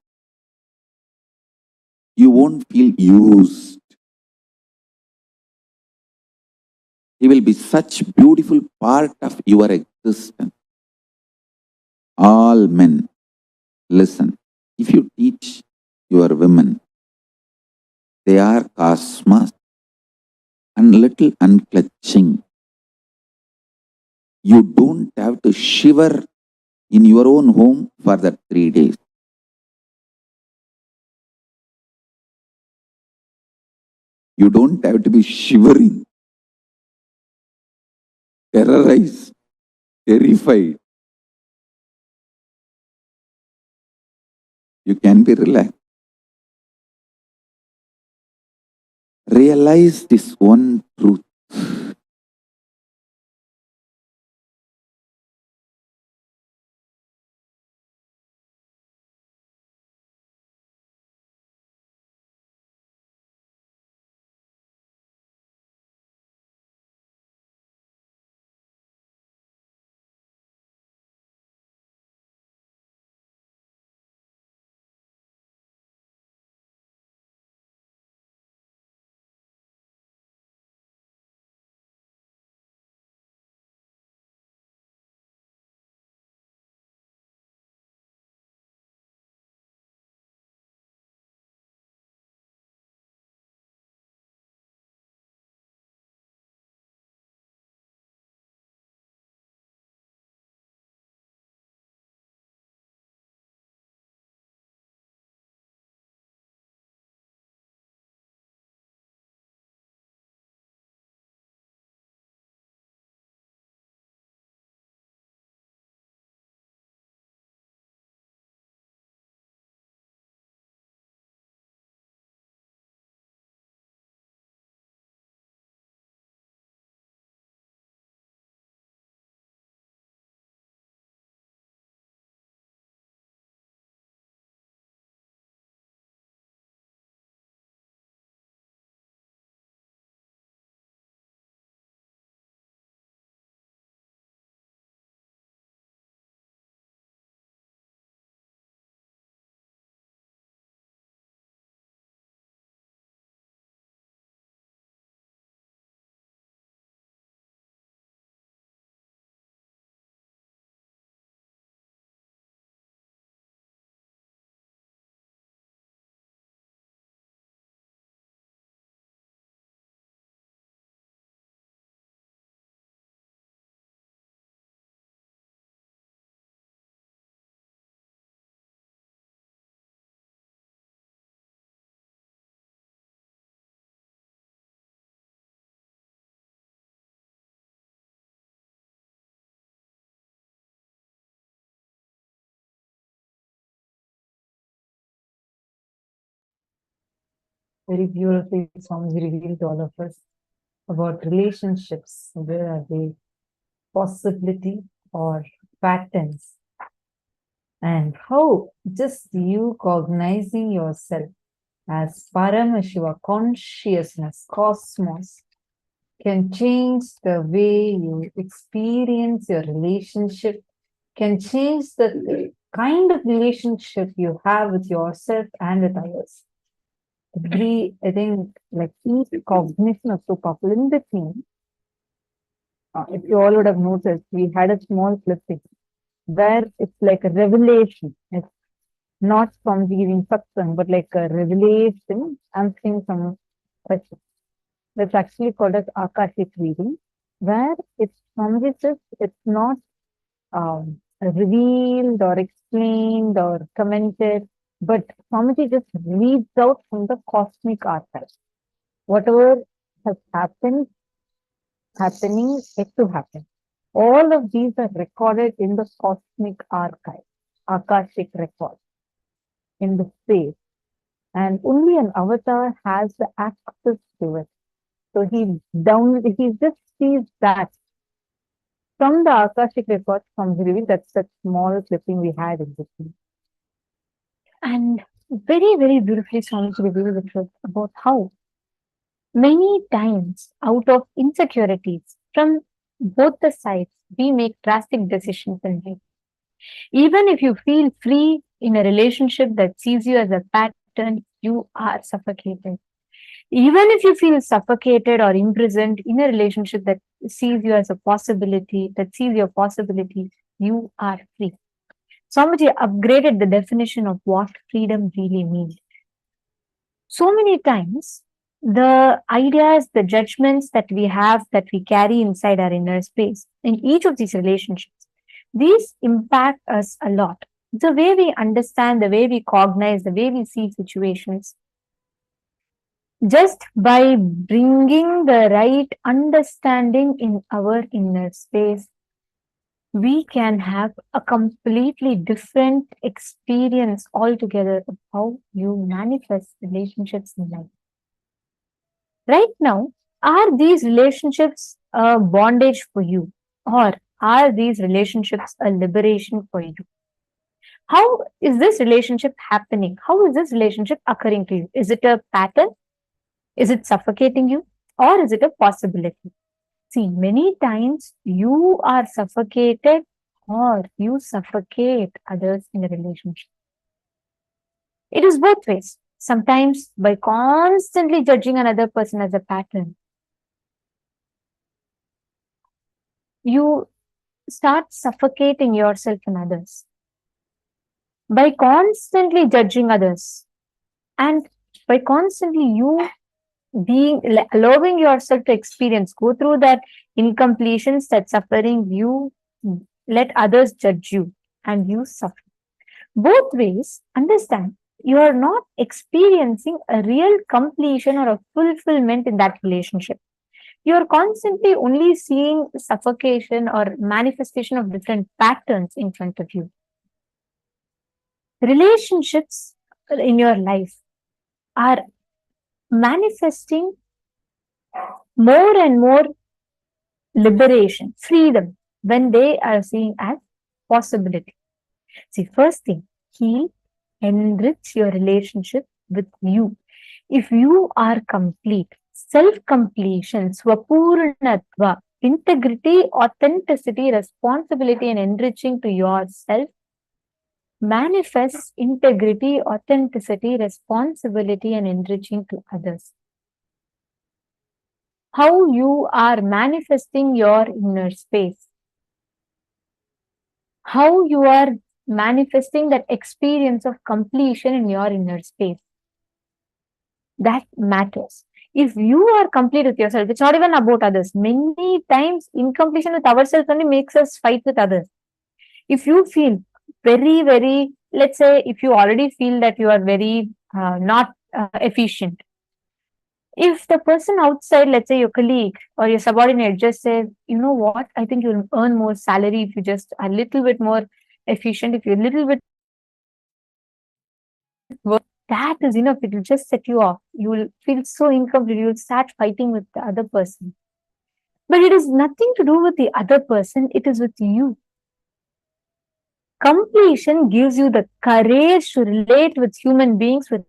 you won't feel used. He will be such beautiful part of your existence. All men, listen. If you teach your women, they are cosmos and little unclutching. You don't have to shiver in your own home for that 3 days. You don't have to be shivering, terrorized, terrified. You can be relaxed. Realize this one truth. Very beautifully, Swamiji revealed to all of us about relationships. Where are they? Possibility or patterns? And how just you cognizing yourself as Paramashiva consciousness, cosmos, can change the way you experience your relationship, can change the kind of relationship you have with yourself and with others. I think, like each cognition is so powerful. In the team, if you all would have noticed, we had a small clipping where it's like a revelation. It's not from giving satsang, but like a revelation, answering some questions. That's actually called as Akashic reading, where it's from this, it's not revealed or explained or commented, but Swamiji just reads out from the cosmic archive. Whatever has happened, happening, yet to happen. All of these are recorded in the cosmic archive, Akashic record, in the space. And only an avatar has the access to it. So he just sees that from the Akashic record from Hirivi. That's that small clipping we had in between. And very, very beautifully Swamiji revealed the truth about how many times out of insecurities from both the sides, we make drastic decisions in life. Even if you feel free in a relationship that sees you as a pattern, you are suffocated. Even if you feel suffocated or imprisoned in a relationship that sees you as a possibility, that sees your possibilities, you are free. Swamiji upgraded the definition of what freedom really means. So many times, the ideas, the judgments that we have, that we carry inside our inner space, in each of these relationships, these impact us a lot. The way we understand, the way we cognize, the way we see situations, just by bringing the right understanding in our inner space, we can have a completely different experience altogether of how you manifest relationships in life. Right now, are these relationships a bondage for you, or are these relationships a liberation for you? How is this relationship happening? How is this relationship occurring to you? Is it a pattern? Is it suffocating you? Or is it a possibility? See, many times you are suffocated or you suffocate others in a relationship. It is both ways. Sometimes by constantly judging another person as a pattern, you start suffocating yourself and others. By constantly judging others and by constantly you allowing yourself to experience, go through that incompletions, that suffering, you let others judge you and you suffer. Both ways, understand, you are not experiencing a real completion or a fulfillment in that relationship. You are constantly only seeing suffocation or manifestation of different patterns in front of you. Relationships in your life are manifesting more and more liberation, freedom, when they are seen as possibility. See, first thing, heal, enrich your relationship with you. If you are complete, self-completion, swapurnatva, integrity, authenticity, responsibility, and enriching to yourself, manifests integrity, authenticity, responsibility, and enriching to others. How you are manifesting your inner space, how you are manifesting that experience of completion in your inner space. That matters. If you are complete with yourself, it's not even about others. Many times, incompletion with ourselves only makes us fight with others. If you feel very, very, let's say, if you already feel that you are very not efficient, if the person outside, let's say your colleague or your subordinate, just says, you know what, I think you'll earn more salary if you just a little bit more efficient, if you're a little bit work, that is enough. It will just set you off. You will feel so incomplete. You will start fighting with the other person. But it is nothing to do with the other person. It is with you. Completion gives you the courage to relate with human beings with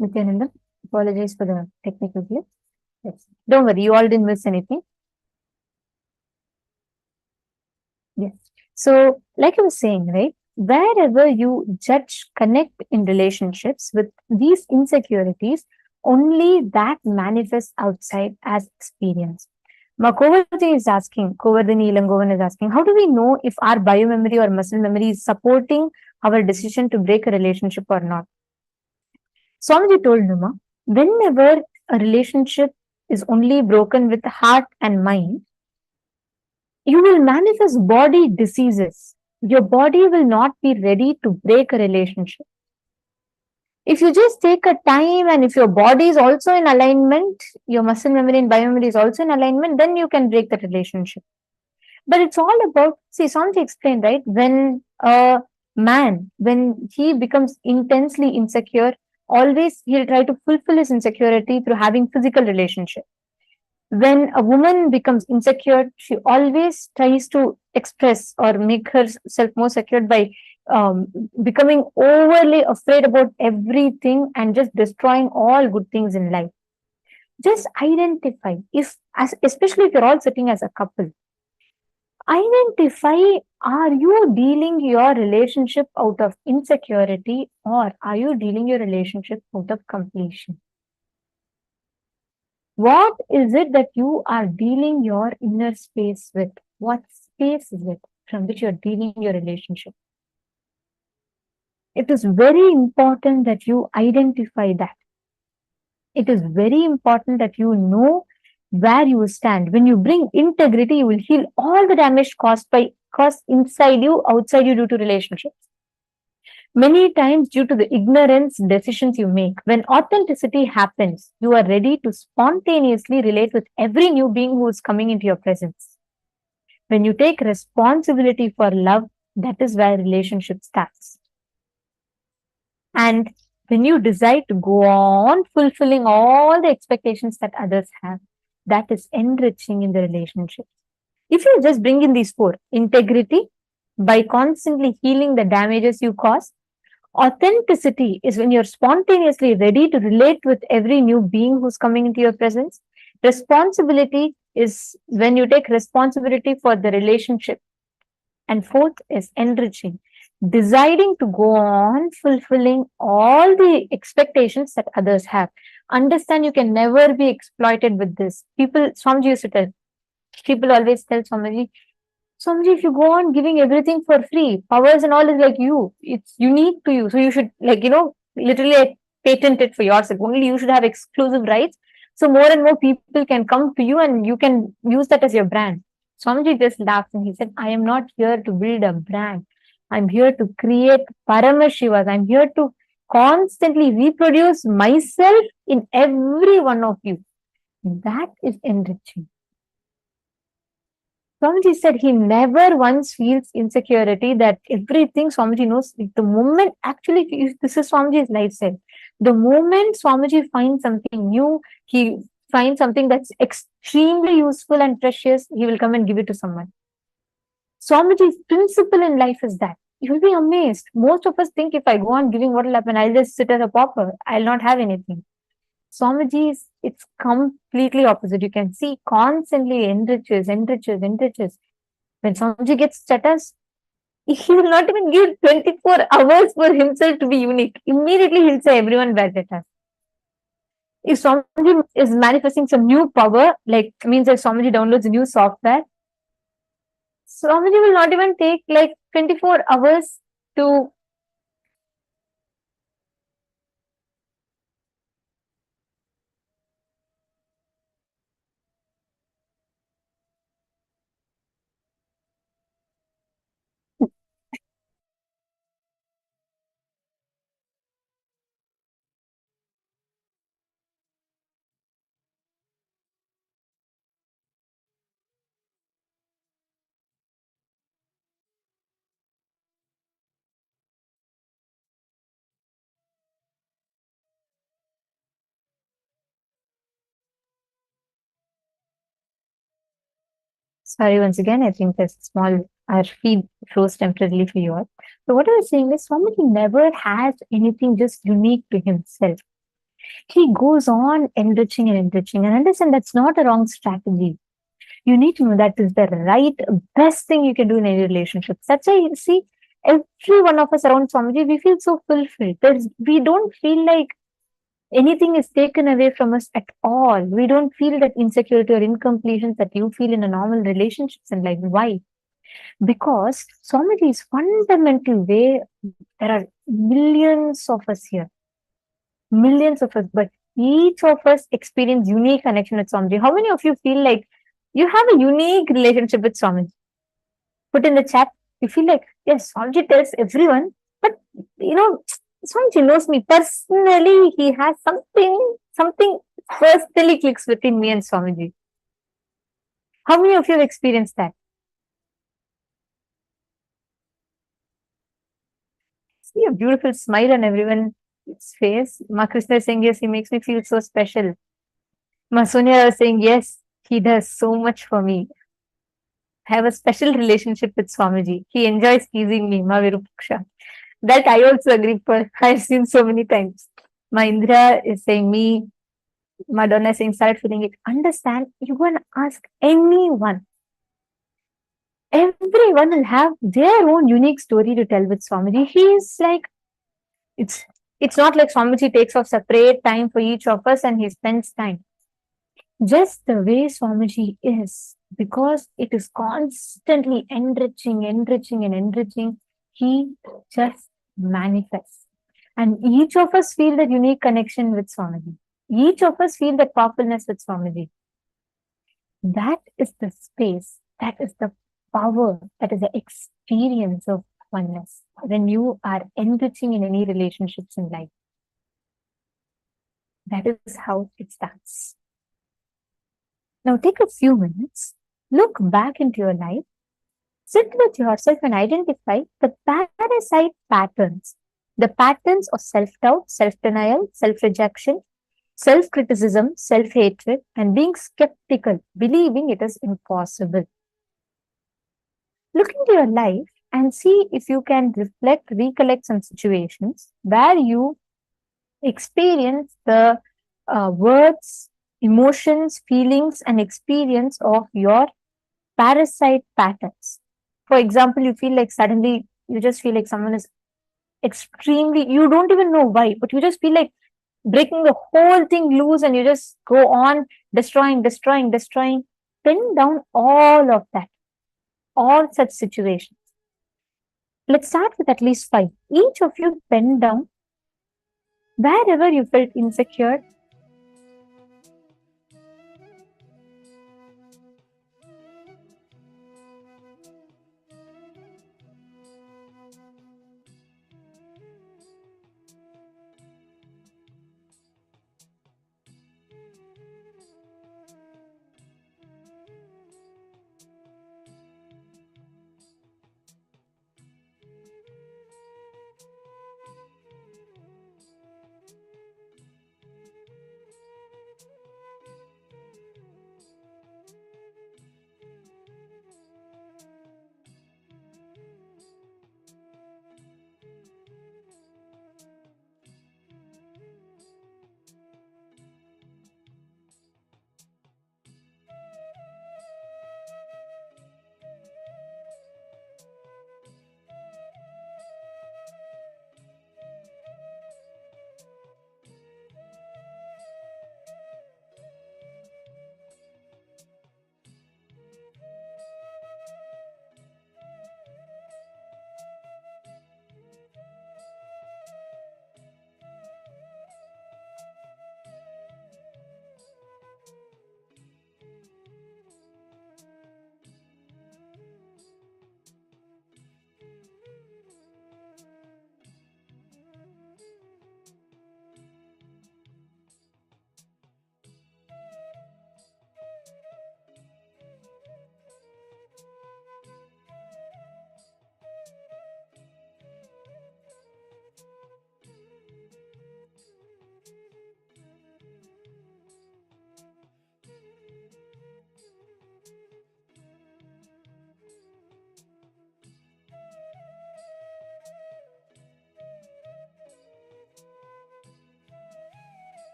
Nithyananda, apologize for the technical glitch. Yes. Don't worry, you all didn't miss anything. Yes. So, like I was saying, right? Wherever you judge, connect in relationships with these insecurities, only that manifests outside as experience. Govardhani Ilangovan is asking, how do we know if our biomemory or muscle memory is supporting our decision to break a relationship or not? Swamiji told Numa, whenever a relationship is only broken with heart and mind, you will manifest body diseases. Your body will not be ready to break a relationship. If you just take a time and if your body is also in alignment, your muscle memory and biomemory is also in alignment, then you can break that relationship. But it's all about, see, Swamiji explained, right? When a man, when he becomes intensely insecure, always he'll try to fulfill his insecurity through having physical relationship. When a woman becomes insecure, she always tries to express or make herself more secure by becoming overly afraid about everything and just destroying all good things in life. Just identify, especially if you're all sitting as a couple, identify, are you dealing your relationship out of insecurity or are you dealing your relationship out of completion? What is it that you are dealing your inner space with? What space is it from which you're dealing your relationship? It is very important that you identify that. It is very important that you know where you stand. When you bring integrity, you will heal all the damage caused inside you, outside you due to relationships. Many times due to the ignorance decisions you make. When authenticity happens, you are ready to spontaneously relate with every new being who is coming into your presence. When you take responsibility for love, that is where relationship starts. And when you decide to go on fulfilling all the expectations that others have, that is enriching in the relationship. If you just bring in these four, integrity, by constantly healing the damages you cause. Authenticity is when you're spontaneously ready to relate with every new being who's coming into your presence. Responsibility is when you take responsibility for the relationship. And fourth is enriching, deciding to go on fulfilling all the expectations that others have. Understand you can never be exploited with this. Swamiji used to tell, people always tell Swamiji, if you go on giving everything for free, powers and all is like you. It's unique to you. So you should, literally patent it for yourself. Only you should have exclusive rights. So more and more people can come to you and you can use that as your brand. Swamiji just laughed and he said, I am not here to build a brand. I'm here to create Paramashivas. I'm here to constantly reproduce myself in every one of you. That is enriching. Swamiji said he never once feels insecurity, that everything Swamiji knows. The moment, actually, this is Swamiji's lifestyle. The moment Swamiji finds something new, he finds something that's extremely useful and precious, he will come and give it to someone. Swamiji's principle in life is that. You will be amazed. Most of us think if I go on giving, what will happen? I'll just sit as a pauper. I'll not have anything. Swamiji, it's completely opposite. You can see constantly enriches. When Swamiji gets status, he will not even give 24 hours for himself to be unique. Immediately he'll say everyone bad status. If Swamiji is manifesting some new power, means if Swamiji downloads a new software, Swamiji will not even take 24 hours to Sorry, once again, I think there's our feed froze temporarily for you all. So what I was saying is Swamiji never has anything just unique to himself. He goes on enriching and enriching, and understand that's not a wrong strategy. You need to know that is the right, best thing you can do in any relationship. That's why you see every one of us around Swamiji, we feel so fulfilled. We don't feel like anything is taken away from us at all. We don't feel that insecurity or incompletion that you feel in a normal relationships in life. Why? Because Swamiji is fundamental way. There are millions of us here, millions of us, but each of us experience unique connection with Swamiji. How many of you feel like you have a unique relationship with Swamiji? Put in the chat. You feel like, yes, Swamiji tells everyone, but Swamiji knows me personally. He has something personally clicks within me and Swamiji. How many of you have experienced that? See a beautiful smile on everyone's face. Ma Krishna is saying, yes, he makes me feel so special. Ma Sonia was saying, yes, he does so much for me. I have a special relationship with Swamiji. He enjoys teasing me, Ma Virupaksha. That I also agree for. I've seen so many times. Ma Indra is saying me. Madonna is saying, start feeling it. Understand, you go and ask anyone. Everyone will have their own unique story to tell with Swamiji. He is like, it's not like Swamiji takes off separate time for each of us and he spends time. Just the way Swamiji is, because it is constantly enriching, enriching, and enriching, he just manifests. And each of us feel that unique connection with Swamiji. Each of us feel that powerfulness with Swamiji. That is the space, that is the power, that is the experience of oneness when you are enriching in any relationships in life. That is how it starts. Now take a few minutes, look back into your life, sit with yourself and identify the parasite patterns, the patterns of self-doubt, self-denial, self-rejection, self-criticism, self-hatred, and being skeptical, believing it is impossible. Look into your life and see if you can recollect some situations where you experience the words, emotions, feelings, and experience of your parasite patterns. For example, you feel like suddenly you just feel like someone is extremely, you don't even know why, but you just feel like breaking the whole thing loose and you just go on destroying. Pin down all of that, all such situations. Let's start with at least 5. Each of you pen down wherever you felt insecure,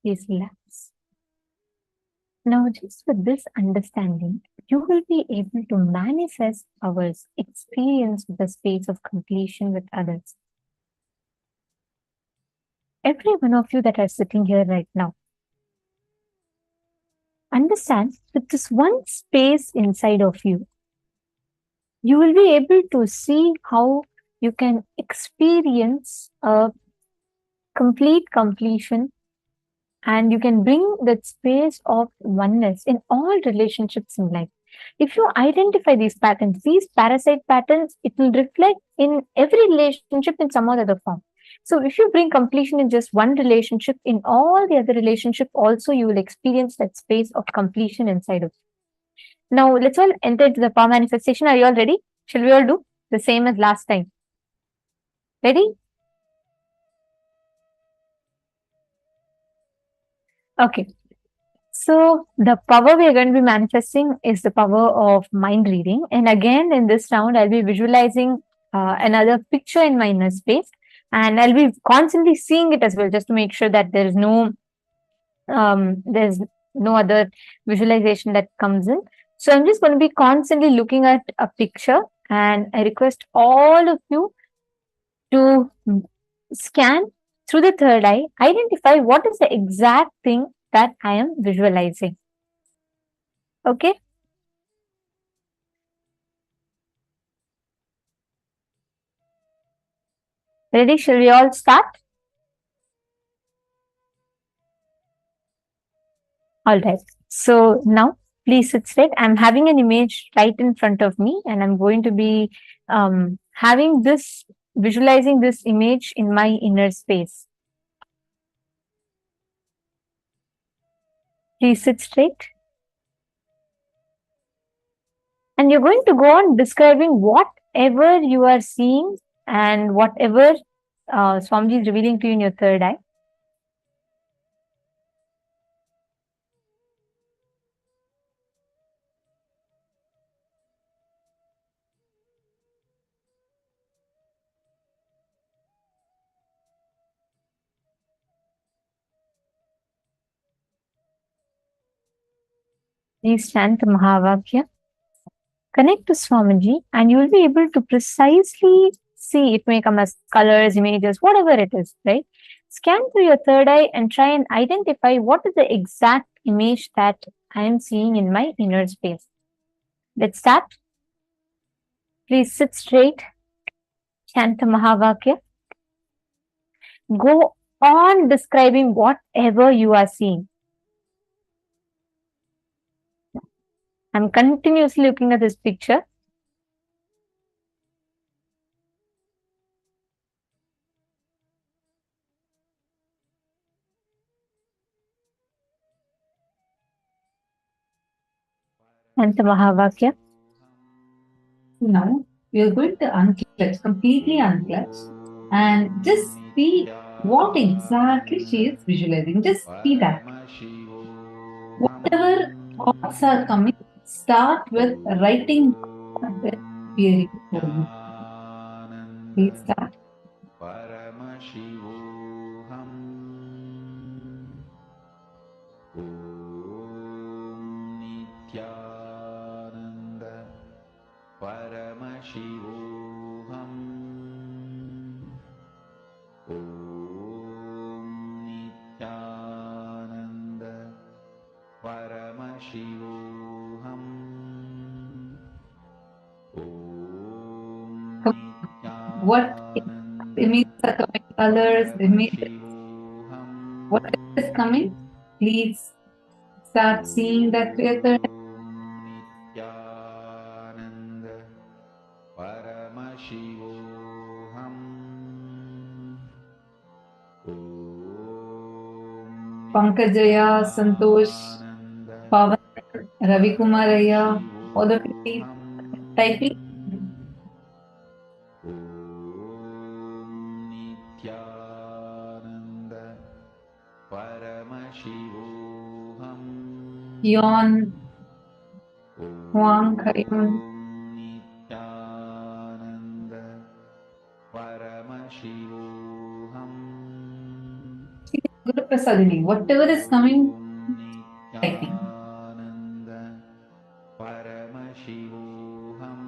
Please relax. Now, just with this understanding, you will be able to manifest our experience with the space of completion with others. Every one of you that are sitting here right now, understand that this one space inside of you, you will be able to see how you can experience a complete completion, and you can bring that space of oneness in all relationships in life. If you identify these patterns, these parasite patterns, it will reflect in every relationship in some or other form. So if you bring completion in just one relationship, in all the other relationship also you will experience that space of completion inside of you. Now let's all enter into the power manifestation. Are you all ready? Shall we all do the same as last time? Ready? Okay. So the power we are going to be manifesting is the power of mind reading. And again, in this round, I'll be visualizing another picture in my inner space, and I'll be constantly seeing it as well, just to make sure that there's no other visualization that comes in. So I'm just going to be constantly looking at a picture, and I request all of you to scan through the third eye, identify what is the exact thing that I am visualizing. Okay? Ready? Shall we all start? All right. So now, please sit straight. I'm having an image right in front of me, and I'm going to be visualizing this image in my inner space. Please sit straight. And you're going to go on describing whatever you are seeing and whatever Swamiji is revealing to you in your third eye. Please chant the Mahavakya. Connect to Swamiji, and you will be able to precisely see. It may come as colors, images, whatever it is, right? Scan through your third eye and try and identify what is the exact image that I am seeing in my inner space. Let's start. Please sit straight. Chant the Mahavakya. Go on describing whatever you are seeing. I'm continuously looking at this picture. Chant the Mahavakya. Now, we are going to unclutch, completely unclutch, and just see what exactly she is visualizing. Just see that. Whatever thoughts are coming, start with writing what is appearing for you. Please start. Paramashivoham Nithyananda Paramashivoham Nithyananda Paramashivoham What images are coming, colors, images, what is coming, please start seeing that clear. Nithyananda Paramashivoham Pankajaya, Santosh, Pavan, Ravi Kumaraya, all of you please typing. Nithyananda Paramashivoham Yon, Huang, Kayon, Nithyananda Paramashivoham Guru Prasadini, whatever is coming, typing. Nithyananda Paramashivoham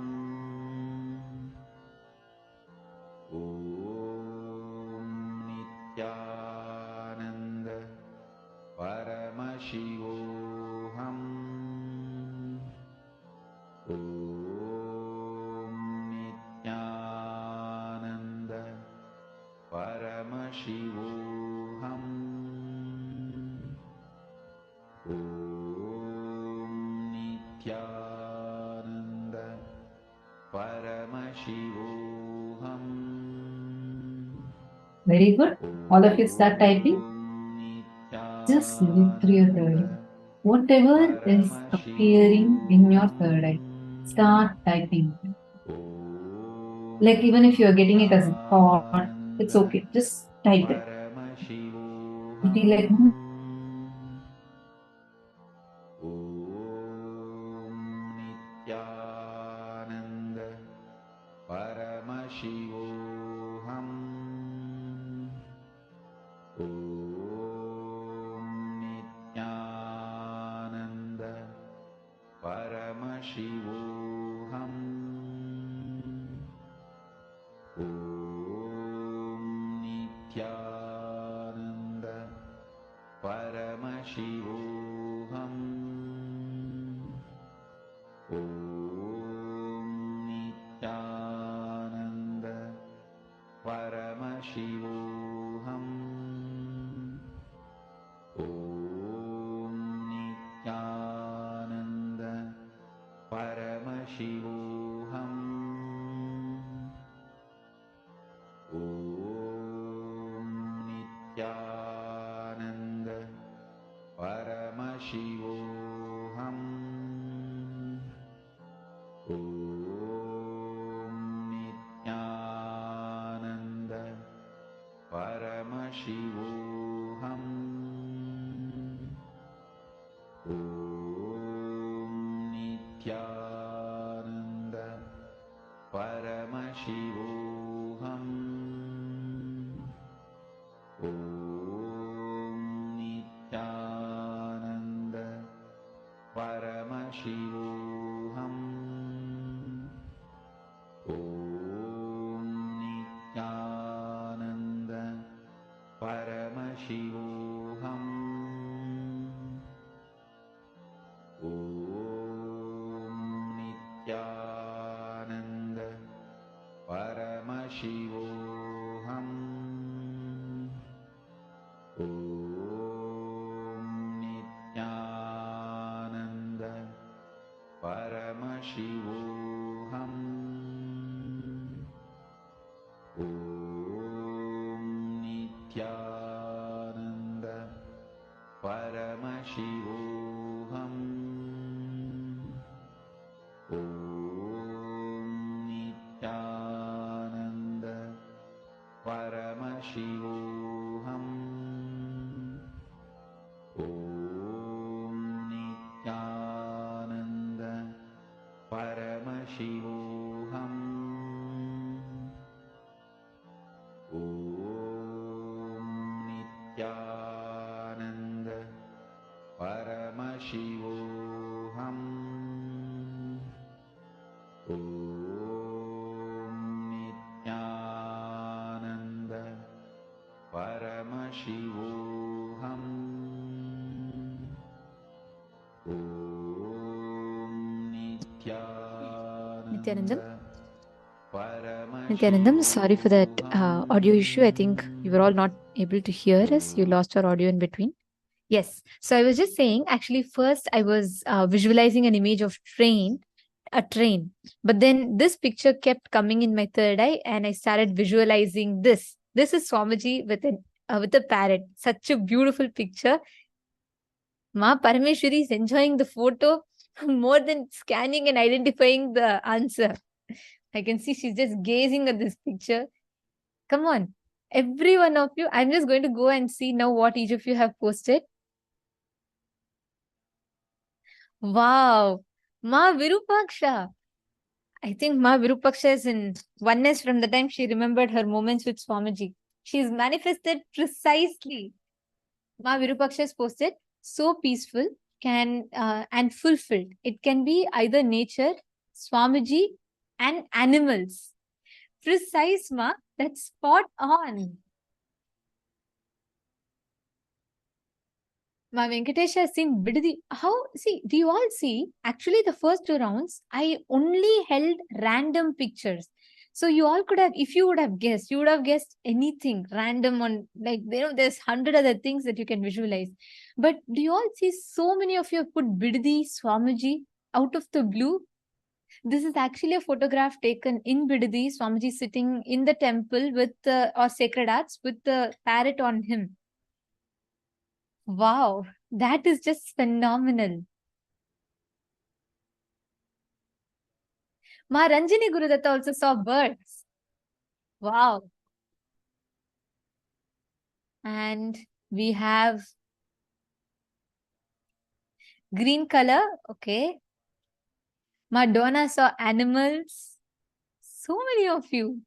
Om Nithyananda Paramashivoham Om Nithyananda Paramashivoham Om Nithyananda Paramashivoham. Very good. All of you start typing. Just live through your third eye. Whatever is appearing in your third eye, start typing. Like even if you are getting it as a thought, it's okay. Just type it. You feel like, Nithyananda Paramashivoham Om Nithyananda Paramashivoham Om Nithyananda Paramashivoham Om Nithyananda Paramashivoham Om Nithyananda Paramashivoham Om Nithyananda Paramashivoham Om Nithyananda Paramashivoham Om Nithyananda Paramashivoham Om Nithyananda Paramashivoham Om Nithyananda Paramashivoham Om Nithyananda Paramashivoham Om Nithyananda Paramashivoham Om Nithyananda Paramashivoham Om Nithyananda Paramashivoham Om Nithyananda Paramashivoham Om Nithyananda Paramashivoham Om Nithyananda Paramashivoham Om Nithyanandam. Paramashivoham Nithyanandam, sorry for that audio issue. I think you were all not able to hear us. You lost your audio in between. Yes. So I was just saying, actually, first I was visualizing an image of a train. But then this picture kept coming in my third eye and I started visualizing this. This is Swamiji with a parrot. Such a beautiful picture. Ma Parameshwari is enjoying the photo more than scanning and identifying the answer. I can see she's just gazing at this picture. Come on, every one of you. I'm just going to go and see now what each of you have posted. Wow, Ma Virupaksha. I think Ma Virupaksha is in oneness from the time she remembered her moments with Swamiji. She's manifested precisely. Ma Virupaksha has posted, so peaceful and fulfilled. It can be either nature, Swamiji, and animals. Precise, Ma. That's spot on. My Venkatesh has seen Bidadi. How? See, do you all see? Actually, the first two rounds, I only held random pictures. So you all could have, if you would have guessed, you would have guessed anything random on, like, there's 100 other things that you can visualize. But do you all see so many of you have put Bidadi, Swamiji out of the blue? This is actually a photograph taken in Bidadi, Swamiji sitting in the temple with or sacred arts with the parrot on him. Wow, that is just phenomenal. Ma Ranjini Gurudatta also saw birds. Wow. And we have green color. Okay. Madonna saw animals. So many of you.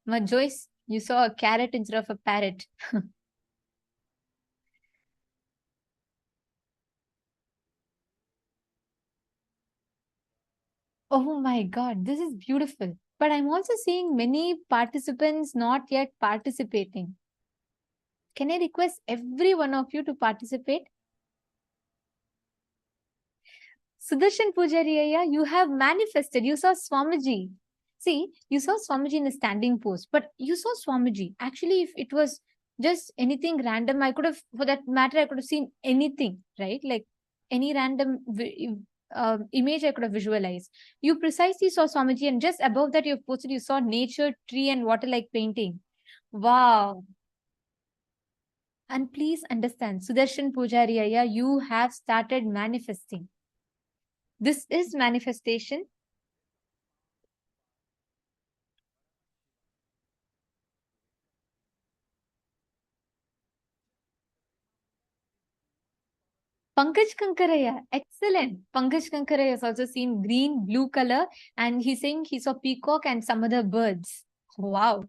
Ma Joyce, you saw a carrot instead of a parrot. Oh my God, this is beautiful. But I'm also seeing many participants not yet participating. Can I request every one of you to participate? Sudarshan Pujari, you have manifested. You saw Swamiji. See, you saw Swamiji in a standing pose, but you saw Swamiji. Actually, if it was just anything random, I could have, for that matter, I could have seen anything, right? Like any random image I could have visualized. You precisely saw Swamiji, and just above that, you've posted, you saw nature, tree, and water like painting. Wow. And please understand, Sudarshan Pujari, you have started manifesting. This is manifestation. Pankaj Kankaraya, excellent. Pankaj Kankaraya has also seen green, blue color, and he's saying he saw peacock and some other birds. Wow.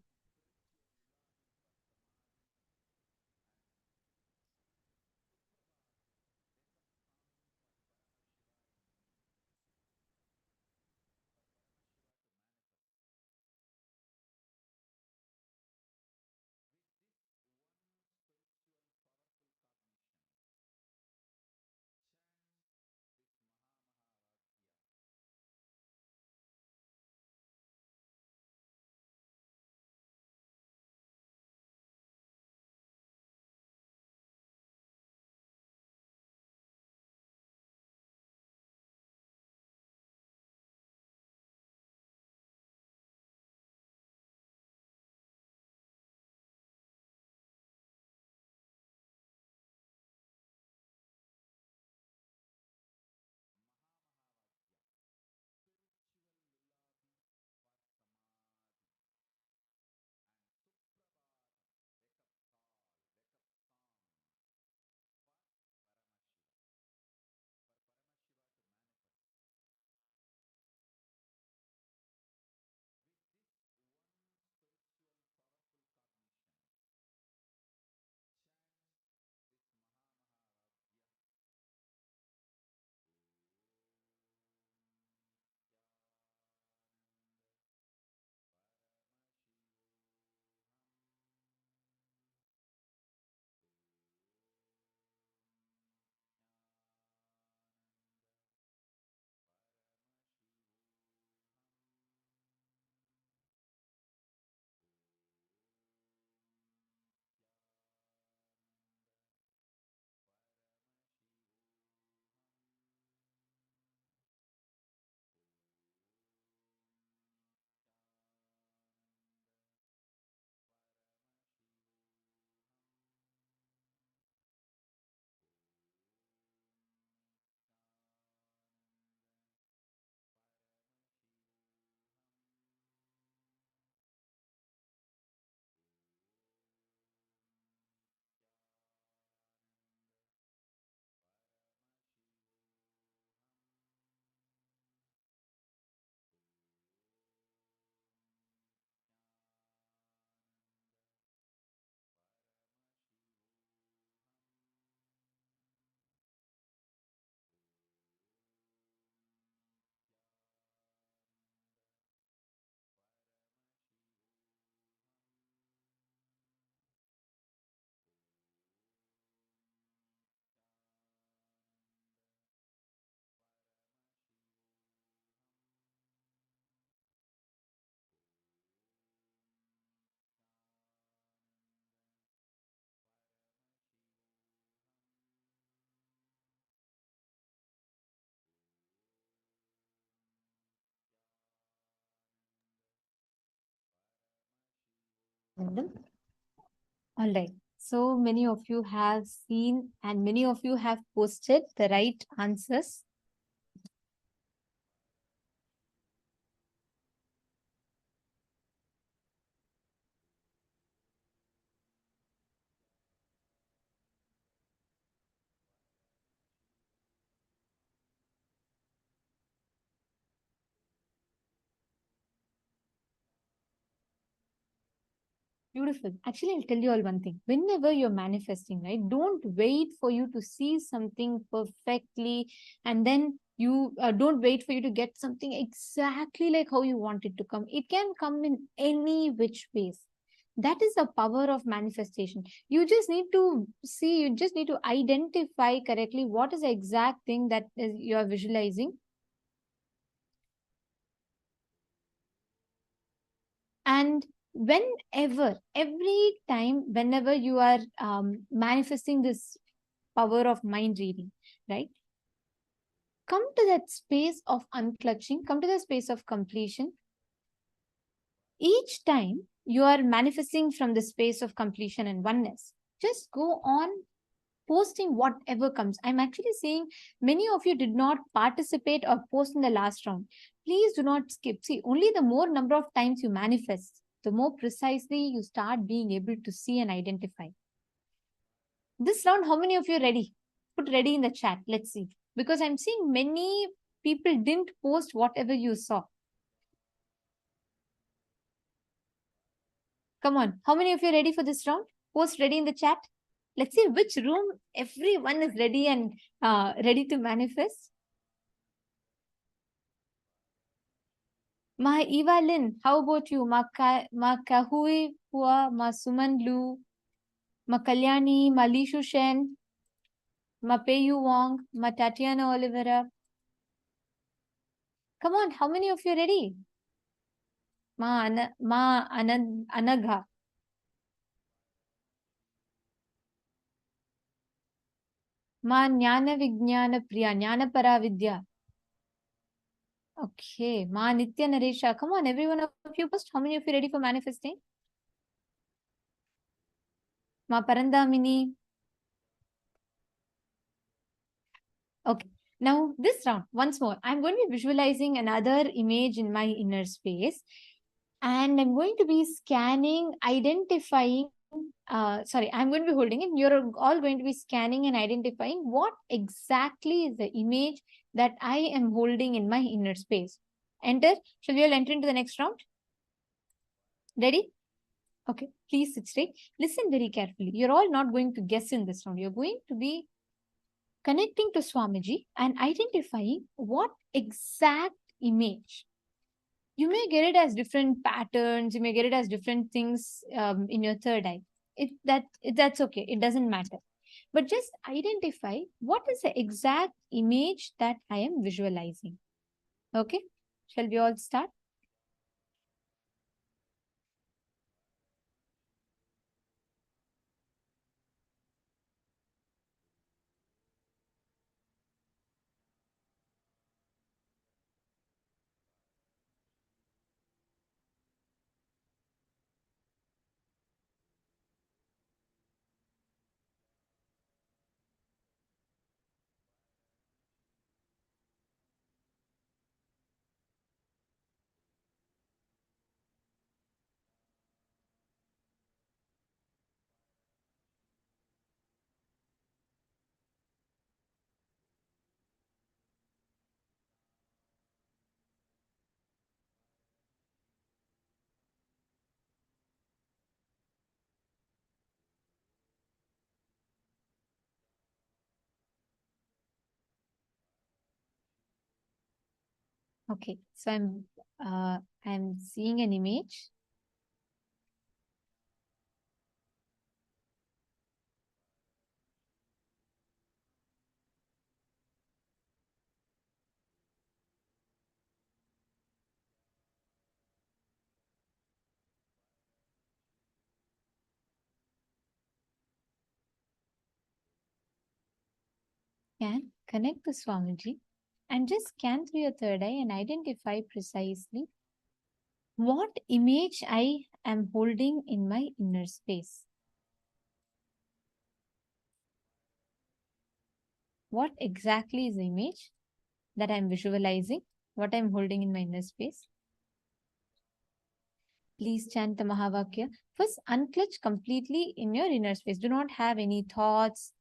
All right. So many of you have seen and many of you have posted the right answers. Beautiful. Actually, I'll tell you all one thing. Whenever you're manifesting, right, don't wait for you to see something perfectly and then you don't wait for you to get something exactly like how you want it to come. It can come in any which ways. That is the power of manifestation. You just need to see, you just need to identify correctly what is the exact thing that is, you are visualizing. And every time, whenever you are manifesting this power of mind reading, right? Come to that space of unclutching, come to the space of completion. Each time you are manifesting from the space of completion and oneness, just go on posting whatever comes. I'm actually saying many of you did not participate or post in the last round. Please do not skip. See, only the more number of times you manifest, the more precisely you start being able to see and identify. This round, how many of you are ready? Put ready in the chat. Let's see. Because I'm seeing many people didn't post whatever you saw. Come on. How many of you are ready for this round? Post ready in the chat. Let's see which room everyone is ready and ready to manifest. Ma Eva Lin, how about you? Ma Kahui Pua, Ma Suman Lu, Ma Kalyani, Ma Lishu Shen, Ma Peyu Wong, Ma Tatiana Oliveira. Come on, how many of you are ready? Ma Anagha. Ma Jnana Vijnana Priya, Jnana Paravidya. Okay, Ma Nitya Naresha. Come on, every one of you post. How many of you ready for manifesting? Ma Parandamini. Okay, now this round, once more, I'm going to be visualizing another image in my inner space. And I'm going to be scanning, identifying, I'm going to be holding it. You're all going to be scanning and identifying what exactly is the image that I am holding in my inner space. Enter. Shall we all enter into the next round? Ready? Okay, please sit straight. Listen very carefully. You're all not going to guess in this round. You're going to be connecting to Swamiji and identifying what exact image. You may get it as different patterns, you may get it as different things in your third eye. That's okay, it doesn't matter. But just identify what is the exact image that I am visualizing. Okay, shall we all start? Okay, so I'm seeing an image. Can connect to Swamiji and just scan through your third eye and identify precisely what image I am holding in my inner space. What exactly is the image that I am visualizing, what I am holding in my inner space? Please chant the Mahavakya. First, unclench completely in your inner space. Do not have any thoughts.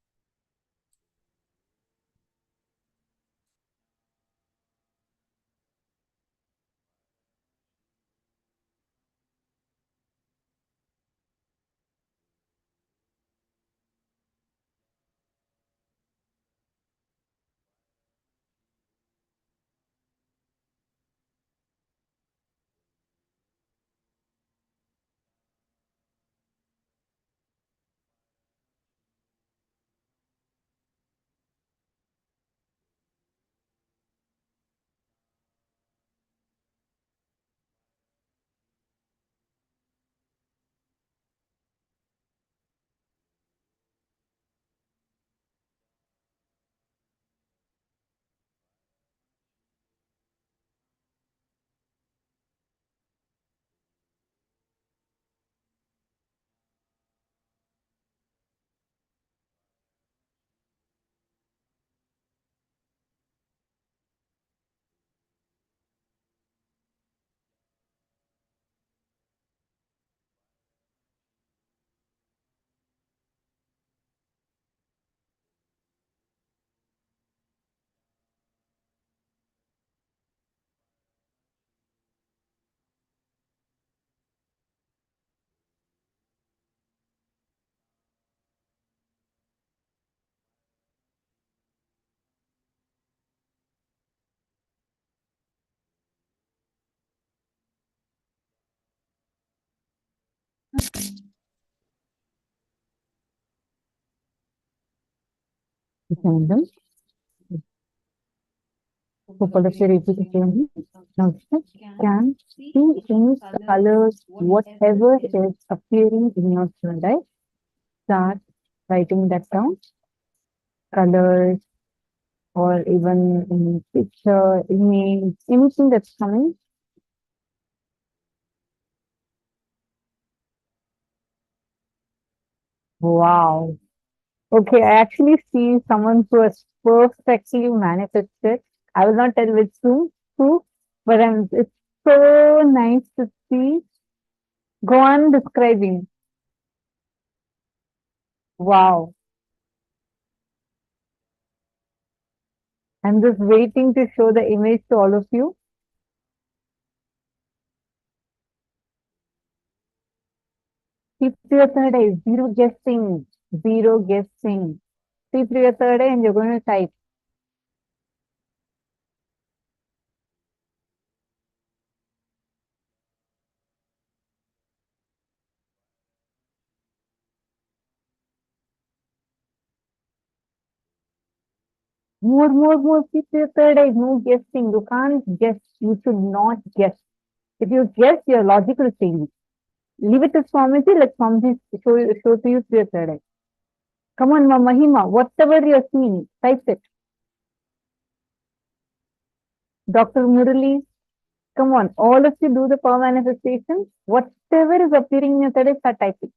Nithyananda. So for the repeat now can see any colors, whatever is appearing in your mind, right? Start writing that down. Colors or even in picture, image, anything that's coming. Wow. Okay, I actually see someone who has perfectly manifested. I will not tell which who, but it's so nice to see. Go on describing. Wow. I'm just waiting to show the image to all of you. Keep to your third eye, zero guessing, zero guessing. See through your third eye and you're going to type. More. See through your third eye, no guessing. You can't guess. You should not guess. If you guess, your logic will fail. Leave it to Swamiji. Let Swamiji show to you through your third eye. Come on, Mahima, whatever you're seeing, type it. Dr. Murali, come on, all of you do the power manifestation. Whatever is appearing in your third eye, start typing.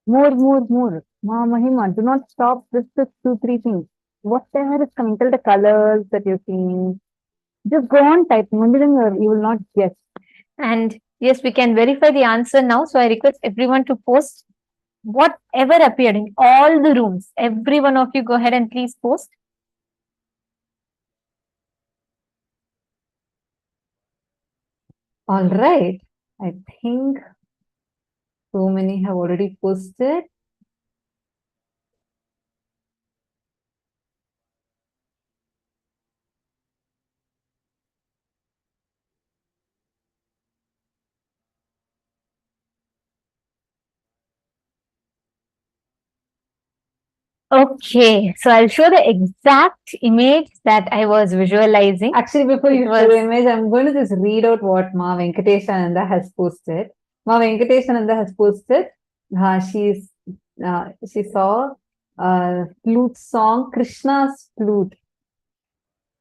More. Mahima, do not stop. Just 2, 3 things. Whatever is coming, tell the colors that you're seeing. Just go on typing. Only then you will not guess. And yes, we can verify the answer now. So I request everyone to post whatever appeared in all the rooms. Every one of you go ahead and please post. All right. I think so many have already posted. Okay, so I'll show the exact image that I was visualizing. Actually, before you show the image, I'm going to just read out what Ma Venkateshananda has posted. Ma Venkateshananda has posted, she saw a flute song, Krishna's flute.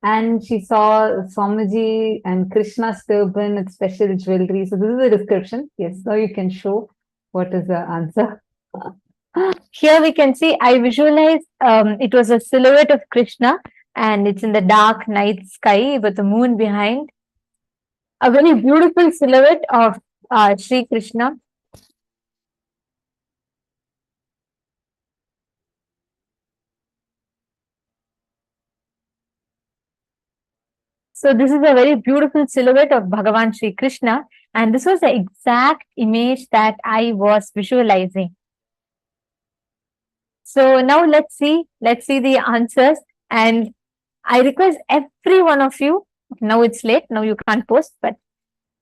And she saw Swamiji and Krishna's turban with special jewelry. So this is the description. Yes, now you can show what is the answer. Here we can see, I visualized it was a silhouette of Krishna and it's in the dark night sky with the moon behind. A very beautiful silhouette of Sri Krishna. So this is a very beautiful silhouette of Bhagavan Sri Krishna, and this was the exact image that I was visualizing. So now let's see the answers, and I request every one of you, now it's late, now you can't post, but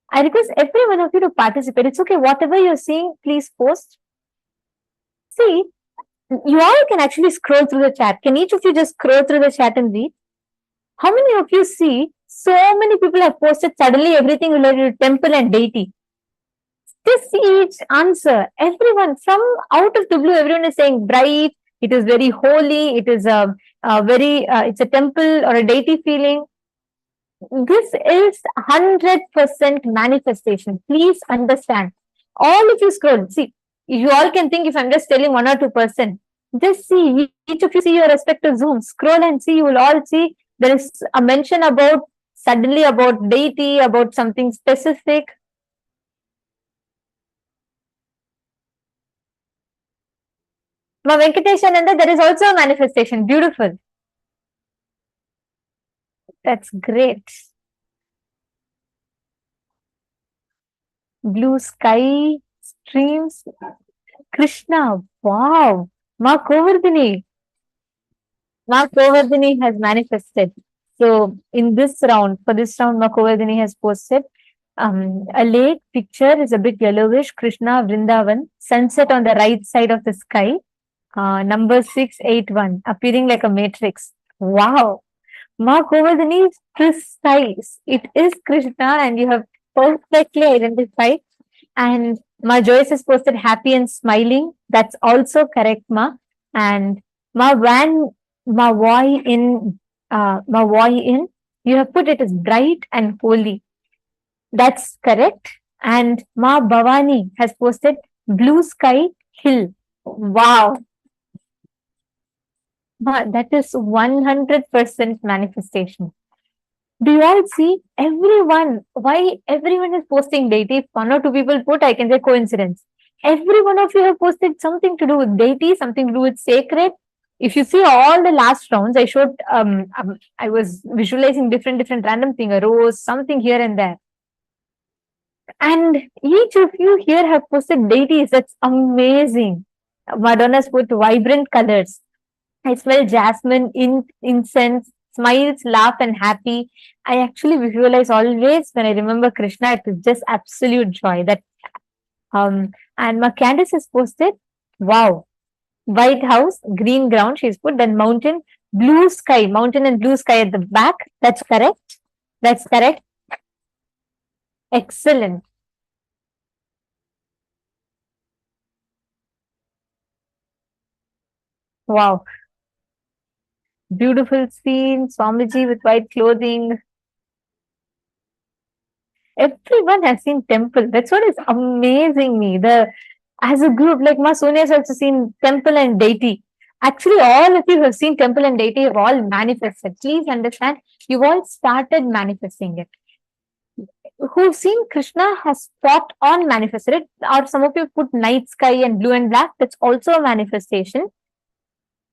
I request every one of you to participate. It's okay, whatever you're seeing, please post. See, you all can actually scroll through the chat. Can each of you just scroll through the chat and read? How many of you see so many people have posted suddenly everything related to temple and deity? Just see each answer. Everyone from out of the blue, everyone is saying bright. It is very holy. It is it's a temple or a deity feeling. This is 100% manifestation. Please understand. All of you scroll. See, you all can think if I'm just telling 1 or 2%. Just see, each of you see your respective zoom. Scroll and see, you will all see there is a mention about suddenly about deity, about something specific. Ma Venkateshananda, there is also a manifestation. Beautiful. That's great. Blue sky, streams, Krishna. Wow. Ma Govardhani. Ma Govardhani has manifested. So in this round, for this round, Ma Govardhani has posted a lake picture is a bit yellowish. Krishna, Vrindavan, sunset on the right side of the sky. Number 681, appearing like a matrix. Wow. Ma Govardhani is precise. It is Krishna, and you have perfectly identified. And Ma Joyce has posted happy and smiling. That's also correct, Ma. And Ma Wai in, you have put it as bright and holy. That's correct. And Ma Bhavani has posted blue sky hill. Wow. That is 100% manifestation. Do you all see everyone? Why everyone is posting deity? If 1 or 2 people put, I can say coincidence. Every one of you have posted something to do with deity, something to do with sacred. If you see all the last rounds, I showed, I was visualizing different random thing, a rose, something here and there. And each of you here have posted deities. That's amazing. Madonna's put vibrant colors. I smell jasmine, incense, smiles, laugh, and happy. I actually visualize always when I remember Krishna, it is just absolute joy. That and my Candice has posted, wow, white house, green ground. She's put then mountain, blue sky, mountain and blue sky at the back. That's correct. That's correct. Excellent. Wow. Beautiful scene, Swamiji with white clothing. Everyone has seen temple. That's what is amazing me. As a group, like Ma Sonia has also seen temple and deity. Actually, all of you have seen temple and deity have all manifested. Please understand, you've all started manifesting it. Who've seen Krishna has spot on manifested it, or some of you put night sky and blue and black. That's also a manifestation.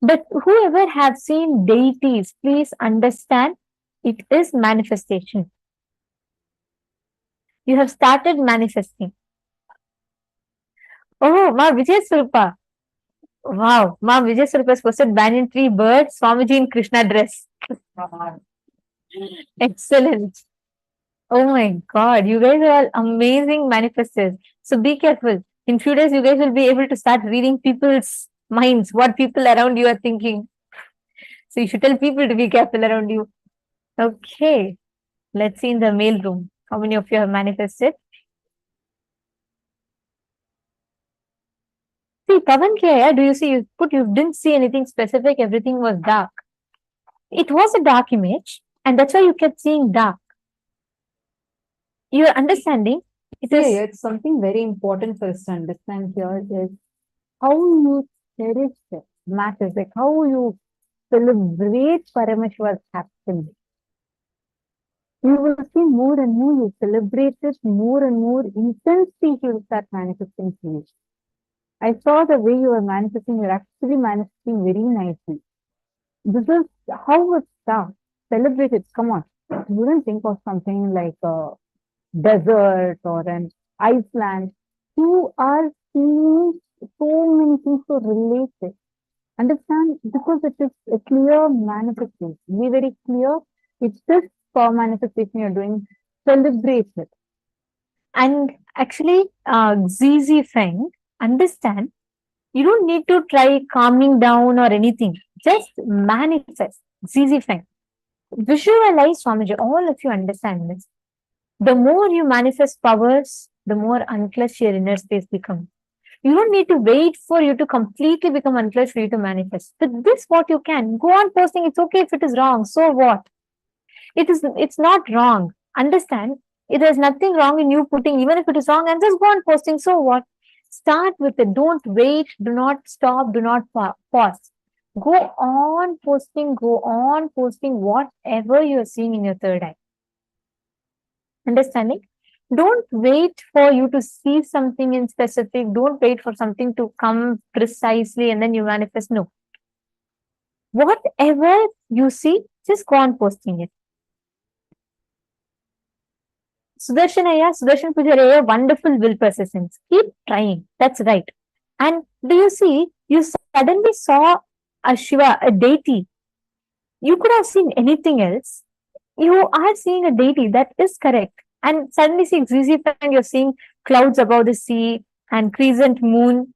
But whoever have seen deities, please understand, it is manifestation. You have started manifesting. Oh, Ma Vijay Swarupa. Wow, Ma Vijay Swarupa has posted banyan tree bird, Swamiji in Krishna dress. Excellent. Oh my God, you guys are all amazing manifestors. So be careful. In few days, you guys will be able to start reading people's minds, what people around you are thinking. So you should tell people to be careful around you. Okay, let's see in the mail room. How many of you have manifested? See, Pavan Kaya, do you see, you didn't see anything specific, everything was dark. It was a dark image, and that's why you kept seeing dark. Your understanding, it's something very important for us to understand here is how you cherish it matters, like how you celebrate Paramashiva's happiness. You will see more and more, you celebrate it more and more intensely, you will start manifesting things. I saw the way you were manifesting, you're actually manifesting very nicely. This is how it starts. Celebrate it, come on. You don't think of something like a desert or an Iceland. You are seeing so many things so related. Understand? Because it is a clear manifestation. Be very clear. It's this for manifestation you're doing. Celebrate it. and actually, ZZ friend, understand, you don't need to try calming down or anything. Just manifest. ZZ friend. Visualize Swamiji. All of you understand this. The more you manifest powers, the more unclutched your inner space becomes. You don't need to wait for you to completely become unclutched for you to manifest. With this, what you can, go on posting. It's okay if it is wrong. So what? It's not wrong. Understand, there's nothing wrong in you putting, even if it is wrong, and just go on posting. So what? Start with it. Don't wait. Do not stop. Do not pause. Go on posting. Go on posting whatever you're seeing in your third eye. Understanding? Don't wait for you to see something in specific. Don't wait for something to come precisely and then you manifest. No. Whatever you see, just go on posting it. Sudarshan Pujaraya, wonderful will persistence. Keep trying. That's right. And do you see, you suddenly saw a Shiva, a deity. You could have seen anything else. You are seeing a deity. That is correct. And suddenly see ZZ and you're seeing clouds above the sea and crescent moon,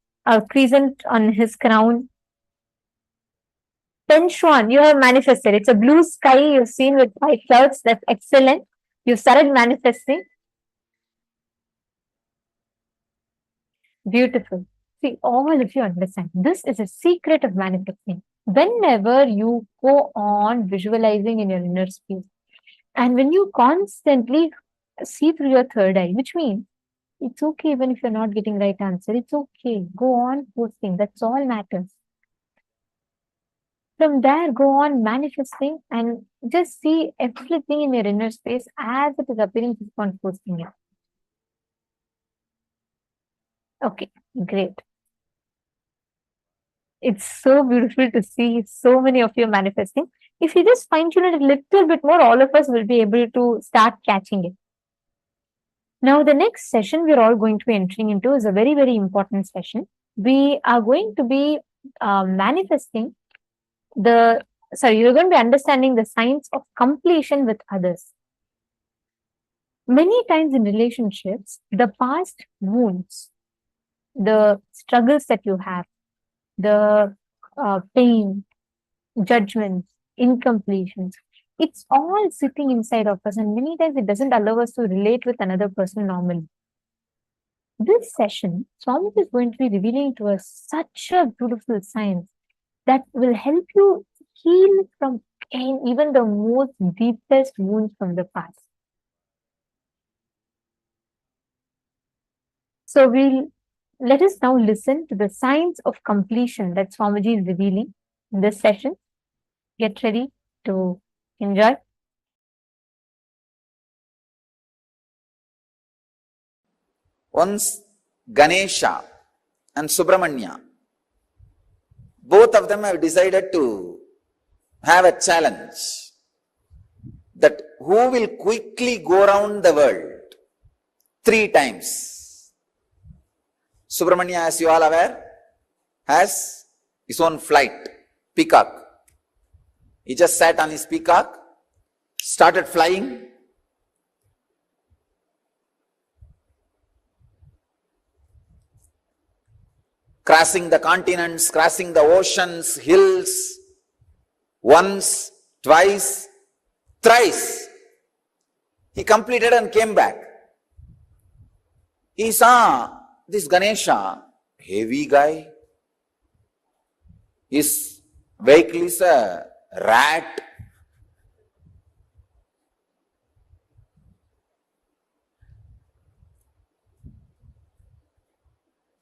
crescent on his crown. Penshuan, you have manifested. It's a blue sky you've seen with white clouds. That's excellent. You started manifesting. Beautiful. See, all of you understand. This is a secret of manifesting. Whenever you go on visualizing in your inner space, and when you constantly see through your third eye, which means it's okay even if you're not getting right answer. It's okay. Go on posting. That's all matters. From there, go on manifesting and just see everything in your inner space as it is appearing to on posting it. Okay, great. It's so beautiful to see so many of you manifesting. If you just fine-tune it a little bit more, all of us will be able to start catching it. Now, the next session we're all going to be entering into is a very, very important session. We are going to be manifesting you're going to be understanding the science of completion with others. Many times in relationships, the past wounds, the struggles that you have, the pain, judgments, incompletions, it's all sitting inside of us, and many times it doesn't allow us to relate with another person normally. This session, Swami is going to be revealing to us such a beautiful science that will help you heal from even the most deepest wounds from the past. So let us now listen to the science of completion that Swamiji is revealing in this session. Get ready to enjoy. Once Ganesha and Subramanya, both of them have decided to have a challenge that who will quickly go around the world 3 times. Subramanya, as you all aware, has his own flight, peacock. He just sat on his peacock, started flying. Crossing the continents, crossing the oceans, hills, once, twice, thrice. He completed and came back. He saw this Ganesha, heavy guy. His vehicle is a rat.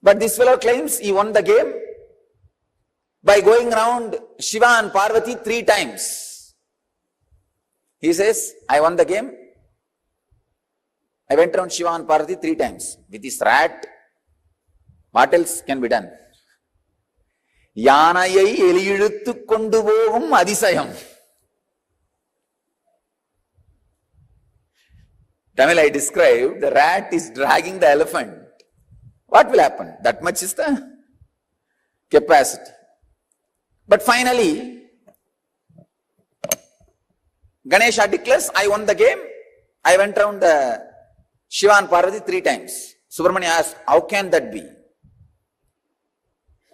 But this fellow claims he won the game by going around Shiva and Parvati 3 times. He says, I won the game. I went around Shiva and Parvati 3 times. With this rat, what else can be done? Yanayai eliyiluttu kondu pogum adisayam. Tamil I described, the rat is dragging the elephant. What will happen? That much is the capacity. But finally, Ganesha declares, I won the game. I went around the Shiva and Parvati 3 times. Subramanya asks, how can that be?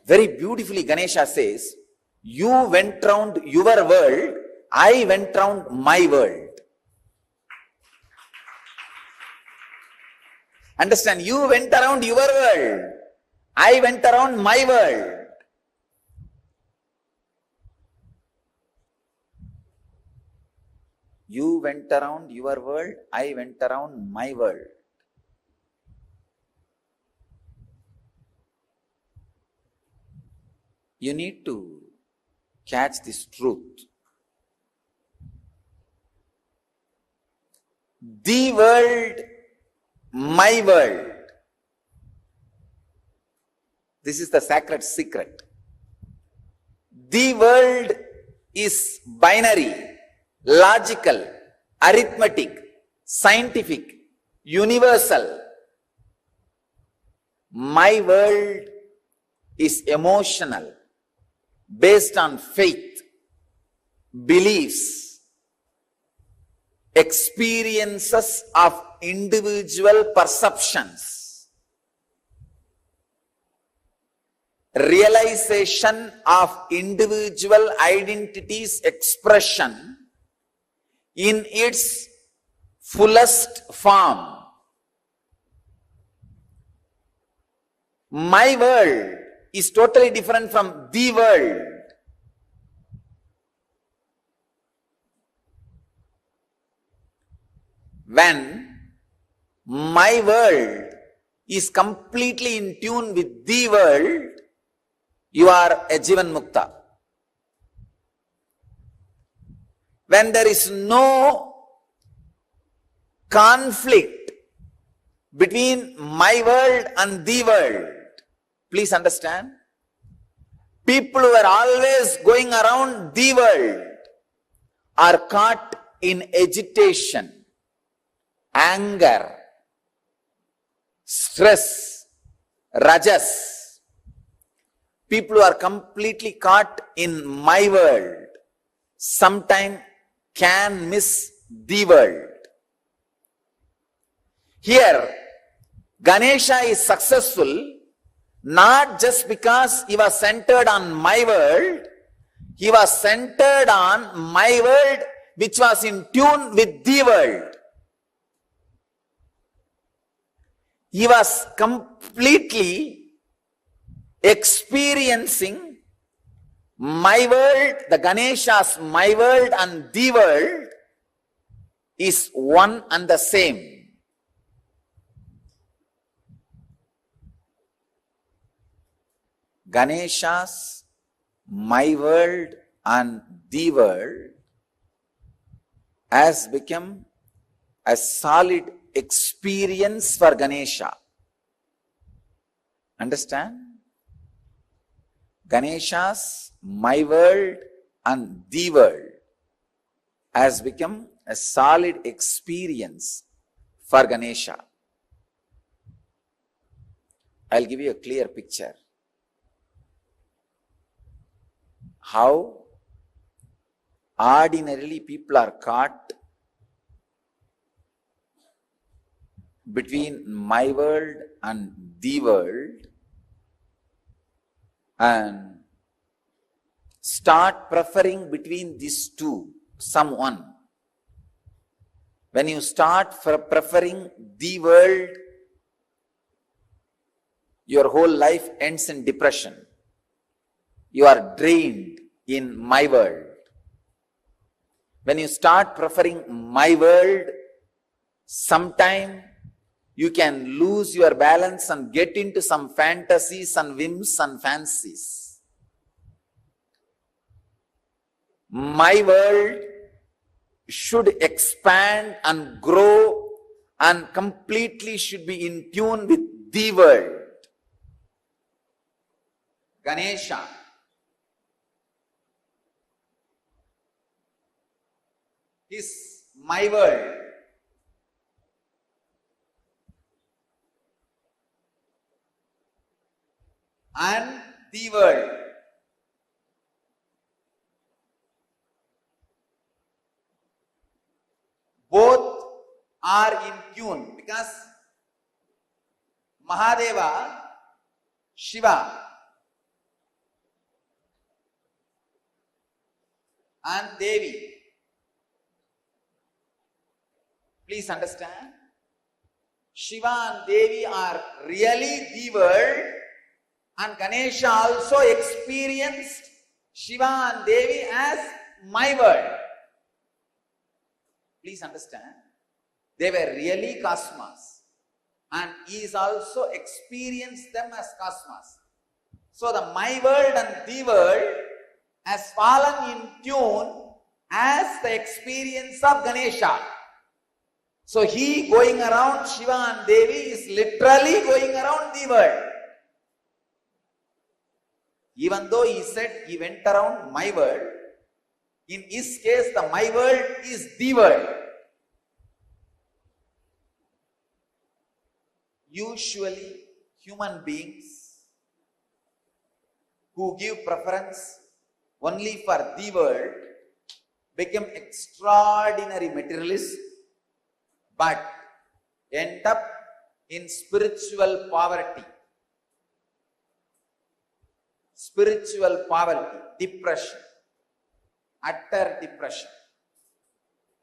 Very beautifully Ganesha says, you went round your world, I went round my world. Understand, you went around your world, I went around my world. You went around your world, I went around my world. You need to catch this truth. The world, my world. This is the sacred secret. The world is binary, logical, arithmetic, scientific, universal. My world is emotional, based on faith, beliefs, experiences of individual perceptions, realization of individual identity's expression in its fullest form. My world is totally different from the world. When my world is completely in tune with the world, you are a Jivan Mukta. When there is no conflict between my world and the world, please understand, people who are always going around the world are caught in agitation, anger, stress, rajas. People who are completely caught in my world sometimes can miss the world. Here, Ganesha is successful not just because he was centered on my world, he was centered on my world which was in tune with the world. He was completely experiencing my world, the Ganesha's my world and the world is one and the same. Ganesha's my world and the world has become a solid experience for Ganesha. Understand? Ganesha's my world and the world has become a solid experience for Ganesha. I'll give you a clear picture. How ordinarily people are caught between my world and the world and start preferring between these two, someone. When you start preferring the world, your whole life ends in depression. You are drained in my world. When you start preferring my world, sometime you can lose your balance and get into some fantasies and whims and fancies. My world should expand and grow and completely should be in tune with the world. Ganesha is my world. And the world. Both are in tune because Mahadeva, Shiva, and Devi. Please understand, Shiva and Devi are really the world, and Ganesha also experienced Shiva and Devi as my world. Please understand, they were really cosmos, and he is also experienced them as cosmos. So the my world and the world has fallen in tune as the experience of Ganesha. So he going around Shiva and Devi is literally going around the world. Even though he said he went around my world, in his case the my world is the world. Usually human beings who give preference only for the world become extraordinary materialists but end up in spiritual poverty. Spiritual poverty, depression, utter depression.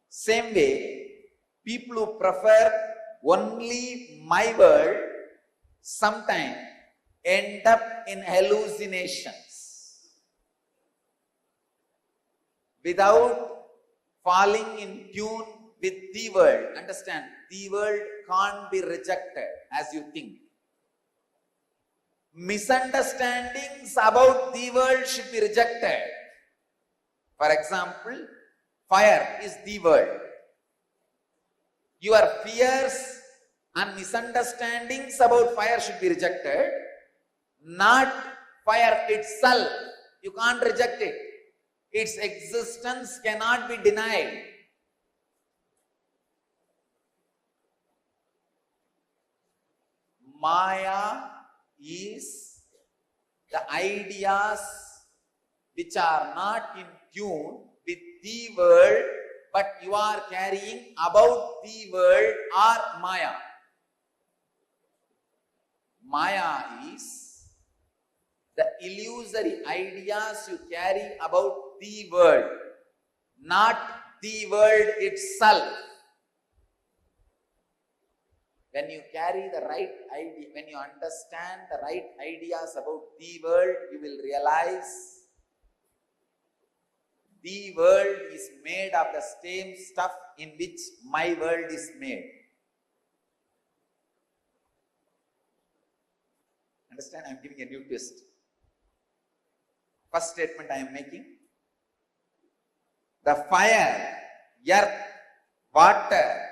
Same way, people who prefer only my world sometimes end up in hallucinations without falling in tune with the world. Understand, the world can't be rejected as you think. Misunderstandings about the world should be rejected. For example, fire is the world. Your fears and misunderstandings about fire should be rejected, not fire itself. You can't reject it. Its existence cannot be denied. Maya is the ideas which are not in tune with the world, but you are carrying about the world or Maya. Maya is the illusory ideas you carry about the world, not the world itself. When you carry the right idea, when you understand the right ideas about the world, you will realize the world is made of the same stuff in which my world is made. Understand? I am giving a new twist. First statement I am making. The fire, earth, water,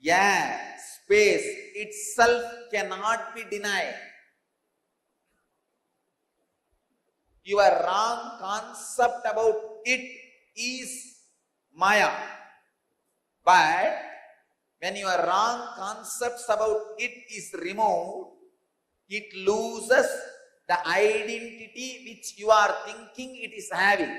air, space itself cannot be denied. Your wrong concept about it is Maya. But when your wrong concepts about it is removed, it loses the identity which you are thinking it is having.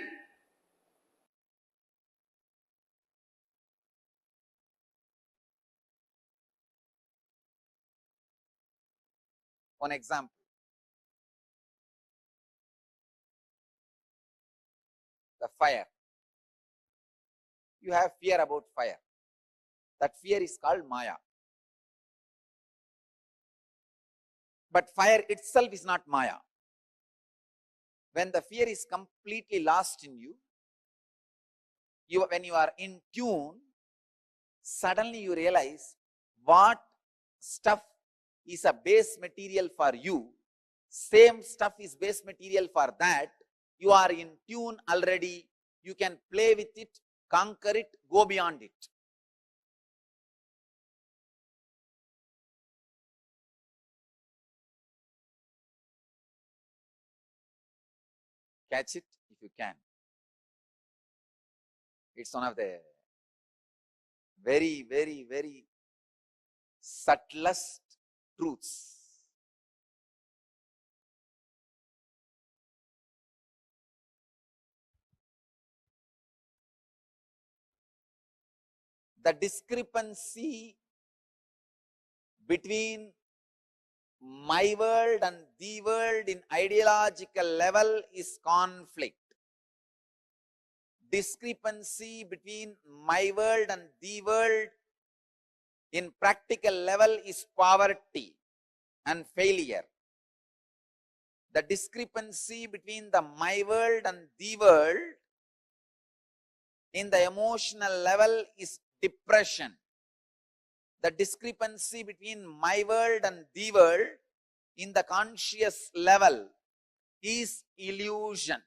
One example. The fire. You have fear about fire. That fear is called Maya. But fire itself is not Maya. When the fear is completely lost in you, when you are in tune, suddenly you realize what stuff is a base material for you, same stuff is base material for that. You are in tune already. You can play with it, conquer it, go beyond it. Catch it if you can. It's one of the very, very, very subtlest truths. The discrepancy between my world and the world in ideological level is conflict. Discrepancy between my world and the world in practical level is poverty and failure. The discrepancy between the my world and the world in the emotional level is depression. The discrepancy between my world and the world in the conscious level is illusion.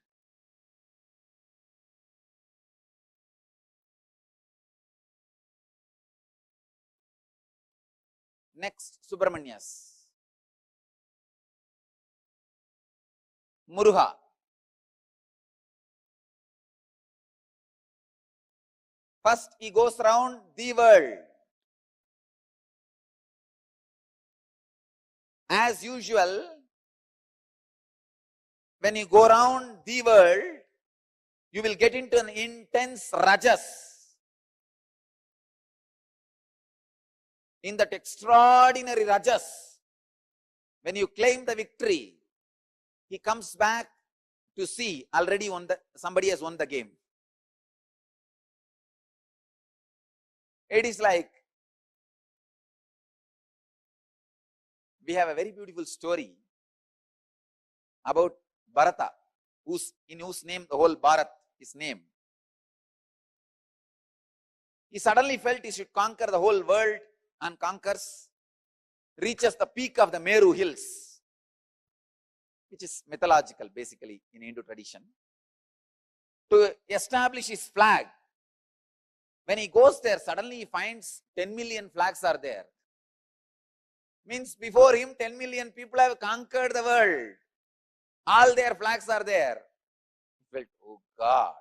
Next, Subramanyas. Muruga. First, he goes around the world. As usual, when you go around the world, you will get into an intense rajas. In that extraordinary rajas, when you claim the victory, he comes back to see already somebody has won the game. It is like, we have a very beautiful story about Bharata, in whose name the whole Bharat is named. He suddenly felt he should conquer the whole world and conquers, reaches the peak of the Meru hills, which is mythological basically in Hindu tradition, to establish his flag. When he goes there, suddenly he finds 10 million flags are there. Means before him 10 million people have conquered the world. All their flags are there. He felt, oh God,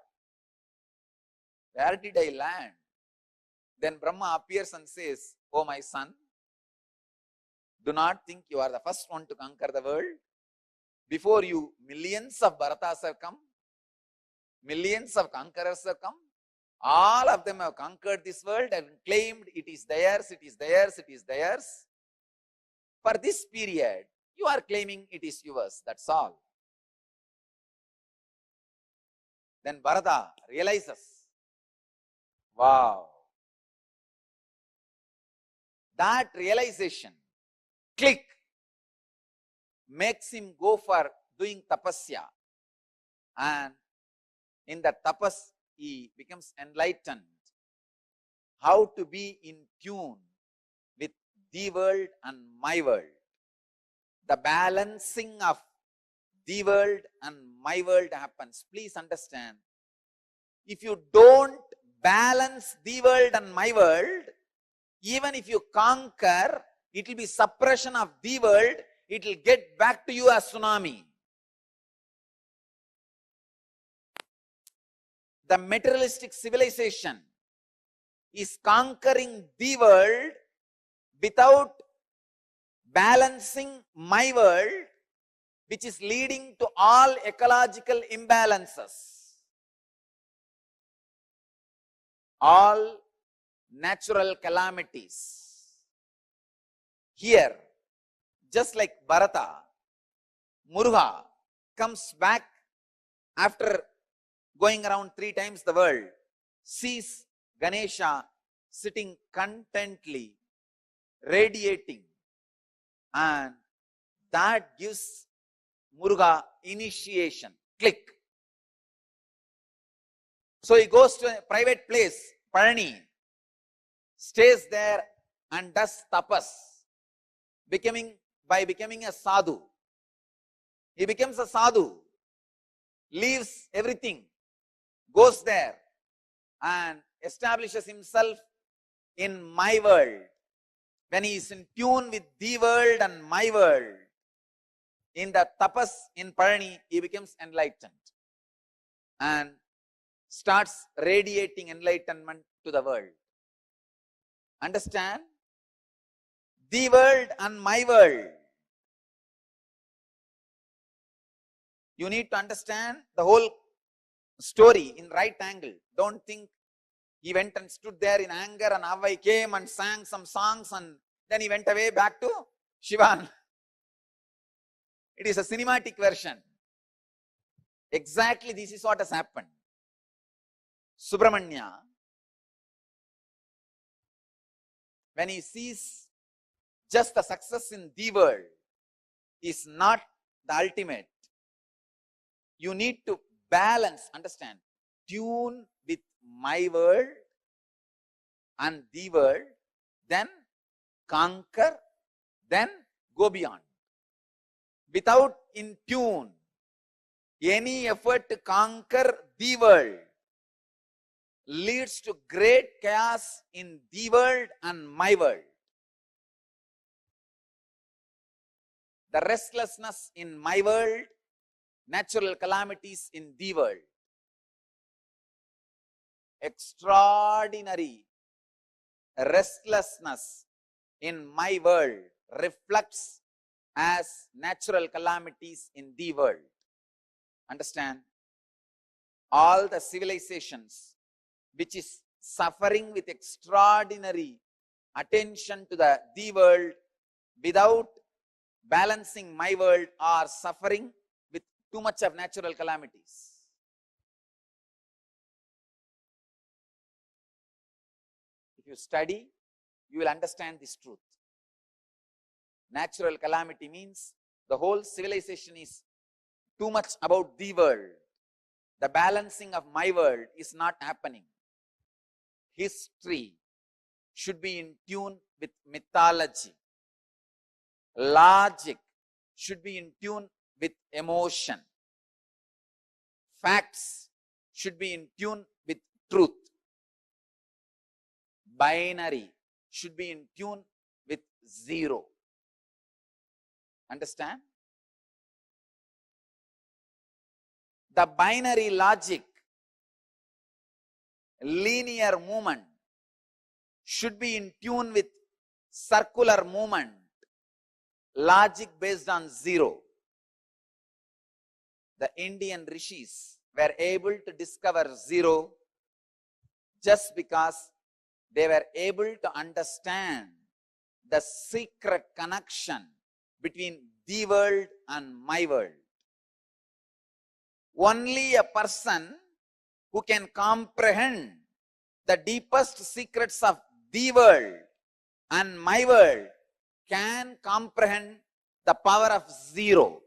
where did I land? Then Brahma appears and says, oh my son, do not think you are the first one to conquer the world. Before you, millions of Bharatas have come. Millions of conquerors have come. All of them have conquered this world and claimed it is theirs, it is theirs, it is theirs. For this period, you are claiming it is yours, that's all. Then Bharata realizes, wow. That realization, click, makes him go for doing tapasya. And in that tapas, he becomes enlightened. How to be in tune with the world and my world. The balancing of the world and my world happens. Please understand, if you don't balance the world and my world, even if you conquer, it will be suppression of the world, it will get back to you as tsunami. The materialistic civilization is conquering the world without balancing my world, which is leading to all ecological imbalances, all natural calamities. Here, just like Bharata, Muruga comes back after going around 3 times the world, sees Ganesha sitting contently, radiating, and that gives Muruga initiation. Click. So he goes to a private place, Palani, stays there and does tapas, by becoming a sadhu. He becomes a sadhu, leaves everything, goes there and establishes himself in my world. When he is in tune with the world and my world, in the tapas in Palani, he becomes enlightened and starts radiating enlightenment to the world. Understand? The world and my world. You need to understand the whole story in right angle. Don't think he went and stood there in anger and Avai came and sang some songs and then he went away back to Shivan. It is a cinematic version. Exactly this is what has happened. Subramanya, when he sees just the success in the world is not the ultimate, you need to balance, understand, tune with my world and the world, then conquer, then go beyond. Without in tune, any effort to conquer the world leads to great chaos in the world and my world. The restlessness in my world, natural calamities in the world. Extraordinary restlessness in my world reflects as natural calamities in the world. Understand? All the civilizations which is suffering with extraordinary attention to the world without balancing my world are suffering with too much of natural calamities. If you study, you will understand this truth. Natural calamity means the whole civilization is too much about the world. The balancing of my world is not happening. History should be in tune with mythology. Logic should be in tune with emotion. Facts should be in tune with truth. Binary should be in tune with zero. Understand? The binary logic, linear movement should be in tune with circular movement, logic based on zero. The Indian rishis were able to discover zero just because they were able to understand the secret connection between the world and my world. Only a person who can comprehend the deepest secrets of the world and my world can comprehend the power of zero.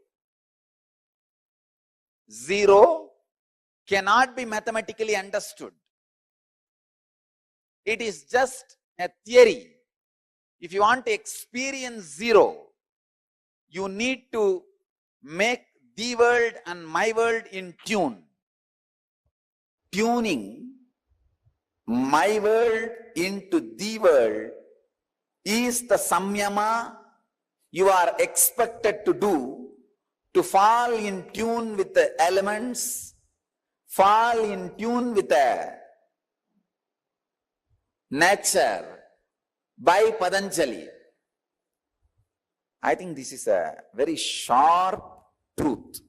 Zero cannot be mathematically understood. It is just a theory. If you want to experience zero, you need to make the world and my world in tune. Tuning my world into the world is the samyama you are expected to do to fall in tune with the elements, fall in tune with the nature by Patanjali. I think this is a very sharp truth,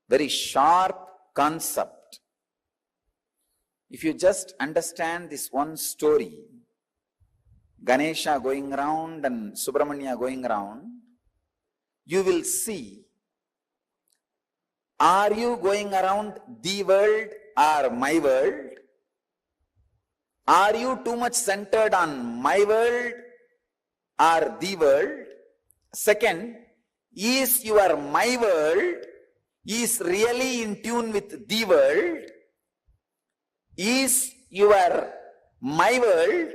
very sharp concept. If you just understand this one story, Ganesha going around and Subramanya going around, you will see, are you going around the world or my world? Are you too much centered on my world or the world? Second, is your my world is really in tune with the world? Is your my world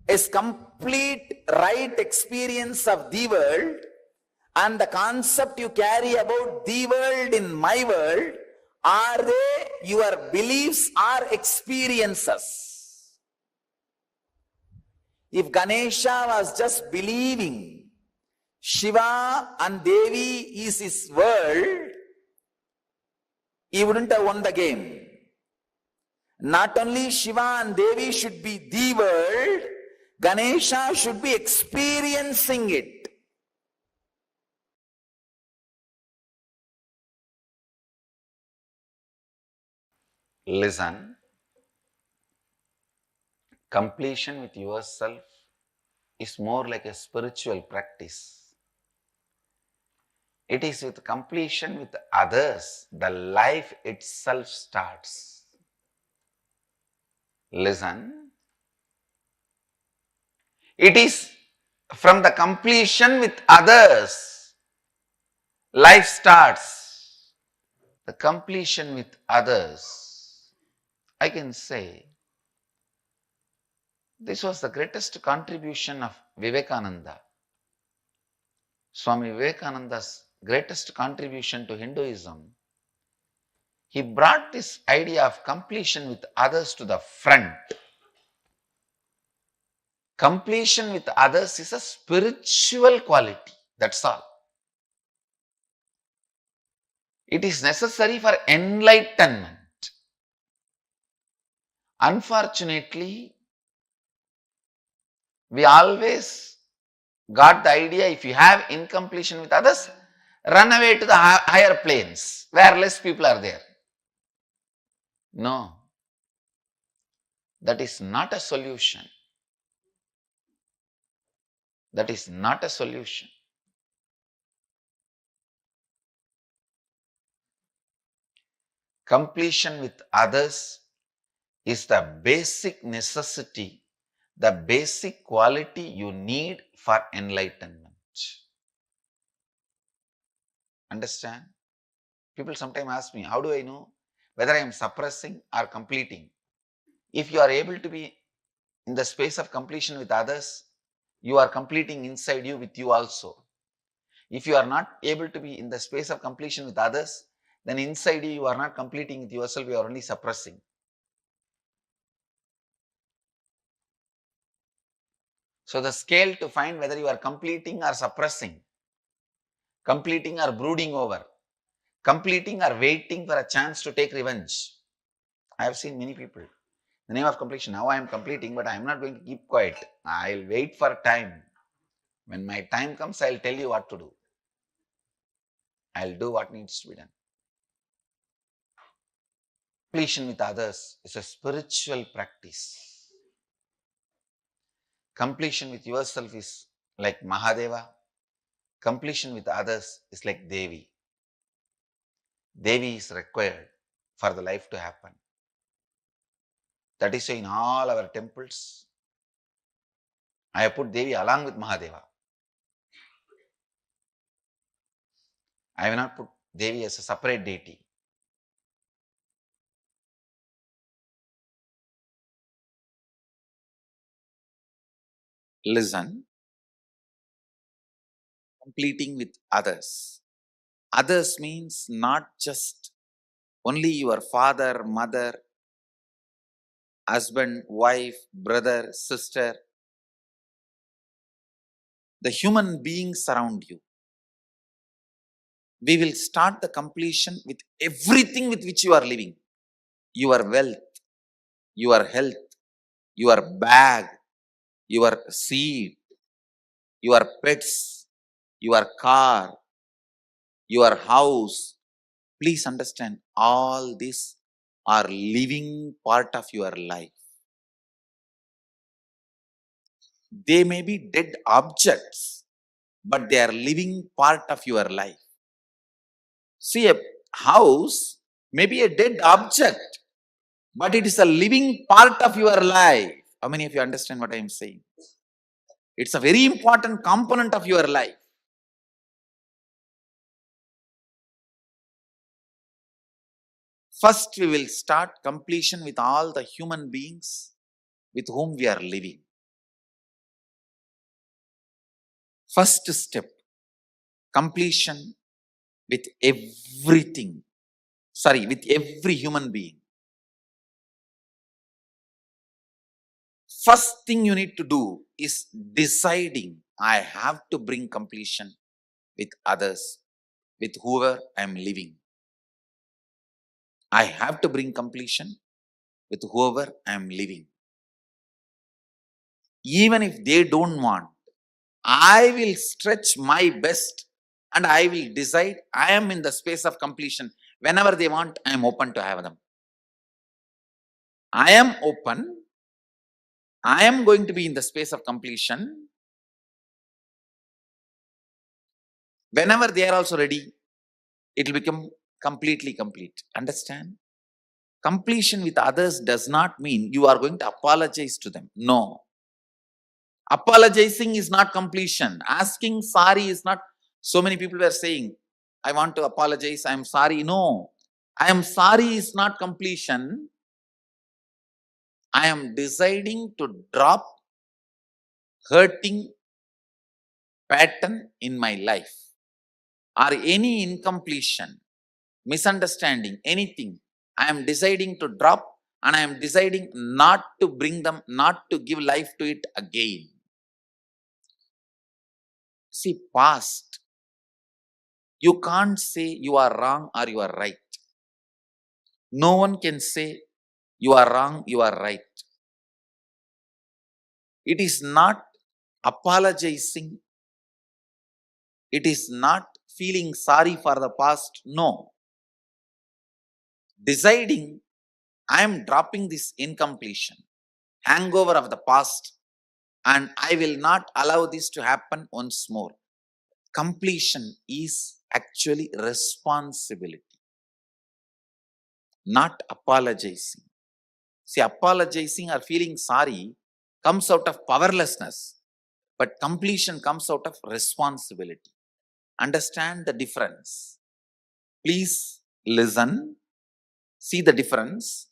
is complete right experience of the world, and the concept you carry about the world in my world, are they your beliefs or experiences? If Ganesha was just believing Shiva and Devi is his world, he wouldn't have won the game. Not only Shiva and Devi should be the world, Ganesha should be experiencing it. Listen, completion with yourself is more like a spiritual practice. It is with completion with others, the life itself starts. Listen, it is from the completion with others, life starts. The completion with others, I can say, this was the greatest contribution of Vivekananda. Swami Vivekananda's greatest contribution to Hinduism. He brought this idea of completion with others to the front. Completion with others is a spiritual quality, that's all. It is necessary for enlightenment. Unfortunately, we always got the idea, if you have incompletion with others, run away to the higher planes where less people are there. No, that is not a solution. That is not a solution. Completion with others is the basic necessity, the basic quality you need for enlightenment. Understand? People sometimes ask me, how do I know whether I am suppressing or completing? If you are able to be in the space of completion with others, you are completing inside you with you also. If you are not able to be in the space of completion with others, then inside you are not completing with yourself, you are only suppressing. So the scale to find whether you are completing or suppressing, completing or brooding over, completing or waiting for a chance to take revenge. I have seen many people. The name of completion, now I am completing, but I am not going to keep quiet. I will wait for time. When my time comes, I will tell you what to do. I will do what needs to be done. Completion with others is a spiritual practice. Completion with yourself is like Mahadeva. Completion with others is like Devi. Devi is required for the life to happen. That is why in all our temples, I have put Devi along with Mahadeva. I have not put Devi as a separate deity. Listen, completing with others. Others means not just only your father, mother, husband, wife, brother, sister, the human beings around you. We will start the completion with everything with which you are living. Your wealth, your health, your bag, your seat, your pets, your car, your house. Please understand, all these are living part of your life. They may be dead objects, but they are living part of your life. See, a house may be a dead object, but it is a living part of your life. How many of you understand what I am saying? It's a very important component of your life. First, we will start completion with all the human beings with whom we are living. First step, completion with everything. With every human being. First thing you need to do is deciding, I have to bring completion with others, with whoever I am living. I have to bring completion with whoever I am living. Even if they don't want, I will stretch my best and I will decide I am in the space of completion. Whenever they want, I am open to have them. I am open. I am going to be in the space of completion. Whenever they are also ready, it will become completely complete. Understand? Completion with others does not mean you are going to apologize to them. No. Apologizing is not completion. Asking sorry is not. So many people were saying, I want to apologize, I am sorry. No. I am sorry is not completion. I am deciding to drop hurting pattern in my life or any incompletion, misunderstanding, anything. I am deciding to drop and I am deciding not to bring them, not to give life to it again. See, past, you can't say you are wrong or you are right. No one can say you are wrong, you are right. It is not apologizing. It is not feeling sorry for the past. No. Deciding, I am dropping this incompletion, hangover of the past, and I will not allow this to happen once more. Completion is actually responsibility, not apologizing. See, apologizing or feeling sorry comes out of powerlessness, but completion comes out of responsibility. Understand the difference. Please listen, see the difference.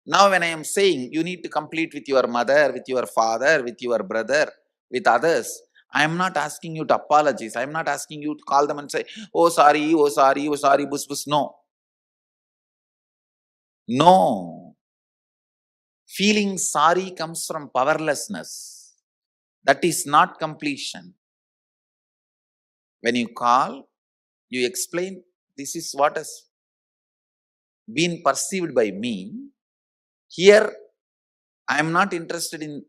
Now when I am saying you need to complete with your mother, with your father, with your brother, with others, I am not asking you to apologize. I am not asking you to call them and say, oh sorry, oh sorry, oh sorry, bus bus. No. No. Feeling sorry comes from powerlessness. That is not completion. When you call, you explain, this is what has been perceived by me. Here, I am not interested in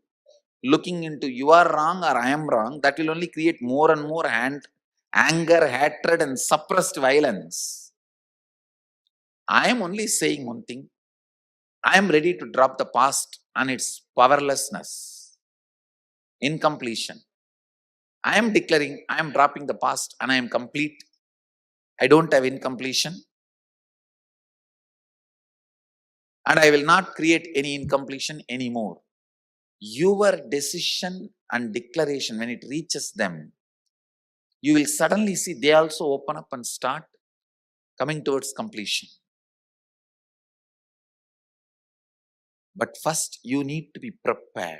looking into you are wrong or I am wrong. That will only create more and more anger, hatred and suppressed violence. I am only saying one thing. I am ready to drop the past and its powerlessness, incompletion. I am declaring, I am dropping the past and I am complete. I don't have incompletion. And I will not create any incompletion anymore. Your decision and declaration, when it reaches them, you will suddenly see they also open up and start coming towards completion. But first, you need to be prepared.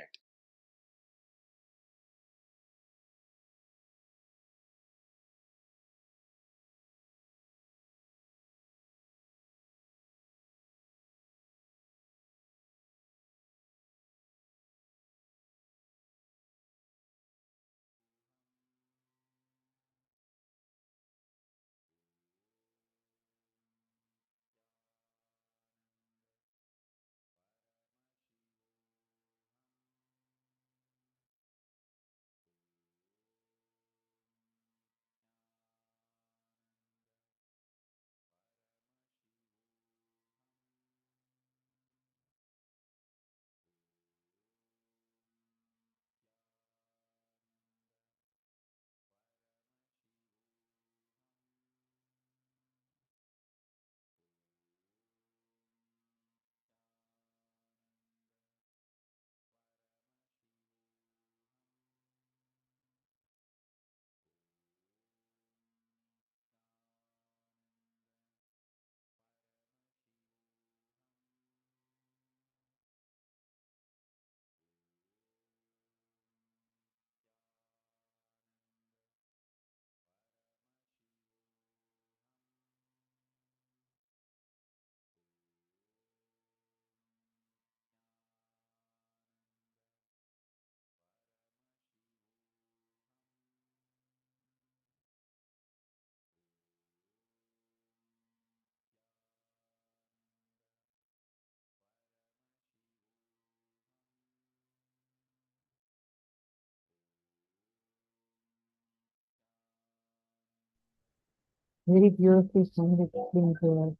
very beautifully Swami explained to us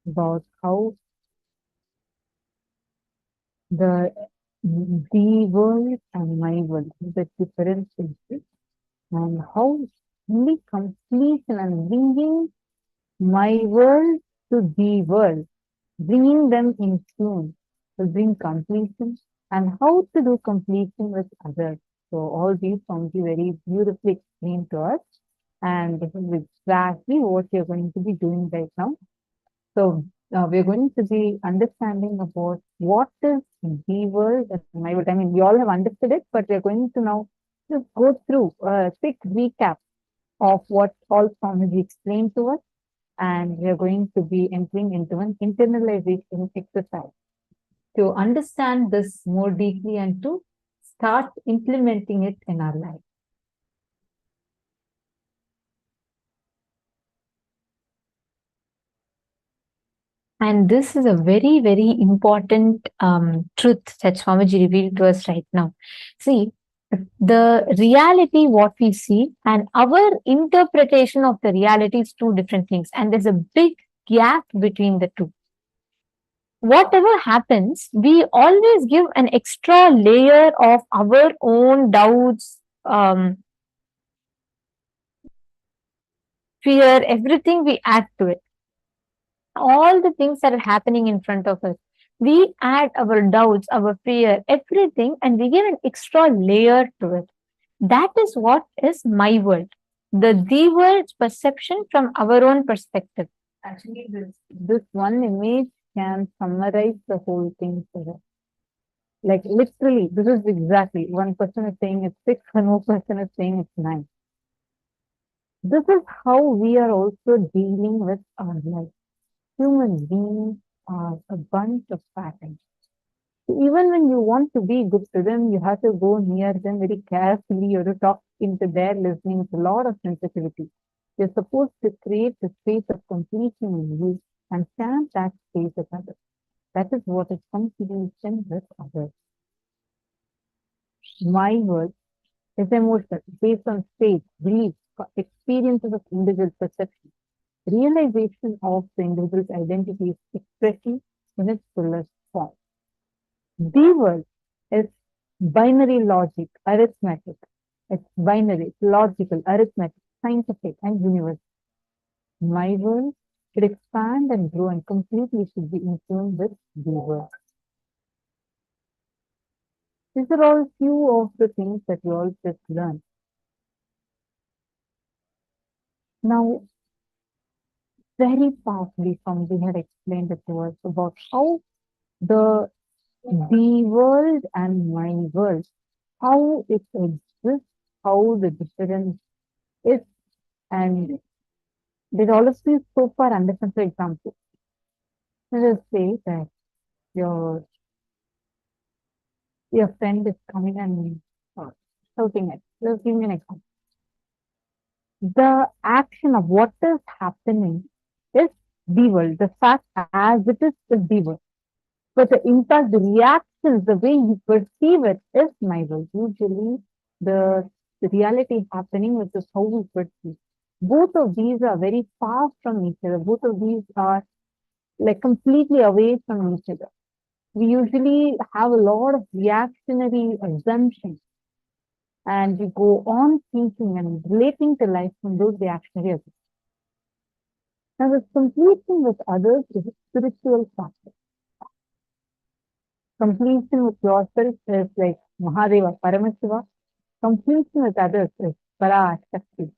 about how the world and my world, the different things, and how only completion and bringing my world to the world, bringing them in tune to bring completion, and how to do completion with others. So all these Swamiji very beautifully explained to us, and this is exactly what you're going to be doing right now. So we're going to be understanding about what is the world and my world. I mean, we all have understood it, but we're going to now just go through a quick recap of what all Swamiji explained to us, and we're going to be entering into an internalization exercise to understand this more deeply and to start implementing it in our life. And this is a very, very important truth that Swamiji revealed to us right now. See, the reality, what we see, and our interpretation of the reality is two different things. And there's a big gap between the two. Whatever happens, we always give an extra layer of our own doubts, fear, everything we add to it. All the things that are happening in front of us, we add our doubts, our fear, everything, and we give an extra layer to it. That is what is my world. The world's perception from our own perspective. Actually, this one image can summarize the whole thing for us. Like literally, this is exactly, one person is saying it's 6, one more person is saying it's 9. This is how we are also dealing with our life. Human beings are a bunch of patterns. So even when you want to be good to them, you have to go near them very carefully. You have to talk into their listening with a lot of sensitivity. You're supposed to create the space of completion in you and stand that space with others. That is what is completion with others. My world is emotional, based on faith, beliefs, experiences of individual perception. Realization of the individual's identity is expression in its fullest form. The world is binary logic, arithmetic. It's binary, logical, arithmetic, scientific, and universal. My world should expand and grow and completely should be in tune with the world. These are all few of the things that you all just learned. Now, very powerfully, somebody had explained it to us about how the world and my world, how it exists, how the difference is, and did all of you so far understand? For example, let us say that your friend is coming and shouting at you. Let's give me an example. The action of what is happening is the world. The fact as it is the world. But the impact, the reactions, the way you perceive it is my world. Usually the reality happening, which is how we perceive. Both of these are very far from each other. Both of these are like completely away from each other. We usually have a lot of reactionary assumptions, and we go on thinking and relating to life from those reactionary assumptions. Now, the completion with others is a spiritual practice. Completion with yourself is like Mahadeva, Paramashiva. Completion with others is Parashakti.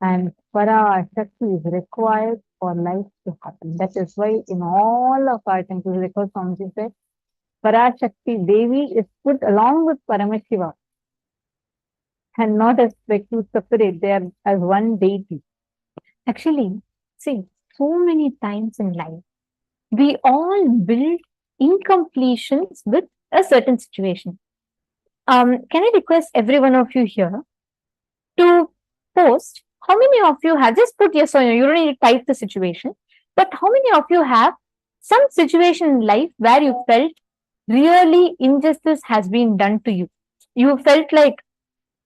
And Parashakti is required for life to happen. That is why in all of our temples, because Swamiji said, Parashakti Devi is put along with Paramashiva and not as like two separate. They are as one deity. Actually, see, so many times in life, we all build incompletions with a certain situation. Can I request every one of you here to post how many of you have, just put yes or no, you don't need to type the situation, but how many of you have some situation in life where you felt really injustice has been done to you? You felt like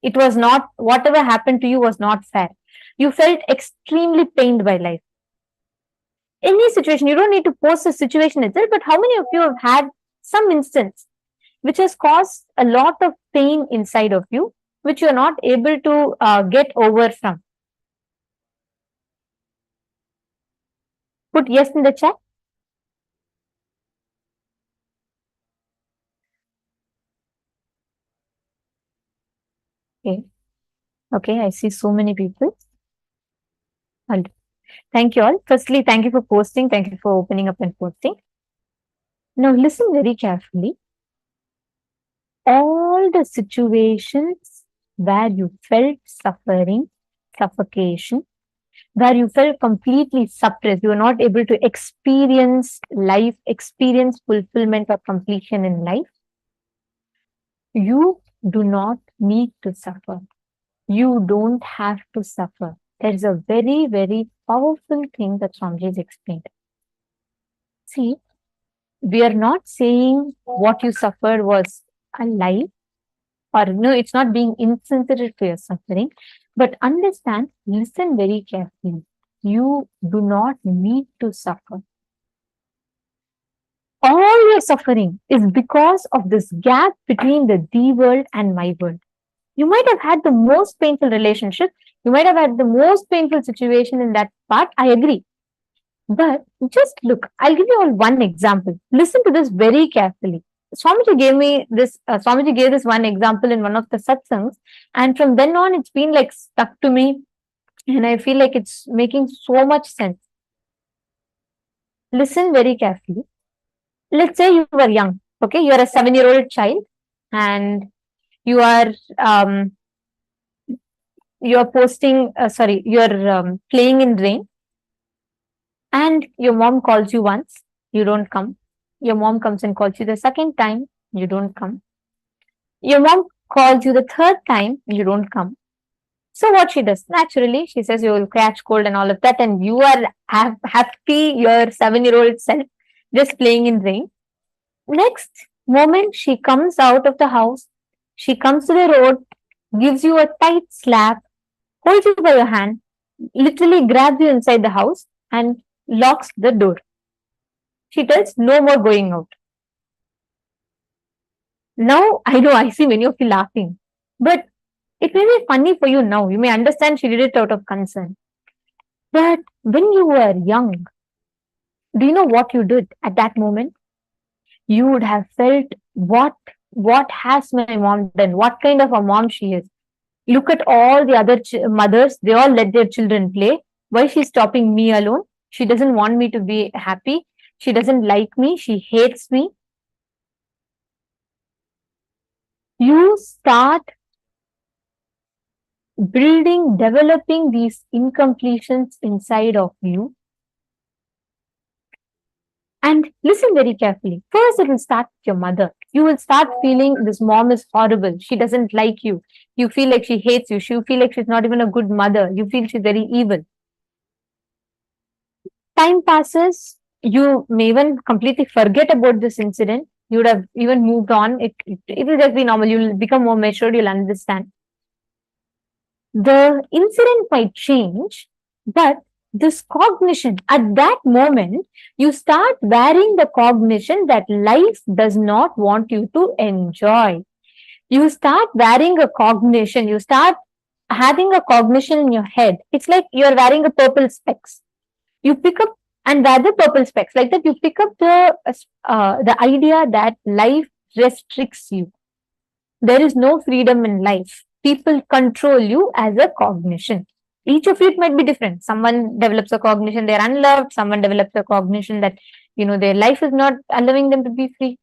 It was not, whatever happened to you was not fair. You felt extremely pained by life. Any situation, you don't need to post the situation itself, but how many of you have had some instance which has caused a lot of pain inside of you, which you are not able to get over from? Put yes in the chat. Okay. Okay, I see so many people. Thank you all. Firstly, thank you for posting. Thank you for opening up and posting. Now listen very carefully. All the situations where you felt suffering, suffocation, where you felt completely suppressed, you were not able to experience life, experience fulfillment or completion in life, you do not need to suffer. You don't have to suffer. There is a very, very powerful thing that Swamiji has explained. See, we are not saying what you suffered was a lie, or no, it's not being insensitive to your suffering, but understand, listen very carefully. You do not need to suffer. All your suffering is because of this gap between the thee world and my world. You might have had the most painful relationship. You might have had the most painful situation in that part. I agree. But just look, I'll give you all one example. Listen to this very carefully. Swamiji gave this one example in one of the satsangs, and from then on, it's been like stuck to me, and I feel like it's making so much sense. Listen very carefully. Let's say you were young, okay? You are a 7-year-old child, and you are playing in rain, and your mom calls you once, you don't come. Your mom comes and calls you the second time, you don't come. Your mom calls you the third time, you don't come. So what she does? Naturally, she says you will catch cold and all of that, and you are happy, your 7-year-old self, just playing in rain. Next moment, she comes out of the house, she comes to the road, gives you a tight slap, holds you by your hand, literally grabs you inside the house and locks the door. She tells no more going out. Now, I know I see many of you laughing, but it may be funny for you now. You may understand she did it out of concern. But when you were young, do you know what you did at that moment? You would have felt, what has my mom done? What kind of a mom she is? Look at all the other mothers. They all let their children play. Why she's stopping me alone? She doesn't want me to be happy. She doesn't like me. She hates me. You start developing these incompletions inside of you. And listen very carefully. First, it will start with your mother. You will start feeling this mom is horrible. She doesn't like you. You feel like she hates you. You feel like she's not even a good mother. You feel she's very evil. Time passes. You may even completely forget about this incident. You would have even moved on. It will just be normal. You'll become more matured. You'll understand. The incident might change, but this cognition, at that moment, you start wearing the cognition that life does not want you to enjoy. You start wearing a cognition, you start having a cognition in your head. It's like you're wearing a purple specs. You pick up and wear the purple specs. Like that, you pick up the idea that life restricts you. There is no freedom in life. People control you as a cognition. Each of it might be different. Someone develops a cognition they're unloved. Someone develops a cognition that, their life is not allowing them to be free.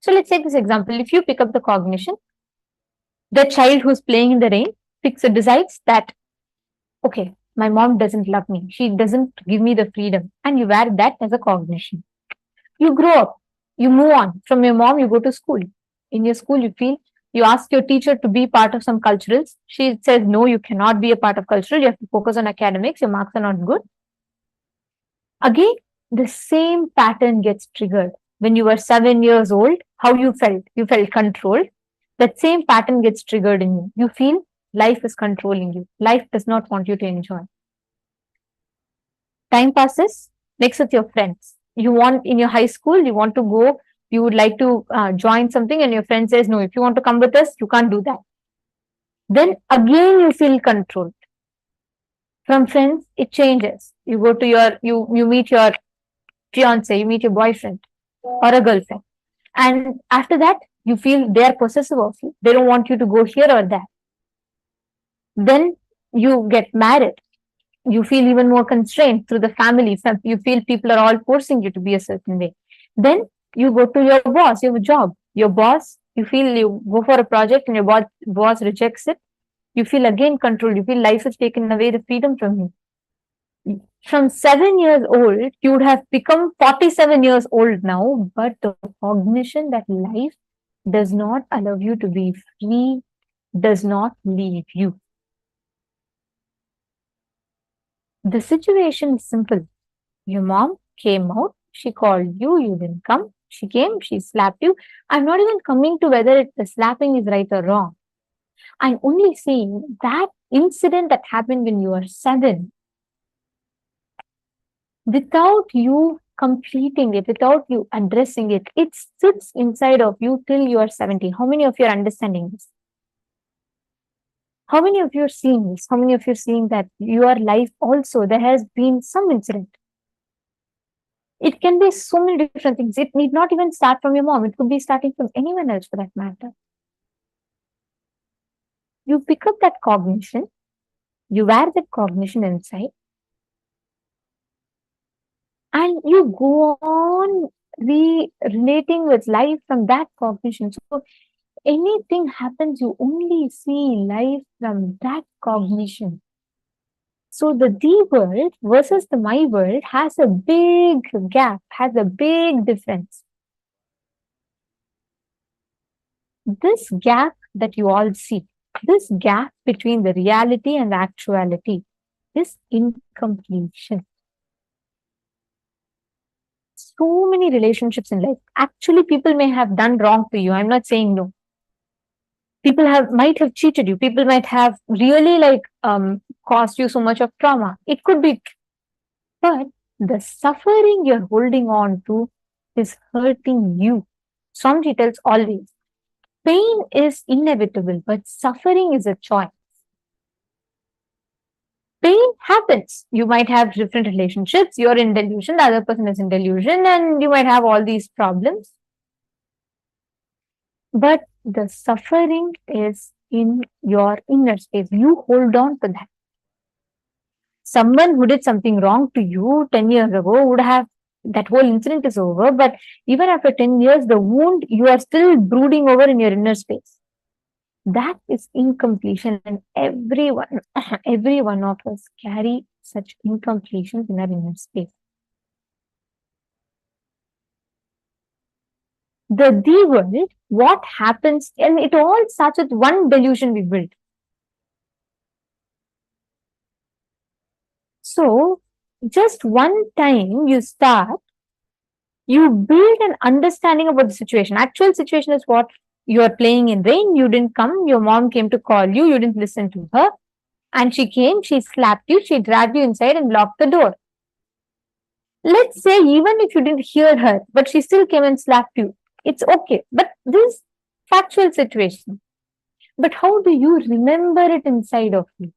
So let's take this example. If you pick up the cognition, the child who's playing in the rain decides that, okay, my mom doesn't love me. She doesn't give me the freedom. And you wear that as a cognition. You grow up. You move on. From your mom, you go to school. In your school, you ask your teacher to be part of some culturals. She says, no, you cannot be a part of cultural. You have to focus on academics. Your marks are not good. Again, the same pattern gets triggered. When you were 7 years old, how you felt? You felt controlled. that same pattern gets triggered in you. You feel life is controlling you. Life does not want you to enjoy. Time passes, next with your friends. You want in your high school, you want to go, you would like to join something, and your friend says, no, if you want to come with us, you can't do that. Then again, you feel controlled. From friends, it changes. You go to you meet your fiance, you meet your boyfriend or a girlfriend. And after that, you feel they are possessive of you. They don't want you to go here or there. Then you get married. You feel even more constrained through the family. You feel people are all forcing you to be a certain way. Then you go to your boss, you have a job. Your boss, you feel you go for a project and your boss rejects it. You feel again controlled. You feel life has taken away the freedom from you. From 7 years old, you would have become 47 years old now, but the cognition that life does not allow you to be free, does not leave you. The situation is simple. Your mom came out, she called you, you didn't come. She came, she slapped you. I'm not even coming to whether the slapping is right or wrong. I'm only saying that incident that happened when you were 7, without you completing it, without you addressing it, it sits inside of you till you are 70. How many of you are understanding this? How many of you are seeing this? How many of you are seeing that your life also, there has been some incident? It can be so many different things. It need not even start from your mom. It could be starting from anyone else for that matter. You pick up that cognition, you wear that cognition inside, and you go on relating with life from that cognition. So anything happens, you only see life from that cognition. So the world versus the my world has a big gap, has a big difference. This gap that you all see, this gap between the reality and the actuality is incompletion. So many relationships in life. Actually, people may have done wrong to you. I'm not saying no. People might have cheated you. People might have really caused you so much of trauma. It could be, but the suffering you're holding on to is hurting you. Swamiji tells always, pain is inevitable, but suffering is a choice. Pain happens. You might have different relationships. You're in delusion, the other person is in delusion, and you might have all these problems. But the suffering is in your inner space. You hold on to that. Someone who did something wrong to you 10 years ago would have, that whole incident is over, but even after 10 years, the wound you are still brooding over in your inner space. That is incompletion, and every one of us carry such incompletions in our inner space. The world, what happens, and it all starts with one delusion we built. So, just one time you start, you build an understanding about the situation. Actual situation is what? You are playing in rain, you didn't come, your mom came to call you, you didn't listen to her, and she came, she slapped you, she dragged you inside and locked the door. Let's say even if you didn't hear her, but she still came and slapped you, it's okay. But this factual situation. But how do you remember it inside of you?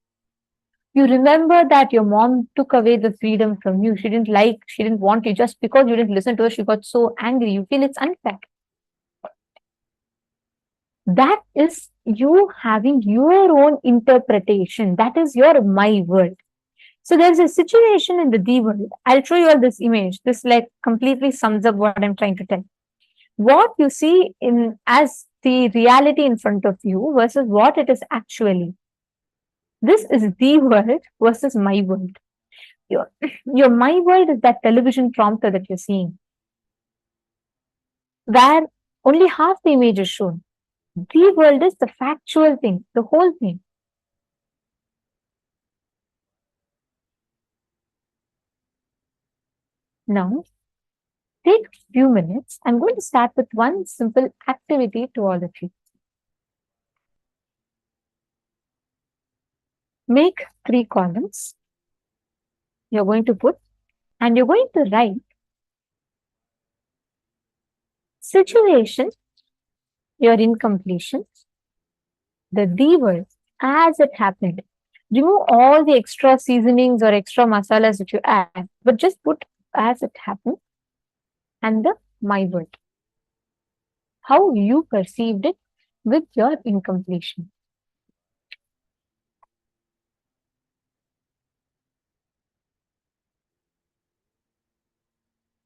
You remember that your mom took away the freedom from you. She didn't want you. Just because you didn't listen to her, she got so angry. You feel it's unfair. That is you having your own interpretation. That is your my world. So there's a situation in the world. I'll show you all this image. This completely sums up what I'm trying to tell. What you see as the reality in front of you versus what it is actually. This is the world versus my world. Your my world is that television prompter that you're seeing, where only half the image is shown. The world is the factual thing, the whole thing. Now, take a few minutes. I'm going to start with one simple activity to all of you. make 3 columns. You're going to put, and you're going to write situation, your incompletion, the D word, as it happened. Remove all the extra seasonings or extra masalas that you add, but just put as it happened, and the my word. How you perceived it with your incompletion.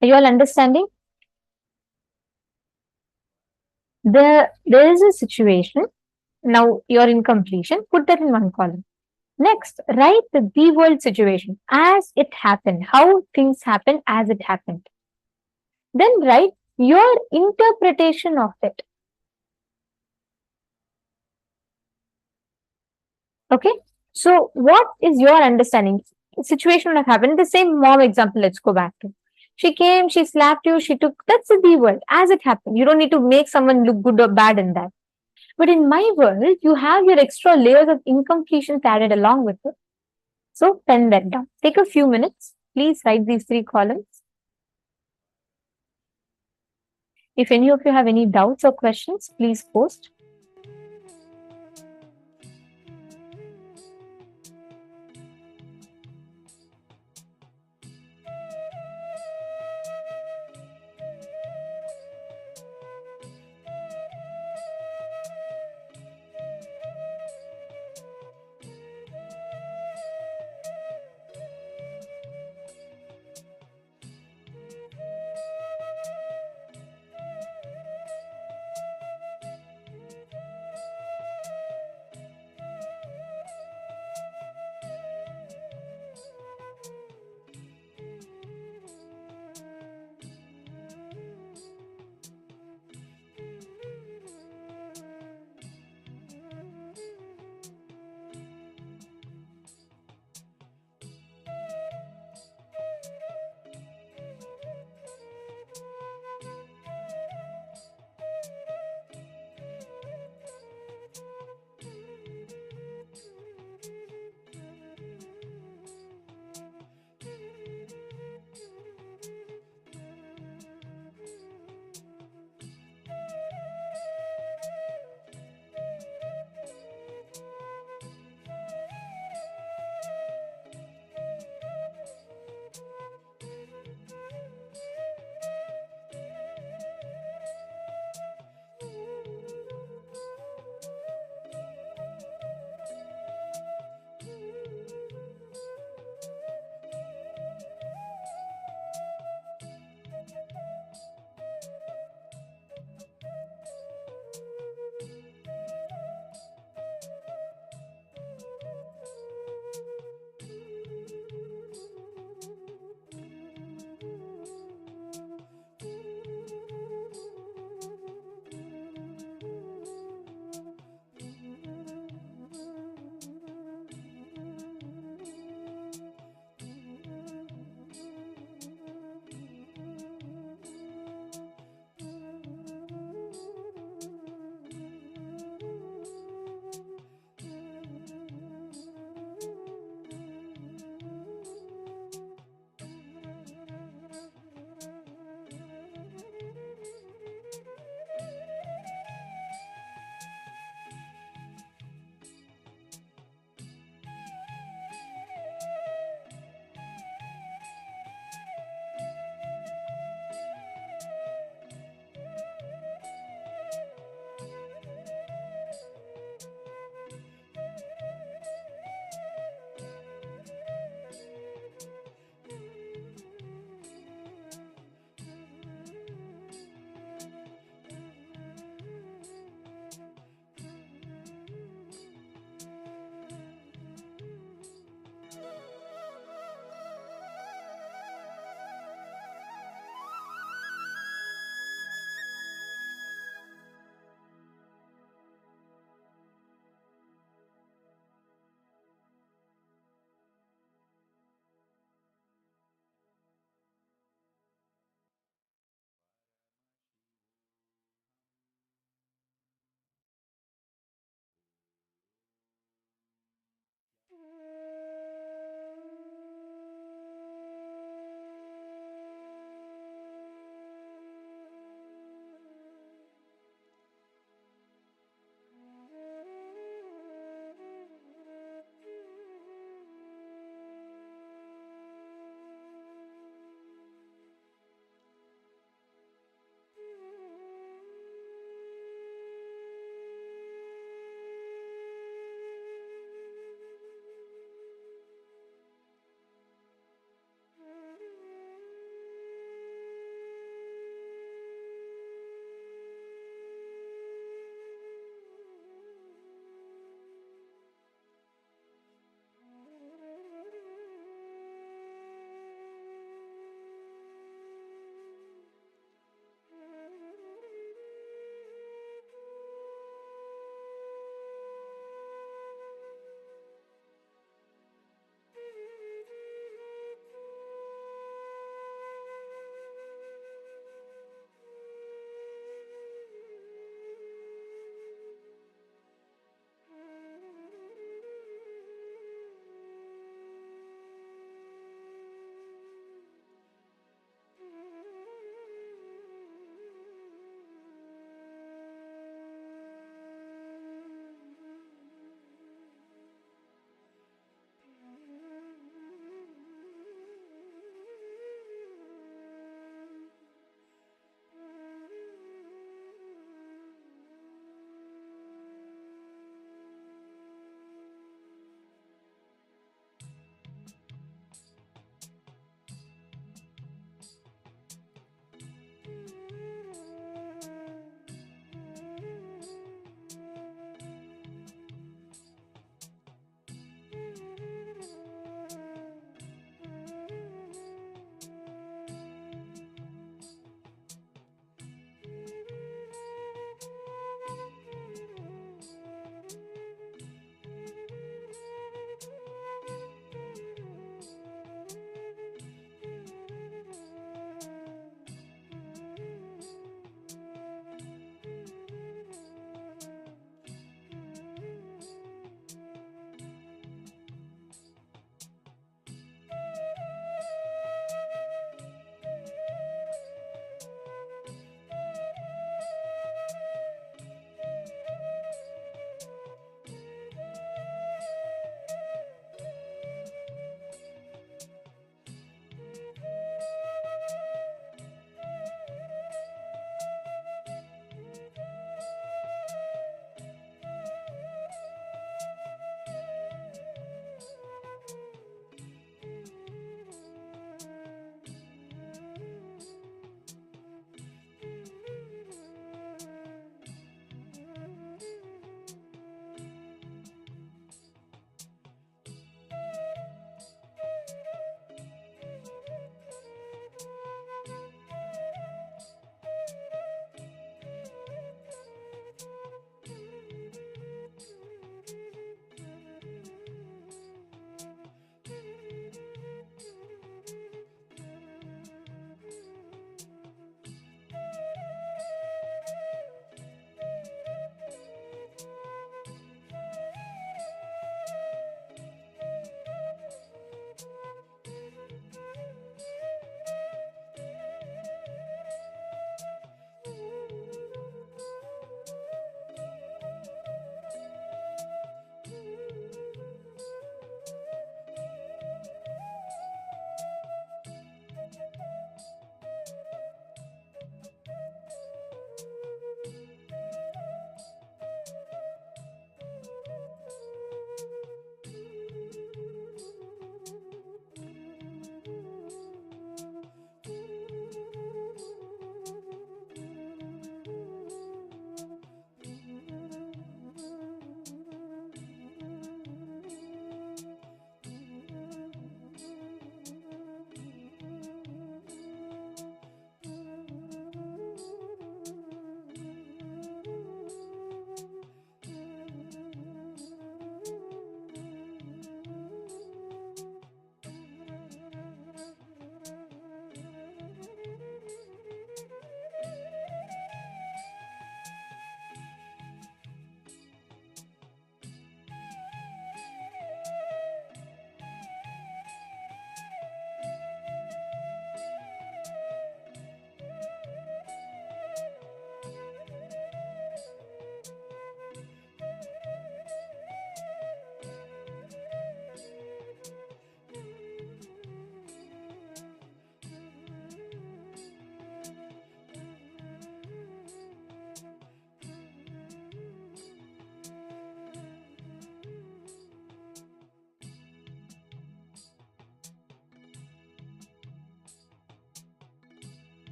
Are you all understanding? There is a situation. Now you're in completion. Put that in one column. Next, write the world situation as it happened. How things happen as it happened. Then write your interpretation of it. Okay. So what is your understanding? Situation would have happened. The same mom example. Let's go back to. She came, she slapped you, she took. That's the D word as it happened. You don't need to make someone look good or bad in that. But in my world, you have your extra layers of incompletion added along with it. So pen that down. Take a few minutes. Please write these 3 columns. If any of you have any doubts or questions, please post.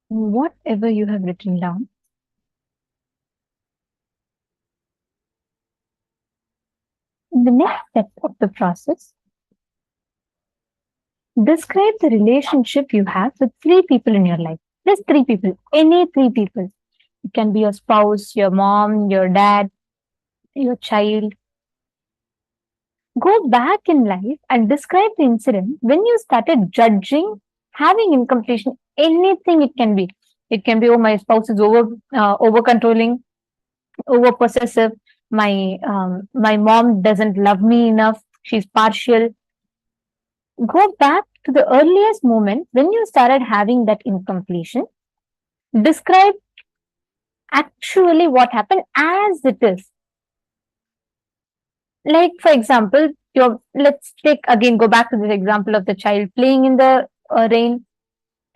whatever you have written down. In the next step of the process, describe the relationship you have with 3 people in your life. Just 3 people, any 3 people. It can be your spouse, your mom, your dad, your child. Go back in life and describe the incident when you started judging, having incompletion, anything it can be. It can be, oh, my spouse is over controlling, over possessive. My mom doesn't love me enough. She's partial. Go back to the earliest moment when you started having that incompletion. Describe actually what happened as it is. Like, for example, let's go back to this example of the child playing in the rain.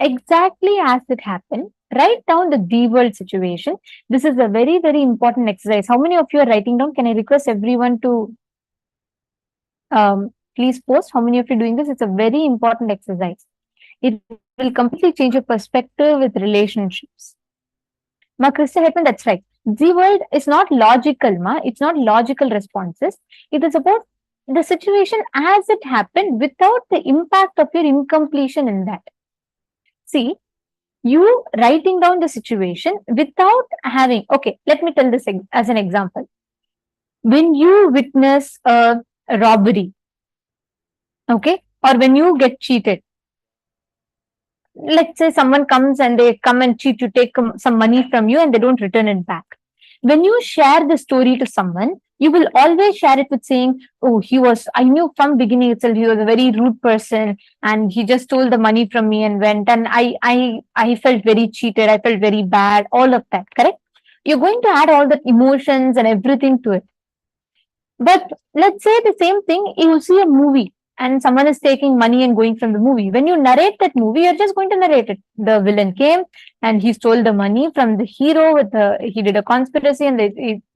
Exactly as it happened, write down the world situation. This is a very, very important exercise. How many of you are writing down? Can I request everyone to please post how many of you are doing this? It's a very important exercise. It will completely change your perspective with relationships. Ma, Krista Hetman, that's right. The world is not logical, ma. It's not logical responses. It is about the situation as it happened without the impact of your incompletion in that. See, you writing down the situation without having, okay, let me tell this as an example. When you witness a robbery, okay, or when you get cheated, let's say someone comes and they come and cheat you, take some money from you and they don't return it back. When you share the story to someone, you will always share it with saying, oh, I knew from beginning itself he was a very rude person and he just stole the money from me and went, and I felt very cheated, I felt very bad, all of that, correct? You're going to add all the emotions and everything to it. But let's say the same thing, you see a movie and someone is taking money and going from the movie. When you narrate that movie, you're just going to narrate it. The villain came and he stole the money from the hero. He did a conspiracy and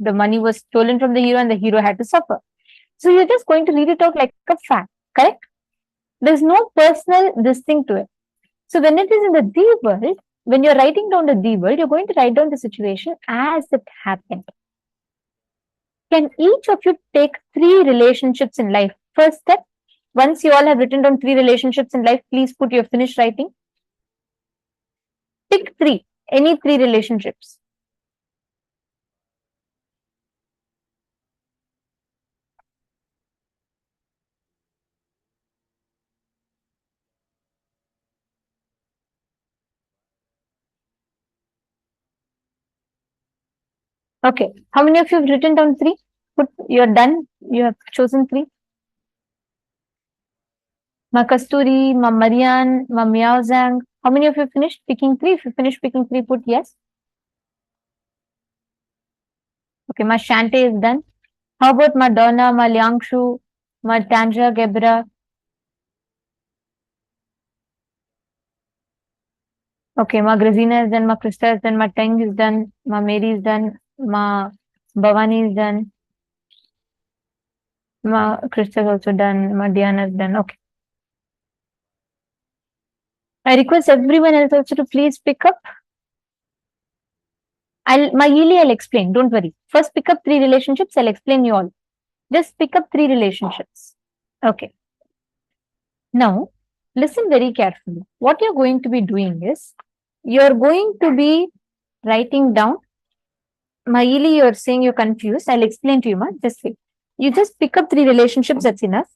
the money was stolen from the hero and the hero had to suffer. So you're just going to read it out like a fact, correct? There's no personal this thing to it. So when it is in the world, when you're writing down the world, you're going to write down the situation as it happened. Can each of you take 3 relationships in life? First step, once you all have written down 3 relationships in life, please put your finished writing. Pick 3, any 3 relationships. Okay, how many of you have written down 3? You're done, you have chosen 3. Ma Kasturi, Ma Marianne, Ma Miao Zhang. How many of you finished picking 3? If you finished picking 3, put yes. Okay, Ma Shante is done. How about Ma Donna, Ma Liangshu, Ma Tanja Gebra? Okay, Ma Grazina is done, Ma Krista is done, Ma Teng is done, Ma Mary is done, Ma Bhavani is done, Ma Krista is also done, Ma Diana is done. Okay. I request everyone else also to please pick up. I'll explain, don't worry. First pick up 3 relationships, I'll explain you all. Just pick up 3 relationships. Okay. Now, listen very carefully. What you're going to be doing is, you're going to be writing down. Maili, you're saying you're confused. I'll explain to you, ma. Just wait. You just pick up 3 relationships, that's enough.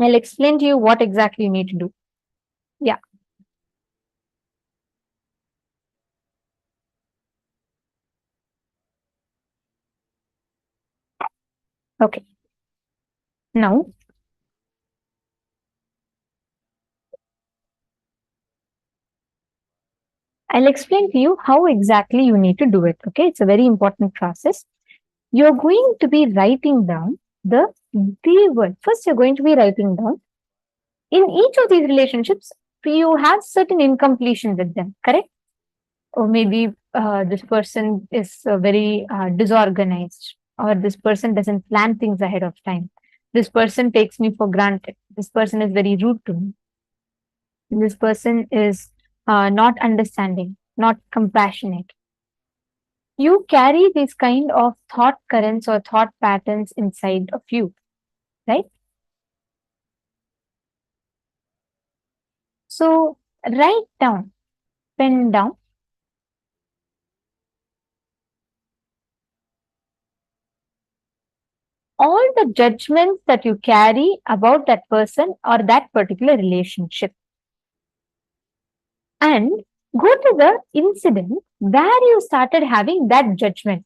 I'll explain to you what exactly you need to do. Yeah. Okay. Now, I'll explain to you how exactly you need to do it. Okay, it's a very important process. You're going to be writing down the word. First, you're going to be writing down. In each of these relationships, you have certain incompletion with them, correct? Or maybe this person is very disorganized, or this person doesn't plan things ahead of time. This person takes me for granted. This person is very rude to me. This person is not understanding, not compassionate. You carry these kind of thought currents or thought patterns inside of you, right? So write down, pen down all the judgments that you carry about that person or that particular relationship. And go to the incident where you started having that judgment.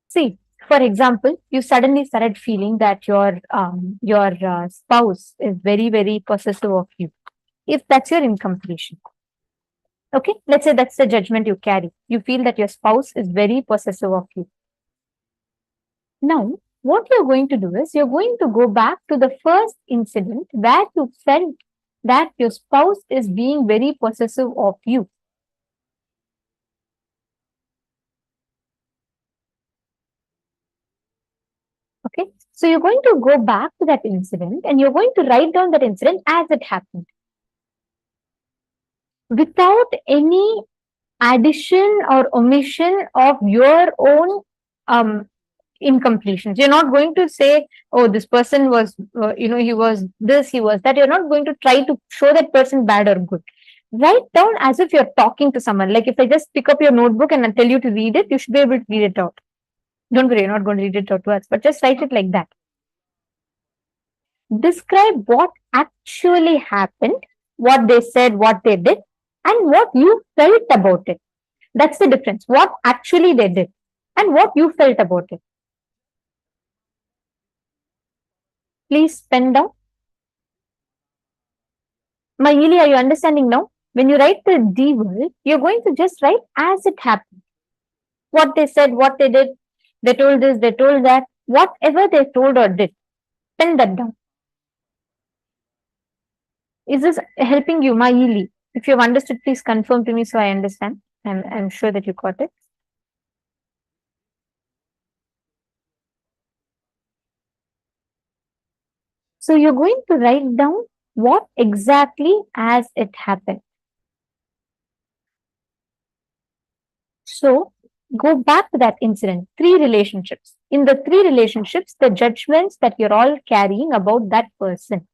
See, for example, you suddenly started feeling that your spouse is very, very possessive of you. If that's your incompletion. Okay, let's say that's the judgment you carry. You feel that your spouse is very possessive of you. Now, what you're going to do is you're going to go back to the first incident where you felt that your spouse is being very possessive of you. Okay, so you're going to go back to that incident and you're going to write down that incident as it happened without any addition or omission of your own incompletions. You're not going to say, oh, this person was, he was this, he was that. You're not going to try to show that person bad or good. Write down as if you're talking to someone. Like if I just pick up your notebook and I tell you to read it, you should be able to read it out. Don't worry, you're not going to read it out to us, but just write it like that. Describe what actually happened, what they said, what they did, and what you felt about it. That's the difference. What actually they did and what you felt about it. Please pen down. Mayili, are you understanding now? When you write the D word, you're going to just write as it happened. What they said, what they did, they told this, they told that, whatever they told or did, pen that down. Is this helping you, Mayili? If you have understood, please confirm to me so I understand. I'm sure that you got it. So you're going to write down what exactly as it happened. So go back to that incident, 3 relationships. In the 3 relationships, the judgments that you're all carrying about that person,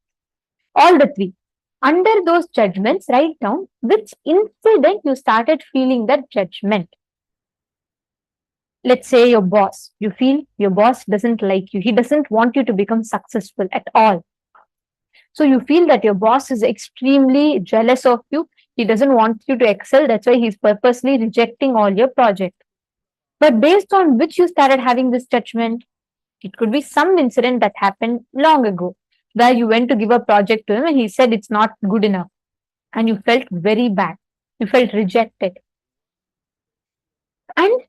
all the 3. Under those judgments, write down which incident you started feeling that judgment. Let's say your boss, you feel your boss doesn't like you. He doesn't want you to become successful at all. So you feel that your boss is extremely jealous of you. He doesn't want you to excel. That's why he's purposely rejecting all your project. But based on which you started having this judgment, it could be some incident that happened long ago where you went to give a project to him and he said it's not good enough. And you felt very bad. You felt rejected. And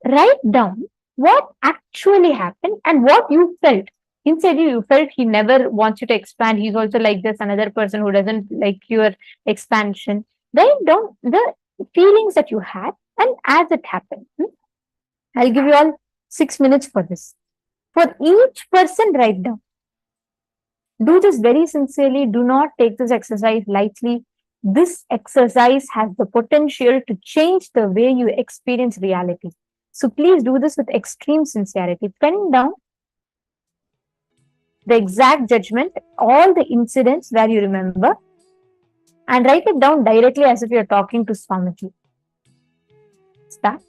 write down what actually happened and what you felt. Inside you felt he never wants you to expand. He's also like this, another person who doesn't like your expansion. Write down the feelings that you had and as it happened. I'll give you all 6 minutes for this. For each person, write down. Do this very sincerely. Do not take this exercise lightly. This exercise has the potential to change the way you experience reality. So please do this with extreme sincerity. Pen down the exact judgment, all the incidents where you remember, and write it down directly as if you're talking to Swamiji. Start.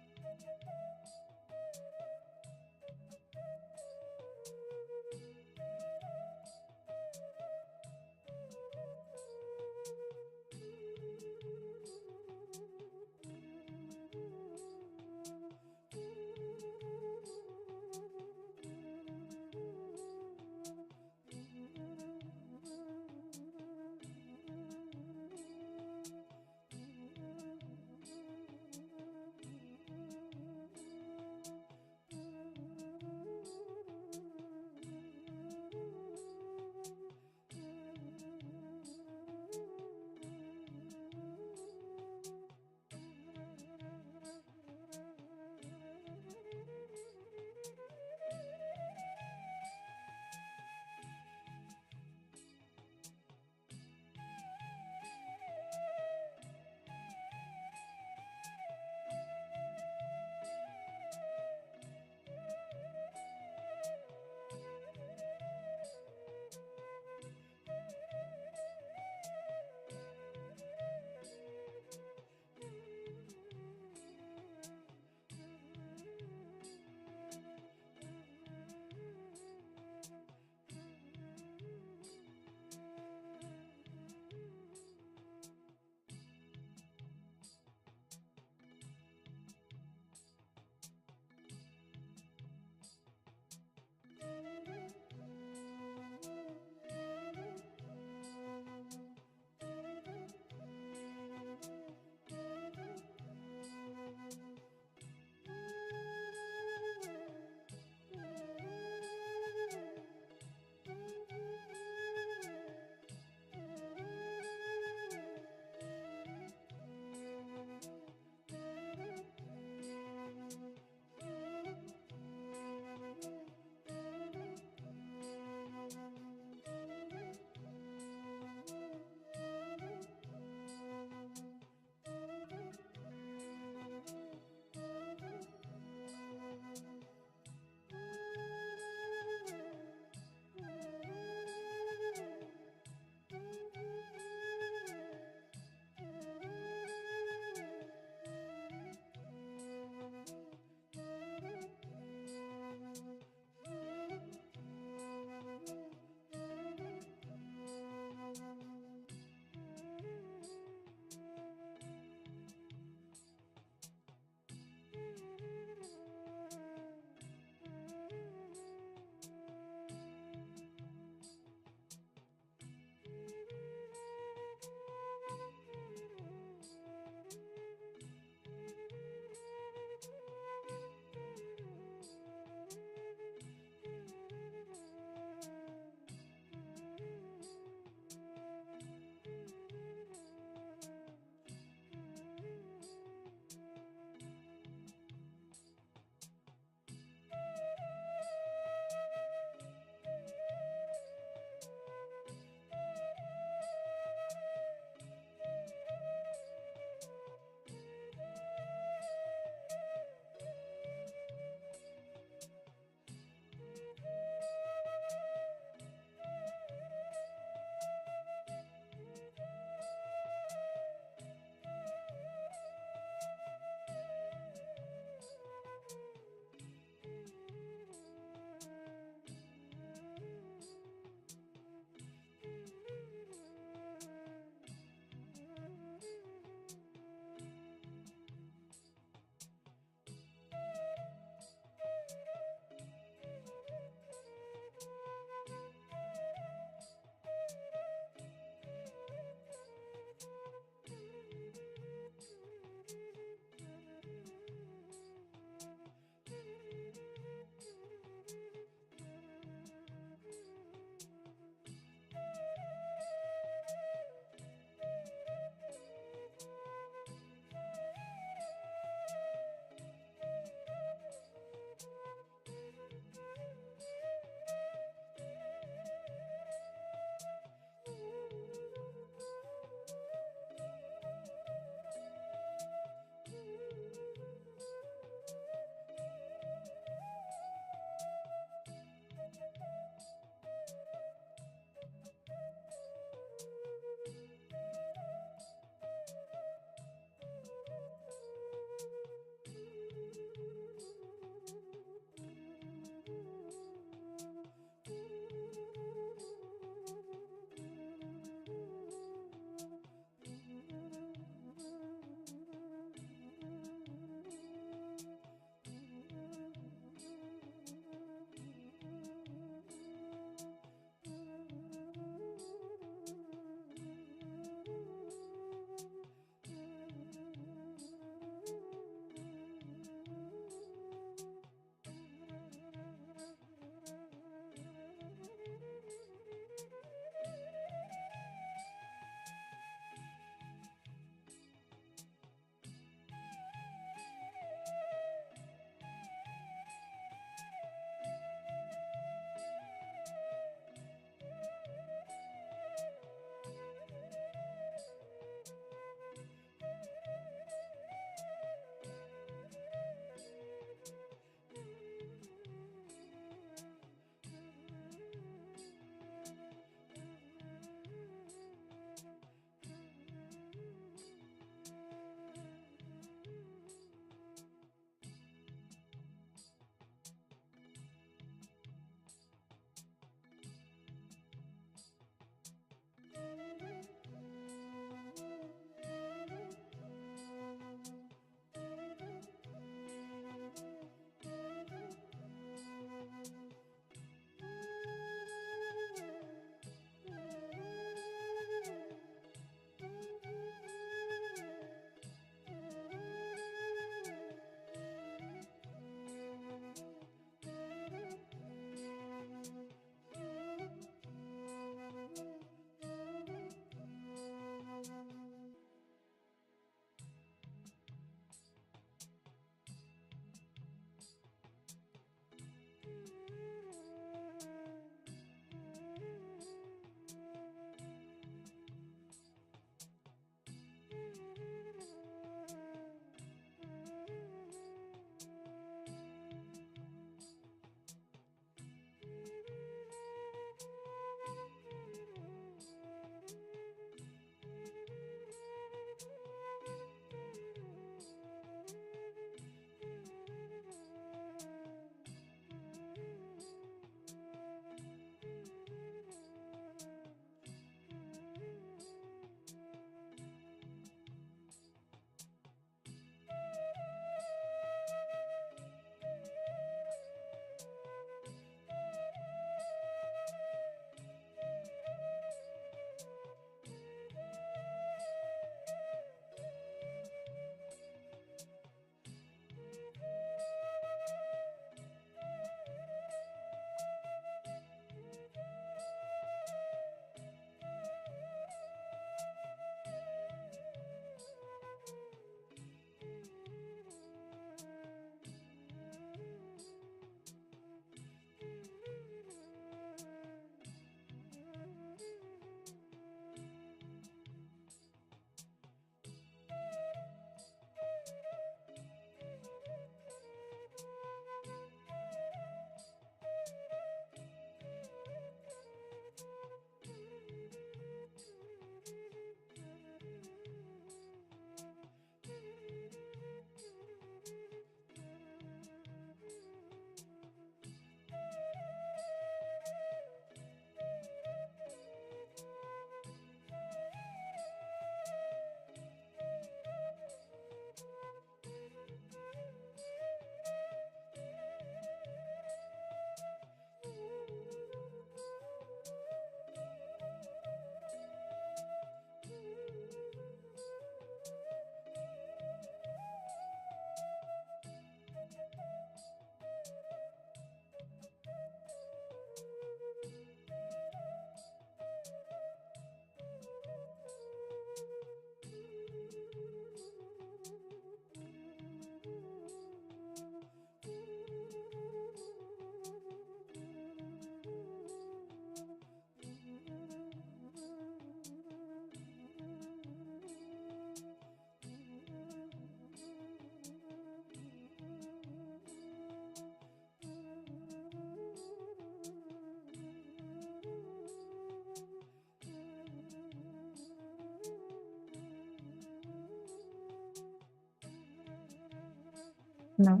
Now,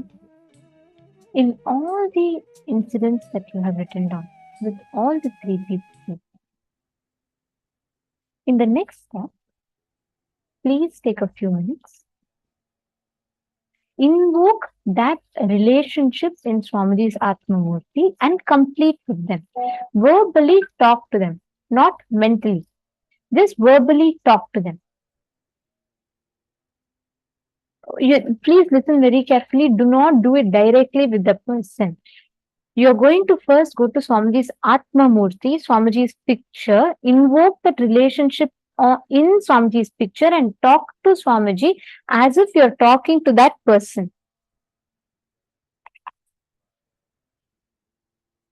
in all the incidents that you have written down, with all the three people, in the next step, please take a few minutes. Invoke that relationship in Swamiji's Atmamurti and complete with them. Verbally talk to them, not mentally. Just verbally talk to them. Please listen very carefully. Do not do it directly with the person. You're going to first go to Swamiji's Atmamurti, Swamiji's picture, invoke that relationship in Swamiji's picture and talk to Swamiji as if you're talking to that person.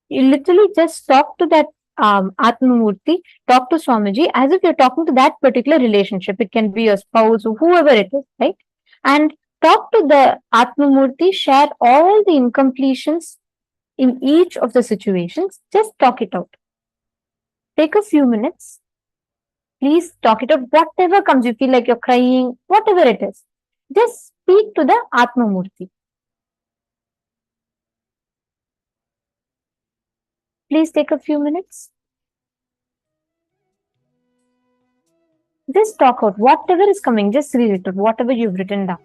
You literally just talk to that Atmamurti, talk to Swamiji as if you're talking to that particular relationship. It can be your spouse or whoever it is, right? And talk to the Atmamurti, share all the incompletions in each of the situations. Just talk it out. Take a few minutes. Please talk it out. Whatever comes, you feel like you're crying, whatever it is. Just speak to the Atmamurti. Please take a few minutes. Just talk out. Whatever is coming, just read it out. Whatever you've written down.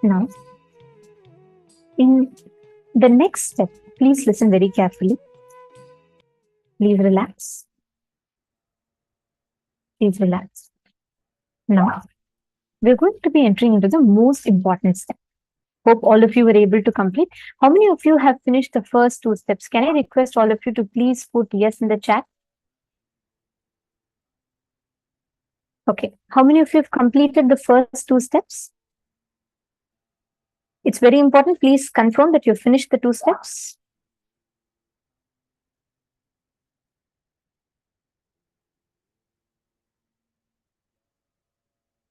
Now, in the next step, please listen very carefully. Please relax. Please relax. Now, we're going to be entering into the most important step. Hope all of you were able to complete. How many of you have finished the first two steps? Can I request all of you to please put yes in the chat? Okay. How many of you have completed the first two steps? It's very important. Please confirm that you've finished the two steps.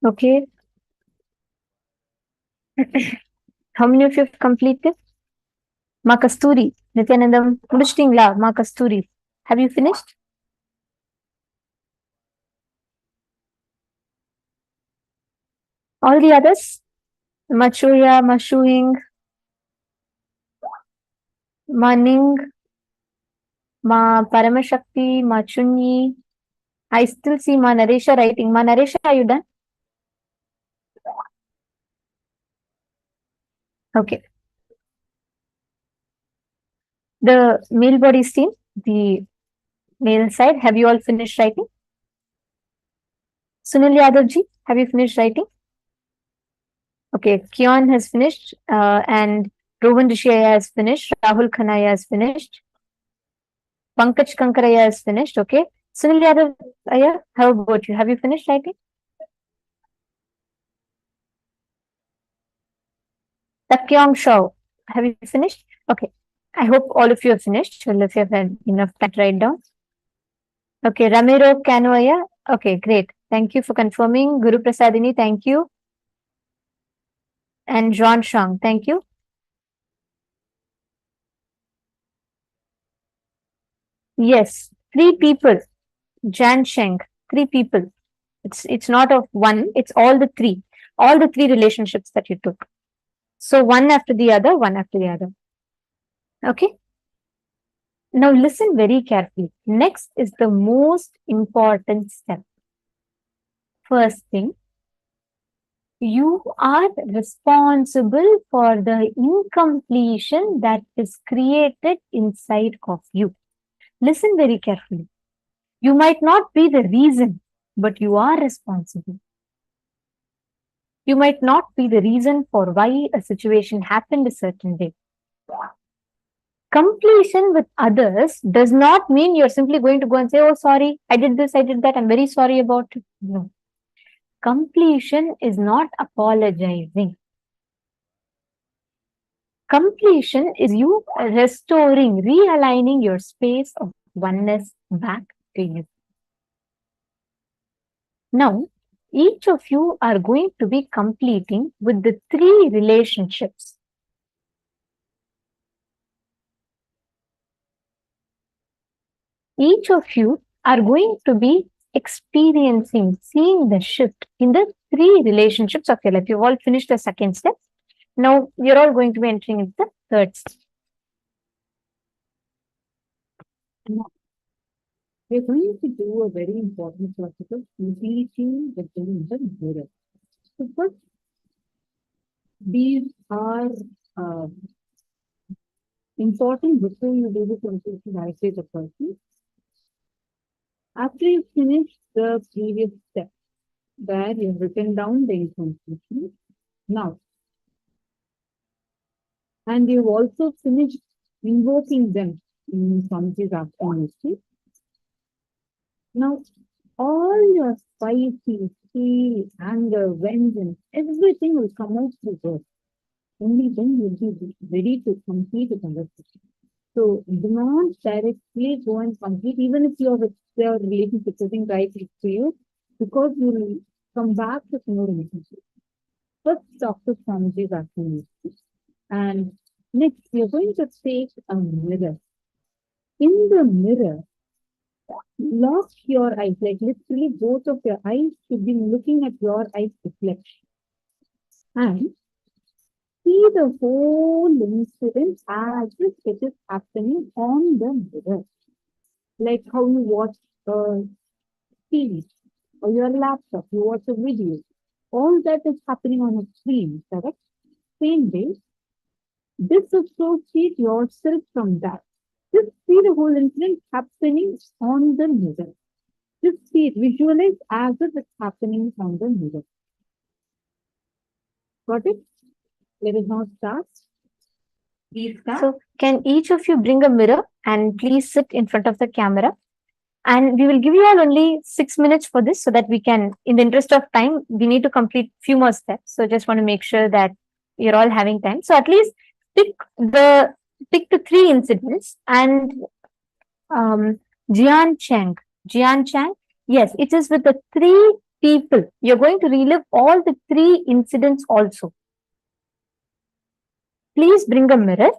Okay. How many of you have completed? Ma Kasturi, Nithyananda, Mudishtingla, Ma Kasturi. Have you finished? All the others? Machuya, Mashuing, Maning, Ma Paramashakti, Ma Chunyi. I still see Ma Naresha writing. Ma Naresha, are you done? Okay. The male bodies team, the male side, have you all finished writing? Sunil Yadavji, have you finished writing? Okay, Kion has finished, and Rohan Rishaya has finished, Rahul Khanaya has finished, Pankaj Kankaraya has finished, okay. Sunil Yadavaya, how about you? Have you finished writing? Takyong Shao, have you finished? Okay, I hope all of you have finished, all of you have had enough time to write down. Okay, Ramiro Canoya, okay, great. Thank you for confirming. Guru Prasadini, thank you. And John Shang, thank you. Yes, 3 people. Jan Sheng, 3 people. It's not of one, it's all the 3 relationships that you took. So one after the other, one after the other. Okay. Now listen very carefully. Next is the most important step. First thing, you are responsible for the incompletion that is created inside of you. Listen very carefully. You might not be the reason, but you are responsible. You might not be the reason for why a situation happened a certain way. Completion with others does not mean you're simply going to go and say, oh, sorry, I did this, I did that, I'm very sorry about it. No. Completion is not apologizing. Completion is you restoring, realigning your space of oneness back to you. Now, each of you are going to be completing with the 3 relationships. Each of you are going to be experiencing, seeing the shift in the 3 relationships of your life. You've all finished the second step. Now, you're all going to be entering into the third step. Now, we're going to do a very important process of completing within the mirror. So first, these are important before you do the completion as a person. After you finish the previous step, where you've written down the incompletion, now, and you've also finished invoking them in Swamiji's afternoon. Now, all your spicy, feel, anger, vengeance, everything will come out through work. Only then you'll be ready to complete the conversation. So do not directly go and complete, even if your relationship sitting right next to you, because you will come back with more relationship. First, talk to Swamiji's afternoon. And next, you're going to take a mirror. In the mirror, lock your eyes, like literally both of your eyes should be looking at your eyes reflection. And see the whole incident as if it is happening on the mirror. Like how you watch a TV or your laptop, you watch a video. All that is happening on a screen, correct? same way, disassociate yourself from that. Just see the whole incident happening on the mirror. Just see it, visualize as if it's happening on the mirror. Got it? Let us now start. Please start. So, can each of you bring a mirror and please sit in front of the camera? And we will give you all only 6 minutes for this so that we can, in the interest of time, we need to complete few more steps. So, just want to make sure that you're all having time. So, at least pick to 3 incidents and Jian Chang. Yes, it is with the 3 people. You're going to relive all the 3 incidents also. Please bring a mirror.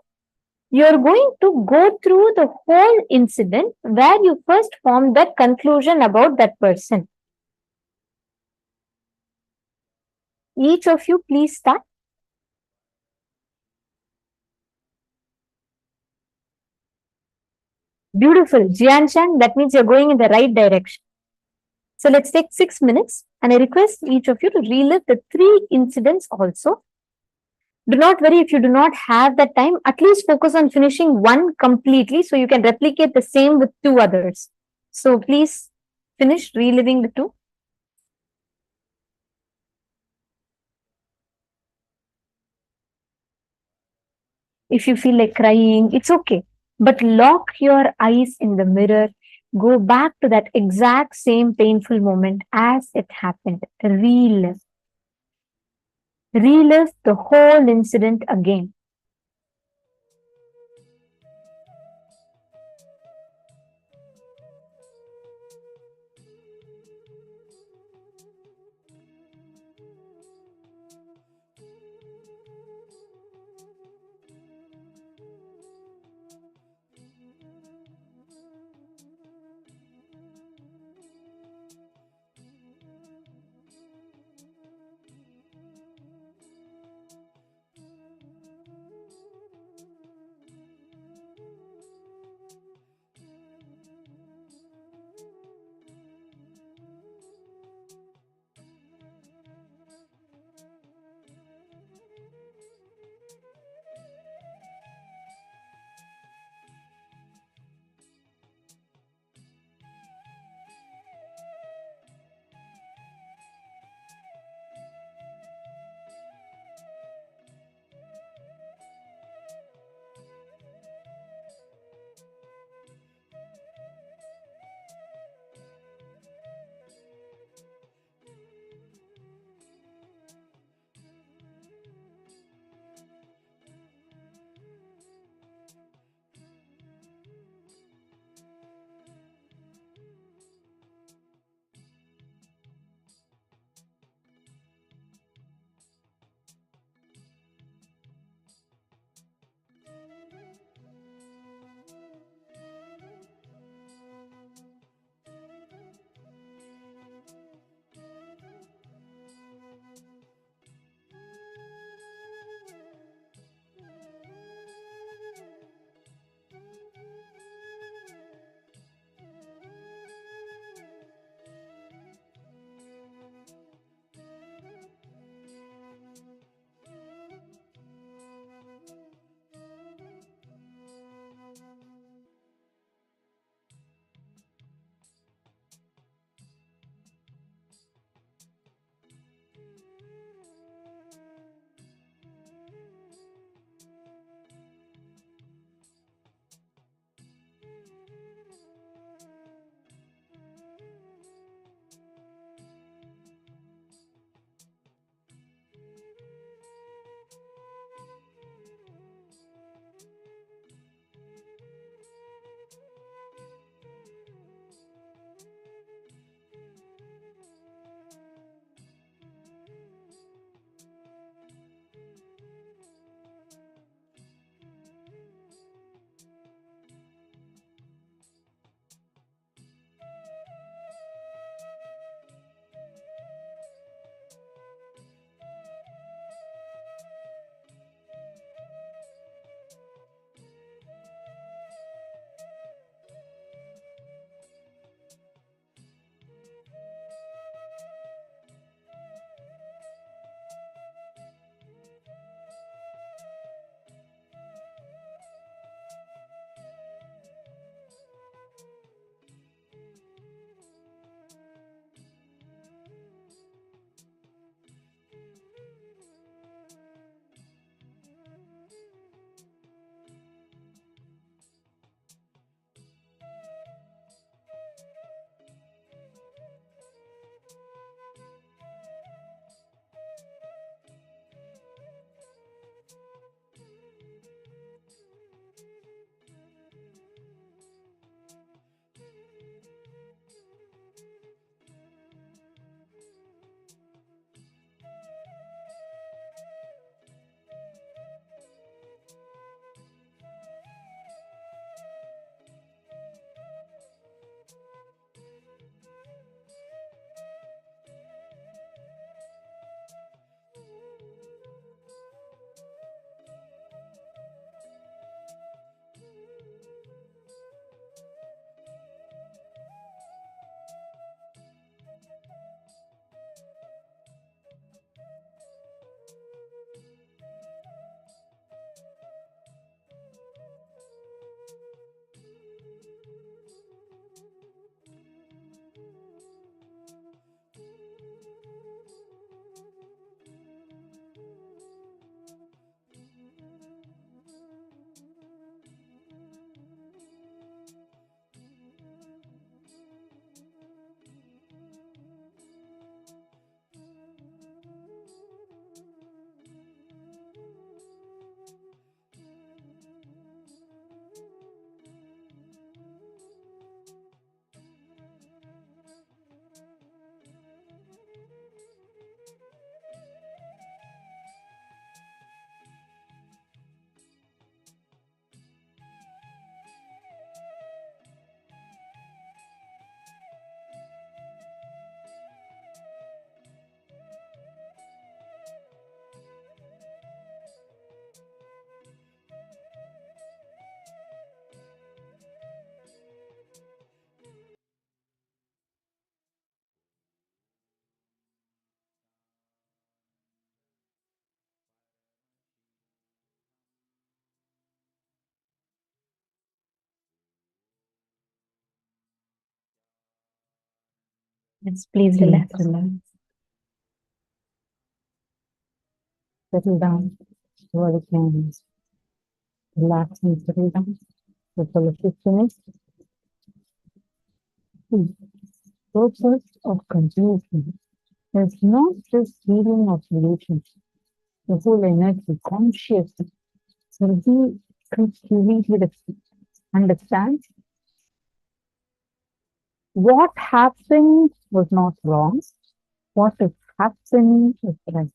You're going to go through the whole incident where you first formed that conclusion about that person. Each of you, please start. Beautiful. Jian Chang, that means you're going in the right direction. So let's take 6 minutes and I request each of you to relive the 3 incidents also. Do not worry if you do not have that time. At least focus on finishing one completely so you can replicate the same with 2 others. So please finish reliving the 2. If you feel like crying, it's okay. But lock your eyes in the mirror. Go back to that exact same painful moment as it happened. Relive. Relive the whole incident again. Yes, please relax. Relax. Settle down. Body can relax and settle down. The fellowship finished. The purpose of completion is not just healing of relationship. The whole energy, consciousness will be completely different. Understand? What happened was not wrong. What is happening is right.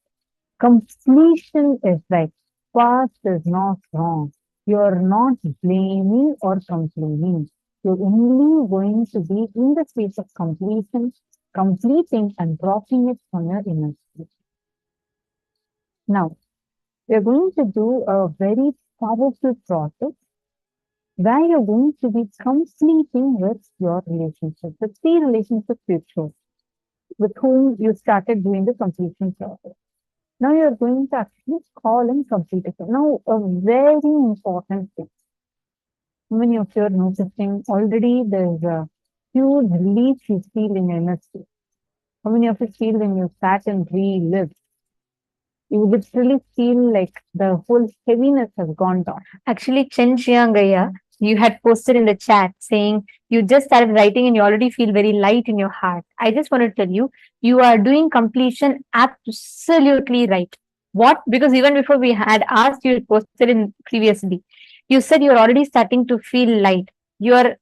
Completion is right. Past is not wrong. You're not blaming or complaining. You're only going to be in the space of completion, completing and dropping it from your inner space. Now, we're going to do a very powerful process where you're going to be completing with your relationship, the three relationships you chose, with whom you started doing the completion process. Now you're going to actually call and complete it. Now, a very important thing. How many of you are noticing already there's a huge relief you feel in your inner space? How many of you feel when you sat and relived? You literally feel like the whole heaviness has gone down. Actually, Chen Chiangaya, you had posted in the chat saying you just started writing and you already feel very light in your heart. I just want to tell you, you are doing completion absolutely right. What? Because even before we had asked, you posted in previously, you said you're already starting to feel light. You are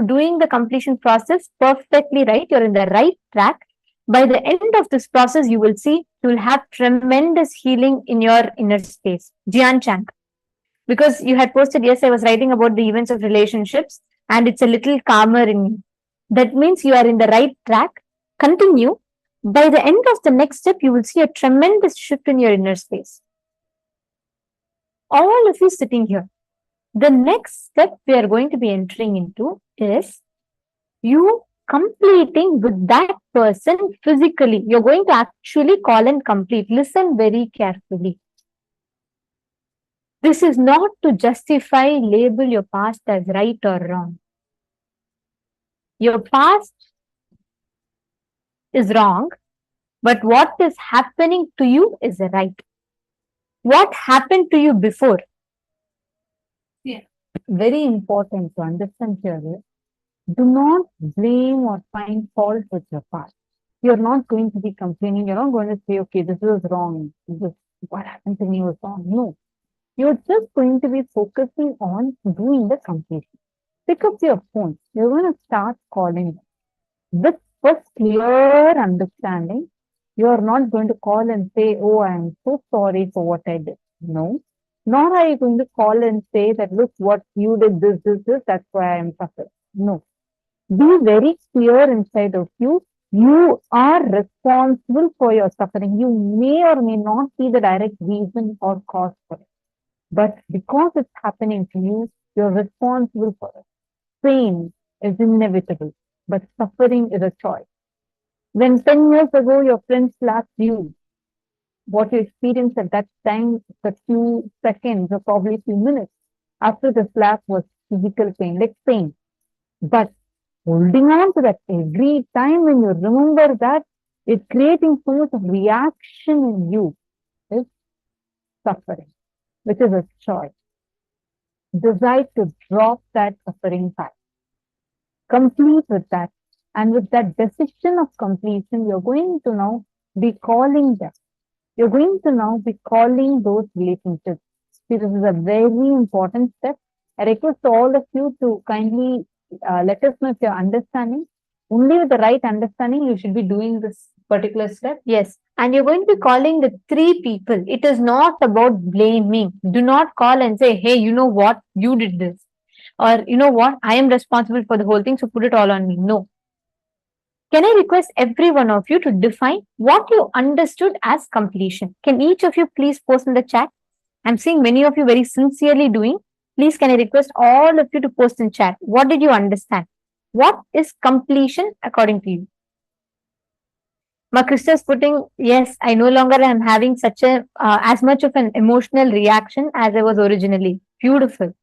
doing the completion process perfectly right. You're in the right track. By the end of this process, you will see you will have tremendous healing in your inner space. Jian Chang. Because you had posted, yes, I was writing about the events of relationships and it's a little calmer in me. That means you are in the right track. Continue. By the end of the next step, you will see a tremendous shift in your inner space. All of you sitting here. The next step we are going to be entering into is you completing with that person physically. You're going to actually call and complete. Listen very carefully. This is not to justify, label your past as right or wrong. Your past is wrong, but what is happening to you is right. What happened to you before? Yeah. Very important to understand here is, do not blame or find fault with your past. You're not going to be complaining. You're not going to say, okay, this is wrong. What happened to me was wrong. No. You're just going to be focusing on doing the completion. Pick up your phone. You're going to start calling with first clear understanding. You're not going to call and say, oh, I'm so sorry for what I did. No. Nor are you going to call and say that, look, what you did, this, that's why I'm suffering. No. Be very clear inside of you. You are responsible for your suffering. You may or may not be the direct reason or cause for it. But because it's happening to you, you're responsible for it. Pain is inevitable, but suffering is a choice. When 10 years ago your friend slapped you, what you experienced at that time, a few seconds or probably a few minutes after the slap was physical pain, like pain. But holding on to that every time when you remember that, it's creating so much of reaction in you is suffering, which is a choice. Decide to drop that suffering path. Complete with that. And with that decision of completion, you're going to now be calling them. You're going to now be calling those relationships. See, this is a very important step. I request all of you to kindly let us know if you're understanding. Only with the right understanding, you should be doing this particular step. Yes. And you're going to be calling the three people. It is not about blaming. Do not call and say, hey, you know what? You did this. Or, you know what? I am responsible for the whole thing, so put it all on me. No. Can I request every one of you to define what you understood as completion? Can each of you please post in the chat? I'm seeing many of you very sincerely doing. Please, can I request all of you to post in chat? What did you understand? What is completion according to you? Krista is putting, yes, I no longer am having such a as much of an emotional reaction as I was originally. Beautiful.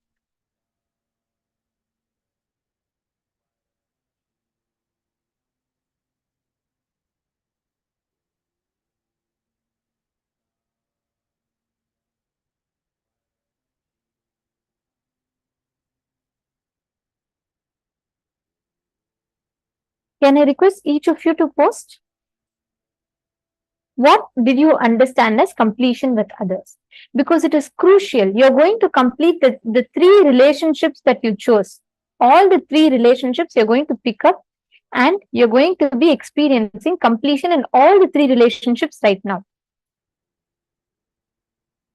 Can I request each of you to post? What did you understand as completion with others? Because it is crucial. You're going to complete the three relationships that you chose. All the three relationships you're going to pick up, and you're going to be experiencing completion in all the three relationships right now.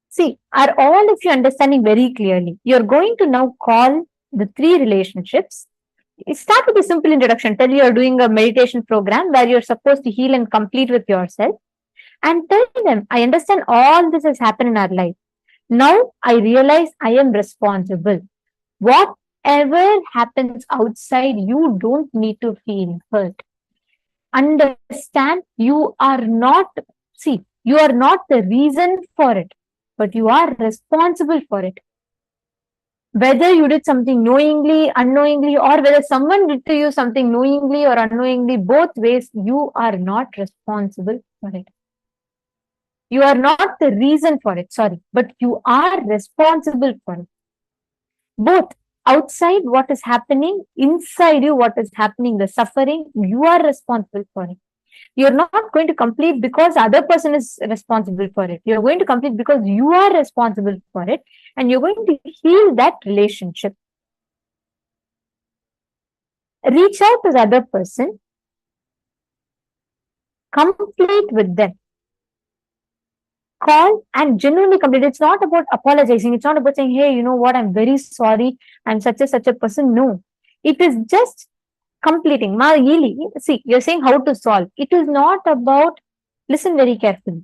See, are all of you understanding very clearly? You're going to now call the three relationships. Start with a simple introduction. Tell you're doing a meditation program where you're supposed to heal and complete with yourself. And tell them, I understand all this has happened in our life. Now I realize I am responsible. Whatever happens outside, you don't need to feel hurt. Understand you are not the reason for it, but you are responsible for it. Whether you did something knowingly, unknowingly, or whether someone did to you something knowingly or unknowingly, both ways, you are not responsible for it. You are not the reason for it, but you are responsible for it. Both outside what is happening, inside you what is happening, the suffering, you are responsible for it. You're not going to complete because the other person is responsible for it. You're going to complete because you are responsible for it, and you're going to heal that relationship. Reach out to the other person, complete with them. Call and genuinely complete. It's not about apologizing. It's not about saying, hey, you know what, I'm very sorry, I'm such a person. No, it is just completing. See, you're saying how to solve. It is not about, listen very carefully.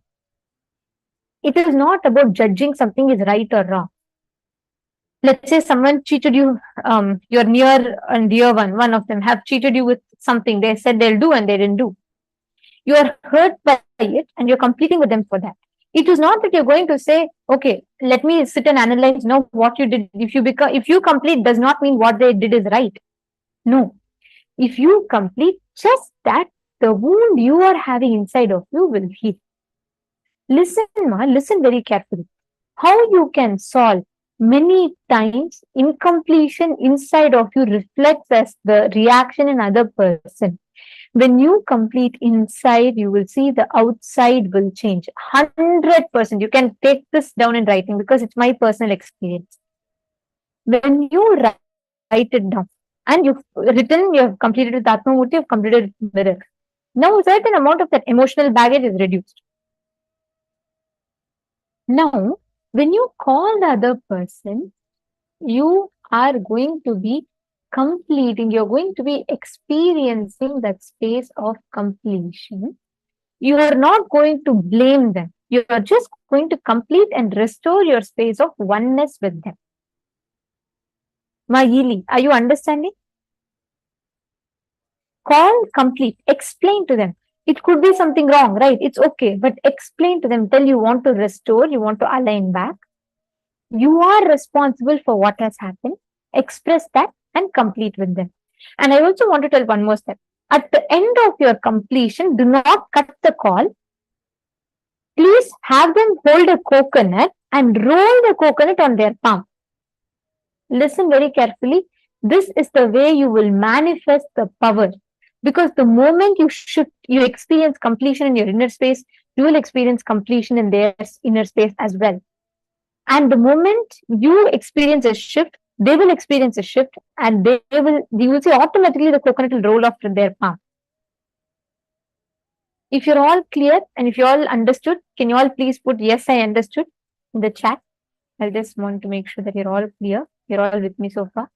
It is not about judging something is right or wrong. Let's say someone cheated you, your near and dear one of them have cheated you with something. They said they'll do and they didn't do. You are hurt by it and you're completing with them for that. It is not that you're going to say, okay, let me sit and analyze now what you did. If you complete does not mean what they did is right. No. If you complete, just that the wound you are having inside of you will heal. Listen very carefully. How you can solve many times incompletion inside of you reflects as the reaction in other person. When you complete inside, you will see the outside will change. 100%. You can take this down in writing because it's my personal experience. When you write it down and you've written, you've completed with Atmamurti, you've completed with Mirror. Now a certain amount of that emotional baggage is reduced. Now, when you call the other person, you are going to be completing, you're going to be experiencing that space of completion. You are not going to blame them. You are just going to complete and restore your space of oneness with them. Mayili, are you understanding? Call, complete, explain to them. It could be something wrong, right? It's okay, but explain to them. Tell you want to restore, you want to align back. You are responsible for what has happened. Express that and complete with them. And I also want to tell one more step. At the end of your completion, do not cut the call. Please have them hold a coconut and roll the coconut on their palm. Listen very carefully. This is the way you will manifest the power. Because the moment you experience completion in your inner space, you will experience completion in their inner space as well. And the moment you experience a shift, they will experience a shift, and you will see automatically the coconut will roll off from their palm. If you're all clear and if you all understood, can you all please put yes, I understood in the chat? I just want to make sure that you're all clear. You're all with me so far.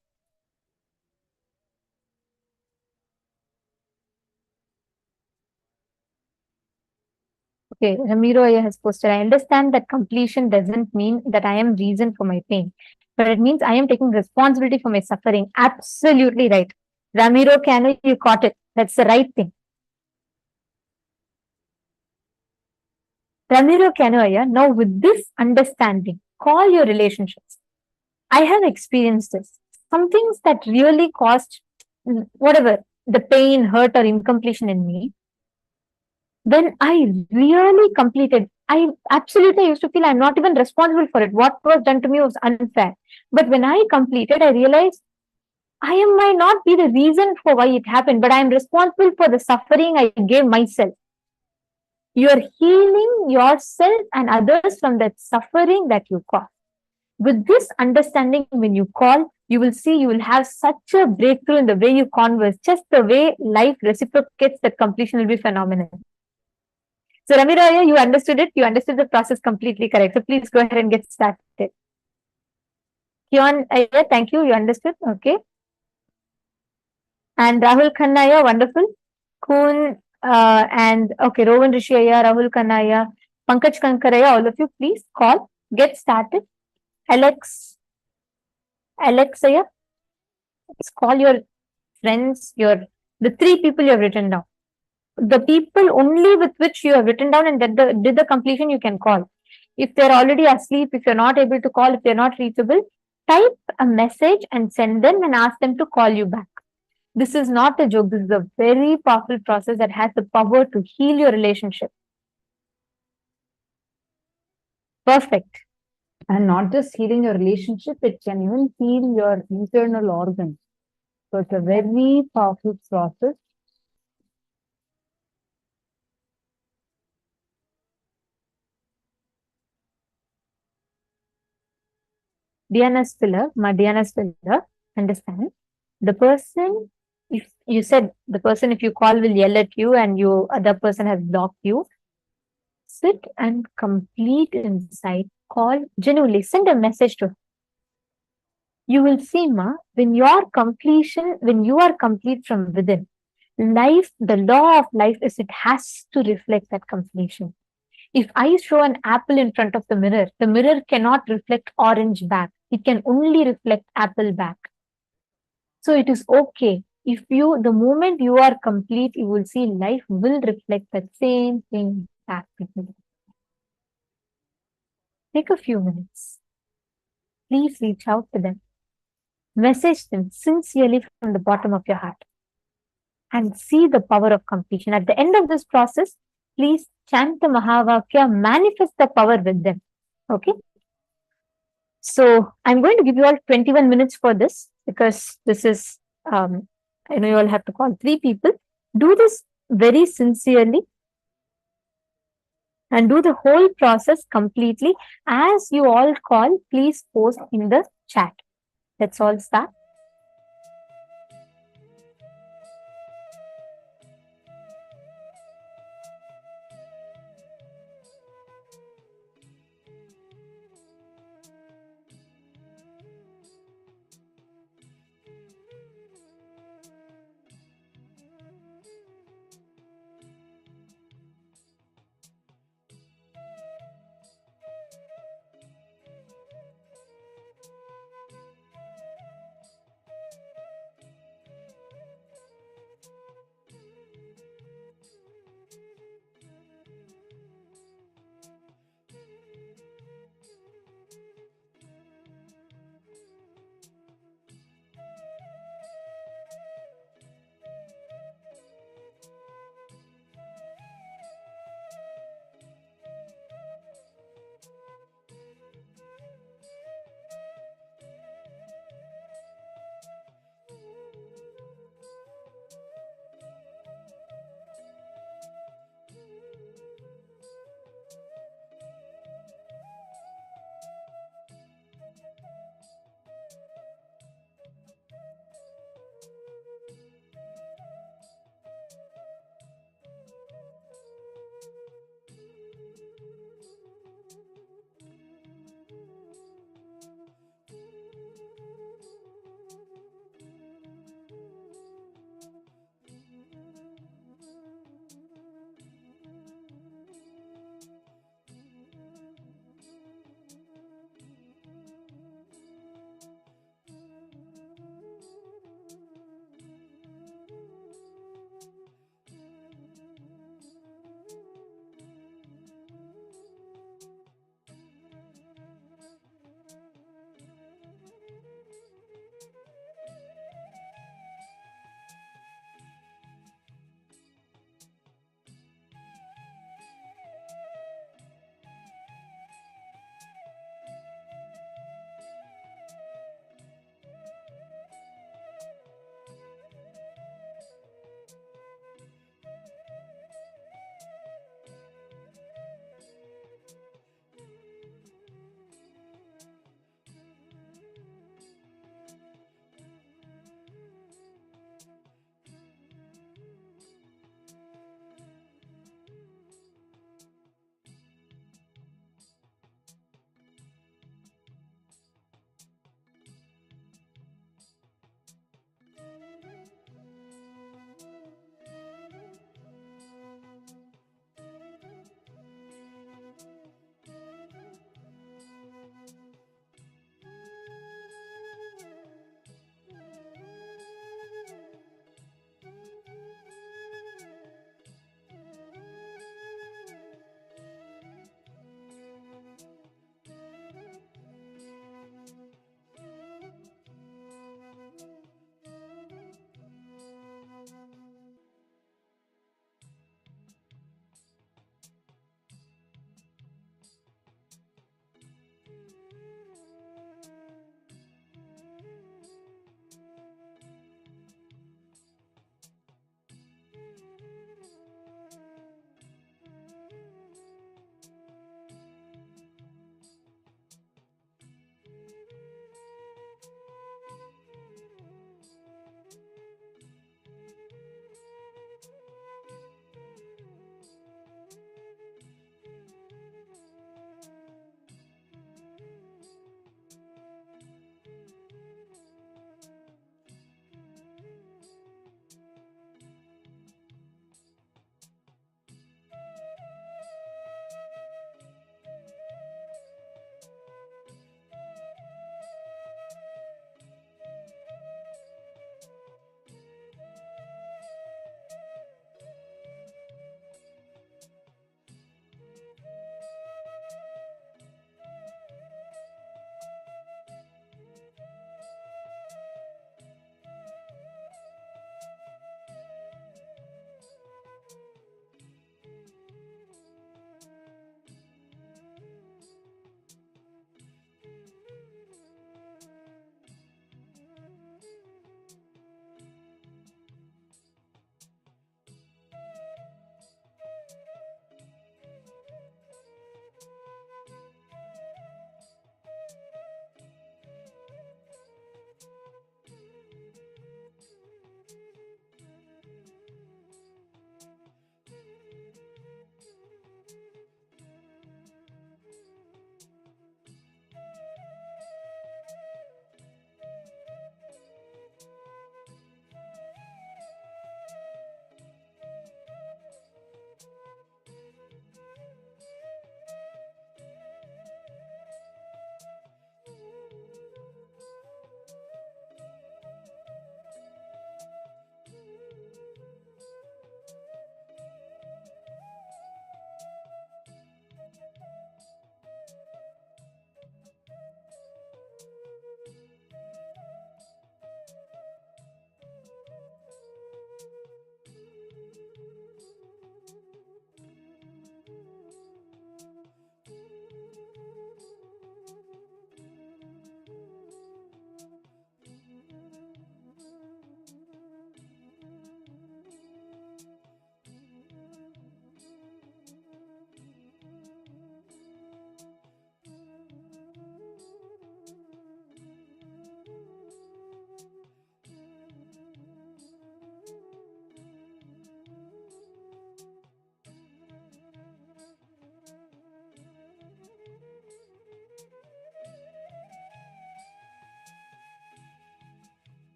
Okay, Ramiro has posted, I understand that completion doesn't mean that I am reason for my pain, but it means I am taking responsibility for my suffering. Absolutely right. Ramiro Cano, you caught it. That's the right thing. Ramiro Cano, now with this understanding, call your relationships. I have experienced this. Some things that really caused whatever, the pain, hurt, or incompletion in me. When I really completed, I used to feel I'm not even responsible for it. What was done to me was unfair. But when I completed, I realized I might not be the reason for why it happened, but I am responsible for the suffering I gave myself. You are healing yourself and others from that suffering that you caused. With this understanding, when you call, you will see you will have such a breakthrough in the way you converse. Just the way life reciprocates, that completion will be phenomenal. So, Ramiraya, you understood it. You understood the process completely correct. So, please go ahead and get started. Kion, thank you. You understood. Okay. And Rahul Khanaya, wonderful. Kun and okay, Rowan Rishaya, Rahul Khanaya, Pankaj Kankaraya, all of you, please call. Get started. Alexaya, let's call your friends, the 3 people you have written down. The people only with which you have written down and did the completion, you can call. If they're already asleep, if you're not able to call, if they're not reachable, type a message and send them and ask them to call you back. This is not a joke. This is a very powerful process that has the power to heal your relationship. Perfect. And not just healing your relationship, it can even heal your internal organs. So it's a very powerful process. Diana Spiller, understand. The person, if you said the person, if you call, will yell at you and other person has blocked you, sit and complete inside. Call genuinely, send a message to her. You will see, Ma, when you are complete from within, life, the law of life is it has to reflect that completion. If I show an apple in front of the mirror cannot reflect orange back. It can only reflect apple back. So it is okay. The moment you are complete, you will see life will reflect that same thing back. Take a few minutes. Please reach out to them. Message them sincerely from the bottom of your heart and see the power of completion. At the end of this process, please chant the Mahavakya, manifest the power with them. Okay? So I'm going to give you all 21 minutes for this because this is, I know you all have to call 3 people. Do this very sincerely and do the whole process completely. As you all call, please post in the chat. Let's all start.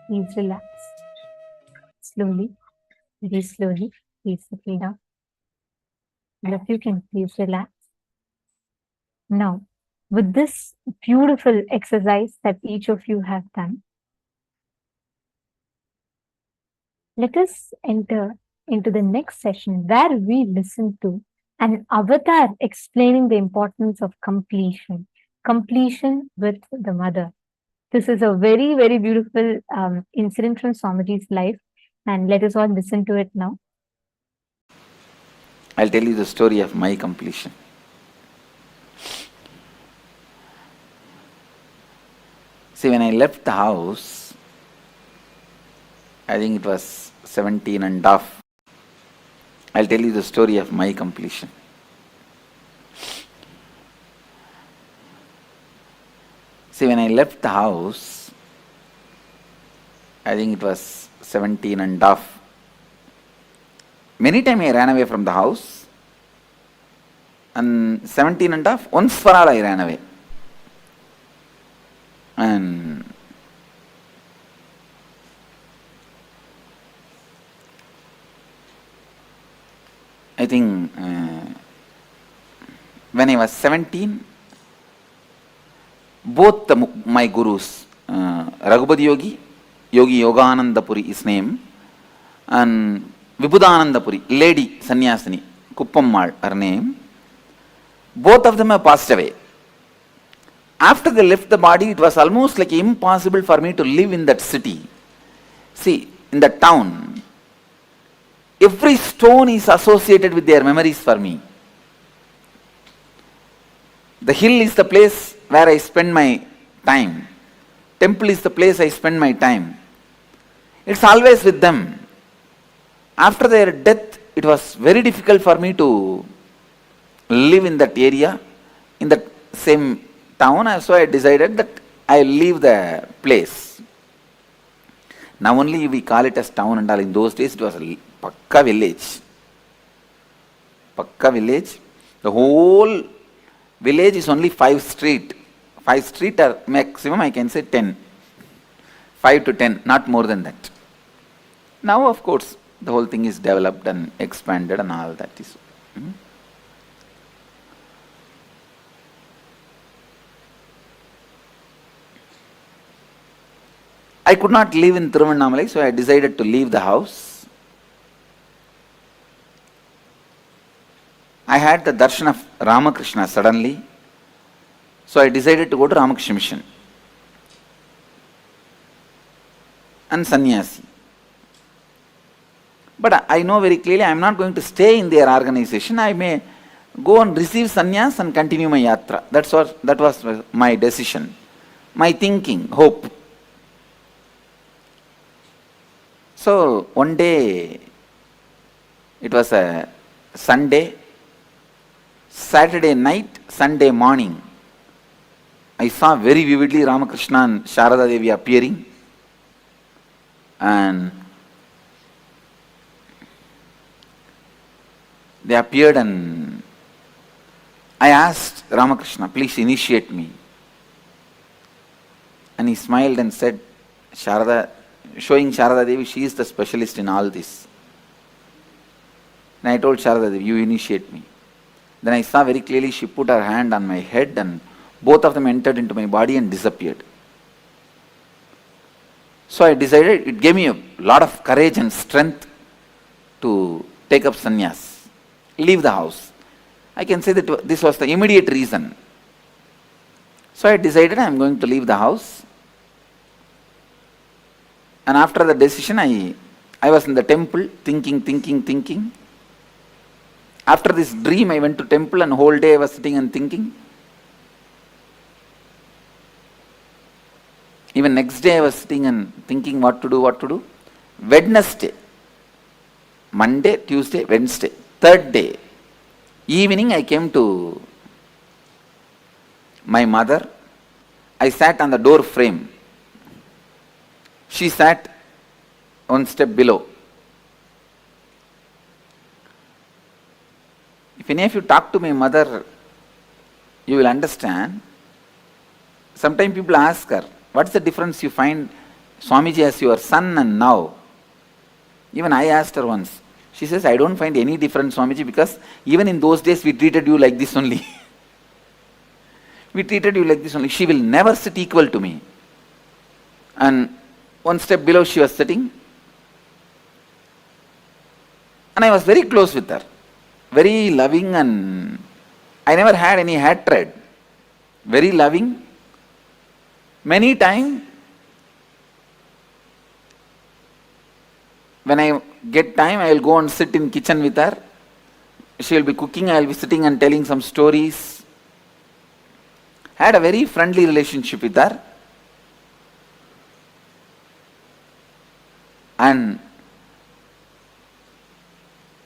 Please relax. Slowly, very slowly, please settle down. And if you can, please relax. Now, with this beautiful exercise that each of you have done, let us enter into the next session where we listen to an avatar explaining the importance of completion with the mother. This is a very, very beautiful incident from Swamiji's life, and let us all listen to it now. I'll tell you the story of my completion. See, when I left the house, I think it was 17 and a half. I'll tell you the story of my completion. See, when I left the house, I think it was 17 and a half. Many times I ran away from the house, and 17 and a half, once for all I ran away. And I think when I was 17, both my gurus, Raghupati Yogi, Yogi Yogananda Puri his name, and Vibhudananda Puri, lady sannyasini, Kuppammal her name, both of them have passed away. After they left the body, it was almost like impossible for me to live in that city. See, in that town, every stone is associated with their memories for me. The hill is the place where I spend my time. Temple is the place I spend my time. It's always with them. After their death, it was very difficult for me to live in that area, in that same town, so I decided that I'll leave the place. Now only we call it as town and all. In those days it was a Pakka village. Pakka village. The whole village is only 5 street. 5 street or maximum I can say 10. 5 to 10, not more than that. Now of course the whole thing is developed and expanded and all that is. I could not live in Tiruvannamalai, so I decided to leave the house. I had the darshan of Ramakrishna suddenly, so I decided to go to Ramakrishna Mission and sannyasi. But I know very clearly I am not going to stay in their organization. I may go and receive sannyas and continue my yatra. That was my decision, my thinking, hope. So one day, it was a Sunday, Saturday night, Sunday morning, I saw very vividly Ramakrishna and Sharada Devi appearing, and they appeared, and I asked Ramakrishna, please initiate me. And he smiled and said, showing Sharada Devi, she is the specialist in all this. And I told Sharada Devi, you initiate me. Then I saw very clearly she put her hand on my head and both of them entered into my body and disappeared. So I decided, it gave me a lot of courage and strength to take up sannyas, leave the house. I can say that this was the immediate reason. So I decided I am going to leave the house. And after the decision, I was in the temple thinking. After this dream, I went to temple and whole day I was sitting and thinking. Even next day I was sitting and thinking what to do. Wednesday, Monday, Tuesday, Wednesday, third day, evening I came to my mother. I sat on the door frame. She sat one step below. If any of you talk to my mother, you will understand. Sometimes people ask her, what's the difference you find Swamiji as your son and now. Even I asked her once. She says, I don't find any difference, Swamiji, because even in those days we treated you like this only. We treated you like this only. She will never sit equal to me. And one step below she was sitting. And I was very close with her. Very loving, and I never had any hatred. Very loving. Many times, when I get time, I will go and sit in kitchen with her. She will be cooking, I will be sitting and telling some stories. Had a very friendly relationship with her. And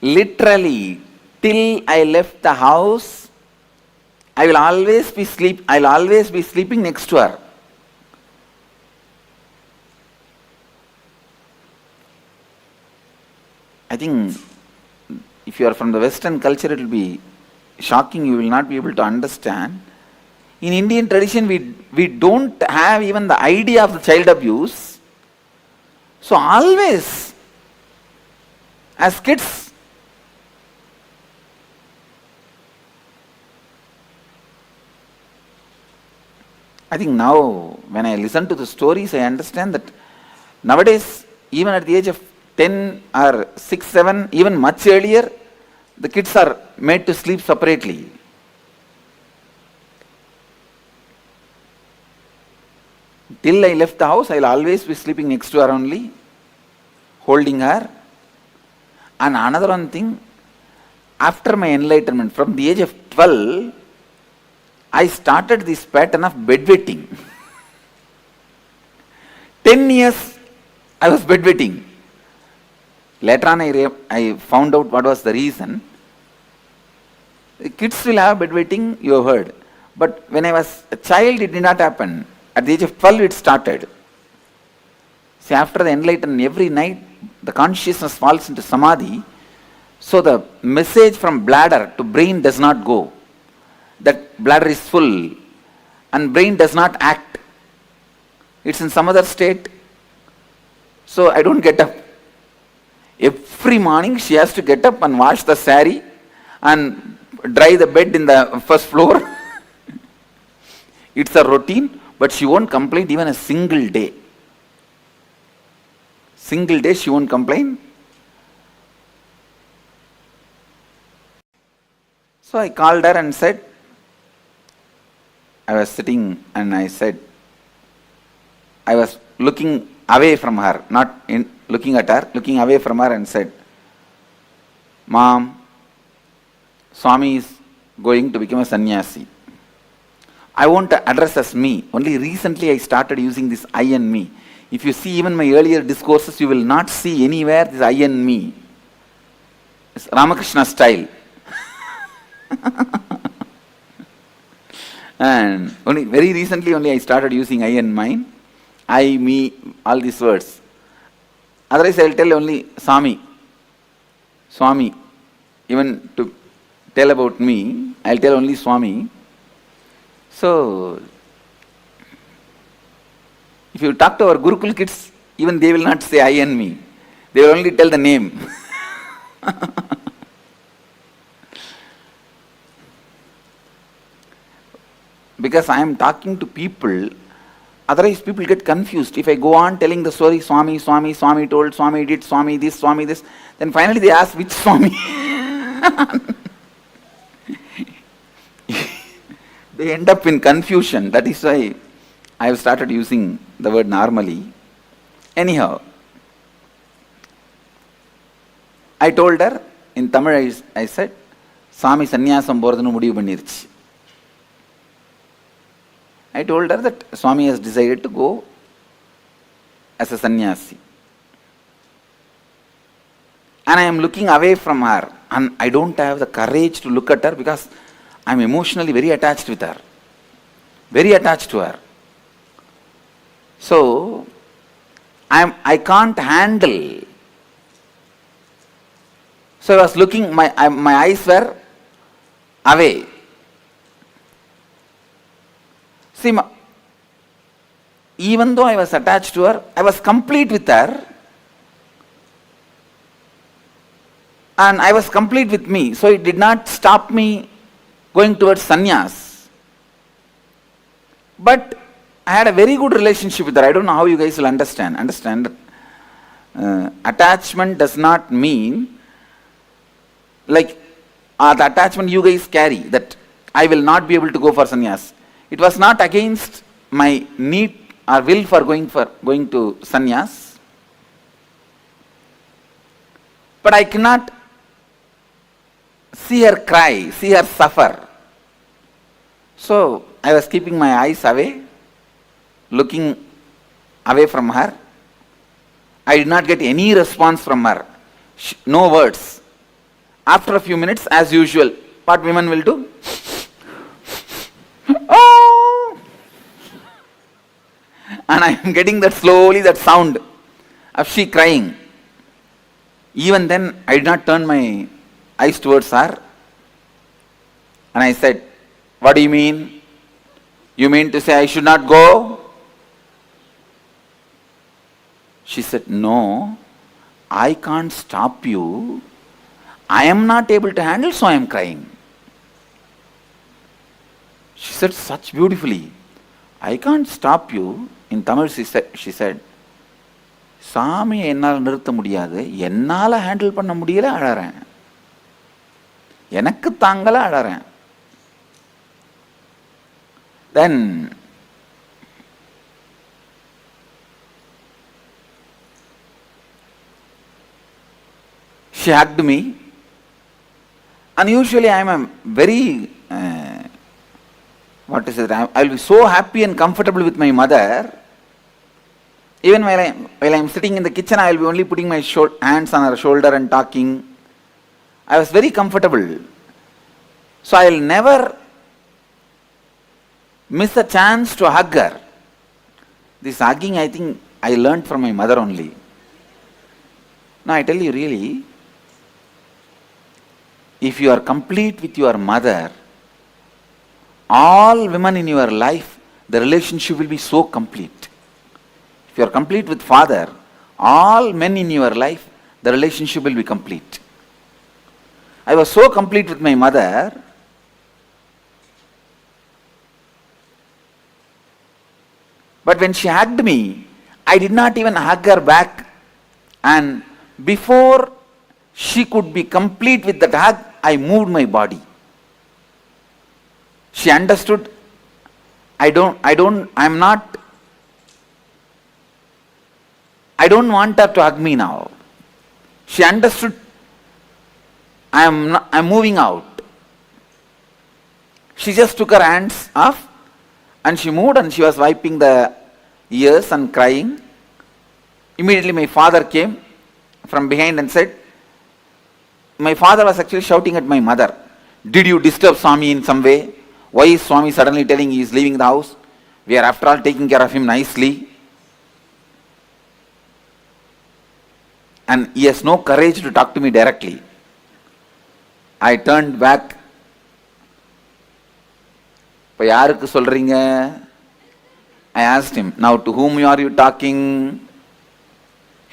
literally, till I left the house, I will always be sleeping next to her. I think if you are from the Western culture, it will be shocking, you will not be able to understand. In Indian tradition, we don't have even the idea of the child abuse. So always, as kids, I think now when I listen to the stories, I understand that nowadays, even at the age of 10 or 6, 7, even much earlier, the kids are made to sleep separately. Till I left the house, I will always be sleeping next to her only, holding her. And another one thing, after my enlightenment, from the age of 12, I started this pattern of bedwetting. 10 years I was bedwetting. Later on I found out what was the reason. Kids will have bedwetting, you have heard. But when I was a child, it did not happen. At the age of 12, it started. See, after the enlightenment, every night, the consciousness falls into samadhi. So the message from bladder to brain does not go. That bladder is full and brain does not act. It's in some other state. So I don't get up. Every morning she has to get up and wash the sari and dry the bed in the first floor. It's a routine, but she won't complain even a single day. Single day she won't complain. So I called her and said, I was sitting and I said, I was looking away from her, not looking at her, looking away from her and said, Mom, Swami is going to become a sannyasi. I won't address as me. Only recently I started using this I and me. If you see even my earlier discourses, you will not see anywhere this I and me. It's Ramakrishna style. And only very recently only I started using I and mine. I, me, all these words. Otherwise I will tell only Swami. Swami. Even to tell about me, I will tell only Swami. So, if you talk to our Gurukul kids, even they will not say I and me. They will only tell the name. Because I am talking to people, otherwise people get confused. If I go on telling the story, Swami, Swami, Swami told, Swami did, Swami this, then finally they ask which Swami. They end up in confusion. That is why I have started using the word normally. Anyhow, I told her, in Tamil I said, Swami sannyasam போறதுன்னு முடிவு பண்ணிருச்சு. I told her that Swami has decided to go as a sannyasi. And I am looking away from her. And I don't have the courage to look at her because I am emotionally very attached with her. Very attached to her. So, I can't handle. So I was looking, my eyes were away. See, even though I was attached to her, I was complete with her. And I was complete with me. So it did not stop me going towards sannyas. But I had a very good relationship with her. I don't know how you guys will understand. Attachment does not mean like the attachment you guys carry, that I will not be able to go for sannyas. It was not against my need or will for going to sannyas. But I cannot see her cry, see her suffer. So I was keeping my eyes away, looking away from her. I did not get any response from her. No words. After a few minutes, as usual, what women will do? Oh! And I am getting that slowly, that sound of she crying. Even then, I did not turn my eyes towards her. And I said, what do you mean? You mean to say I should not go? She said, no, I can't stop you. I am not able to handle, so I am crying. She said such beautifully, I can't stop you. In Tamil she said, சாமி என்னால் நிறுத்த முடியாது, என்னால் handle பண்ண முடியல, அழறேன். எனக்கு தாங்கல, அழறேன். Then she hugged me, and usually I am a very I will be so happy and comfortable with my mother. Even while I am sitting in the kitchen, I will be only putting my hands on her shoulder and talking. I was very comfortable. So I will never miss a chance to hug her. This hugging, I think, I learned from my mother only. Now I tell you really, if you are complete with your mother, all women in your life, the relationship will be so complete. If you are complete with father, all men in your life, the relationship will be complete. I was so complete with my mother, but when she hugged me, I did not even hug her back, and before she could be complete with that hug, I moved my body. She understood, I don't want her to hug me now. She understood, I'm moving out. She just took her hands off and she moved, and she was wiping the ears and crying. Immediately my father came from behind and said, my father was actually shouting at my mother, did you disturb Swami in some way? Why is Swami suddenly telling he is leaving the house? We are after all taking care of him nicely. And he has no courage to talk to me directly. I turned back. I asked him, now to whom are you talking?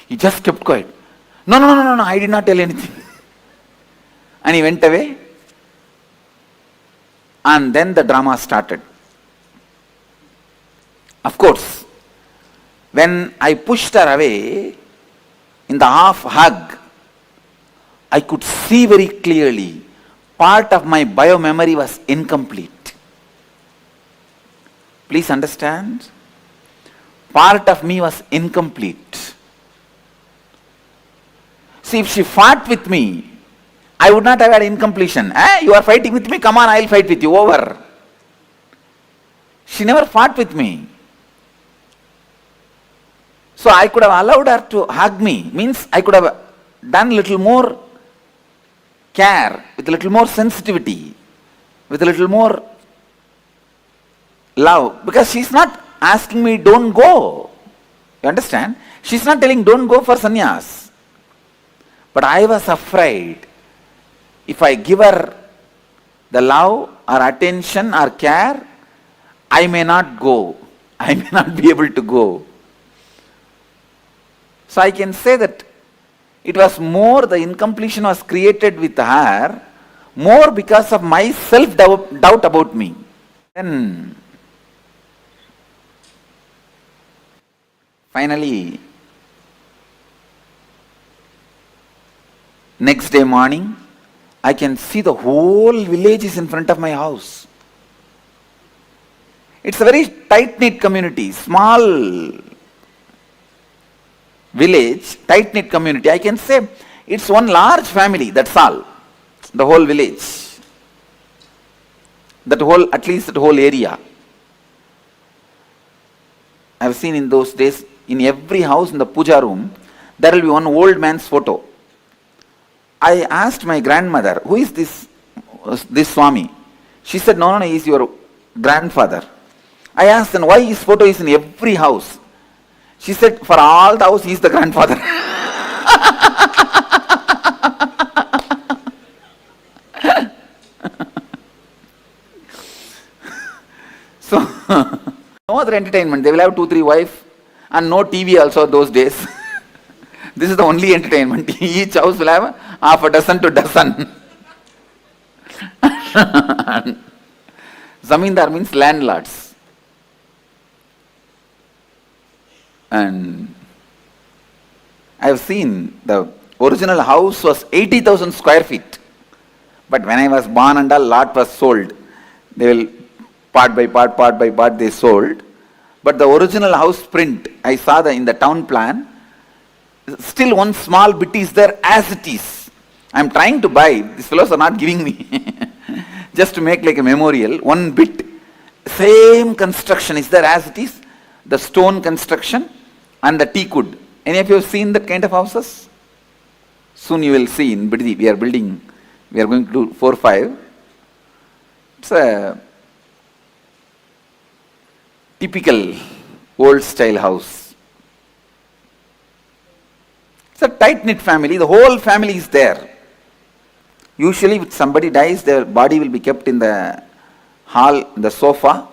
He just kept quiet. No, I did not tell anything. And he went away. And then the drama started. Of course, when I pushed her away, in the half hug, I could see very clearly part of my bio-memory was incomplete. Please understand, part of me was incomplete. See, if she fought with me, I would not have had incompletion. You are fighting with me, come on, I will fight with you, over. She never fought with me. So I could have allowed her to hug me, means I could have done little more care, with a little more sensitivity, with a little more love, because she's not asking me don't go. You understand? She's not telling don't go for sannyas. But I was afraid, if I give her the love or attention or care, I may not go. I may not be able to go. So I can say that it was more, the incompletion was created with her, more because of my self-doubt about me. Then, finally, next day morning, I can see the whole village is in front of my house. It's a very tight-knit community, small village, tight-knit community. I can say it's one large family, that's all. The whole village. At least that whole area. I've seen in those days, in every house in the puja room, there will be one old man's photo. I asked my grandmother, who is this Swami? She said, no, he is your grandfather. I asked, then why his photo is in every house? She said, for all the house, he is the grandfather. So, no other entertainment. They will have 2-3 wives and no TV also those days. This is the only entertainment. Each house will have half a dozen to dozen. Zamindar means landlords. And I have seen the original house was 80,000 square feet. But when I was born and a lot was sold. They will part by part they sold. But the original house print, I saw in the town plan, still one small bit is there as it is. I am trying to buy, these fellows are not giving me, just to make like a memorial, one bit, same construction is there as it is, the stone construction and the teak wood. Any of you have seen that kind of houses? Soon you will see in Biddi, we are going to do 4-5. It's a typical old style house. It's a tight-knit family, the whole family is there. Usually if somebody dies, their body will be kept in the hall, the sofa,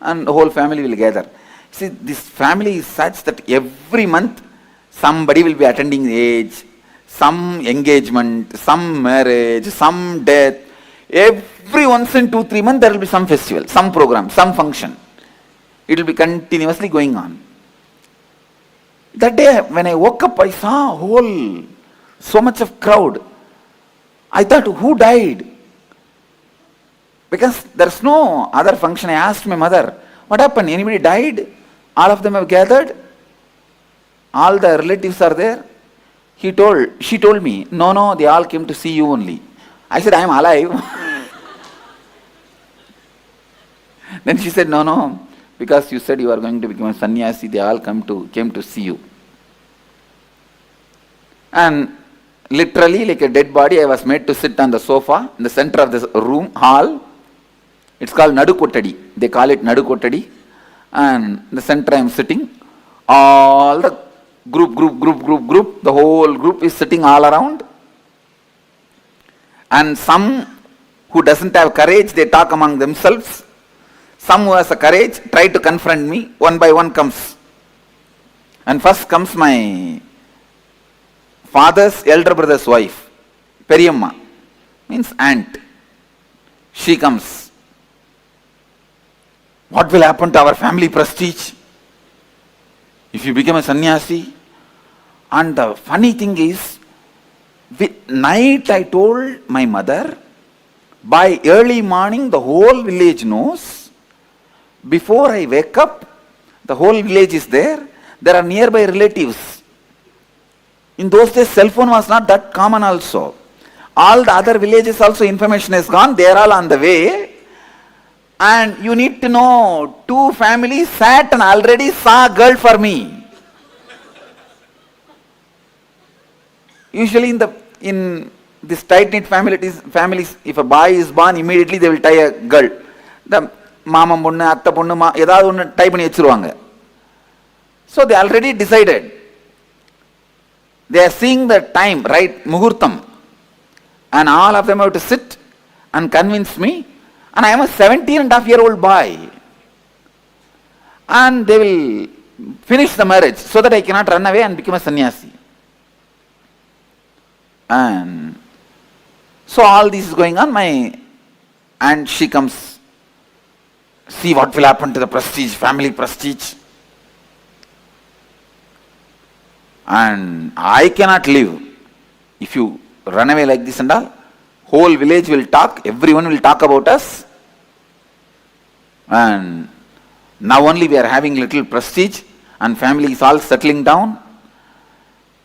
and the whole family will gather. See, this family is such that every month somebody will be attending age, some engagement, some marriage, some death. Every once in 2-3 months there will be some festival, some program, some function. It will be continuously going on. That day when I woke up, I saw so much of crowd. I thought, who died? Because there's no other function. I asked my mother, what happened? Anybody died? All of them have gathered? All the relatives are there? She told me, no, they all came to see you only. I said, I am alive. Then she said, no, because you said you are going to become a sannyasi, they all came to see you. And literally, like a dead body, I was made to sit on the sofa in the center of this room, hall. It's called Nadu Kottadi. They call it Nadu Kottadi. And in the center I am sitting. All the group, the whole group is sitting all around. And some who doesn't have courage, they talk among themselves. Some who has a courage try to confront me. One by one comes. And first comes my father's elder brother's wife, Periyamma, means aunt. She comes. What will happen to our family prestige if you become a sannyasi? And the funny thing is, night I told my mother, by early morning the whole village knows. Before I wake up, the whole village is there. There are nearby relatives. In those days, cell phone was not that common also. All the other villages also information is gone. They are all on the way. And you need to know, 2 families sat and already saw a girl for me. Usually in this tight-knit families, if a boy is born, immediately they will tie a girl. The mama ponnu, atta ponnu, edavadhu onnu tie panni vechiruvaanga. So they already decided. They are seeing the time, right, muhurtam. And all of them have to sit and convince me. And I am a 17.5-year-old boy. and they will finish the marriage so that I cannot run away and become a sannyasi. And so all this is going on. And she comes, see what will happen to the prestige, family prestige. And I cannot live if you run away like this and all. Whole village will talk, everyone will talk about us. And now only we are having little prestige and family is all settling down.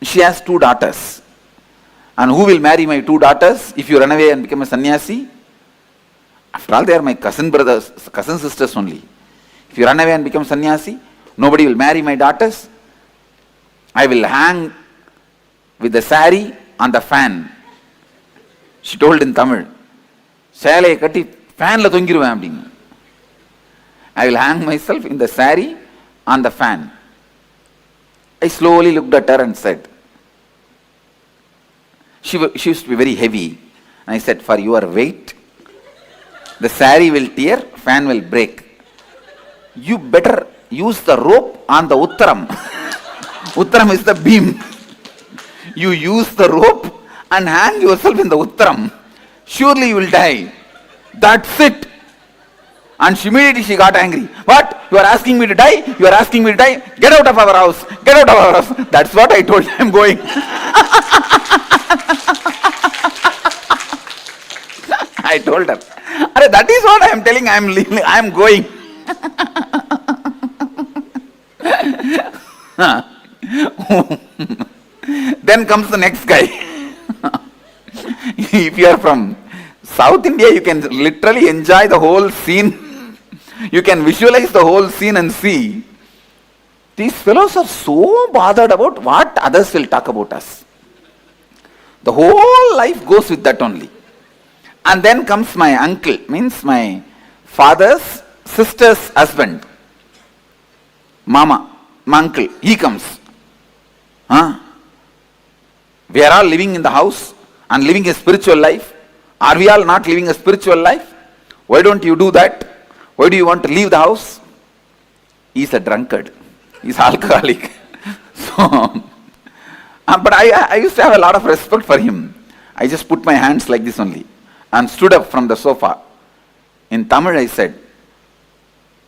She has 2 daughters. And who will marry my 2 daughters if you run away and become a sannyasi? After all, they are my cousin brothers, cousin sisters only. If you run away and become sannyasi, nobody will marry my daughters. I will hang with the sari on the fan. She told in Tamil, "Sale katti fan la thongiruven appadinu." I will hang myself in the sari on the fan. I slowly looked at her and said, she used to be very heavy. And I said, "For your weight, the sari will tear, fan will break. You better use the rope on the uttaram." Uttaram is the beam. You use the rope and hang yourself in the uttaram. Surely you will die. That's it. And immediately she got angry. "What? You are asking me to die? You are asking me to die? Get out of our house. Get out of our house." That's what I told you. I am going. I told her, "That is what I am telling. I am leaving. I am going." Then comes the next guy. If you are from South India, you can literally enjoy the whole scene. You can visualize the whole scene and see. These fellows are so bothered about what others will talk about us. The whole life goes with that only. And then comes my uncle, means my father's sister's husband. Mama, my uncle, he comes. We are all living in the house and living a spiritual life. Are we all not living a spiritual life? Why don't you do that? Why do you want to leave the house? He's a drunkard. He's alcoholic. So, but I used to have a lot of respect for him. I just put my hands like this only and stood up from the sofa. In Tamil I said,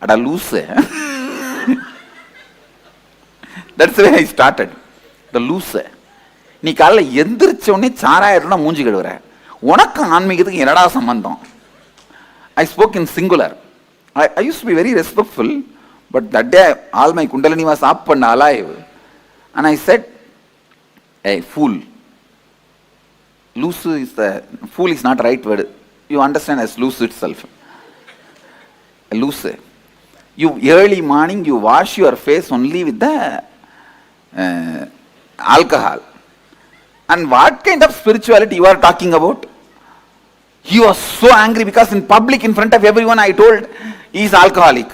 "Ada loose." That's the way I started. The loose. நீ காலைல எந்திரிச்ச உடனே சாராயிரம்னா மூஞ்சி கழுவுற, உனக்கு ஆன்மீகத்துக்கு என்னடா சம்பந்தம்? I spoke in singular. I used to be very respectful, but that day all my kundalini was up and alive. And I said, "Hey, fool." Loose is fool is not the right word. You understand as loose itself. Loose. You early morning you wash your face only with the alcohol. And what kind of spirituality you are talking about? He was so angry because in public, in front of everyone, I told he is alcoholic.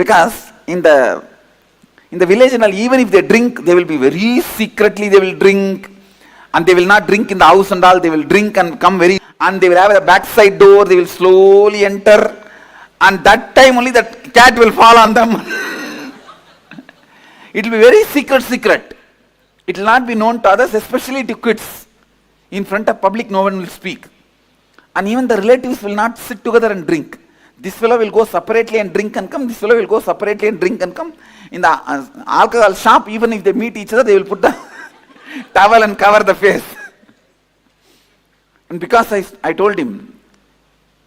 Because in the village and all, even if they drink, they will be very secretly, they will drink. And they will not drink in the house and all, they will drink and come and they will have a backside door, they will slowly enter. And that time only that cat will fall on them. It will be very secret. It will not be known to others, especially to kids. In front of public, no one will speak. And even the relatives will not sit together and drink. This fellow will go separately and drink and come. This fellow will go separately and drink and come. In the alcohol shop, even if they meet each other, they will put the towel and cover the face. And because I told him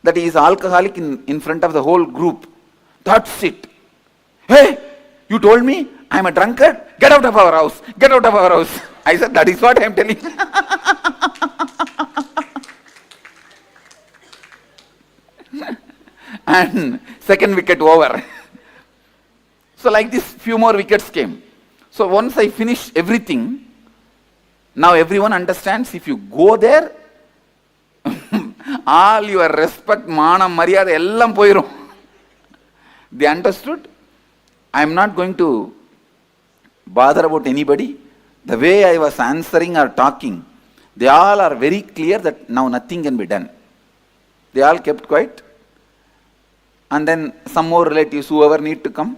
that he is alcoholic in front of the whole group, that's it. "Hey, you told me I am a drunkard? Get out of our house. Get out of our house." I said, "That is what I am telling." And second wicket over. So like this, few more wickets came. So once I finished everything, now everyone understands if you go there, all your respect, manam, maryada, ellam poirum. They understood. I am not going to bother about anybody. The way I was answering or talking, they all are very clear that now nothing can be done. They all kept quiet. And then some more relatives, whoever need to come,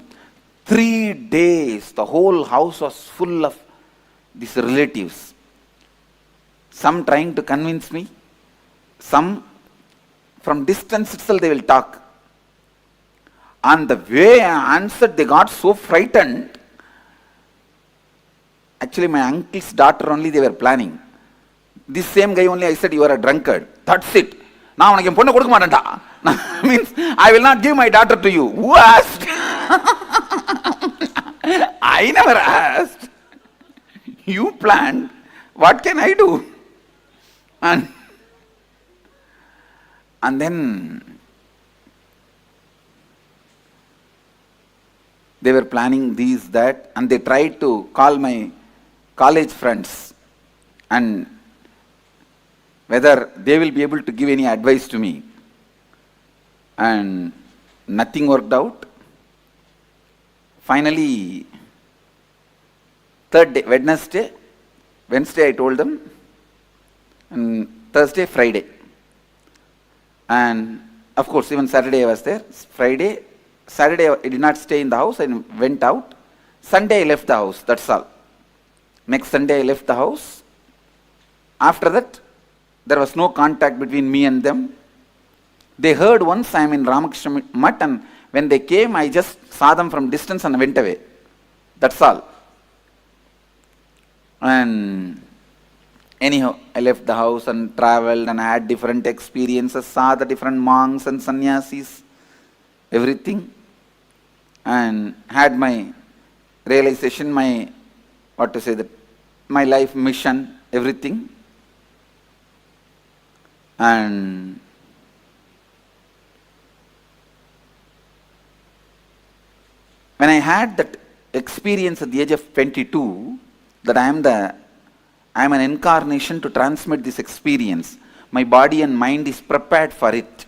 3 days, the whole house was full of these relatives. Some trying to convince me, some from distance itself they will talk. And the way I answered, they got so frightened. Actually, my uncle's daughter only they were planning. This same guy only I said, you are a drunkard. That's it. Now I means I will not give my daughter to you. Who asked? I never asked. You planned. What can I do? And then they were planning these, that, and they tried to call my college friends and whether they will be able to give any advice to me. And nothing worked out. Finally, third day, Wednesday I told them, and Thursday, Friday. And of course, even Saturday I was there. Saturday I did not stay in the house, I went out. Sunday I left the house, that's all. Next Sunday I left the house. After that, there was no contact between me and them. They heard once I am in Ramakrishna Mutt, and when they came, I just saw them from distance and went away. That's all. And anyhow, I left the house and traveled and had different experiences, saw the different monks and sannyasis, everything, and had my realization, my life mission, everything. And when I had that experience at the age of 22, that I am an incarnation to transmit this experience, my body and mind is prepared for it.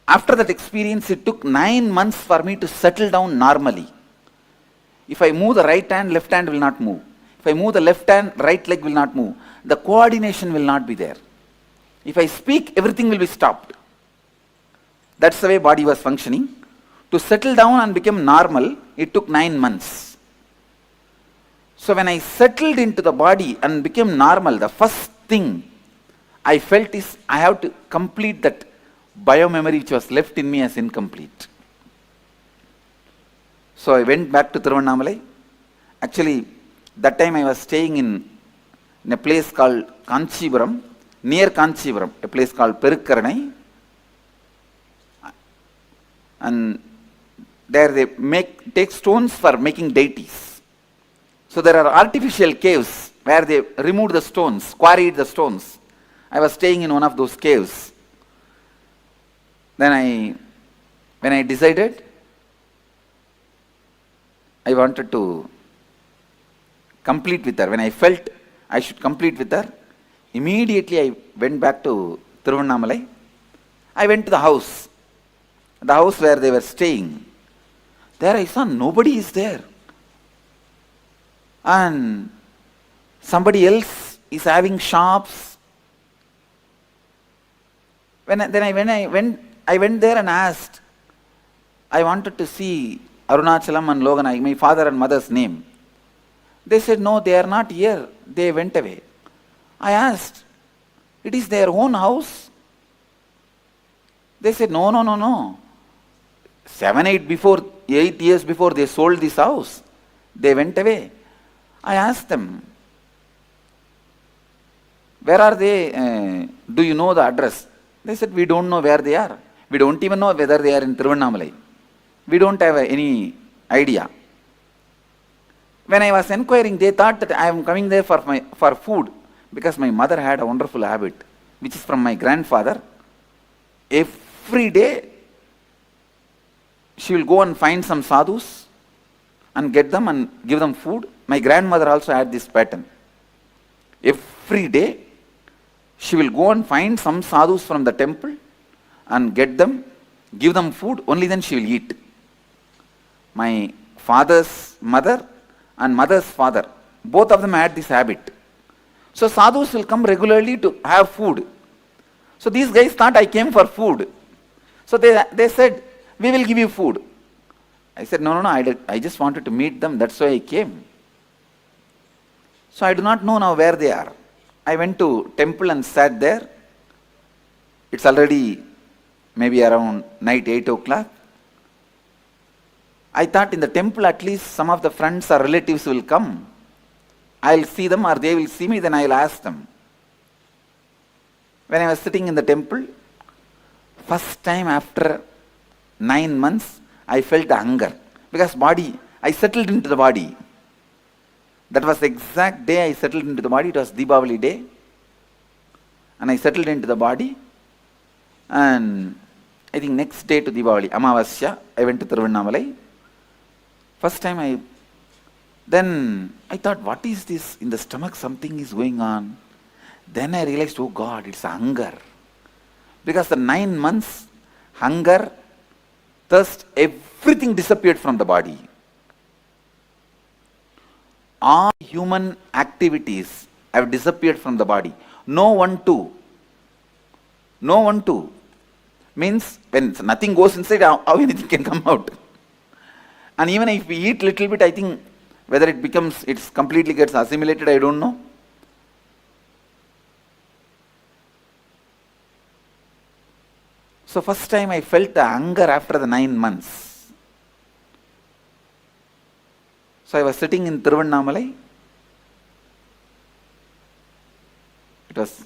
After that experience, it took 9 months for me to settle down normally. If I move the right hand, left hand will not move. If I move the left hand, right leg will not move. The coordination will not be there. If I speak, everything will be stopped. That's the way body was functioning. To settle down and become normal, it took 9 months. So when I settled into the body and became normal, the first thing I felt is I have to complete that bio-memory which was left in me as incomplete. So I went back to Tiruvannamalai. Actually, that time I was staying in a place called Kanchipuram, near Kanchipuram, a place called Perukkaranai. And there they take stones for making deities. So there are artificial caves where they removed the stones, quarried the stones. I was staying in one of those caves. Then when I decided, I wanted to complete with her. When I felt I should complete with her, immediately I went back to Tiruvannamalai. I went to the house where they were staying. There I saw nobody is there. And somebody else is having shops. When I went there and asked, I wanted to see Arunachalam and Loganai, my father and mother's name. They said, no, they are not here. They went away. I asked, it is their own house? They said, no. 8 years before they sold this house, they went away. I asked them, where are they? Do you know the address? They said, we don't know where they are. We don't even know whether they are in Tiruvannamalai. We don't have any idea. When I was inquiring, they thought that I am coming there for food, because my mother had a wonderful habit, which is from my grandfather. Every day, she will go and find some sadhus and get them and give them food. My grandmother also had this pattern. Every day, she will go and find some sadhus from the temple and get them, give them food, only then she will eat. My father's mother and mother's father, both of them had this habit. So sadhus will come regularly to have food. So these guys thought I came for food. So they said, we will give you food. I said, no, I just wanted to meet them, that's why I came. So I do not know now where they are. I went to temple and sat there. It's already maybe around night 8 o'clock. I thought in the temple at least some of the friends or relatives will come. I'll see them or they will see me, then I'll ask them. When I was sitting in the temple, first time after 9 months, I felt the hunger. Because I settled into the body. That was the exact day I settled into the body. It was Deepavali day. And I settled into the body. And I think next day to Deepavali, Amavasya, I went to Thiruvannamalai. First time then I thought, what is this? In the stomach something is going on. Then I realized, oh God, it's hunger. Because the 9 months, hunger, thirst, everything disappeared from the body. All human activities have disappeared from the body. No one too. Means when nothing goes inside, how anything can come out? And even if we eat little bit, I think whether it completely gets assimilated, I don't know. So first time I felt the hunger after the 9 months. So I was sitting in Thiruvannamalai. It was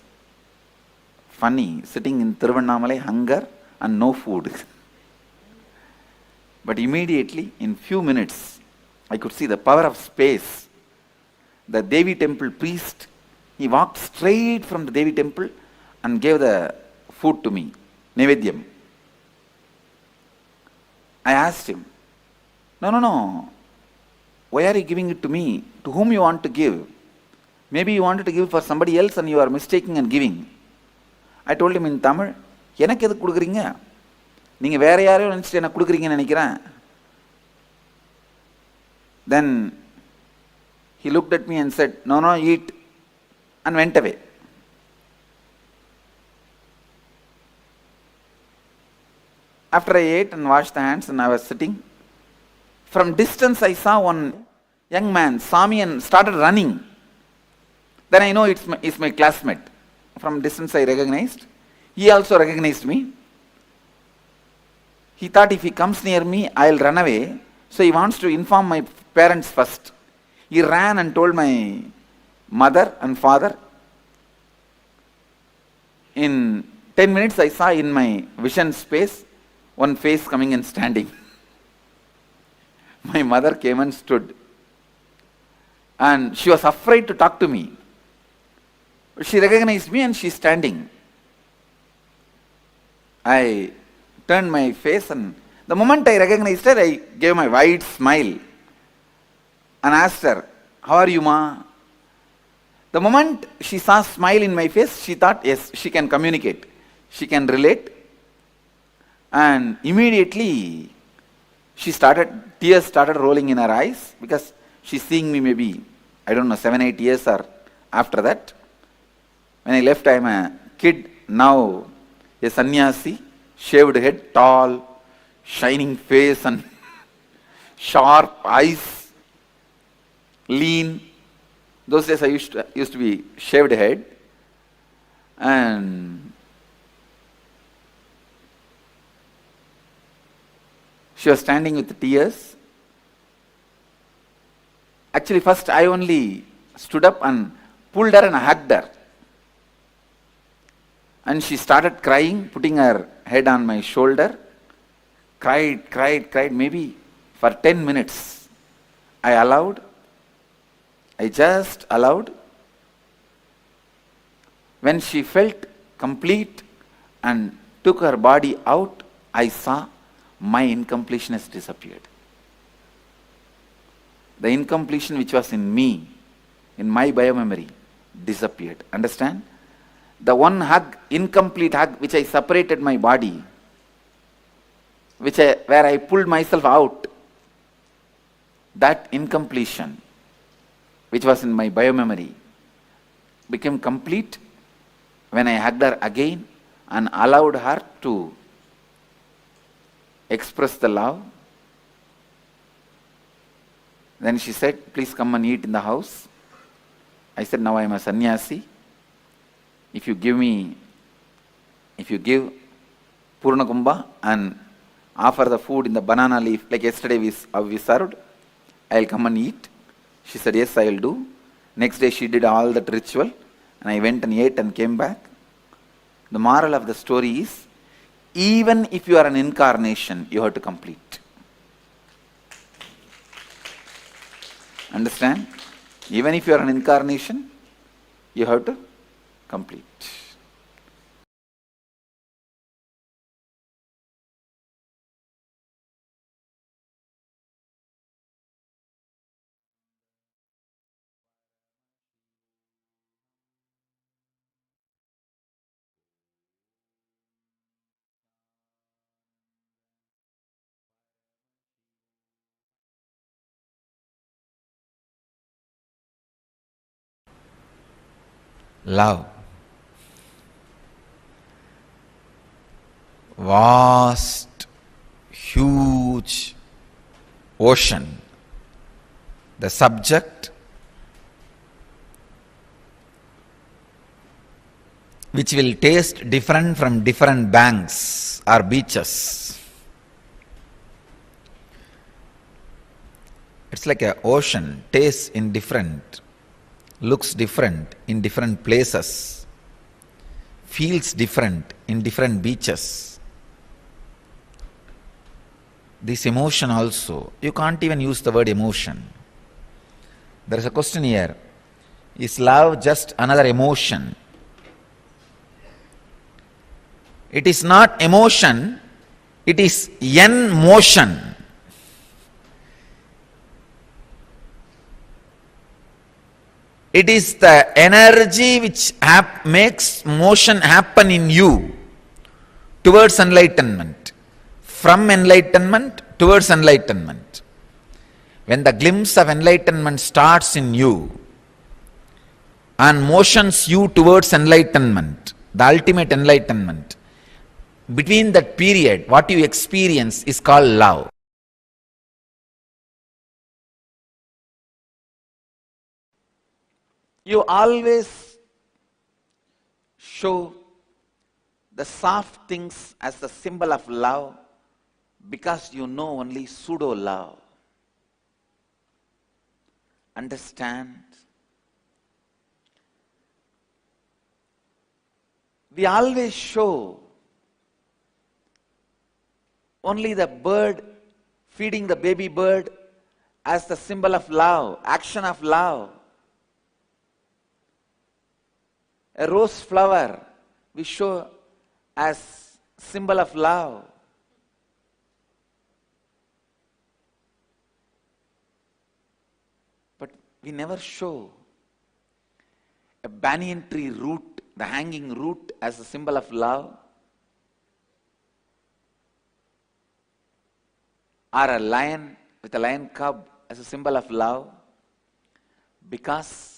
funny, sitting in Thiruvannamalai, hunger and no food. But immediately, in few minutes, I could see the power of space. The Devi temple priest, he walked straight from the Devi temple and gave the food to me, Nevedyam. I asked him, no, why are you giving it to me? To whom you want to give? Maybe you wanted to give for somebody else and you are mistaking and giving. I told him in Tamil, எனக்கு எது கொடுக்குறீங்க? நீங்க வேற யாரையோ நினைச்சிட்டு எனக்கு கொடுக்குறீங்கன்னு நினைக்கிறேன். Then he looked at me and said, no, eat, and went away. After I ate and washed the hands and I was sitting, from distance I saw one young man, saw me and started running. Then I know it's my classmate. From distance I recognized. He also recognized me. He thought if he comes near me, I'll run away. So he wants to inform my parents first. He ran and told my mother and father. In 10 minutes I saw in my vision space one face coming and standing. My mother came and stood. And she was afraid to talk to me. She recognized me and she's standing. I turned my face and the moment I recognized her, I gave my wide smile and asked her, how are you, Ma? The moment she saw a smile in my face, she thought, yes, she can communicate. She can relate. And immediately, tears started rolling in her eyes because she's seeing me maybe, 7-8 years or after that. When I left, I'm a kid, now a sannyasi, shaved head, tall, shining face and sharp eyes, lean. Those days I used to be shaved head. And she was standing with tears. Actually, first I only stood up and pulled her and hugged her. And she started crying, putting her head on my shoulder. Cried, maybe for 10 minutes. I just allowed. When she felt complete and took her body out, I saw my incompleteness disappeared. The incompletion which was in me, in my biomemory, disappeared. Understand? The one hug, incomplete hug, which I separated my body, where I pulled myself out, that incompletion, which was in my biomemory, became complete when I hugged her again and allowed her to express the love Then she said, please come and eat in the house. I said, now I am a sannyasi. If you give Purna Kumbha and offer the food in the banana leaf, like yesterday we served, I will come and eat. She said, yes, I will do. Next day she did all that ritual, and I went and ate and came back. The moral of the story is, even if you are an incarnation, you have to complete. Understand? Even if you are an incarnation, you have to complete. Love. Vast, huge ocean. The subject which will taste different from different banks or beaches. It's like an ocean, tastes in different, looks different in different places, feels different in different beaches. This emotion also, you can't even use the word emotion. There is a question here. Is love just another emotion? It is not emotion, it is yen motion. It is the energy which makes motion happen in you towards enlightenment, from enlightenment towards enlightenment. When the glimpse of enlightenment starts in you and motions you towards enlightenment, the ultimate enlightenment, between that period, what you experience is called love. You always show the soft things as the symbol of love because you know only pseudo love. Understand? We always show only the bird feeding the baby bird as the symbol of love, action of love. A rose flower we show as symbol of love. But we never show a banyan tree root, the hanging root, as a symbol of love, or a lion with a lion cub as a symbol of love, because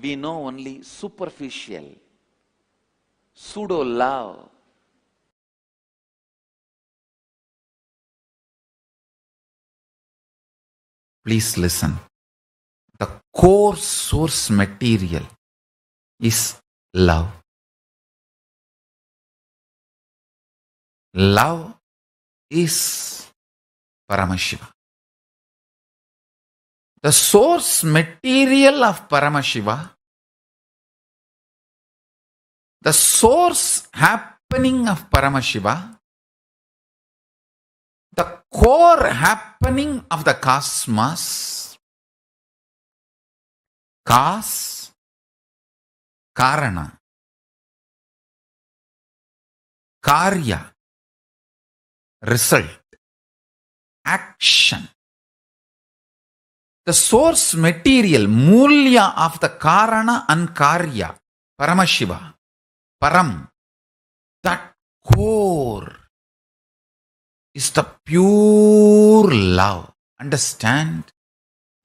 we know only superficial, pseudo love. Please listen. The core source material is love. Love is Paramashiva. The source material of Paramashiva, the source happening of Paramashiva, the core happening of the cosmos, cause, karana, karya, result, action. The source material, mulya of the karana and karya, Paramashiva, Param, that core is the pure love. Understand?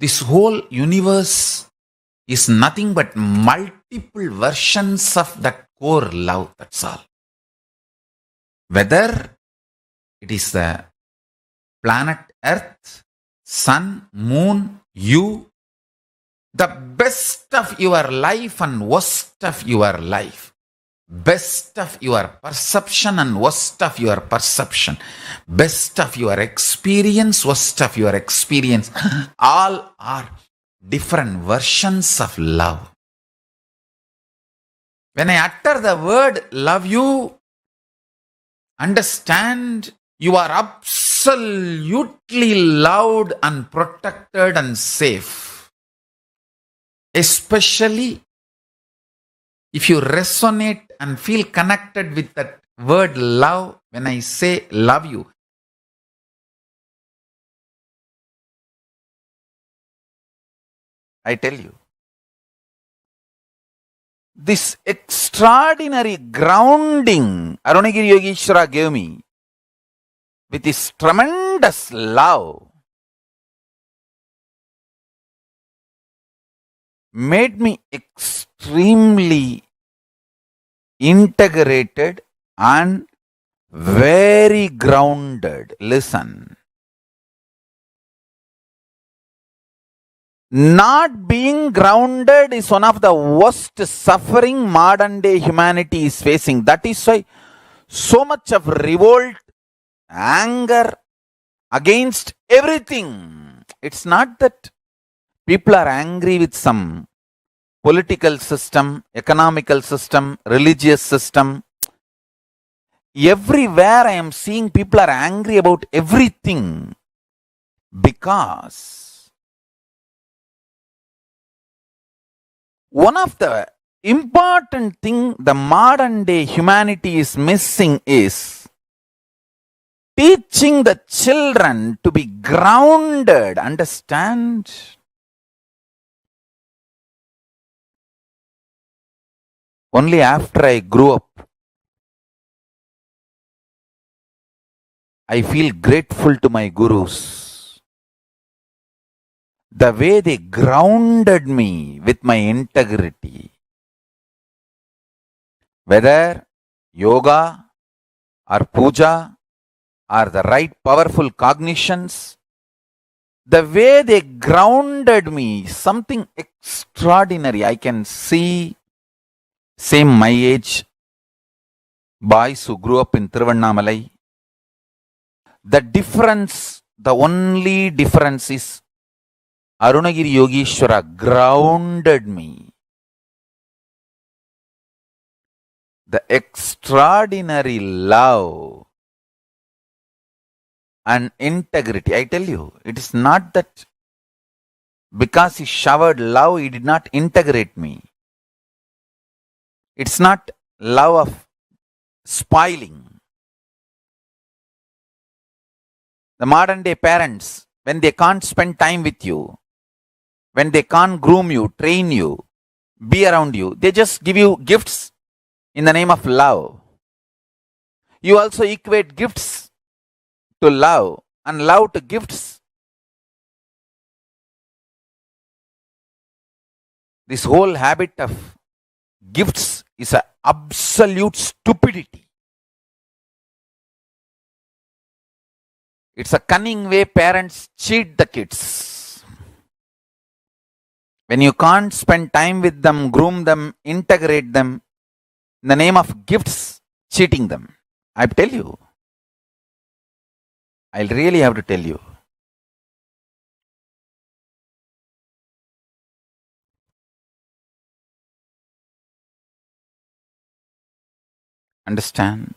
This whole universe is nothing but multiple versions of that core love, that's all. Whether it is the planet Earth, sun, moon, you, the best of your life and worst of your life, best of your perception and worst of your perception, best of your experience, worst of your experience, all are different versions of love. When I utter the word love you, understand you are absolutely loved and protected and safe. Especially if you resonate and feel connected with that word love, when I say love you, I tell you, this extraordinary grounding Arunagiri Yogeshwara gave me with his tremendous love made me extremely integrated and very grounded. Listen. Not being grounded is one of the worst suffering modern day humanity is facing. That is why so much of revolt, anger against everything. It's not that people are angry with some political system, economical system, religious system. Everywhere I am seeing people are angry about everything because one of the important thing the modern day humanity is missing is teaching the children to be grounded. Understand? Only after I grew up, I feel grateful to my gurus. The way they grounded me with my integrity. Whether yoga or puja or the right powerful cognitions, the way they grounded me, something extraordinary. I can see same my age boys who grew up in Tiruvannamalai. The difference, the only difference is Arunagiri Yogeshwara grounded me. The extraordinary love and integrity. I tell you, it is not that because he showered love, he did not integrate me. It's not love of spoiling. The modern day parents, when they can't spend time with you, when they can't groom you, train you, be around you, they just give you gifts in the name of love. You also equate gifts to love and love to gifts. This whole habit of gifts is an absolute stupidity. It's a cunning way parents cheat the kids. When you can't spend time with them, groom them, integrate them, in the name of gifts, cheating them. I tell you. I'll really have to tell you. Understand?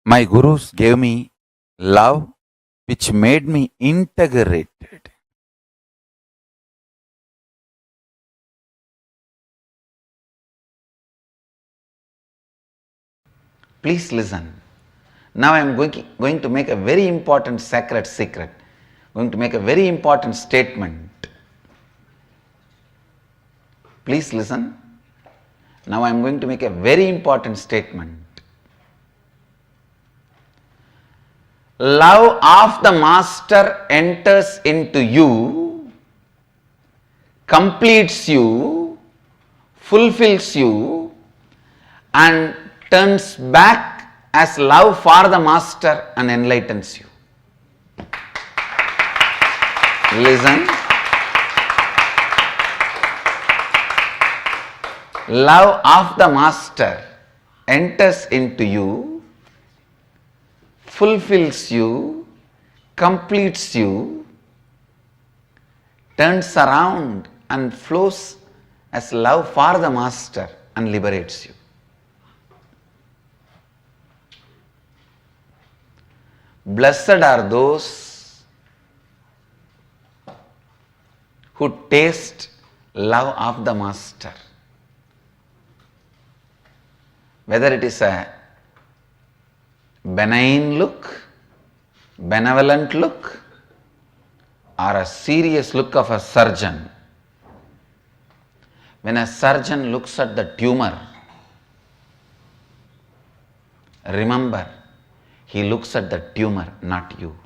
My gurus gave me love which made me integrated. Please listen. Now I am going to make a very important sacred secret. Going to make a very important statement. Please listen. Now I am going to make a very important statement. Love of the Master enters into you, completes you, fulfills you, and turns back as love for the master and enlightens you. Listen. Love of the master enters into you, fulfills you, completes you, turns around and flows as love for the master and liberates you. Blessed are those who taste love of the master. Whether it is a benign look, benevolent look, or a serious look of a surgeon. When a surgeon looks at the tumor, remember, he looks at the tumor, not you.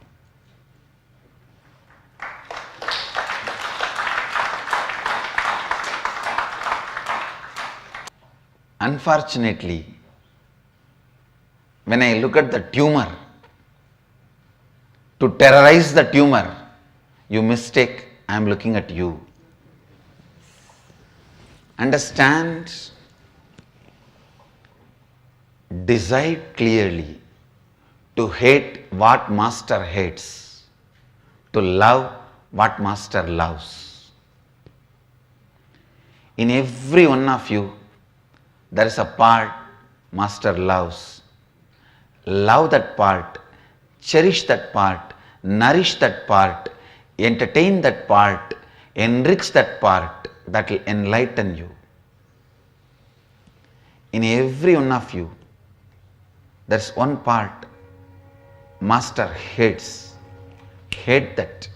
Unfortunately, when I look at the tumor, to terrorize the tumor, you mistake I am looking at you. Understand, decide clearly to hate what master hates, to love what master loves. In every one of you, there is a part master loves. Love that part, cherish that part, nourish that part, entertain that part, enrich that part, that will enlighten you. In every one of you, there is one part master hates. Hate that,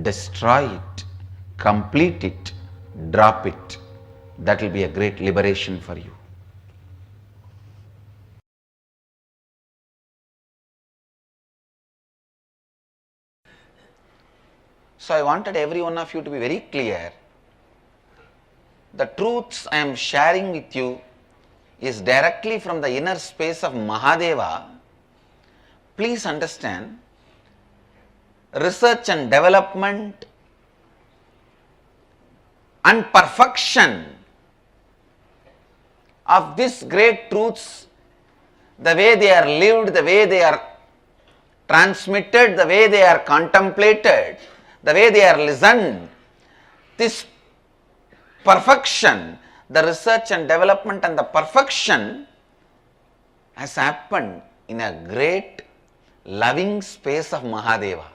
destroy it, complete it, drop it. That will be a great liberation for you. So I wanted every one of you to be very clear. The truths I am sharing with you is directly from the inner space of Mahadeva. Please understand, research and development and perfection of these great truths, the way they are lived, the way they are transmitted, the way they are contemplated, the way they are listened, this perfection, the research and development and the perfection has happened in a great loving space of Mahadeva.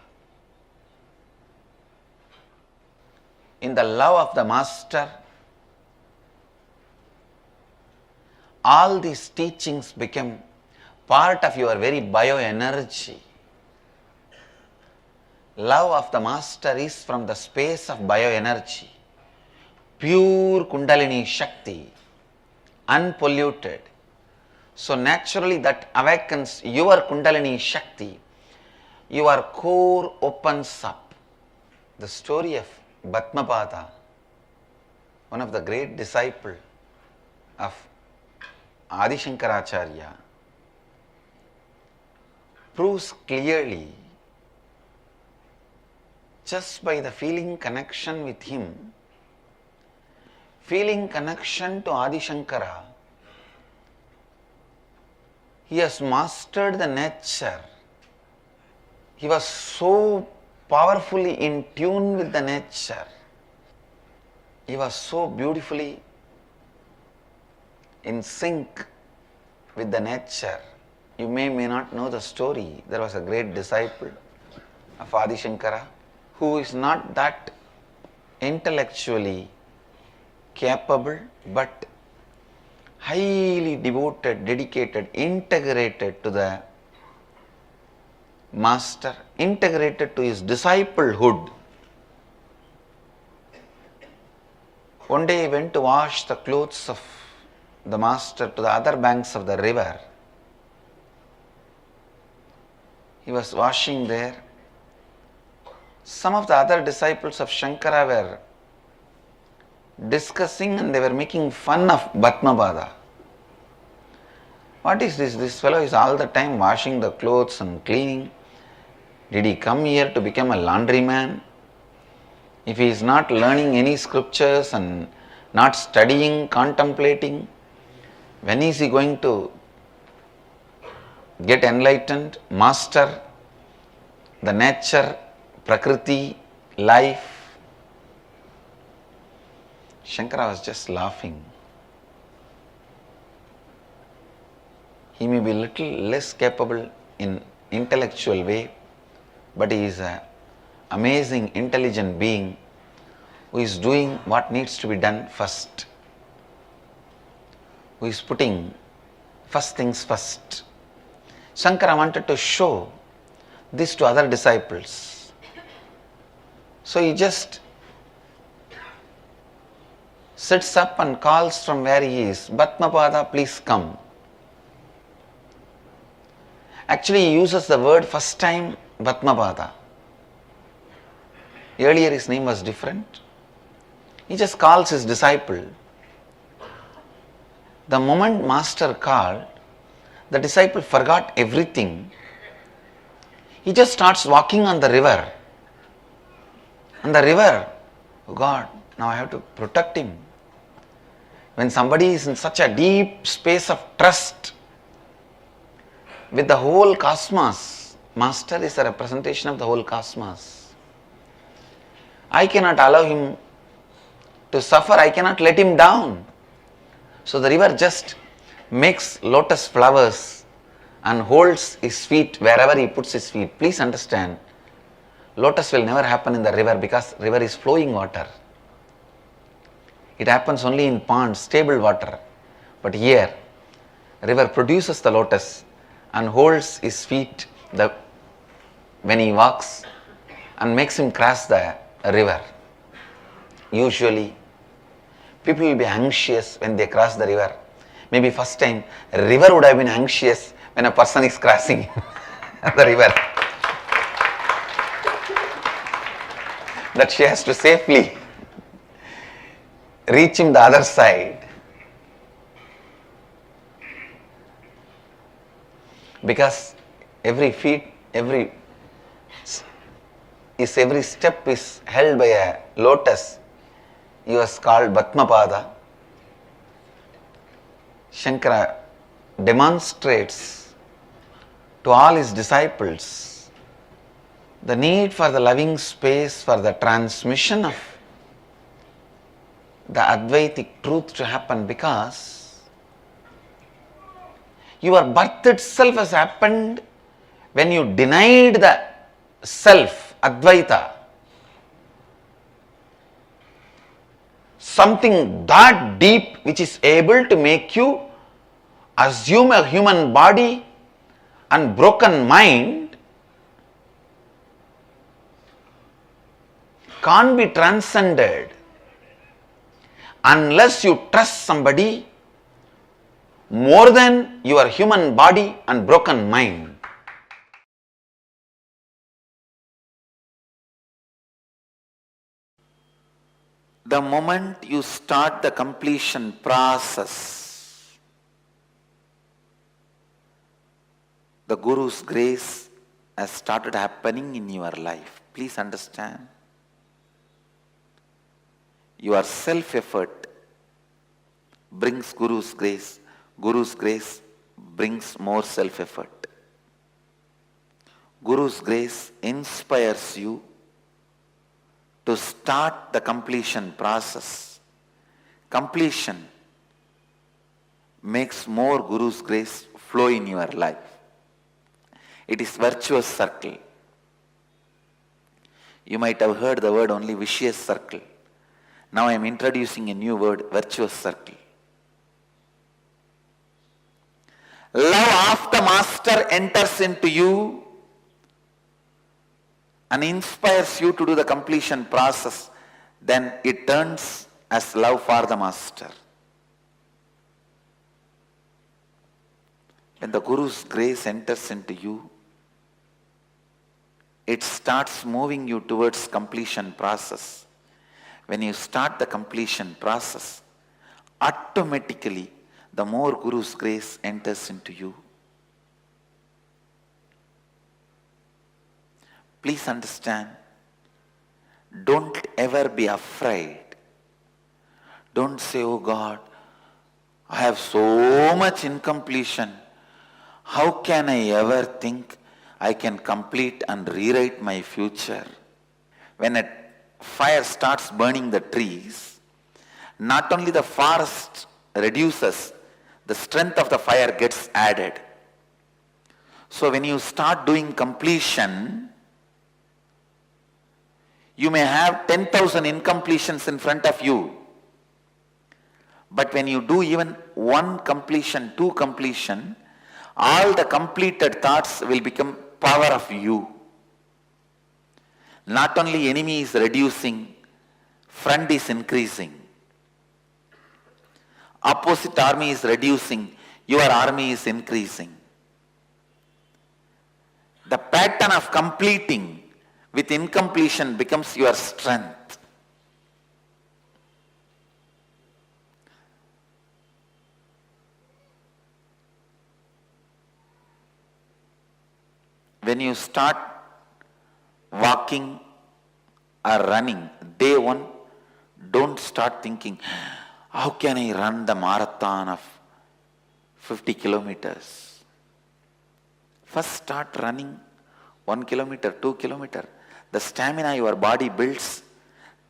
In the love of the master, all these teachings become part of your very bioenergy. Love of the master is from the space of bioenergy, pure Kundalini Shakti, unpolluted. So naturally that awakens your Kundalini Shakti, your core opens up. The story of Bhatmapada, one of the great disciples of Adi Shankaracharya, proves clearly, just by the feeling connection with him, feeling connection to Adi Shankara, he has mastered the nature. He was so powerfully in tune with the nature. He was so beautifully in sync with the nature. You may not know the story. There was a great disciple of Adi Shankara who is not that intellectually capable, but highly devoted, dedicated, integrated to the master, integrated to his disciplehood. One day he went to wash the clothes of the master to the other banks of the river. He was washing there. Some of the other disciples of Shankara were discussing and they were making fun of Bhatmapada. What is this? This fellow is all the time washing the clothes and cleaning. Did he come here to become a laundryman? If he is not learning any scriptures and not studying, contemplating, when is he going to get enlightened, master the nature, prakriti, life? Shankara was just laughing. He may be little less capable in intellectual way, but he is an amazing, intelligent being who is doing what needs to be done first, who is putting first things first. Shankara wanted to show this to other disciples. So he just sits up and calls from where he is, Batmapada, please come. Actually, he uses the word first time, Batmapada. Earlier his name was different. He just calls his disciple. The moment Master called, the disciple forgot everything. He just starts walking on the river. And the river, oh God, now I have to protect him. When somebody is in such a deep space of trust with the whole cosmos, Master is a representation of the whole cosmos. I cannot allow him to suffer, I cannot let him down. So the river just makes lotus flowers and holds his feet wherever he puts his feet. Please understand, lotus will never happen in the river because river is flowing water. It happens only in ponds, stable water. But here, river produces the lotus and holds his feet when he walks and makes him cross the river. Usually, people will be anxious when they cross the river. Maybe first time, a river would have been anxious when a person is crossing the river. That she has to safely reach him the other side. Because every step is held by a lotus. He was called Batmapada. Shankara demonstrates to all his disciples the need for the loving space for the transmission of the Advaitic truth to happen, because your birth itself has happened when you denied the self, Advaita. Something that deep which is able to make you assume a human body and broken mind can't be transcended unless you trust somebody more than your human body and broken mind. The moment you start the completion process, the Guru's grace has started happening in your life. Please understand. Your self-effort brings Guru's grace. Guru's grace brings more self-effort. Guru's grace inspires you to start the completion process. Completion makes more Guru's grace flow in your life. It is virtuous circle. You might have heard the word only vicious circle. Now I am introducing a new word, virtuous circle. Love of the Master enters into you and inspires you to do the completion process. Then it turns as love for the Master. When the Guru's grace enters into you, it starts moving you towards completion process. When you start the completion process, automatically the more Guru's grace enters into you. Please understand, don't ever be afraid. Don't say, oh God, I have so much incompletion. How can I ever think I can complete and rewrite my future? When a fire starts burning the trees, not only the forest reduces, the strength of the fire gets added. So when you start doing completion, you may have 10,000 incompletions in front of you. But when you do even one completion, two completion, all the completed thoughts will become power of you. Not only enemy is reducing, friend is increasing. Opposite army is reducing, your army is increasing. The pattern of completing with incompletion becomes your strength. When you start walking or running, day one, don't start thinking, how can I run the marathon of 50 kilometers? First start running 1 kilometer, 2 kilometer. The stamina your body builds,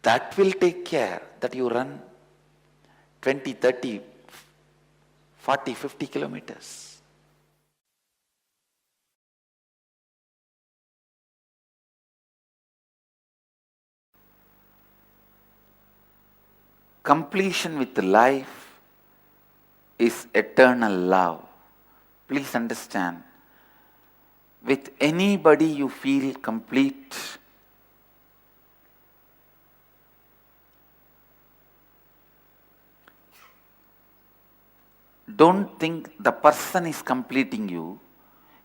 that will take care that you run 20, 30, 40, 50 kilometers. Completion with life is eternal love. Please understand. With anybody you feel complete. Don't think the person is completing you.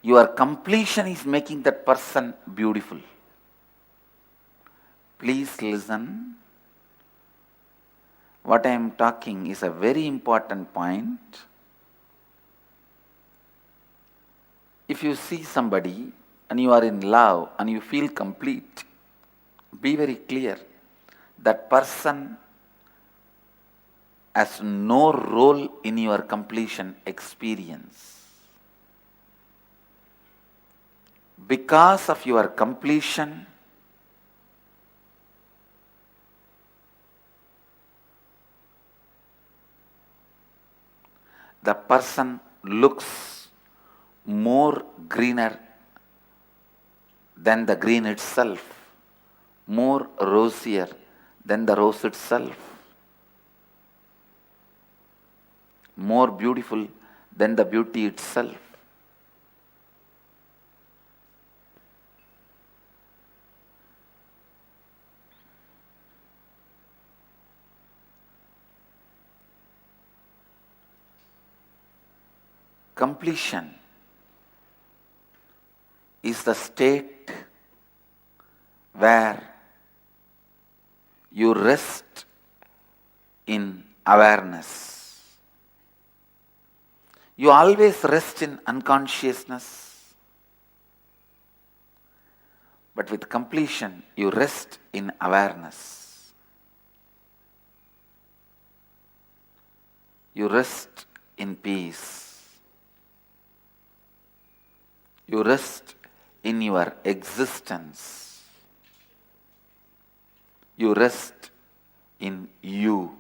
Your completion is making that person beautiful. Please listen. What I am talking is a very important point. If you see somebody and you are in love and you feel complete, be very clear. That person has no role in your completion experience. Because of your completion, the person looks more greener than the green itself, more rosier than the rose itself, more beautiful than the beauty itself. Completion is the state where you rest in awareness. You always rest in unconsciousness, but with completion you rest in awareness. You rest in peace. You rest in your existence. You rest in you.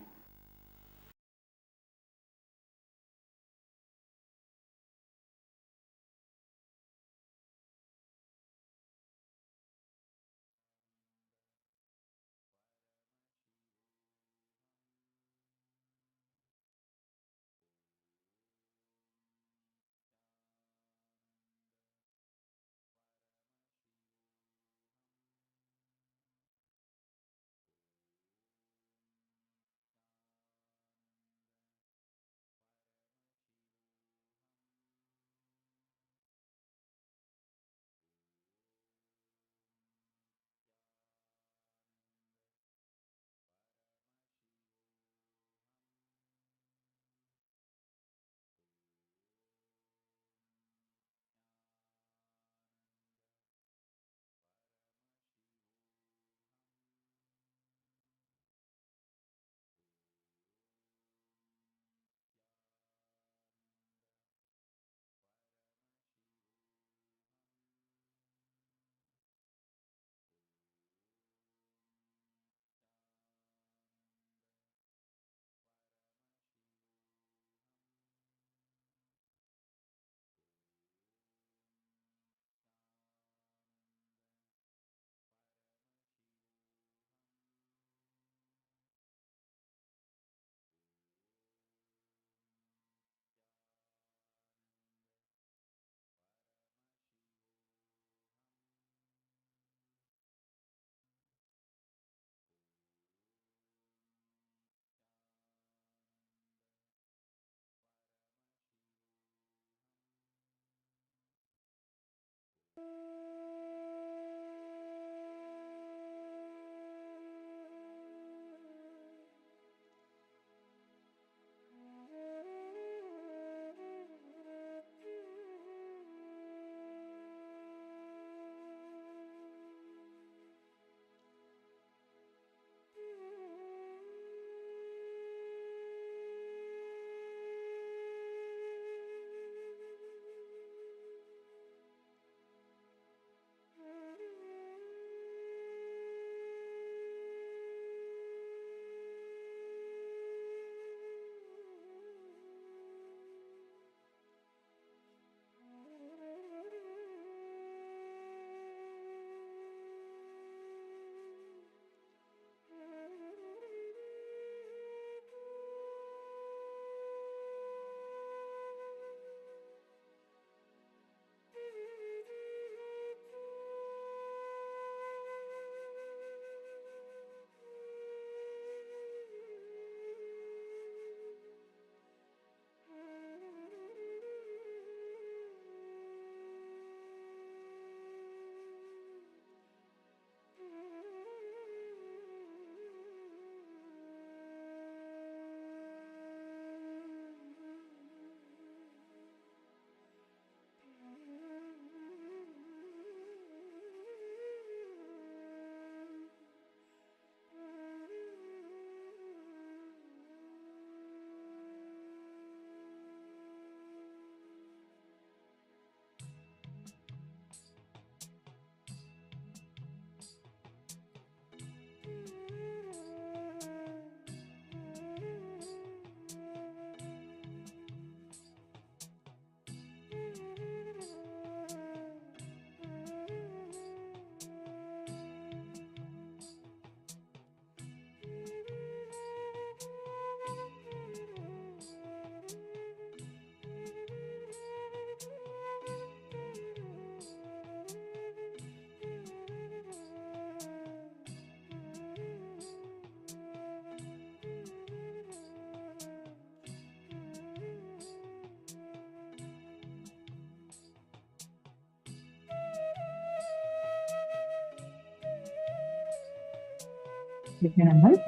Nithyananda,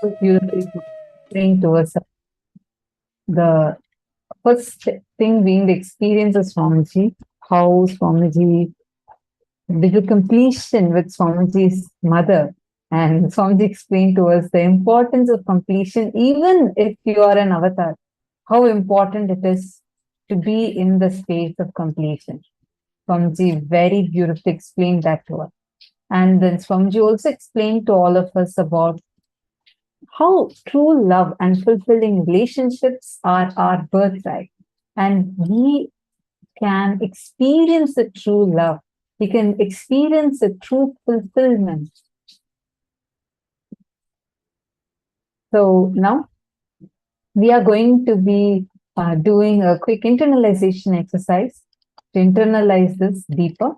so beautifully explained to us the first thing being the experience of Swamiji, how Swamiji did a completion with Swamiji's mother. And Swamiji explained to us the importance of completion, even if you are an avatar, how important it is to be in the space of completion. Swamiji very beautifully explained that to us. And then Swamiji also explained to all of us about how true love and fulfilling relationships are our birthright. And we can experience the true love. We can experience the true fulfillment. So now we are going to be doing a quick internalization exercise to internalize this deeper.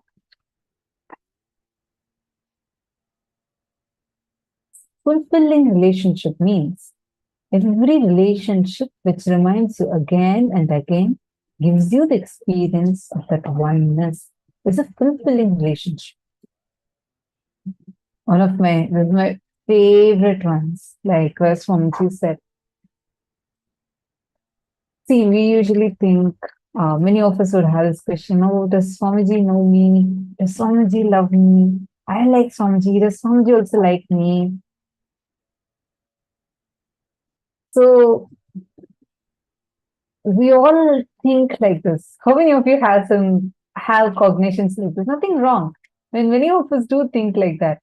Fulfilling relationship means every relationship which reminds you again and again, gives you the experience of that oneness, is a fulfilling relationship. One of my favorite ones, like Swamiji said. See, we usually think, many of us would have this question, oh, does Swamiji know me? Does Swamiji love me? I like Swamiji. Does Swamiji also like me? So we all think like this. How many of you have cognitions like this? Nothing wrong. When many of us do think like that.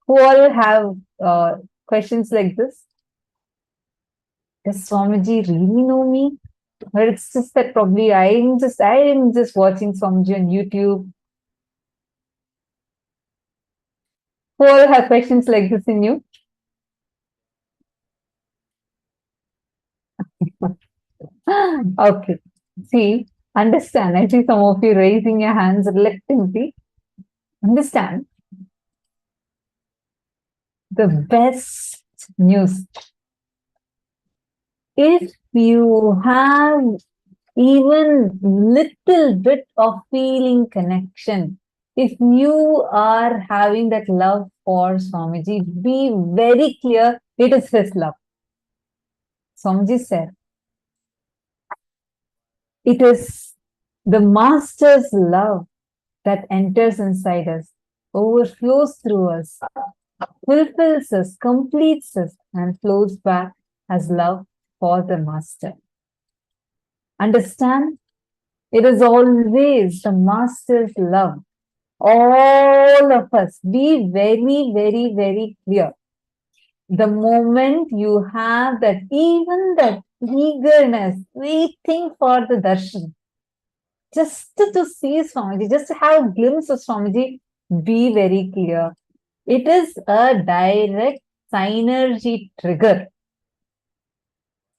Who all have questions like this? Does Swamiji really know me? Or it's just that probably I am just watching Swamiji on YouTube. Who all have questions like this in you? Okay. See, understand. I see some of you raising your hands reluctantly. Understand. The best news. If you have even little bit of feeling connection, if you are having that love for Swamiji, be very clear, it is his love. Swamiji said, it is the Master's love that enters inside us, overflows through us, fulfills us, completes us, and flows back as love for the Master. Understand? It is always the Master's love. All of us, be very, very, very clear. The moment you have that, even that eagerness, waiting for the darshan, just to see Swamiji, just to have a glimpse of Swamiji, be very clear. It is a direct synergy trigger.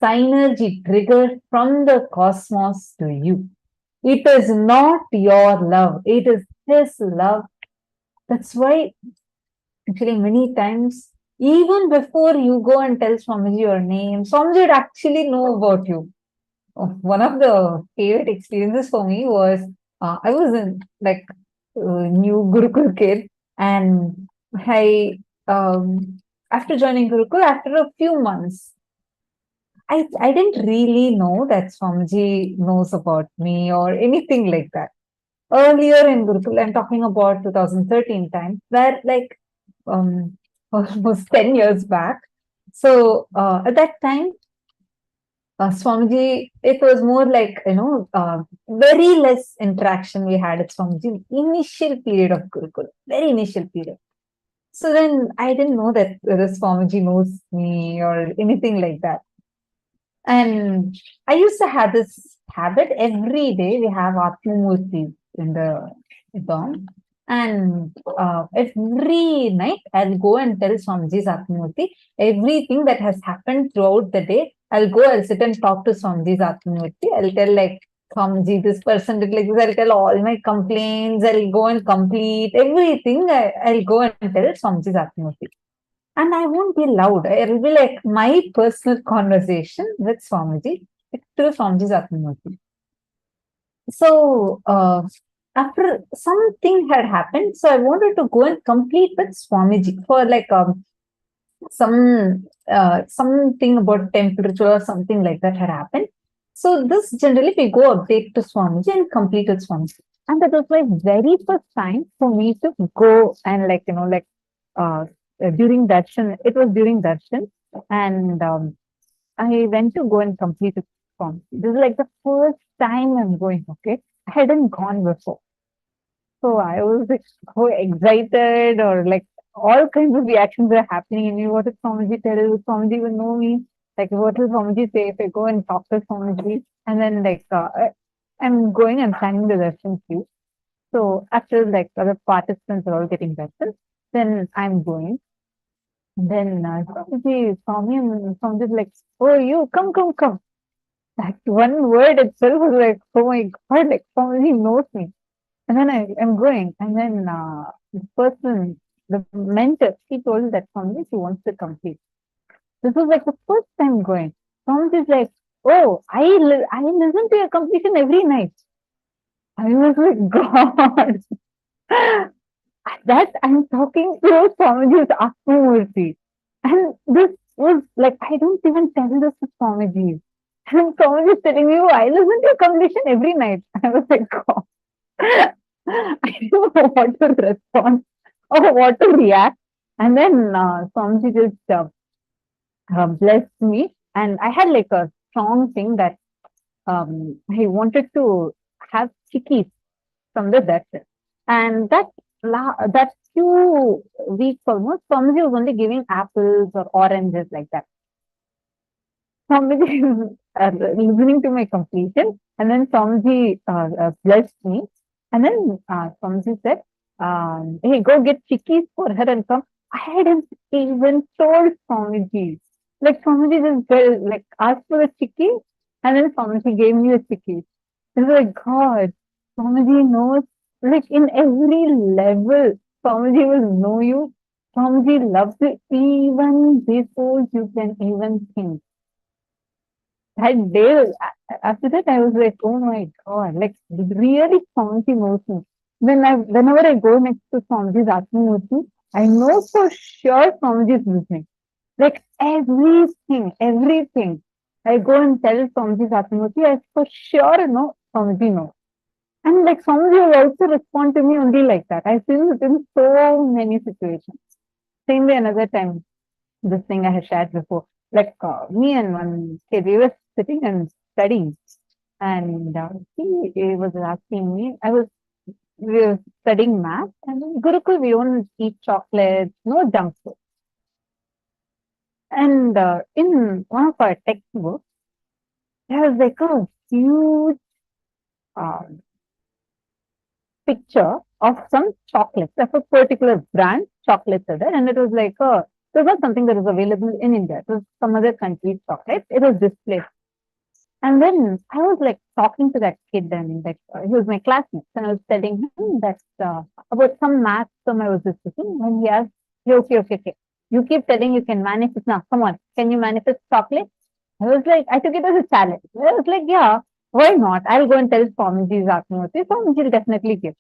Synergy trigger from the cosmos to you. It is not your love. It is his love. That's why, actually, many times, even before you go and tell Swamiji your name, Swamiji would actually know about you. One of the favorite experiences for me was, I was in like new Gurukul kid, and I, after joining Gurukul, after a few months, I didn't really know that Swamiji knows about me or anything like that. Earlier in Gurukul, I'm talking about 2013 time, where like almost 10 years back. So at that time, Swamiji, it was more like, very less interaction we had at Swamiji, initial period of Gurukul, very initial period. So then I didn't know that the Swamiji knows me or anything like that. And I used to have this habit every day. We have Atmamurti in the dorm. And every night I'll go and tell Swamiji's Atmamurti everything that has happened throughout the day. I'll sit and talk to Swamiji's Atmamurti. I'll tell like, Swamiji, this person did like this. I'll tell all my complaints. I'll go and complete everything. I'll go and tell Swamiji's Atmamurti. And I won't be loud. It'll be like my personal conversation with Swamiji through Swamiji's Atmamurti. So, after something had happened, so I wanted to go and complete with Swamiji for like something about temple ritual or something like that had happened. So this generally we go update to Swamiji and complete with Swamiji. And that was my very first time for me to go and during darshan, it was during darshan, and I went to go and complete it form. This is like the first time I'm going, okay? I hadn't gone before. So I was like so excited, or like all kinds of reactions were happening in me. What did Swamiji tell? Swamiji will know me. Like, what will Swamiji say if I go and talk to Swamiji? And then I'm going and signing the darshan queue. So after like other participants are all getting darshan, then I'm going. Then Swamiji saw me and Swamiji like, oh, you come. That one word itself was like, oh my God, like Swamiji knows me. And then I'm going. And then this person, the mentor, she told that Swamiji, she wants to complete. This was like the first time going. Swamiji is like, oh, I listen to your completion every night. I was like, God. That I'm talking to Swamiji's Atmamurti. And this was like, I don't even tell this to Swamiji. And Swamiji is telling me, oh, I listen to your completion every night. I was like, God. I don't know what to respond or what to react. And then Swamiji just blessed me. And I had like a strong thing that I wanted to have chickies from the darshan. And that few weeks almost, Swamiji was only giving apples or oranges like that. Swamiji listening to my completion, and then Swamiji blessed me. And then Swamiji said, hey, go get chickies for her and come. I hadn't even told Swamiji. Like Swamiji just like asked for a chickie, and then Swamiji gave me a chickie. It's like, God, Swamiji knows, like in every level, Swamiji will know you. Swamiji loves you even before you can even think. that day, after that, I was like, oh my God, like really Swamiji knows me. Whenever I go next to Swamiji's Atmamurti, I know for sure Swamiji is listening. Like everything. I go and tell Swamiji's Atmamurti, I for sure know Swamiji knows. And like Swamiji will also respond to me only like that. I've seen it in so many situations. Same way another time, this thing I had shared before. Like me and one kid, we were sitting and studying. And he was asking me, we were studying math. And in Gurukul, we don't eat chocolates, no junk food. And in one of our textbooks, there was like a huge picture of some chocolates, of a particular brand chocolates are there, and it was like it was not something that was available in India. It was some other country's chocolate. It was displayed. And then I was like talking to that kid, and like he was my classmate, and I was telling him that about some math term I was discussing, and he asked, okay. You keep telling you can manifest now. Come on, can you manifest chocolate? I was like, I took it as a challenge. I was like, yeah, why not? I'll go and tell Swamiji's Atmamurti. Swamiji will definitely give.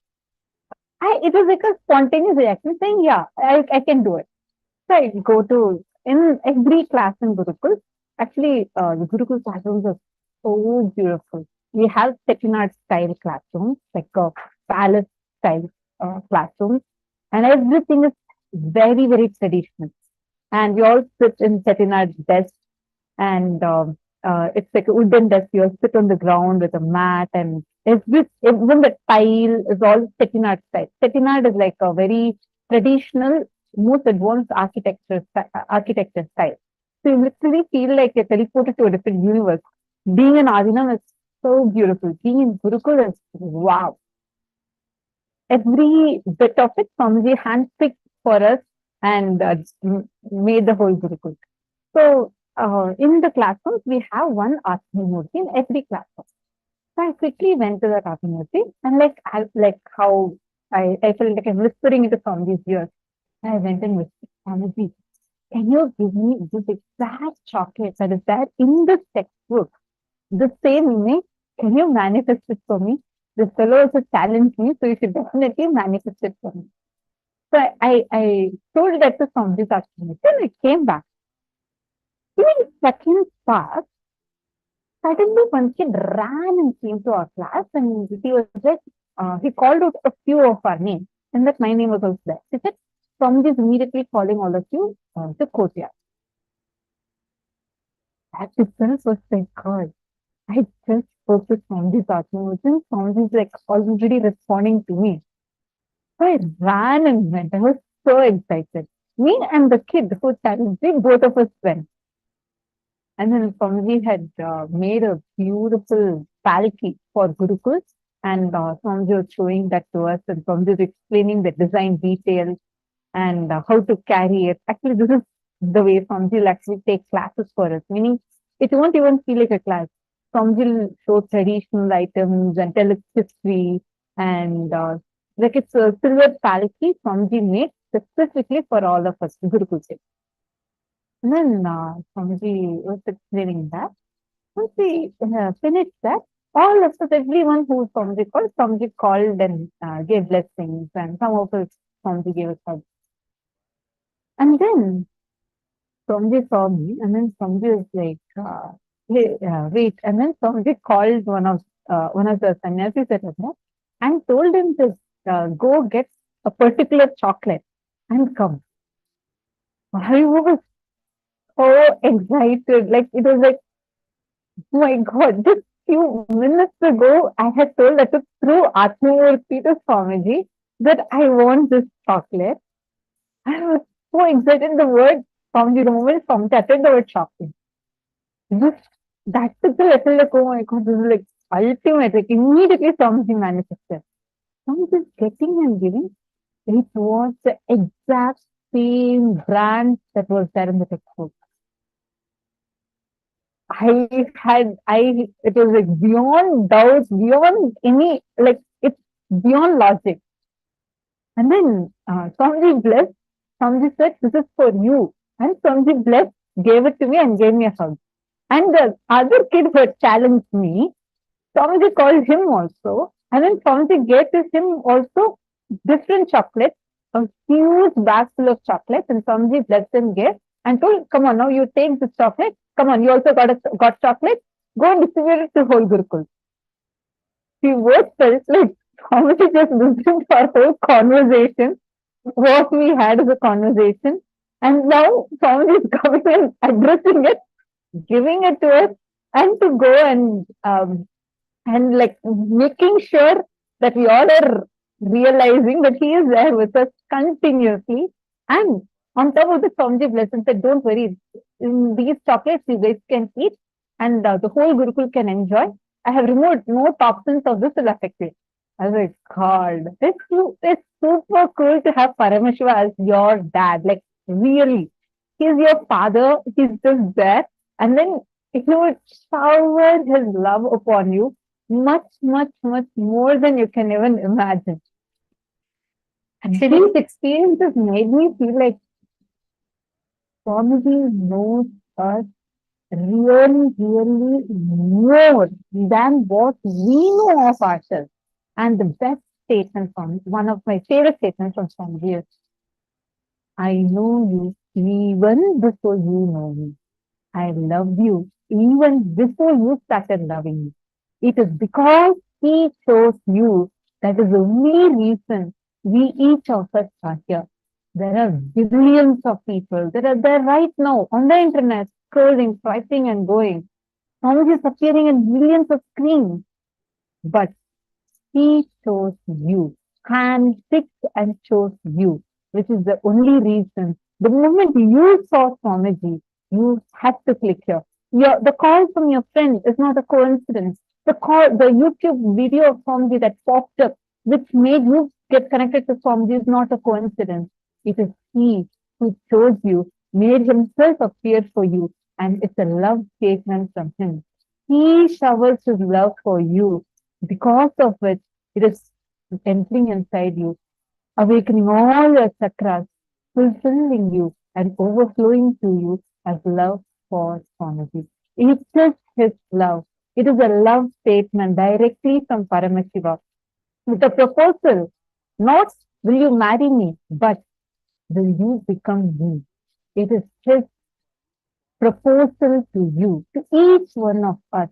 It was like a spontaneous reaction saying, yeah, I can do it. So I go to, in every class in Gurukul, actually, the Gurukul classrooms are so beautiful. We have Chettinad style classrooms, like palace style classrooms, and everything is very, very traditional. And we all sit in Chettinad desks, and it's like a wooden desk. You all sit on the ground with a mat, and even the tile is all Chettinad style. Chettinad is like a very traditional, most advanced architecture style. So you literally feel like you're teleported to a different universe. Being in Adinam is so beautiful. Being in Gurukul is wow. Every bit of it, Swamiji handpicked for us and made the whole Gurukul. So in the classrooms, we have one Atmamurti in every classroom. So I quickly went to that Atmamurti, and like how I felt like I'm whispering into Swamiji's ears. I went and whispered, Swamiji, can you give me this exact chocolate that is there in the textbook? The same image, can you manifest it for me? This fellow also challenged me, so you should definitely manifest it for me. So I told that to Swamiji's Atmamurti, and I came back. In second class, suddenly one kid ran and came to our class, and he was just, he called out a few of our names, and that my name was also there. He said, Swamiji is immediately calling all of you to courtyard. That itself was like, God, I just spoke to Swamiji's Atmamurti, and Swamiji is like already responding to me. So I ran and went. I was so excited. Me and the kid who challenged me, both of us went. And then Swamiji had made a beautiful palki for Gurukul, and Swamiji was showing that to us, and Swamiji was explaining the design details and how to carry it. Actually, this is the way Swamiji will actually take classes for us, meaning it won't even feel like a class. Swamiji will show traditional items and tell its history, and like it's a silver palki Swamiji made specifically for all of us, Gurukul. And then Swamiji was explaining that. Once we finished that, all of us, everyone who Swamiji called and gave blessings, and some of us, Swamiji gave us hugs. And then Swamiji saw me, and then Swamiji was like, hey, wait. And then Swamiji called one of the sannyasis that was there and told him to go get a particular chocolate and come. I was so excited. Like, it was like, oh my God, just few minutes ago, I had told that through Atmamurti to Swamiji that I want this chocolate. I was so excited. The word Swamiji, the moment Swamiji uttered the word chocolate, that took the level like, oh my God, this is like ultimate. Like, immediately Swamiji manifested. Swamiji is getting and giving. It was the exact same brand that was there in the textbook. It was like beyond doubt, beyond any, like, it's beyond logic. And then Swamiji blessed. Swamiji said, this is for you. And Swamiji blessed, gave it to me and gave me a hug. And the other kid who had challenged me, Swamiji called him also. And then Swamiji gave him also different chocolates, a huge bag full of chocolates. And Swamiji blessed him, gave and told, come on, now you take this chocolate. Come on, you also got chocolate. Go and distribute it to whole Gurukul. We both felt like Swamiji just listened to our whole conversation, what we had as a conversation. And now Swamiji is coming and addressing it, giving it to us, and to go and like making sure that we all are realizing that he is there with us continuously. And on top of the Swamiji blessing said, don't worry, these chocolates you guys can eat and the whole Gurukul can enjoy. I have removed no toxins of this will affect you. I was like, God, it's super cool to have Paramashiva as your dad. Like, really, he's your father. He's just there. And then he would shower his love upon you much, much, much more than you can even imagine. Actually, these experiences made me feel like Swamiji knows us really, really more than what we know of ourselves. And the best statement from one of my favorite statements from Swamiji is, I know you even before you know me. I love you even before you started loving me. It is because he chose you that is the only reason we each of us are here. There are billions of people that are there right now on the internet, scrolling, swiping and going. Swamiji is appearing in millions of screens. But he chose you, handpicked and chose you, which is the only reason. The moment you saw Swamiji, you had to click here. The call from your friend is not a coincidence. The YouTube video of Swamiji that popped up, which made you get connected to Swamiji, is not a coincidence. It is he who chose you, made himself appear for you, and it's a love statement from him. He showers his love for you, because of which it is entering inside you, awakening all your chakras, fulfilling you and overflowing to you as love for Swamiji. It is his love. It is a love statement directly from Paramashiva with a proposal. Not will you marry me, but will you become me? It is his proposal to you, to each one of us.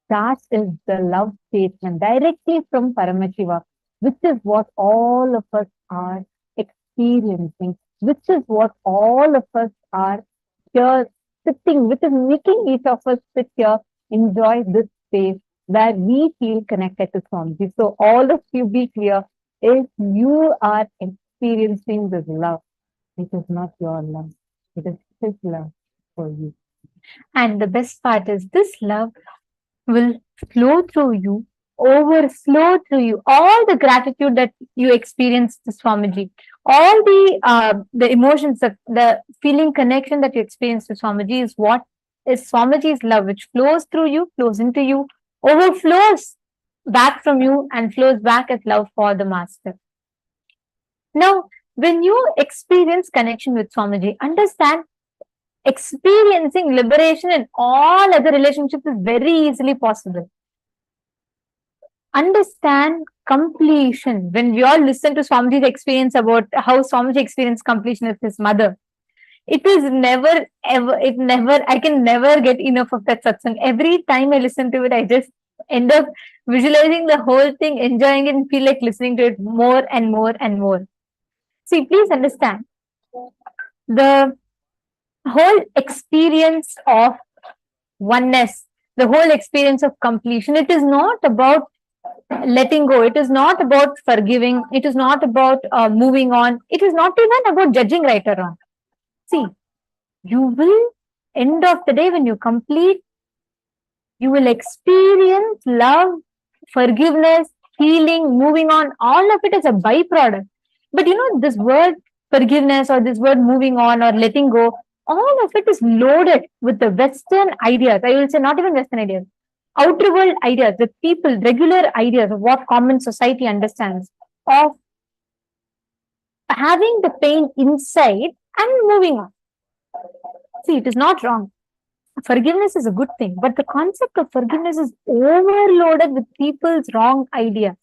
That is the love statement directly from Paramashiva, which is what all of us are experiencing, which is what all of us are here sitting, which is making each of us sit here, enjoy this space where we feel connected to Swamiji. So all of you be clear, if you are experiencing this love, it is not your love, it is his love for you. And the best part is this love will flow through you, overflow through you. All the gratitude that you experience to Swamiji, all the emotions, the feeling connection that you experience to Swamiji is what is Swamiji's love, which flows through you, flows into you, overflows back from you and flows back as love for the Master. Now, when you experience connection with Swamiji, understand experiencing liberation in all other relationships is very easily possible. Understand completion. When we all listen to Swamiji's experience about how Swamiji experienced completion with his mother, it is never, ever, I can never get enough of that satsang. Every time I listen to it, I just end up visualizing the whole thing, enjoying it, and feel like listening to it more and more and more. See, please understand, the whole experience of oneness, the whole experience of completion, it is not about letting go. It is not about forgiving. It is not about moving on. It is not even about judging right or wrong. See, you will, end of the day, when you complete, you will experience love, forgiveness, healing, moving on. All of it is a byproduct. But this word forgiveness or this word moving on or letting go, all of it is loaded with the Western ideas. I will say not even Western ideas, outer world ideas, the people, regular ideas of what common society understands of having the pain inside and moving on. See, it is not wrong. Forgiveness is a good thing, but the concept of forgiveness is overloaded with people's wrong ideas.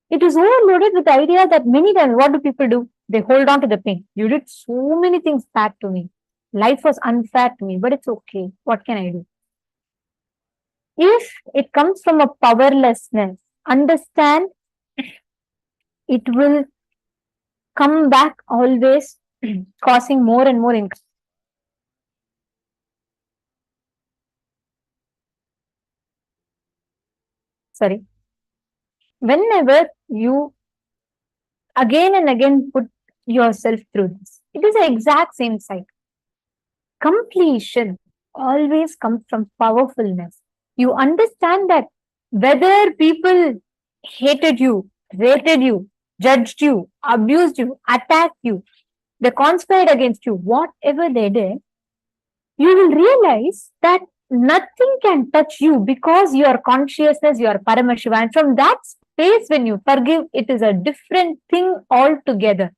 It is overloaded with the idea that many times, what do people do? They hold on to the pain. You did so many things bad to me. Life was unfair to me, but it's okay. What can I do? If it comes from a powerlessness, understand it will come back always causing more and more income. Sorry. Whenever you again and again put yourself through this, it is the exact same cycle. Completion always comes from powerfulness. You understand that whether people hated you, rated you, judged you, abused you, attacked you, they conspired against you, whatever they did, you will realize that nothing can touch you because your consciousness, your Paramashiva. And from that space, when you forgive, it is a different thing altogether.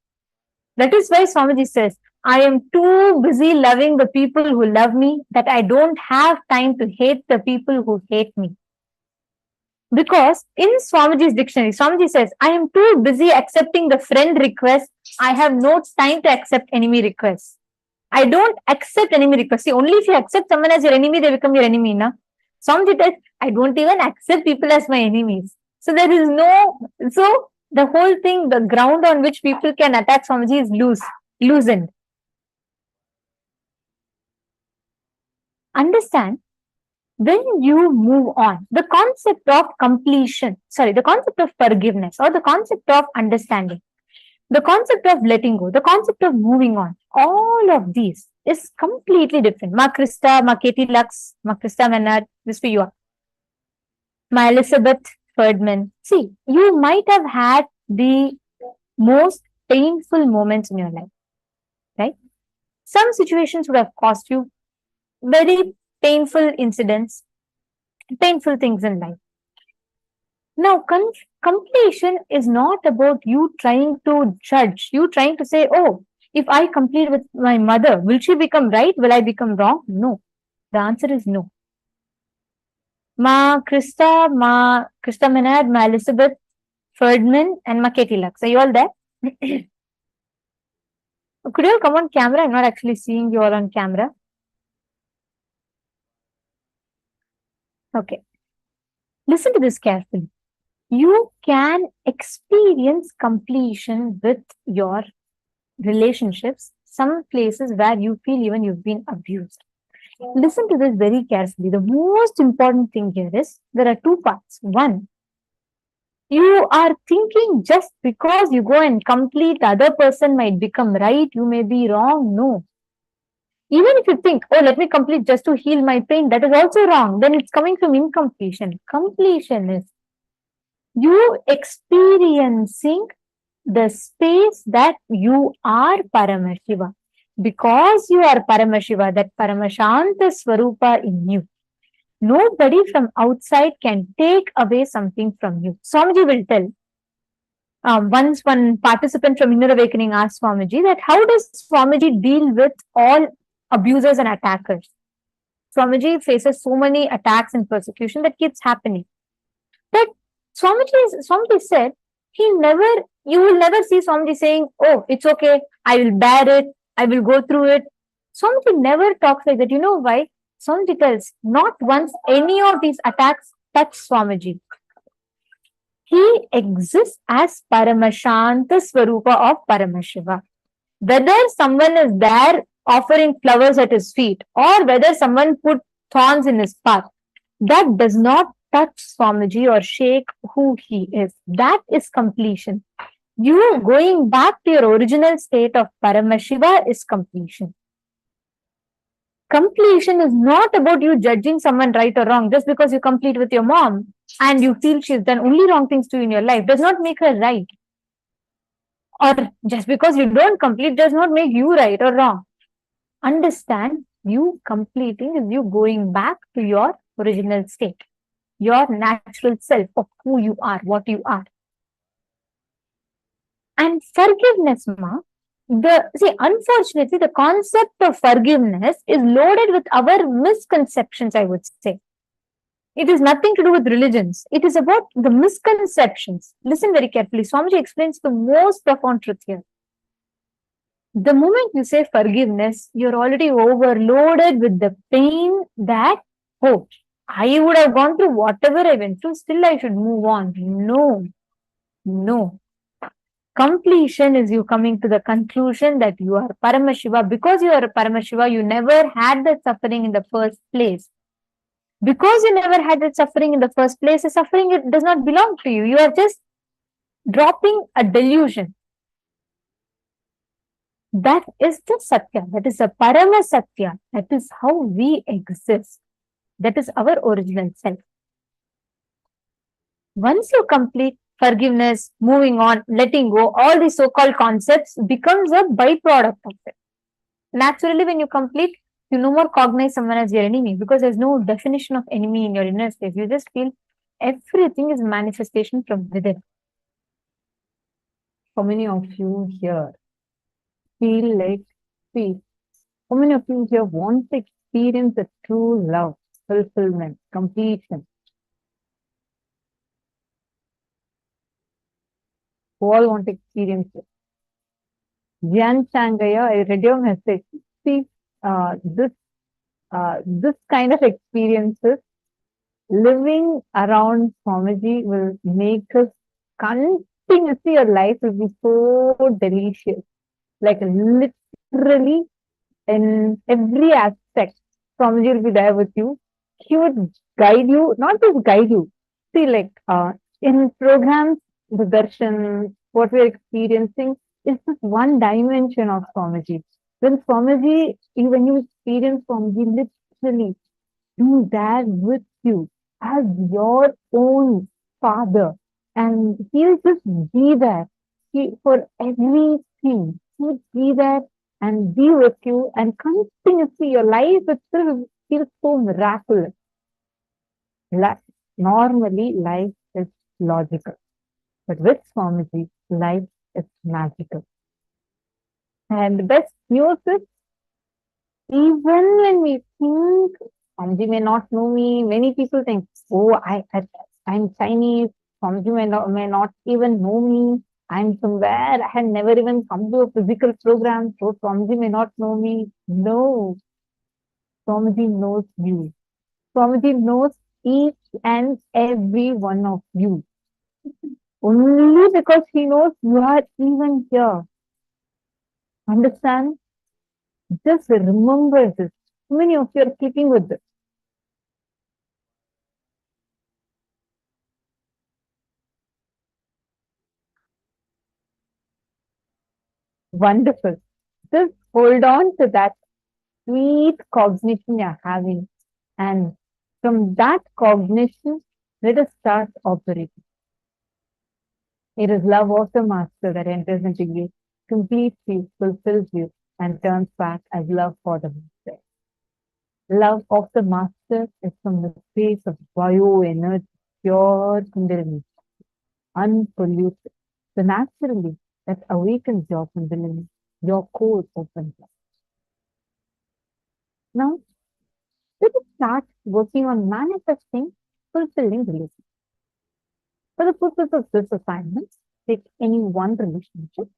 That is why Swamiji says, I am too busy loving the people who love me that I don't have time to hate the people who hate me. Because in Swamiji's dictionary, Swamiji says, I am too busy accepting the friend request. I have no time to accept enemy requests. I don't accept enemy requests. See, only if you accept someone as your enemy, they become your enemy. Na? Swamiji says, I don't even accept people as my enemies. So there is no, so the whole thing, the ground on which people can attack Swamiji is loosened. Understand, when you move on, the concept of completion, the concept of forgiveness or the concept of understanding, the concept of letting go, the concept of moving on, all of these is completely different. Ma Krista, Ma Katie Lux, Ma Krista Menard, this for you are. Ma Elizabeth Ferdman. See, you might have had the most painful moments in your life, right? Some situations would have cost you very painful incidents, painful things in life. Now, completion is not about you trying to judge, you trying to say, oh, if I complete with my mother, will she become right? Will I become wrong? No. The answer is no. Ma Krista Menard, Ma Elizabeth Ferdman, and Ma Katie Lux. Are you all there? Could you all come on camera? I'm not actually seeing you all on camera. Okay. Listen to this carefully. You can experience completion with your relationships, some places where you feel even you've been abused. Listen to this very carefully. The most important thing here is there are two parts. One, you are thinking just because you go and complete, the other person might become right, you may be wrong. No. Even if you think, oh, let me complete just to heal my pain, that is also wrong. Then it's coming from incompletion. Completion is you experiencing the space that you are Paramashiva. Because you are Paramashiva, that Paramashanta Swarupa in you, nobody from outside can take away something from you. Swamiji will tell. Once one participant from Inner Awakening asked Swamiji that how does Swamiji deal with all abusers and attackers? Swamiji faces so many attacks and persecution that keeps happening. But Swamiji said, you will never see Swamiji saying, oh, it's okay, I will bear it, I will go through it. Swamiji never talks like that. You know why? Swamiji tells, not once any of these attacks touch Swamiji. He exists as Paramashanta Swarupa of Paramashiva. Whether someone is there offering flowers at his feet or whether someone put thorns in his path, that does not touch Swamiji or shake who he is. That is completion. You going back to your original state of Paramashiva is completion. Completion is not about you judging someone right or wrong. Just because you complete with your mom and you feel she's done only wrong things to you in your life does not make her right. Or just because you don't complete does not make you right or wrong. Understand, you completing is you going back to your original state, your natural self of who you are, what you are. And forgiveness, Unfortunately, the concept of forgiveness is loaded with our misconceptions, I would say. It is nothing to do with religions. It is about the misconceptions. Listen very carefully. Swamiji explains the most profound truth here. The moment you say forgiveness, you're already overloaded with the pain that, oh, I would have gone through whatever I went through, still I should move on. No. Completion is you coming to the conclusion that you are Paramashiva. Because you are a Paramashiva, you never had that suffering in the first place. Because you never had that suffering in the first place, the suffering it does not belong to you. You are just dropping a delusion. That is the Satya. That is the Parama Satya. That is how we exist. That is our original self. Once you complete forgiveness, moving on, letting go, all these so-called concepts becomes a byproduct of it. Naturally, when you complete, you no more cognize someone as your enemy because there's no definition of enemy in your inner space. You just feel everything is manifestation from within. How many of you here feel like peace? How many of you here want to experience the true love, fulfillment, completion? Who all want to experience it? Jan Changaya, I read your message. See, this kind of experiences, living around Swamiji will make us continuously, your life will be so delicious. Like literally in every aspect, Swamiji will be there with you. He would guide you, not just guide you. See, like in programs, the darshan, what we're experiencing is just one dimension of Swamiji. When Swamiji, when you experience Swamiji, literally, he's there with you as your own father. And he'll just be there for everything. He'll be there and be with you and continuously your life itself feels so miraculous. Normally, life is logical. But with Swamiji, life is magical. And the best news is, even when we think Swamiji may not know me, many people think, oh, I'm Chinese, Swamiji may not even know me. I'm somewhere, I had never even come to a physical program, so Swamiji may not know me. No, Swamiji knows you. Swamiji knows each and every one of you. Only because he knows you are even here. Understand? Just remember this. How many of you are clicking with this? Wonderful. Just hold on to that sweet cognition you're having. And from that cognition, let us start operating. It is love of the master that enters into you, completes you, fulfills you, and turns back as love for the master. Love of the master is from the space of bioenergy, pure Kundalini, unpolluted. So naturally, that awakens your Kundalini, your core opens up. Now, let us start working on manifesting fulfilling relationships. For the purpose of this assignment, take any one relationship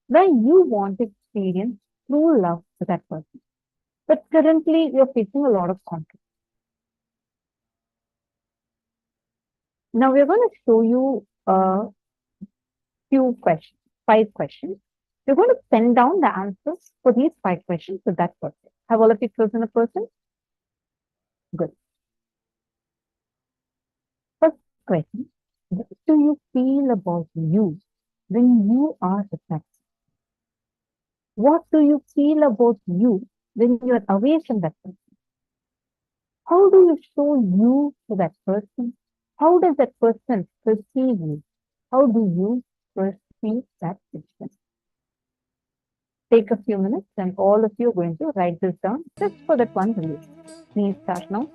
where you want to experience true love for that person. But currently, you're facing a lot of conflict. Now, we're going to show you a few questions, 5 questions. You're going to pen down the answers for these 5 questions to that person. Have all of you chosen a person? Good. First question, what do you feel about you when you are with that person? What do you feel about you when you are away from that person? How do you show you to that person? How does that person perceive you? How do you perceive that person? Take a few minutes and all of you are going to write this down just for that one relation. Please start now.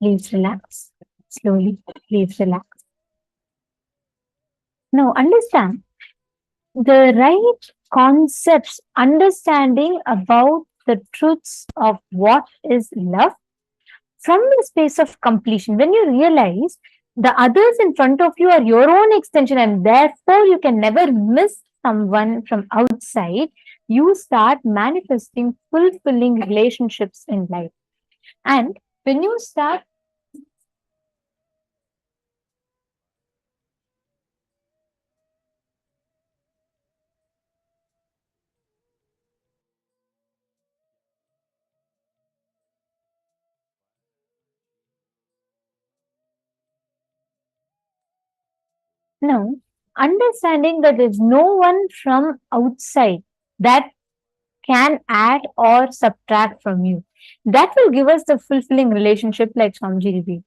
Please relax. Slowly, please relax. Now, understand the right concepts, understanding about the truths of what is love from the space of completion. When you realize the others in front of you are your own extension, and therefore you can never miss someone from outside, you start manifesting fulfilling relationships in life. And when you start now understanding that there's no one from outside that can add or subtract from you, that will give us the fulfilling relationship, like Swamiji revealed.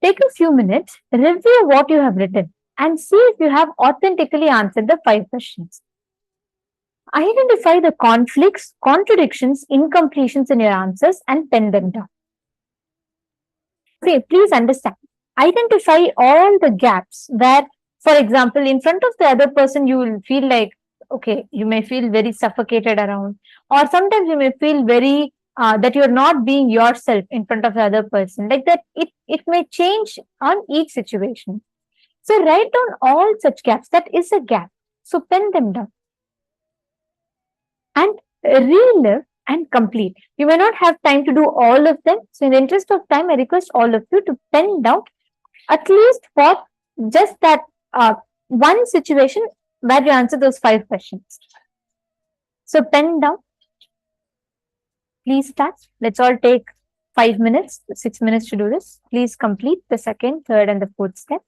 Take a few minutes, review what you have written, and see if you have authentically answered the 5 questions. Identify the conflicts, contradictions, incompletions in your answers and pen them down. Okay, please understand. Identify all the gaps where, for example, in front of the other person, you will feel like, okay, you may feel very suffocated around, or sometimes you may feel very that you're not being yourself in front of the other person. Like that, it may change on each situation. So write down all such gaps. That is a gap. So pen them down and relive and complete. You may not have time to do all of them. So in the interest of time, I request all of you to pen down at least for just that one situation where you answer those 5 questions. So pen down. Please start. Let's all take 5 minutes, 6 minutes to do this. Please complete the second, third, and the fourth step.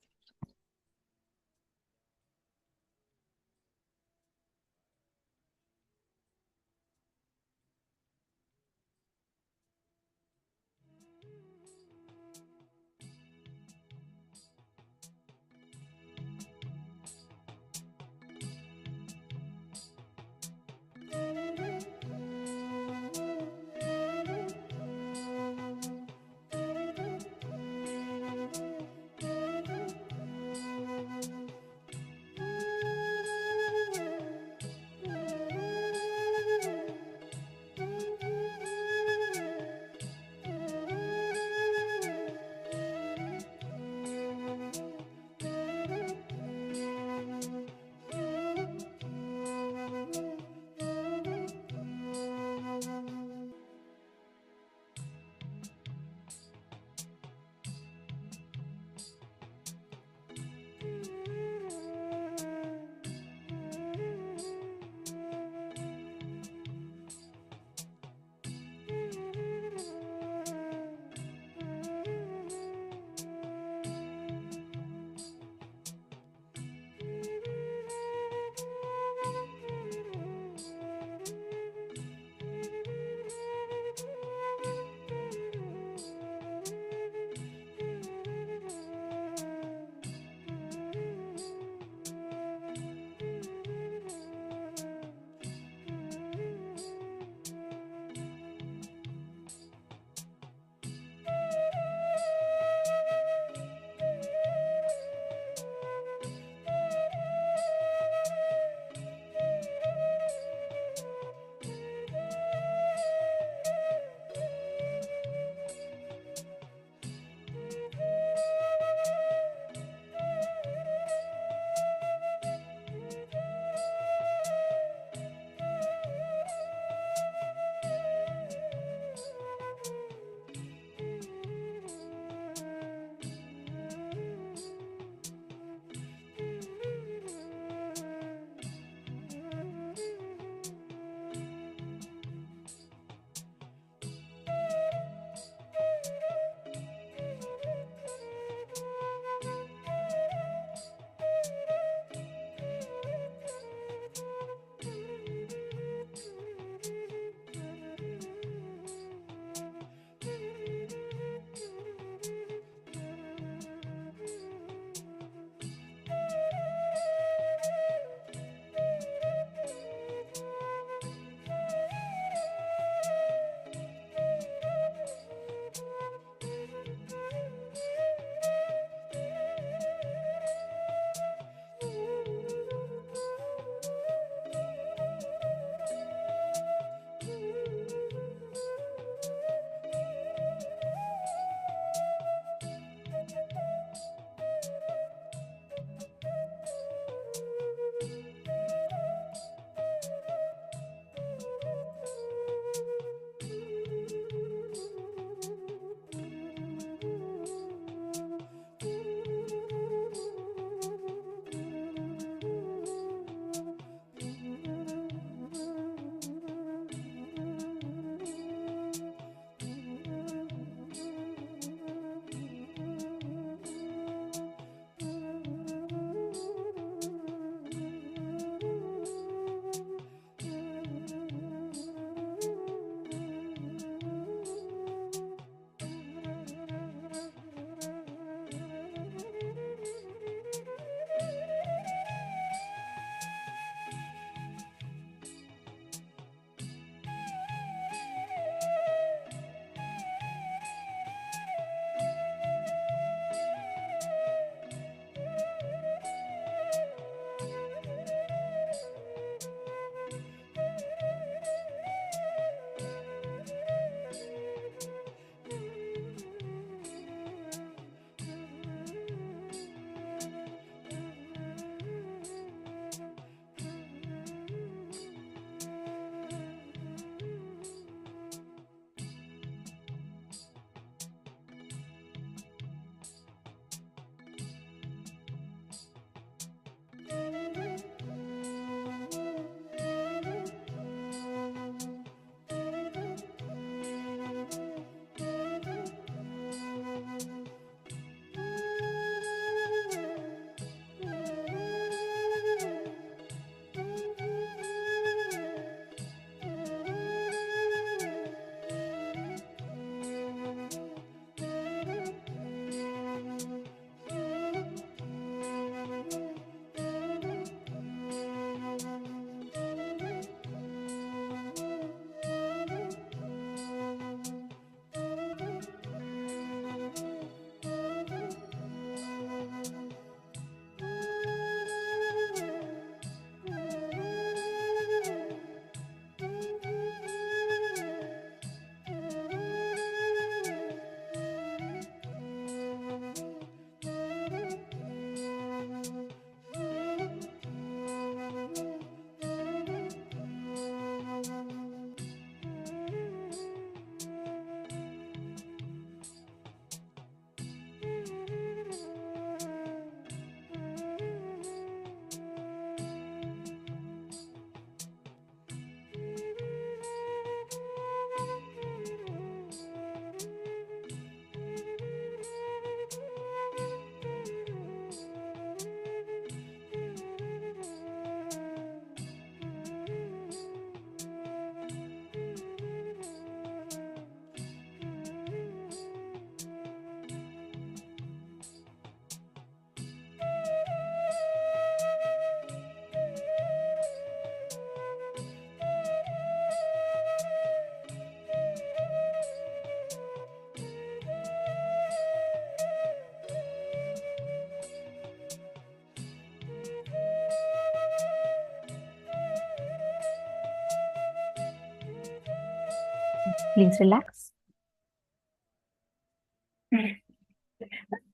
Please relax.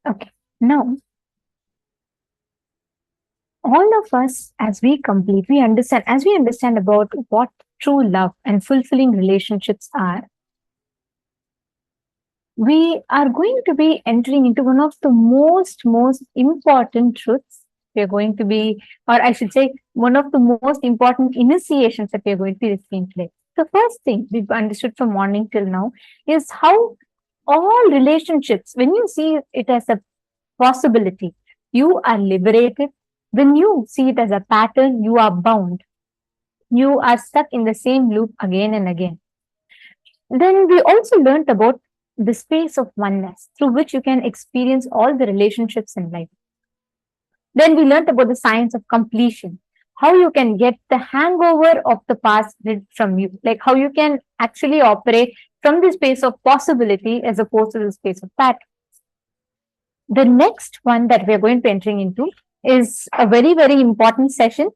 Okay. Now, all of us, as we understand about what true love and fulfilling relationships are, we are going to be entering into one of the most important truths. We are going to be, or I should say, one of the most important initiations that we are going to be receiving today. The first thing we've understood from morning till now is how all relationships, when you see it as a possibility, you are liberated. When you see it as a pattern, you are bound. You are stuck in the same loop again and again. Then we also learned about the space of oneness through which you can experience all the relationships in life. Then we learned about the science of completion, how you can get the hangover of the past rid from you, like how you can actually operate from the space of possibility as opposed to the space of pattern. The next one that we are going to be entering into is a very important session.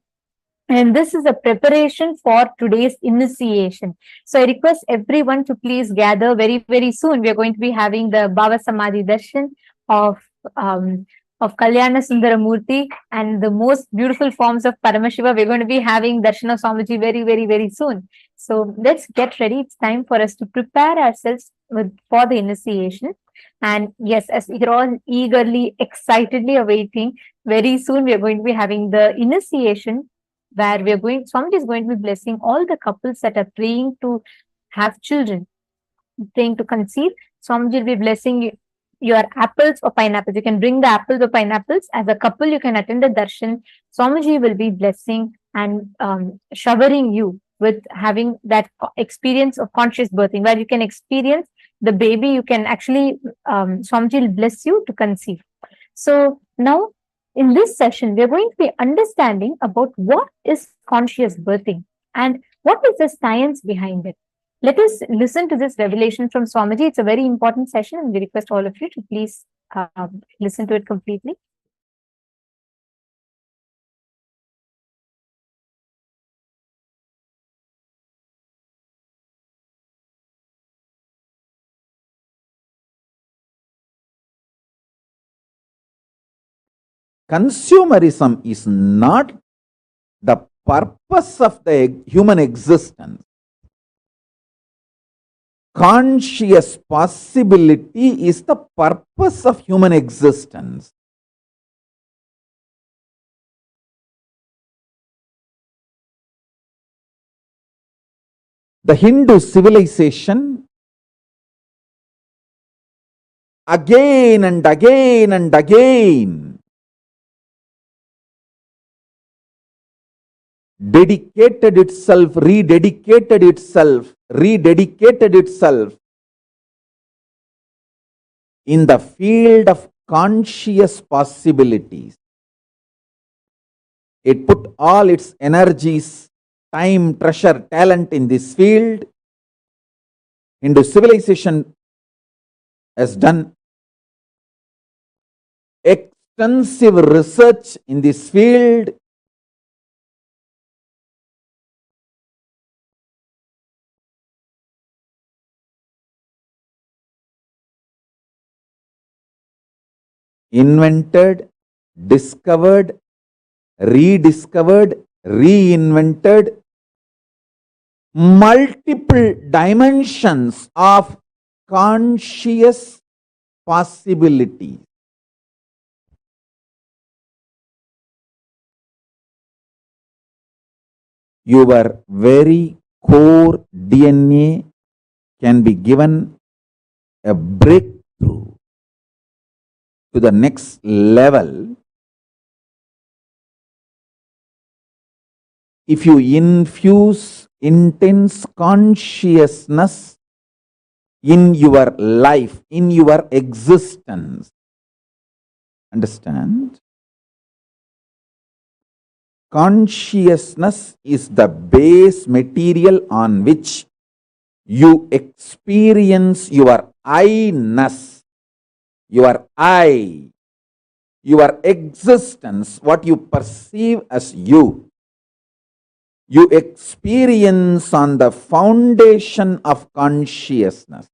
And this is a preparation for today's initiation. So I request everyone to please gather very soon. We are going to be having the Bhava Samadhi Darshan of Kalyana Sundaramurti and the most beautiful forms of Paramashiva. We're going to be having Darshan of Swamiji very soon. So let's get ready. It's time for us to prepare ourselves for the initiation. And yes, as you're all eagerly, excitedly awaiting, very soon we are going to be having the initiation, where Swamiji is going to be blessing all the couples that are praying to have children, praying to conceive. Swamiji will be blessing your apples or pineapples. You can bring the apples or pineapples. As a couple, you can attend the darshan. Swamiji will be blessing and showering you with having that experience of conscious birthing, where you can experience the baby. You can actually, Swamiji will bless you to conceive. So now, in this session, we are going to be understanding about what is conscious birthing and what is the science behind it. Let us listen to this revelation from Swamiji. It's a very important session, and we request all of you to please listen to it completely. Consumerism is not the purpose of the human existence. Conscious possibility is the purpose of human existence. The Hindu civilization again and again and again rededicated itself in the field of conscious possibilities. It put all its energies, time, treasure, talent in this field. Hindu civilization has done extensive research in this field. Invented, discovered, rediscovered, reinvented multiple dimensions of conscious possibility. Your very core DNA can be given a breakthrough to the next level if you infuse intense consciousness in your life, in your existence. Understand? Consciousness is the base material on which you experience your I-ness, your I, your existence, what you perceive as you. you experience on the foundation of consciousness.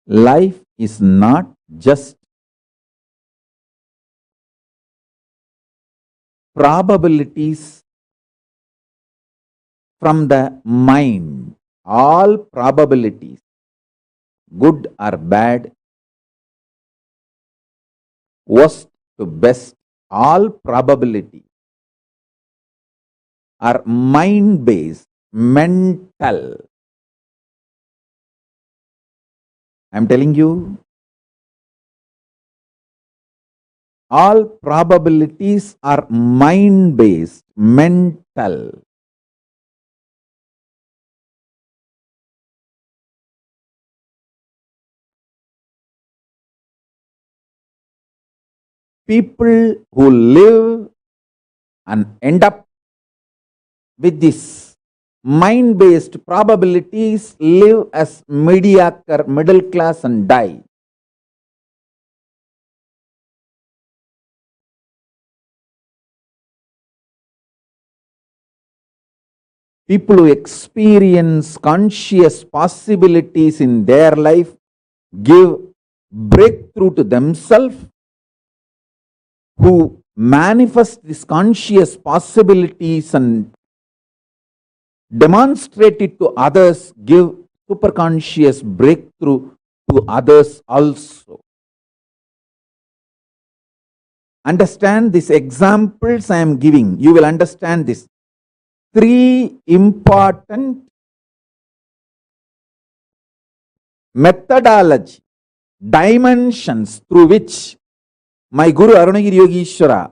Life is not just probabilities from the mind. All probabilities, good or bad, worst to best, all probabilities are mind-based, mental. I am telling you, all probabilities are mind-based, mental. People who live and end up with this mind-based probabilities live as mediocre, middle class and die. People who experience conscious possibilities in their life give breakthrough to themselves, who manifest these conscious possibilities and demonstrate it to others, give superconscious breakthrough to others also. Understand these examples I am giving. You will understand this. 3 important methodology, dimensions through which my Guru Arunagiri Yogeshwara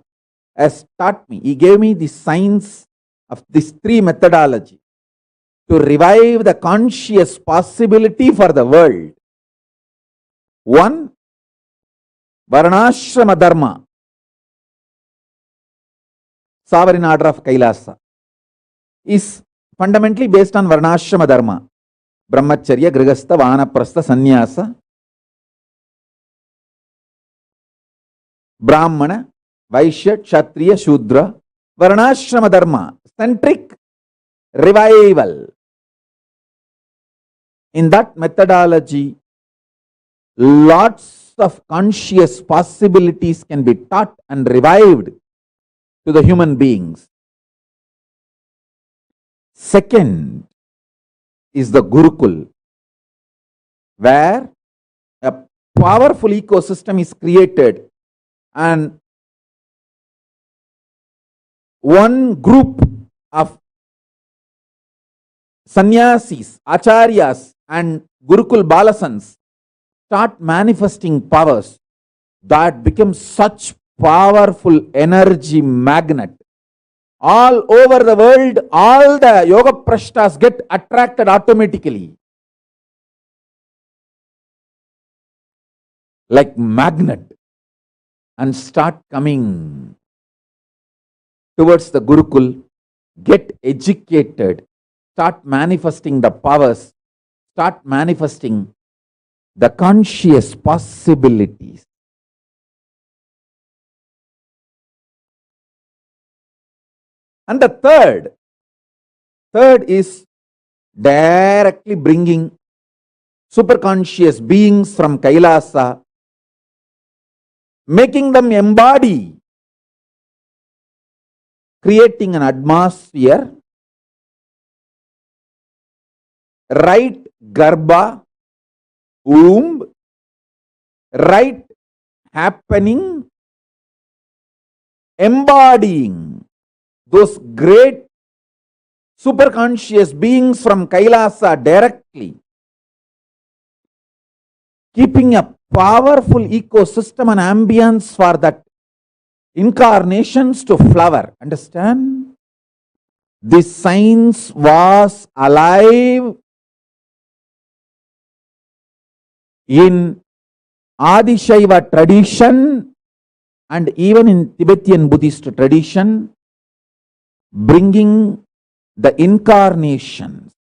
has taught me. He gave me the science of these 3 methodology to revive the conscious possibility for the world. 1, Varnashrama Dharma, sovereign order of KAILASA, is fundamentally based on Varnashrama Dharma. Brahmacharya, Grihastha, Vanaprastha, Sannyasa, Brahmana, Vaishya, Kshatriya, Shudra, Varnashrama Dharma, centric revival. In that methodology, lots of conscious possibilities can be taught and revived to the human beings. Second is the Gurukul, where a powerful ecosystem is created and one group of sannyasis, acharyas and Gurukul balasans start manifesting powers that become such powerful energy magnet. All over the world, all the yoga prashtas get attracted automatically. Like magnet, and start coming towards the Gurukul, get educated, start manifesting the powers, start manifesting the conscious possibilities. And the third is directly bringing superconscious beings from KAILASA, making them embody, creating an atmosphere, right garbha, womb, right happening, embodying those great superconscious beings from KAILASA directly, keeping a powerful ecosystem and ambience for that incarnations to flower. Understand? This science was alive in Adishaiva tradition and even in Tibetan Buddhist tradition, bringing the incarnations.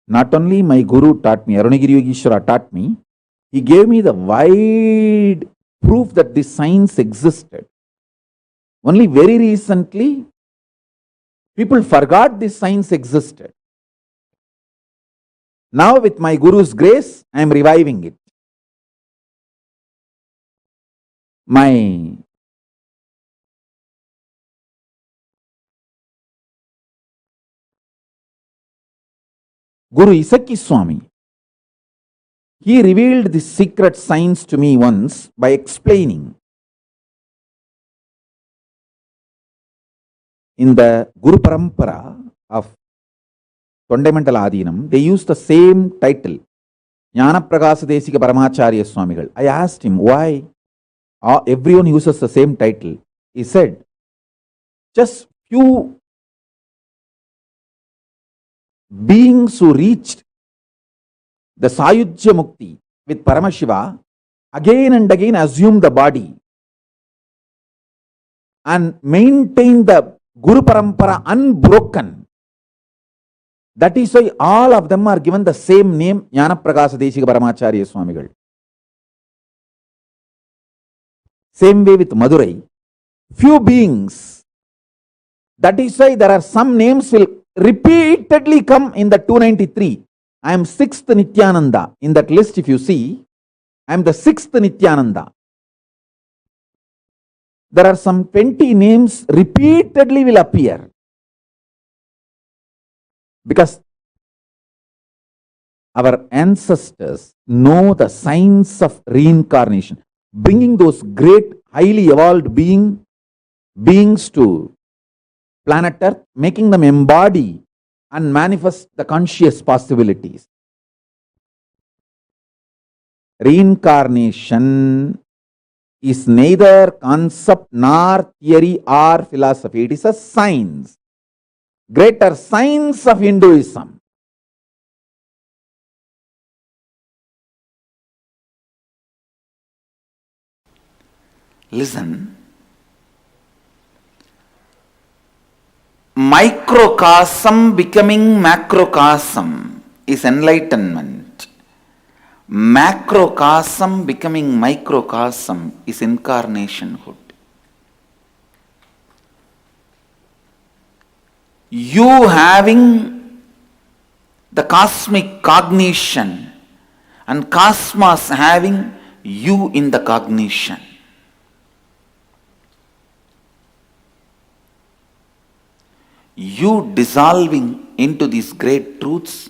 Not only my Guru taught me, Arunagiri Yogeshwara taught me, he gave me the wide proof that this science existed. Only very recently, people forgot this science existed. Now with my Guru's grace, I am reviving it. My Guru Isaki Swami, he revealed this secret science to me once by explaining. In the Guru Parampara of Fundamental Adinam, they used the same title, Jnana Prakasadesika Paramacharya Swamigal. I asked him why everyone uses the same title. He said, just few beings who reached the Sayujya Mukti with Paramashiva again and again assume the body and maintain the Guru Parampara unbroken. That is why all of them are given the same name, Jnana Prakasadesika Paramacharya Swamigal. Same way with Madurai. Few beings. That is why there are some names will repeatedly come in the 293. I am 6th Nithyananda. In that list, if you see, I am the 6th Nithyananda. There are some 20 names repeatedly will appear. Because our ancestors know the science of reincarnation, bringing those great, highly evolved beings to planet Earth, making them embody and manifest the conscious possibilities. Reincarnation is neither concept nor theory or philosophy. It is a science. Greater science of Hinduism. Listen. Microcosm becoming macrocosm is enlightenment. Macrocosm becoming microcosm is incarnationhood. You having the cosmic cognition and cosmos having you in the cognition. You dissolving into these great truths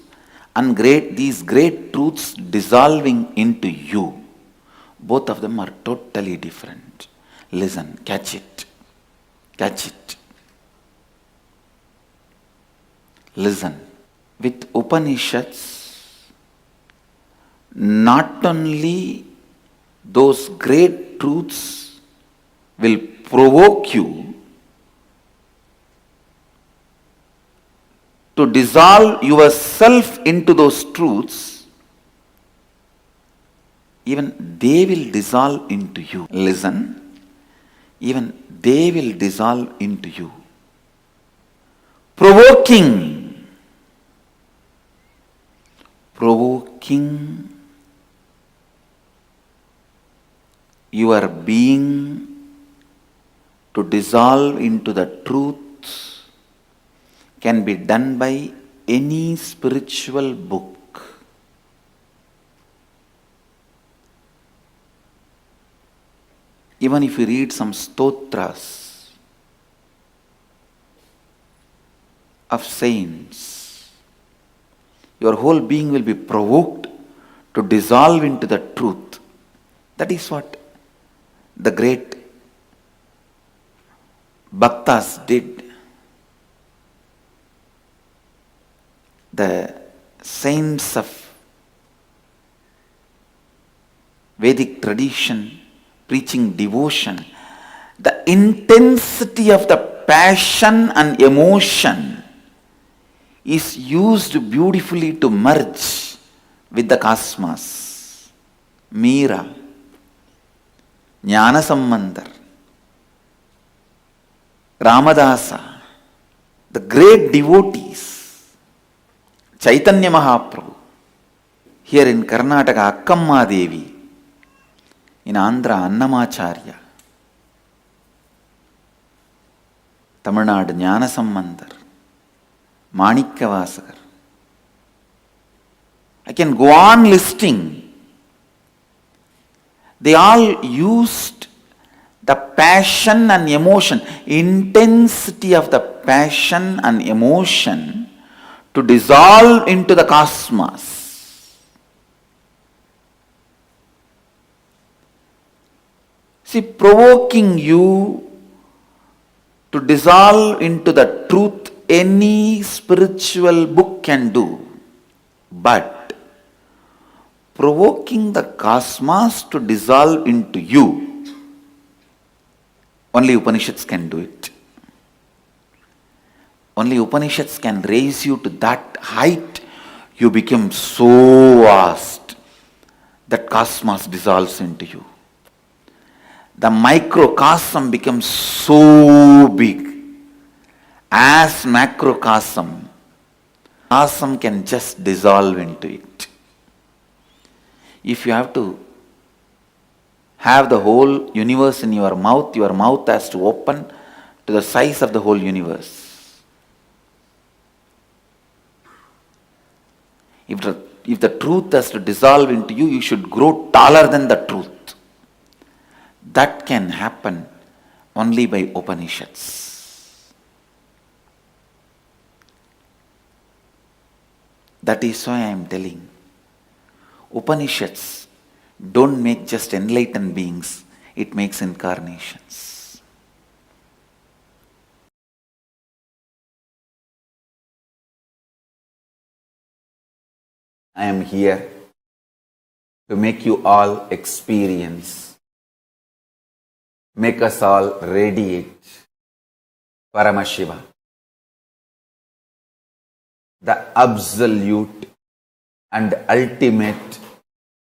and these great truths dissolving into you. Both of them are totally different. Listen, catch it. Catch it. Listen. With Upanishads, not only those great truths will provoke you to dissolve yourself into those truths, even they will dissolve into you. Listen, even they will dissolve into you. Provoking your being to dissolve into the truth can be done by any spiritual book. Even if you read some stotras of saints, your whole being will be provoked to dissolve into the truth. That is what the great bhaktas did. The saints of Vedic tradition preaching devotion, the intensity of the passion and emotion is used beautifully to merge with the cosmos. Meera, Jnana Sambandhar, Ramadasa, the great devotees, Chaitanya Mahaprabhu, here in Karnataka, Akkamma Devi, in Andhra, Annamacharya, Tamil Nadu, Jnana Sambandar, Manikkavasakar. I can go on listing. They all used the passion and emotion, intensity of the passion and emotion to dissolve into the cosmos. See, provoking you to dissolve into the truth, any spiritual book can do. But provoking the cosmos to dissolve into you, only Upanishads can do it. Only Upanishads can raise you to that height. You become so vast that cosmos dissolves into you. The microcosm becomes so big. As macrocosm, cosm can just dissolve into it. If you have to have the whole universe in your mouth has to open to the size of the whole universe. If the truth has to dissolve into you, you should grow taller than the truth. That can happen only by Upanishads. That is why I am telling, Upanishads don't make just enlightened beings, it makes incarnations. I am here to make you all experience, make us all radiate Paramashiva, the absolute and ultimate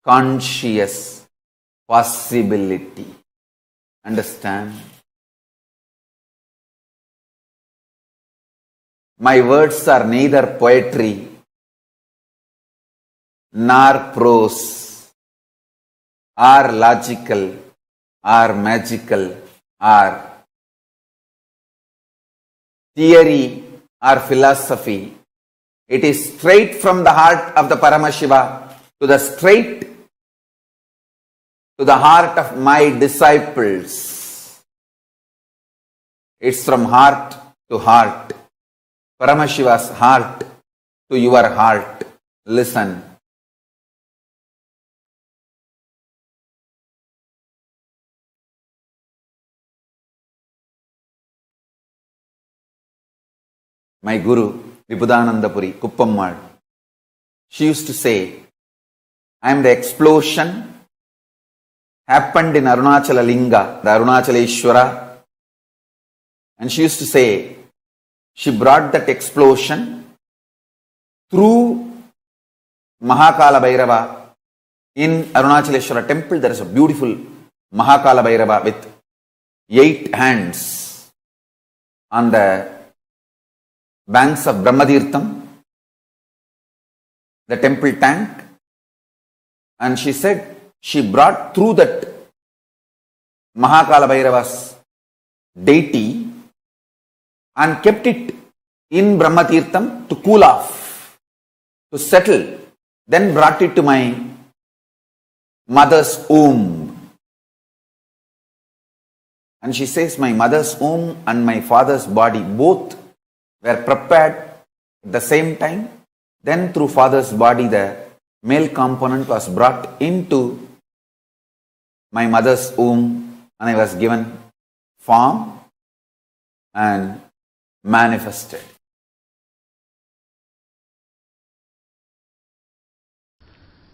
conscious possibility. Understand? My words are neither poetry nor prose, or logical, or magical, or theory, or philosophy. It is straight from the heart of the Paramashiva to the heart of my disciples. It's from heart to heart. Paramashiva's heart to your heart. Listen. My Guru, Vibhudanandapuri, Kuppammal, she used to say, I am the explosion happened in Arunachala Linga, the Arunachaleshwara. And she used to say, she brought that explosion through Mahakala Bhairava. In Arunachaleshwara temple, there is a beautiful Mahakala Bhairava with 8 hands on the banks of Brahmatirtham, the temple tank. And she said, she brought through that Mahakala Bhairava's deity and kept it in Brahmatirtham to cool off, to settle. Then brought it to my mother's womb. And she says, my mother's womb and my father's body both were prepared at the same time. Then through father's body, the male component was brought into my mother's womb, and I was given form and manifested.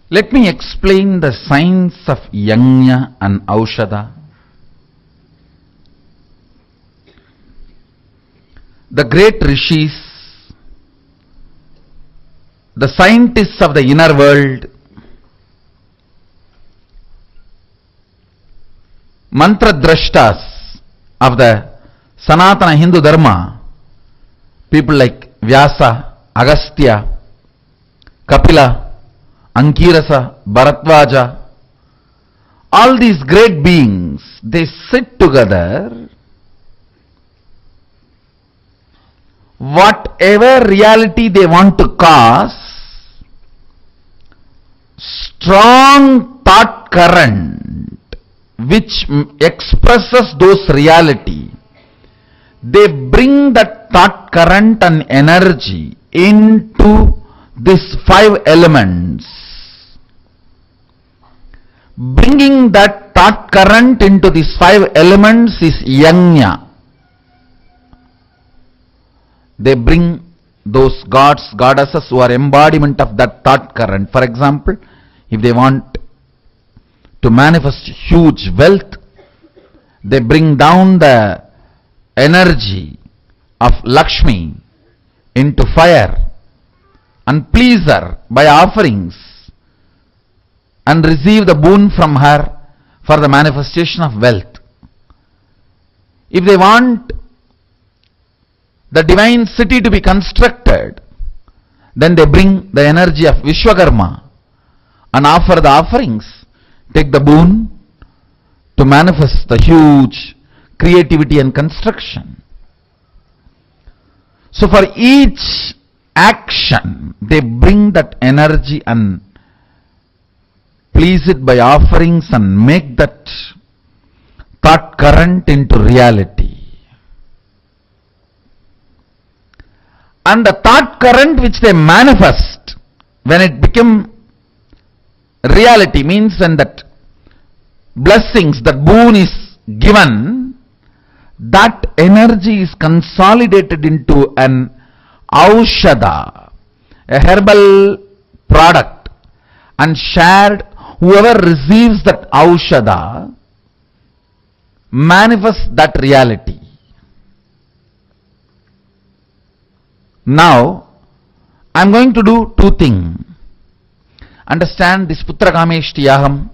Let me explain the science of Yajna and Aushadha. The great rishis, the scientists of the inner world, mantra drashtas of the Sanatana Hindu Dharma, people like Vyasa, Agastya, Kapila, Ankirasa, Bharadvaja, all these great beings, they sit together. Whatever reality they want to cause, strong thought current which expresses those reality, they bring that thought current and energy into these 5 elements. Bringing that thought current into these 5 elements is yajna. They bring those gods, goddesses who are embodiment of that thought current. For example, if they want to manifest huge wealth, they bring down the energy of Lakshmi into fire and please her by offerings and receive the boon from her for the manifestation of wealth. If they want the divine city to be constructed, then they bring the energy of Vishwakarma and offer the offerings, take the boon to manifest the huge creativity and construction. So for each action, they bring that energy and please it by offerings and make that thought current into reality. And the thought current which they manifest, when it become reality, means when that blessings, that boon is given, that energy is consolidated into an aushadha, a herbal product, and shared. Whoever receives that aushadha manifests that reality. Now, I am going to do 2 things. Understand, this Putra Kameshti Yagam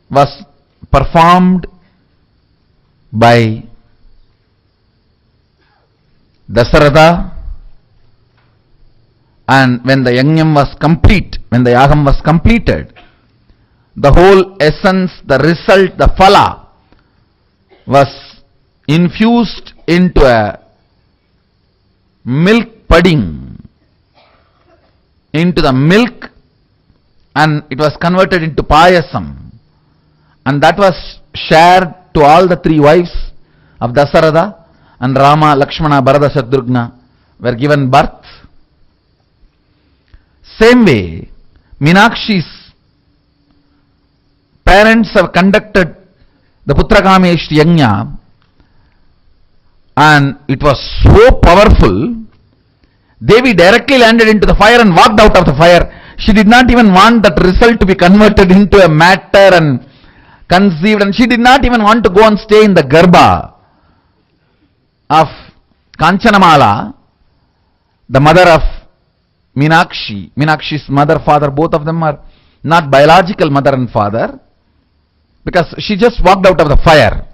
was performed by Dasaratha, and when the yajnam was complete, when the yagam was completed, the whole essence, the result, the phala was infused into a milk pudding, into the milk, and it was converted into payasam, and that was shared to all the 3 wives of Dasaratha, and Rama, Lakshmana, Bharata, Shatrugna were given birth. Same way, Meenakshi's parents have conducted the Putra Kameshti Yajna, and it was so powerful. Devi directly landed into the fire and walked out of the fire. She did not even want that result to be converted into a matter and conceived, and she did not even want to go and stay in the Garbha of Kanchanamala, the mother of Meenakshi. Meenakshi's mother, father, both of them are not biological mother and father, because she just walked out of the fire.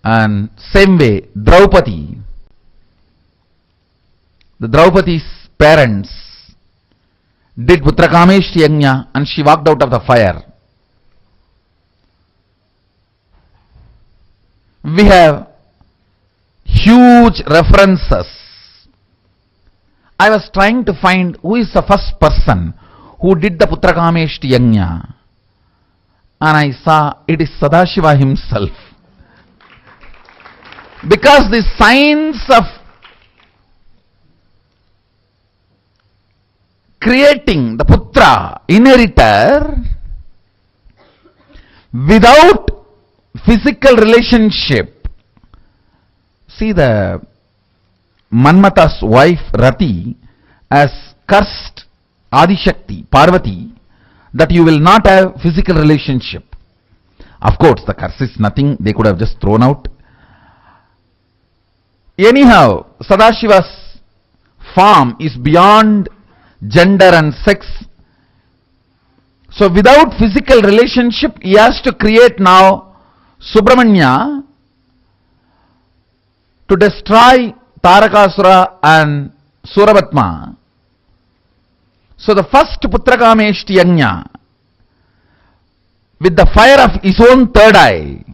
And same way, Draupadi, the Draupadi's parents did Putra Kameshti Yajna, and she walked out of the fire. We have huge references. I was trying to find who is the first person who did the Putra Kameshti Yajna, and I saw it is Sadashiva himself. Because the science of creating the Putra, inheritor, without physical relationship. See, the Manmata's wife Rati has cursed Adishakti, Parvati, that you will not have physical relationship. Of course, the curse is nothing, they could have just thrown out. Anyhow, Sadashiva's form is beyond gender and sex. So without physical relationship, he has to create now Subramanya to destroy Tarakasura and Suravatma. So the first Putrakameshti Yajna, with the fire of his own third eye,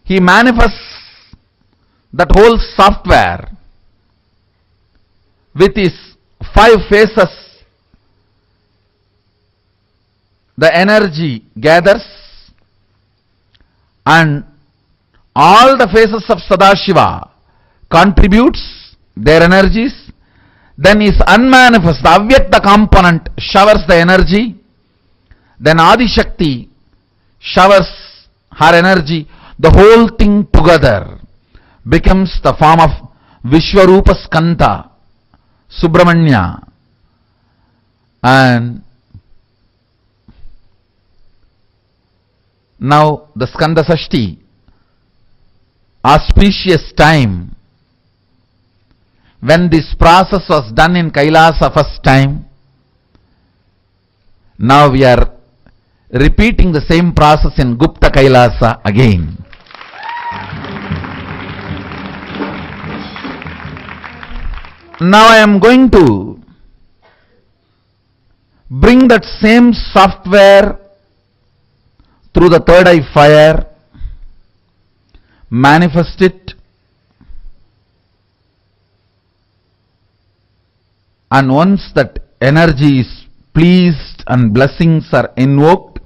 he manifests that whole software with his 5 faces. The energy gathers and all the faces of Sadashiva contributes their energies. Then his unmanifest, the Avyakta component showers the energy. Then Adi Shakti showers her energy. The whole thing together becomes the form of Vishwarupa Skanda, Subramanya. And now the Skanda Sashti, auspicious time, when this process was done in Kailasa first time, now we are repeating the same process in Gupta Kailasa again. Now I am going to bring that same software through the third eye fire, manifest it, and once that energy is pleased and blessings are invoked,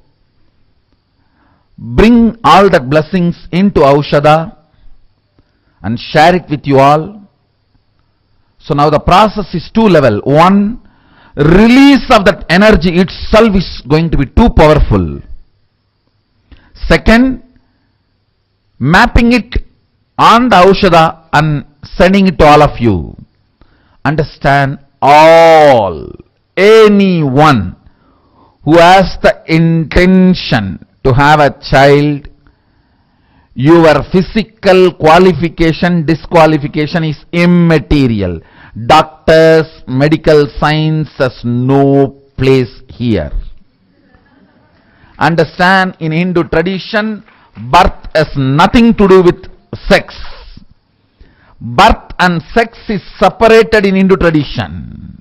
bring all that blessings into Aushada and share it with you all. So now the process is 2 level. One, release of that energy itself is going to be too powerful. Second, mapping it on the Aushada and sending it to all of you. Understand, all, anyone who has the intention to have a child, your physical qualification, disqualification is immaterial. Doctors, medical science has no place here. Understand, in Hindu tradition, birth has nothing to do with sex. Birth and sex is separated in Hindu tradition.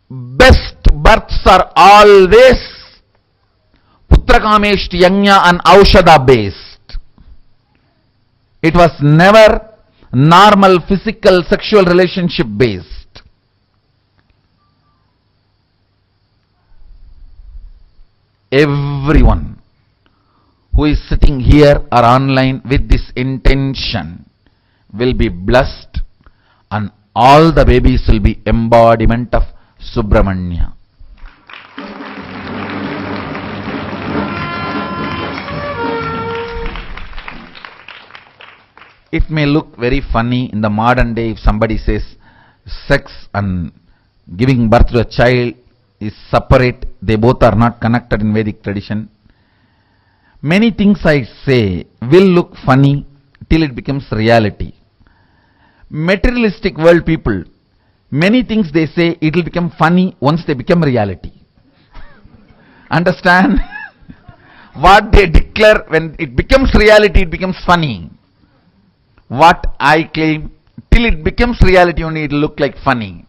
Best births are always Putrakameshti Yajna and Aushada based. It was never normal physical sexual relationship based. Everyone who is sitting here or online with this intention will be blessed, and all the babies will be embodiment of Subramanya. It may look very funny in the modern day if somebody says sex and giving birth to a child is separate, they both are not connected in Vedic tradition. Many things I say will look funny till it becomes reality. Materialistic world people, many things they say it will become funny once they become reality. Understand? What they declare, when it becomes reality, it becomes funny. What I claim, till it becomes reality only, it will look like funny.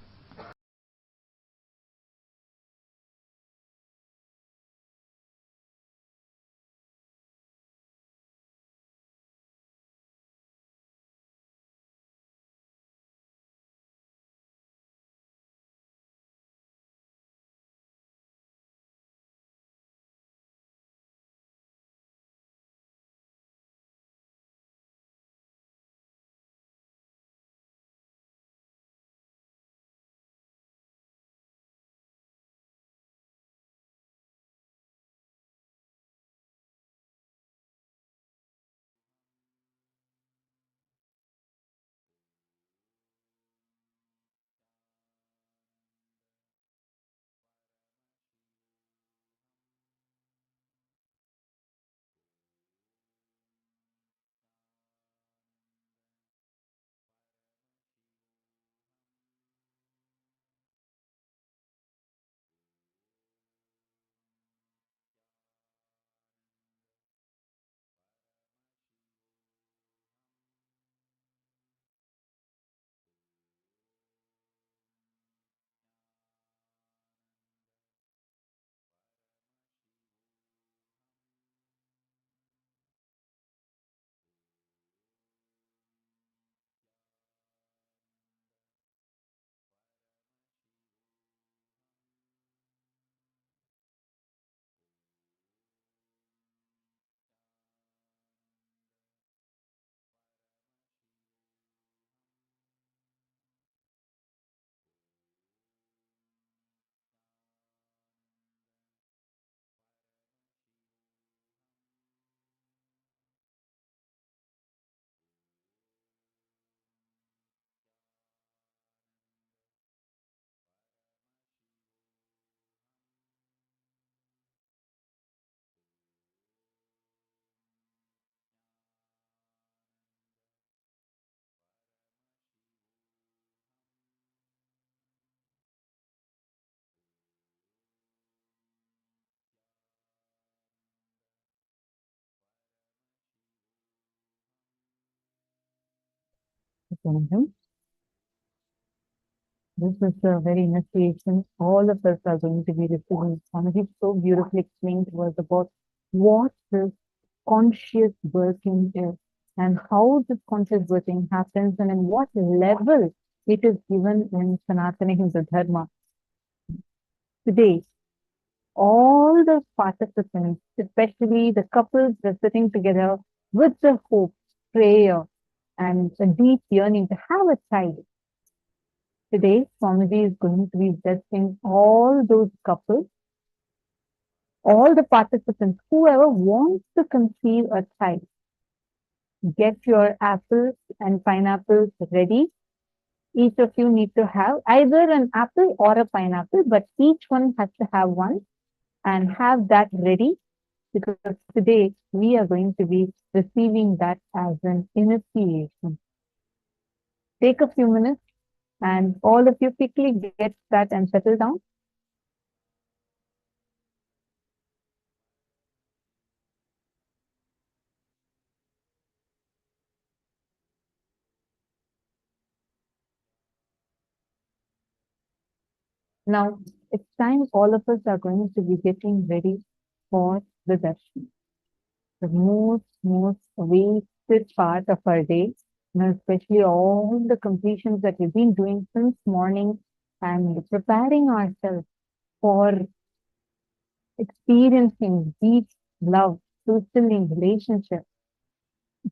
join him. This is a very initiation. All of us are going to be receiving. Swamiji so beautifully explained to us about what this conscious birthing is and how this conscious birthing happens and in what level it is given in Sanatana Hindu Dharma. Today, all the participants, especially the couples, are sitting together with the hope, prayer, and a deep yearning to have a child. Today, Swamiji is going to be blessing all those couples, all the participants, whoever wants to conceive a child. Get your apples and pineapples ready. Each of you need to have either an apple or a pineapple, but each one has to have one and have that ready, because today we are going to be receiving that as an initiation. Take a few minutes and all of you quickly get that and settle down. Now, it's time all of us are going to be getting ready for the darshan. The most wasted part of our day, especially all the completions that we've been doing since morning and preparing ourselves for experiencing deep love, fulfilling relationships.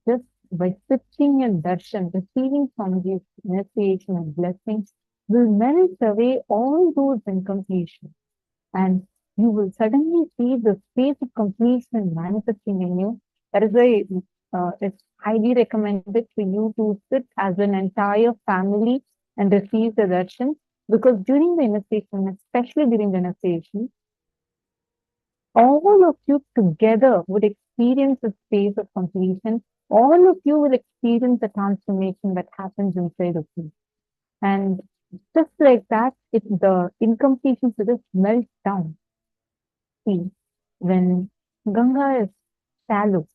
Just by sitting in darshan, receiving Swamiji's initiation and blessings will melt away all those incompletions. And you will suddenly see the space of completion manifesting in you. That is why it's highly recommended for you to sit as an entire family and receive the darshan, because during the initiation, especially during the initiation, all of you together would experience a space of completion. All of you will experience the transformation that happens inside of you. And just like that, the incompletions will just melt down. See, when Ganga is shallow,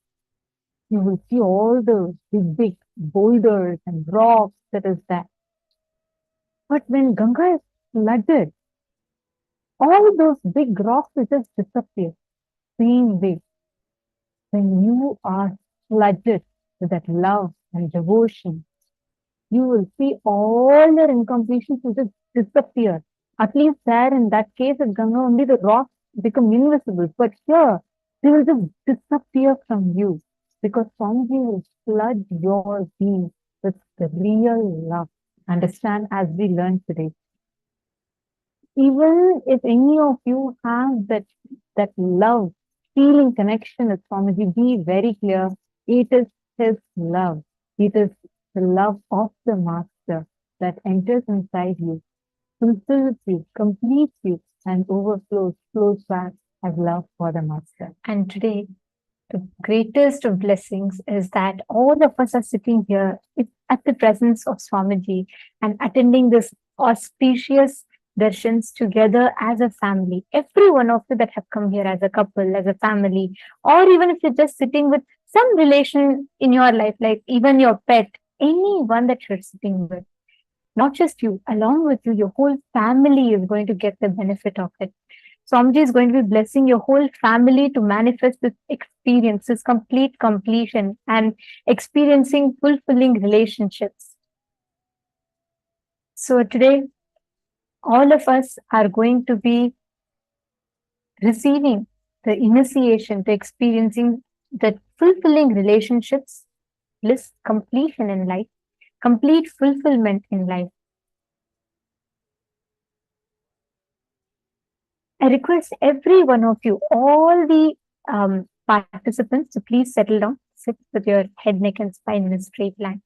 you will see all the big boulders and rocks that is there. But when Ganga is flooded, all those big rocks will just disappear. Same way, when you are flooded with that love and devotion, you will see all your incompletions will just disappear. At least there, in that case of Ganga, only the rocks become invisible. But here, they will just disappear from you, because Swamiji will flood your being with the real love. Understand, as we learn today. Even if any of you have that love, feeling connection with Swamiji, be very clear. It is his love. It is the love of the Master that enters inside you, fulfills you, completes you, and flows back as love for the Master. And today, the greatest of blessings is that all of us are sitting here at the presence of Swamiji and attending this auspicious darshans together as a family. Every one of you that have come here as a couple, as a family, or even if you're just sitting with some relation in your life, like even your pet, anyone that you're sitting with, not just you, along with you, your whole family is going to get the benefit of it. Swamiji is going to be blessing your whole family to manifest this experience, this complete completion, and experiencing fulfilling relationships. So today, all of us are going to be receiving the initiation to experiencing the fulfilling relationships, bliss, completion in life, complete fulfillment in life. I request every one of you, all the participants, to please settle down, sit with your head, neck, and spine in a straight line.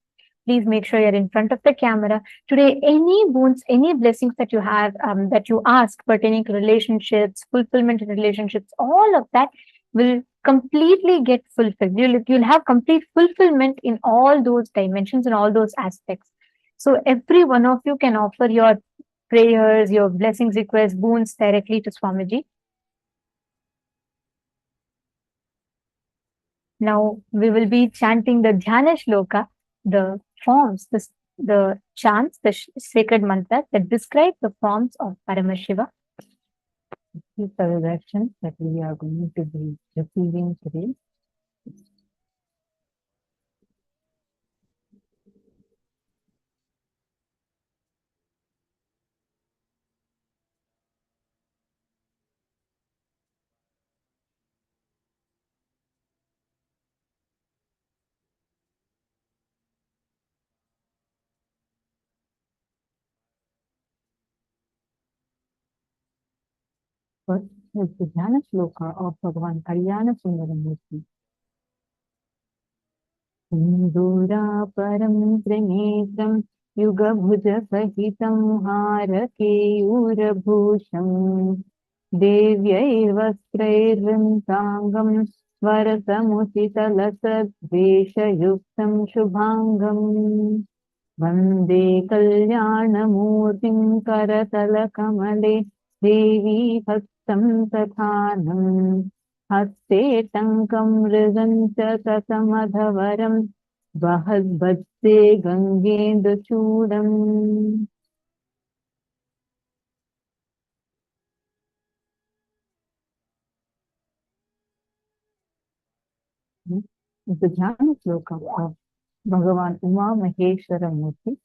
Please make sure you're in front of the camera. Today, any boons, any blessings that you have, that you ask pertaining to relationships, fulfillment in relationships, all of that will completely get fulfilled. You'll have complete fulfillment in all those dimensions and all those aspects. So every one of you can offer your prayers, your blessings, requests, boons directly to Swamiji. Now we will be chanting the Jana Loka, the forms, the the chants, the sacred mantras that describe the forms of Paramashiva. These are the directions that we are going to be receiving today. First is the Jana Loka of Bhagavan Kalyana Sundaramurti. Sindura param trinetram yuga bhuja sahitam harake bhusham devyair vastrairvintangam varasamusita vesha shubhangam Vande Kalyanamurtim Karatala Kamale Devi Hastam Tathanam Haste Tankam Rizanta Tatamadhavaram Vahadbhatte Gangendu Chudam. The Jana Loka of Bhagavan Uma Maheshwara Murti.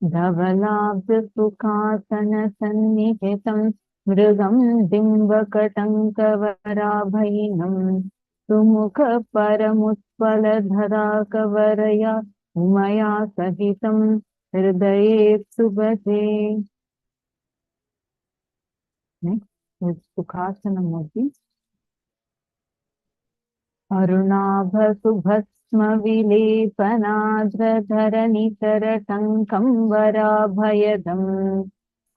Dhavalabdha Sukasana Sannihitam Mrugam Dimbakatankavarabhainam Sumukha Paramutpala Dhara Umaya Sahitam Hridaye Subhate. Next is Sukasana Murti. Arunabha Subhasma Vilepanadra Dharanitar Tankam Varabhayadam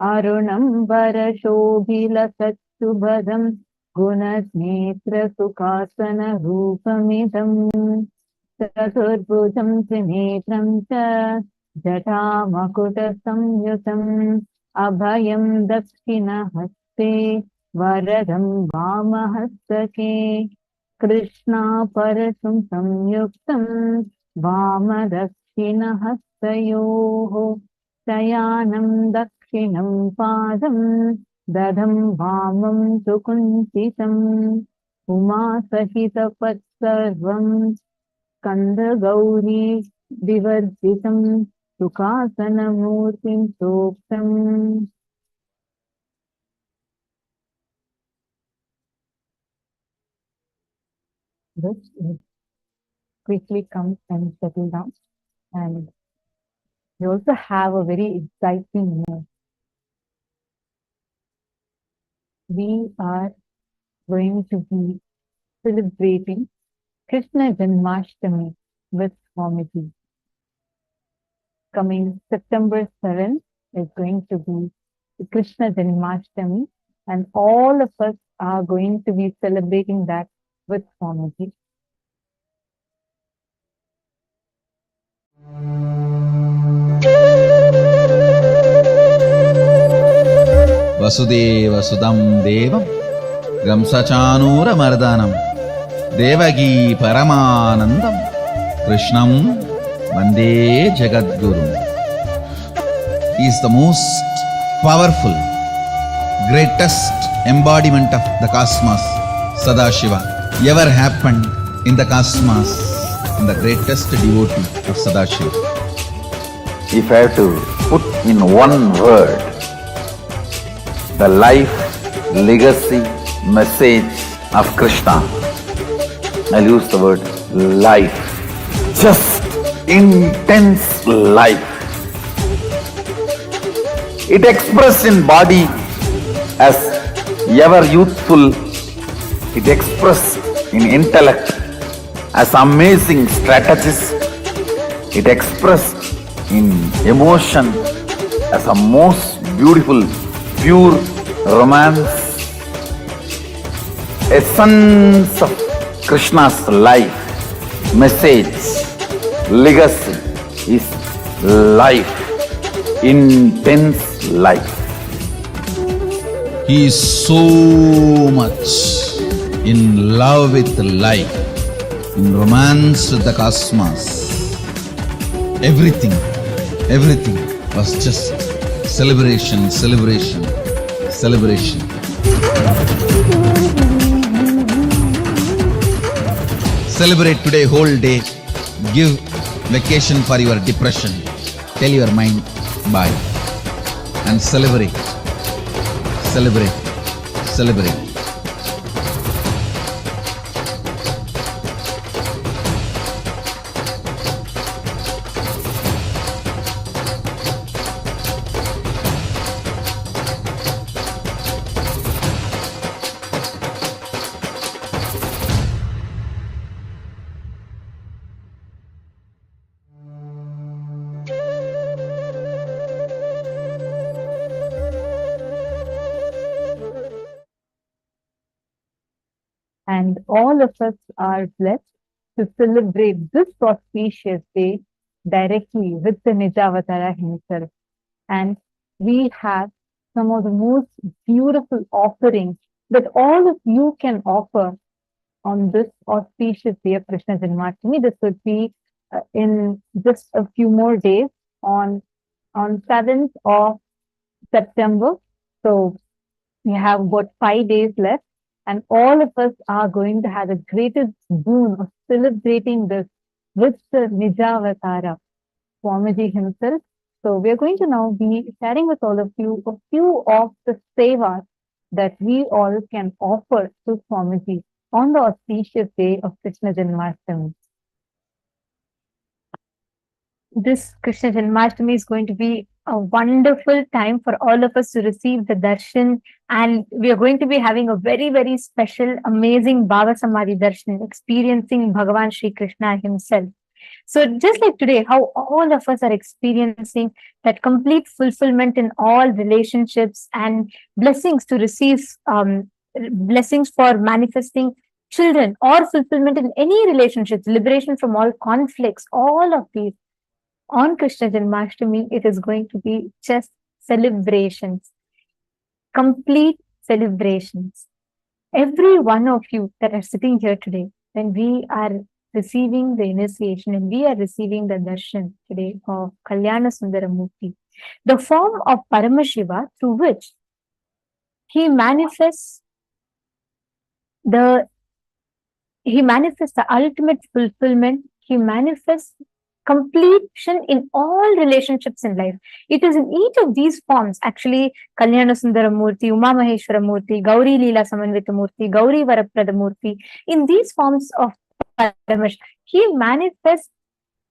Arunam Varashobhila Satsubhadam Gunasnetra Sukasana Rupamidam Chaturbhujam Trinetram Cha Jata Samyutam Abhayam Dakshina Haste Varadam Vamahastake Krishna Parasum Samyuktam Vama Dakshina Hastayoho Sayanam Dakshinam Padam Dadam Vamam Sukunsitam Uma Sahita Patsarvam Skanda Gauri Divarjitam Sukasana Murtim Soktam. This is quickly come and settle down, and we also have a very exciting news. We are going to be celebrating Krishna Janmashtami with Swamiji. Coming September 7th is going to be Krishna Janmashtami, and all of us are going to be celebrating that with Swamiji. Vasudeva Sudam Devam Gamsachanura Mardanam Devagi Paramanandam Krishnam Vande Jagadguru. He is the most powerful, greatest embodiment of the cosmos, Sadashiva, ever happened in the cosmos, and the greatest devotee of Sadashiva. If I have to put in one word the life, legacy, message of Krishna, I'll use the word life. Just intense life. It expressed in body as ever youthful. It expressed in intellect as amazing strategist. It expressed in emotion as a most beautiful, pure romance. Essence of Krishna's life, message, legacy is life, intense life. He is so much in love with life, in romance with the cosmos. Everything was just celebration, celebration, celebration. Celebrate today whole day. Give vacation for your depression. Tell your mind bye. And celebrate, celebrate, celebrate. And all of us are blessed to celebrate this auspicious day directly with the Nijavatara himself. And we have some of the most beautiful offerings that all of you can offer on this auspicious day of Krishna Janmashtami. This would be in just a few more days on 7th of September. So we have about 5 days left. And all of us are going to have the greatest boon of celebrating this with the Nijavatara, Swamiji himself. So we are going to now be sharing with all of you a few of the sevas that we all can offer to Swamiji on the auspicious day of Krishna Janmashtami. This Krishna Janmashtami is going to be a wonderful time for all of us to receive the darshan, and we are going to be having a very, very special, amazing Bhava Samadhi darshan, experiencing Bhagavan Shri Krishna himself. So just like today, how all of us are experiencing that complete fulfillment in all relationships and blessings to receive, blessings for manifesting children or fulfillment in any relationships, liberation from all conflicts, all of these. On Krishna Janmashtami, it is going to be just celebrations, complete celebrations. Every one of you that are sitting here today, when we are receiving the initiation and we are receiving the darshan today of Kalyana Sundaramurti, the form of Paramashiva through which he manifests the ultimate fulfillment, he manifests completion in all relationships in life. It is in each of these forms, actually, Kalyana Sundaramurti, Uma Maheshwara Murti, Gauri Leela Samanvita Murti, Gauri Varaprada Murti, in these forms of Paramash, he manifests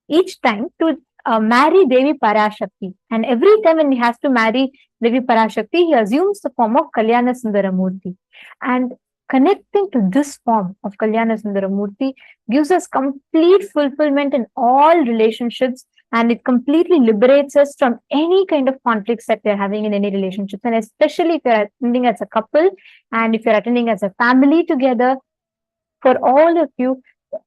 each time to marry Devi Parashakti. And every time when he has to marry Devi Parashakti, he assumes the form of Kalyana Sundaramurti. And connecting to this form of Kalyana Sundaramurti gives us complete fulfillment in all relationships, and it completely liberates us from any kind of conflicts that we're having in any relationships. And especially if you're attending as a couple and if you're attending as a family together, for all of you,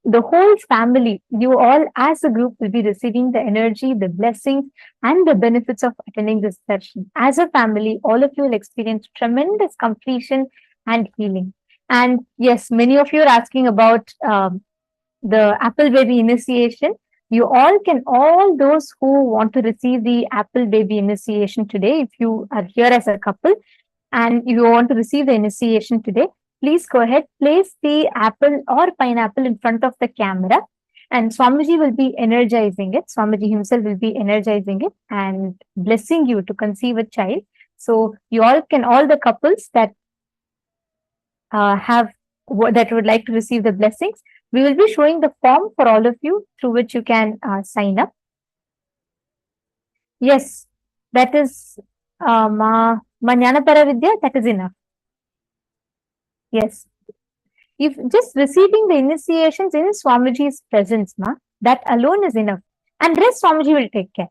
the whole family, you all as a group will be receiving the energy, the blessings, and the benefits of attending this session. As a family, all of you will experience tremendous completion and healing. And yes, many of you are asking about the Apple Baby initiation. You all can, all those who want to receive the Apple Baby initiation today, if you are here as a couple and you want to receive the initiation today, please go ahead, place the apple or pineapple in front of the camera, and Swamiji will be energizing it. Swamiji himself will be energizing it and blessing you to conceive a child. So you all can, all the couples that that would like to receive the blessings, we will be showing the form for all of you through which you can sign up. Yes, that is Jnanapara Vidya, that is enough. Yes. If just receiving the initiations in Swamiji's presence, that alone is enough. And rest Swamiji will take care.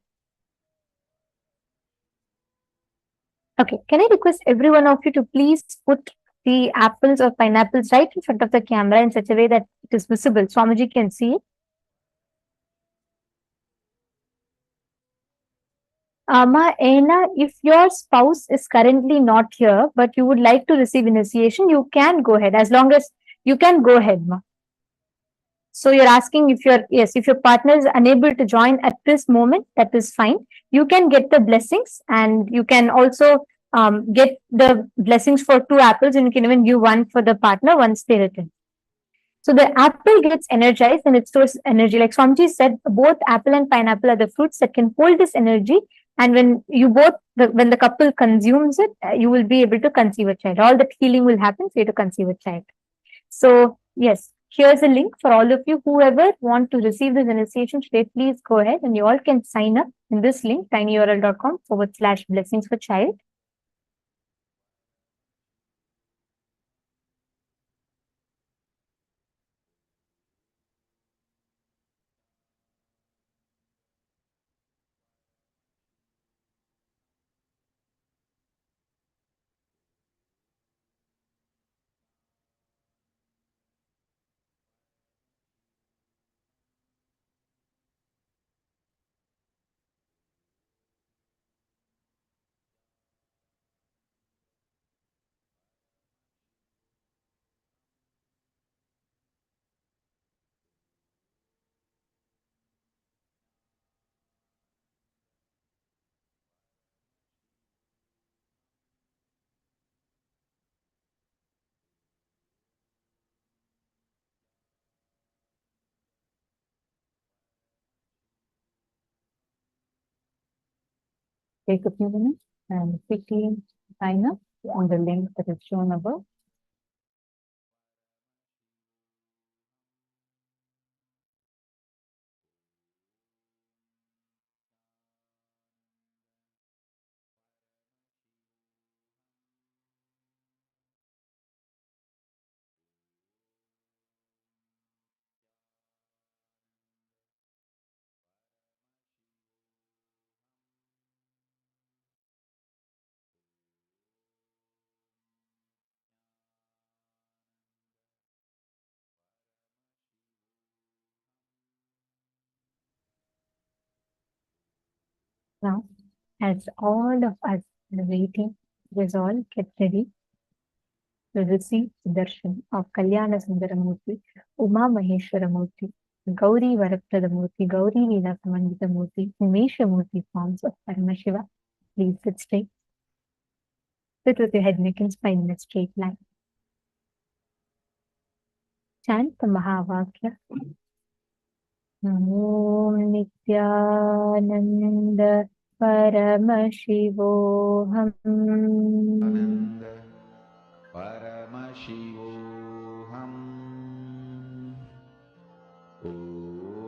Okay, can I request every one of you to please put the apples or pineapples right in front of the camera in such a way that it is visible. Swamiji can see it. Ena, if your spouse is currently not here, but you would like to receive initiation, you can go ahead. As long as you can go ahead, Ma. So you're asking if if your partner is unable to join at this moment, that is fine. You can get the blessings, and you can also get the blessings for 2 apples, and you can even give one for the partner once they return. So the apple gets energized and it stores energy. Like Swamiji said, both apple and pineapple are the fruits that can hold this energy. And when when the couple consumes it, you will be able to conceive a child. All that healing will happen for you to conceive a child. So yes, here's a link for all of you. Whoever want to receive this initiation today, please go ahead and you all can sign up in this link, tinyurl.com/blessings for child. Take a few minutes and quickly sign up on the link that is shown above. Now, as all of us are waiting, let us all get ready to receive the darshan of Kalyana Sundaramurti, Uma Maheshwaramurti, Gauri Varapradamurti, Gauri Leela Samandhitamurti, Nimeshamurti forms of Paramashiva. Please sit straight. Sit with your head, neck, and spine in a straight line. Chant the Mahavakya. Om Nithyananda Paramashivoham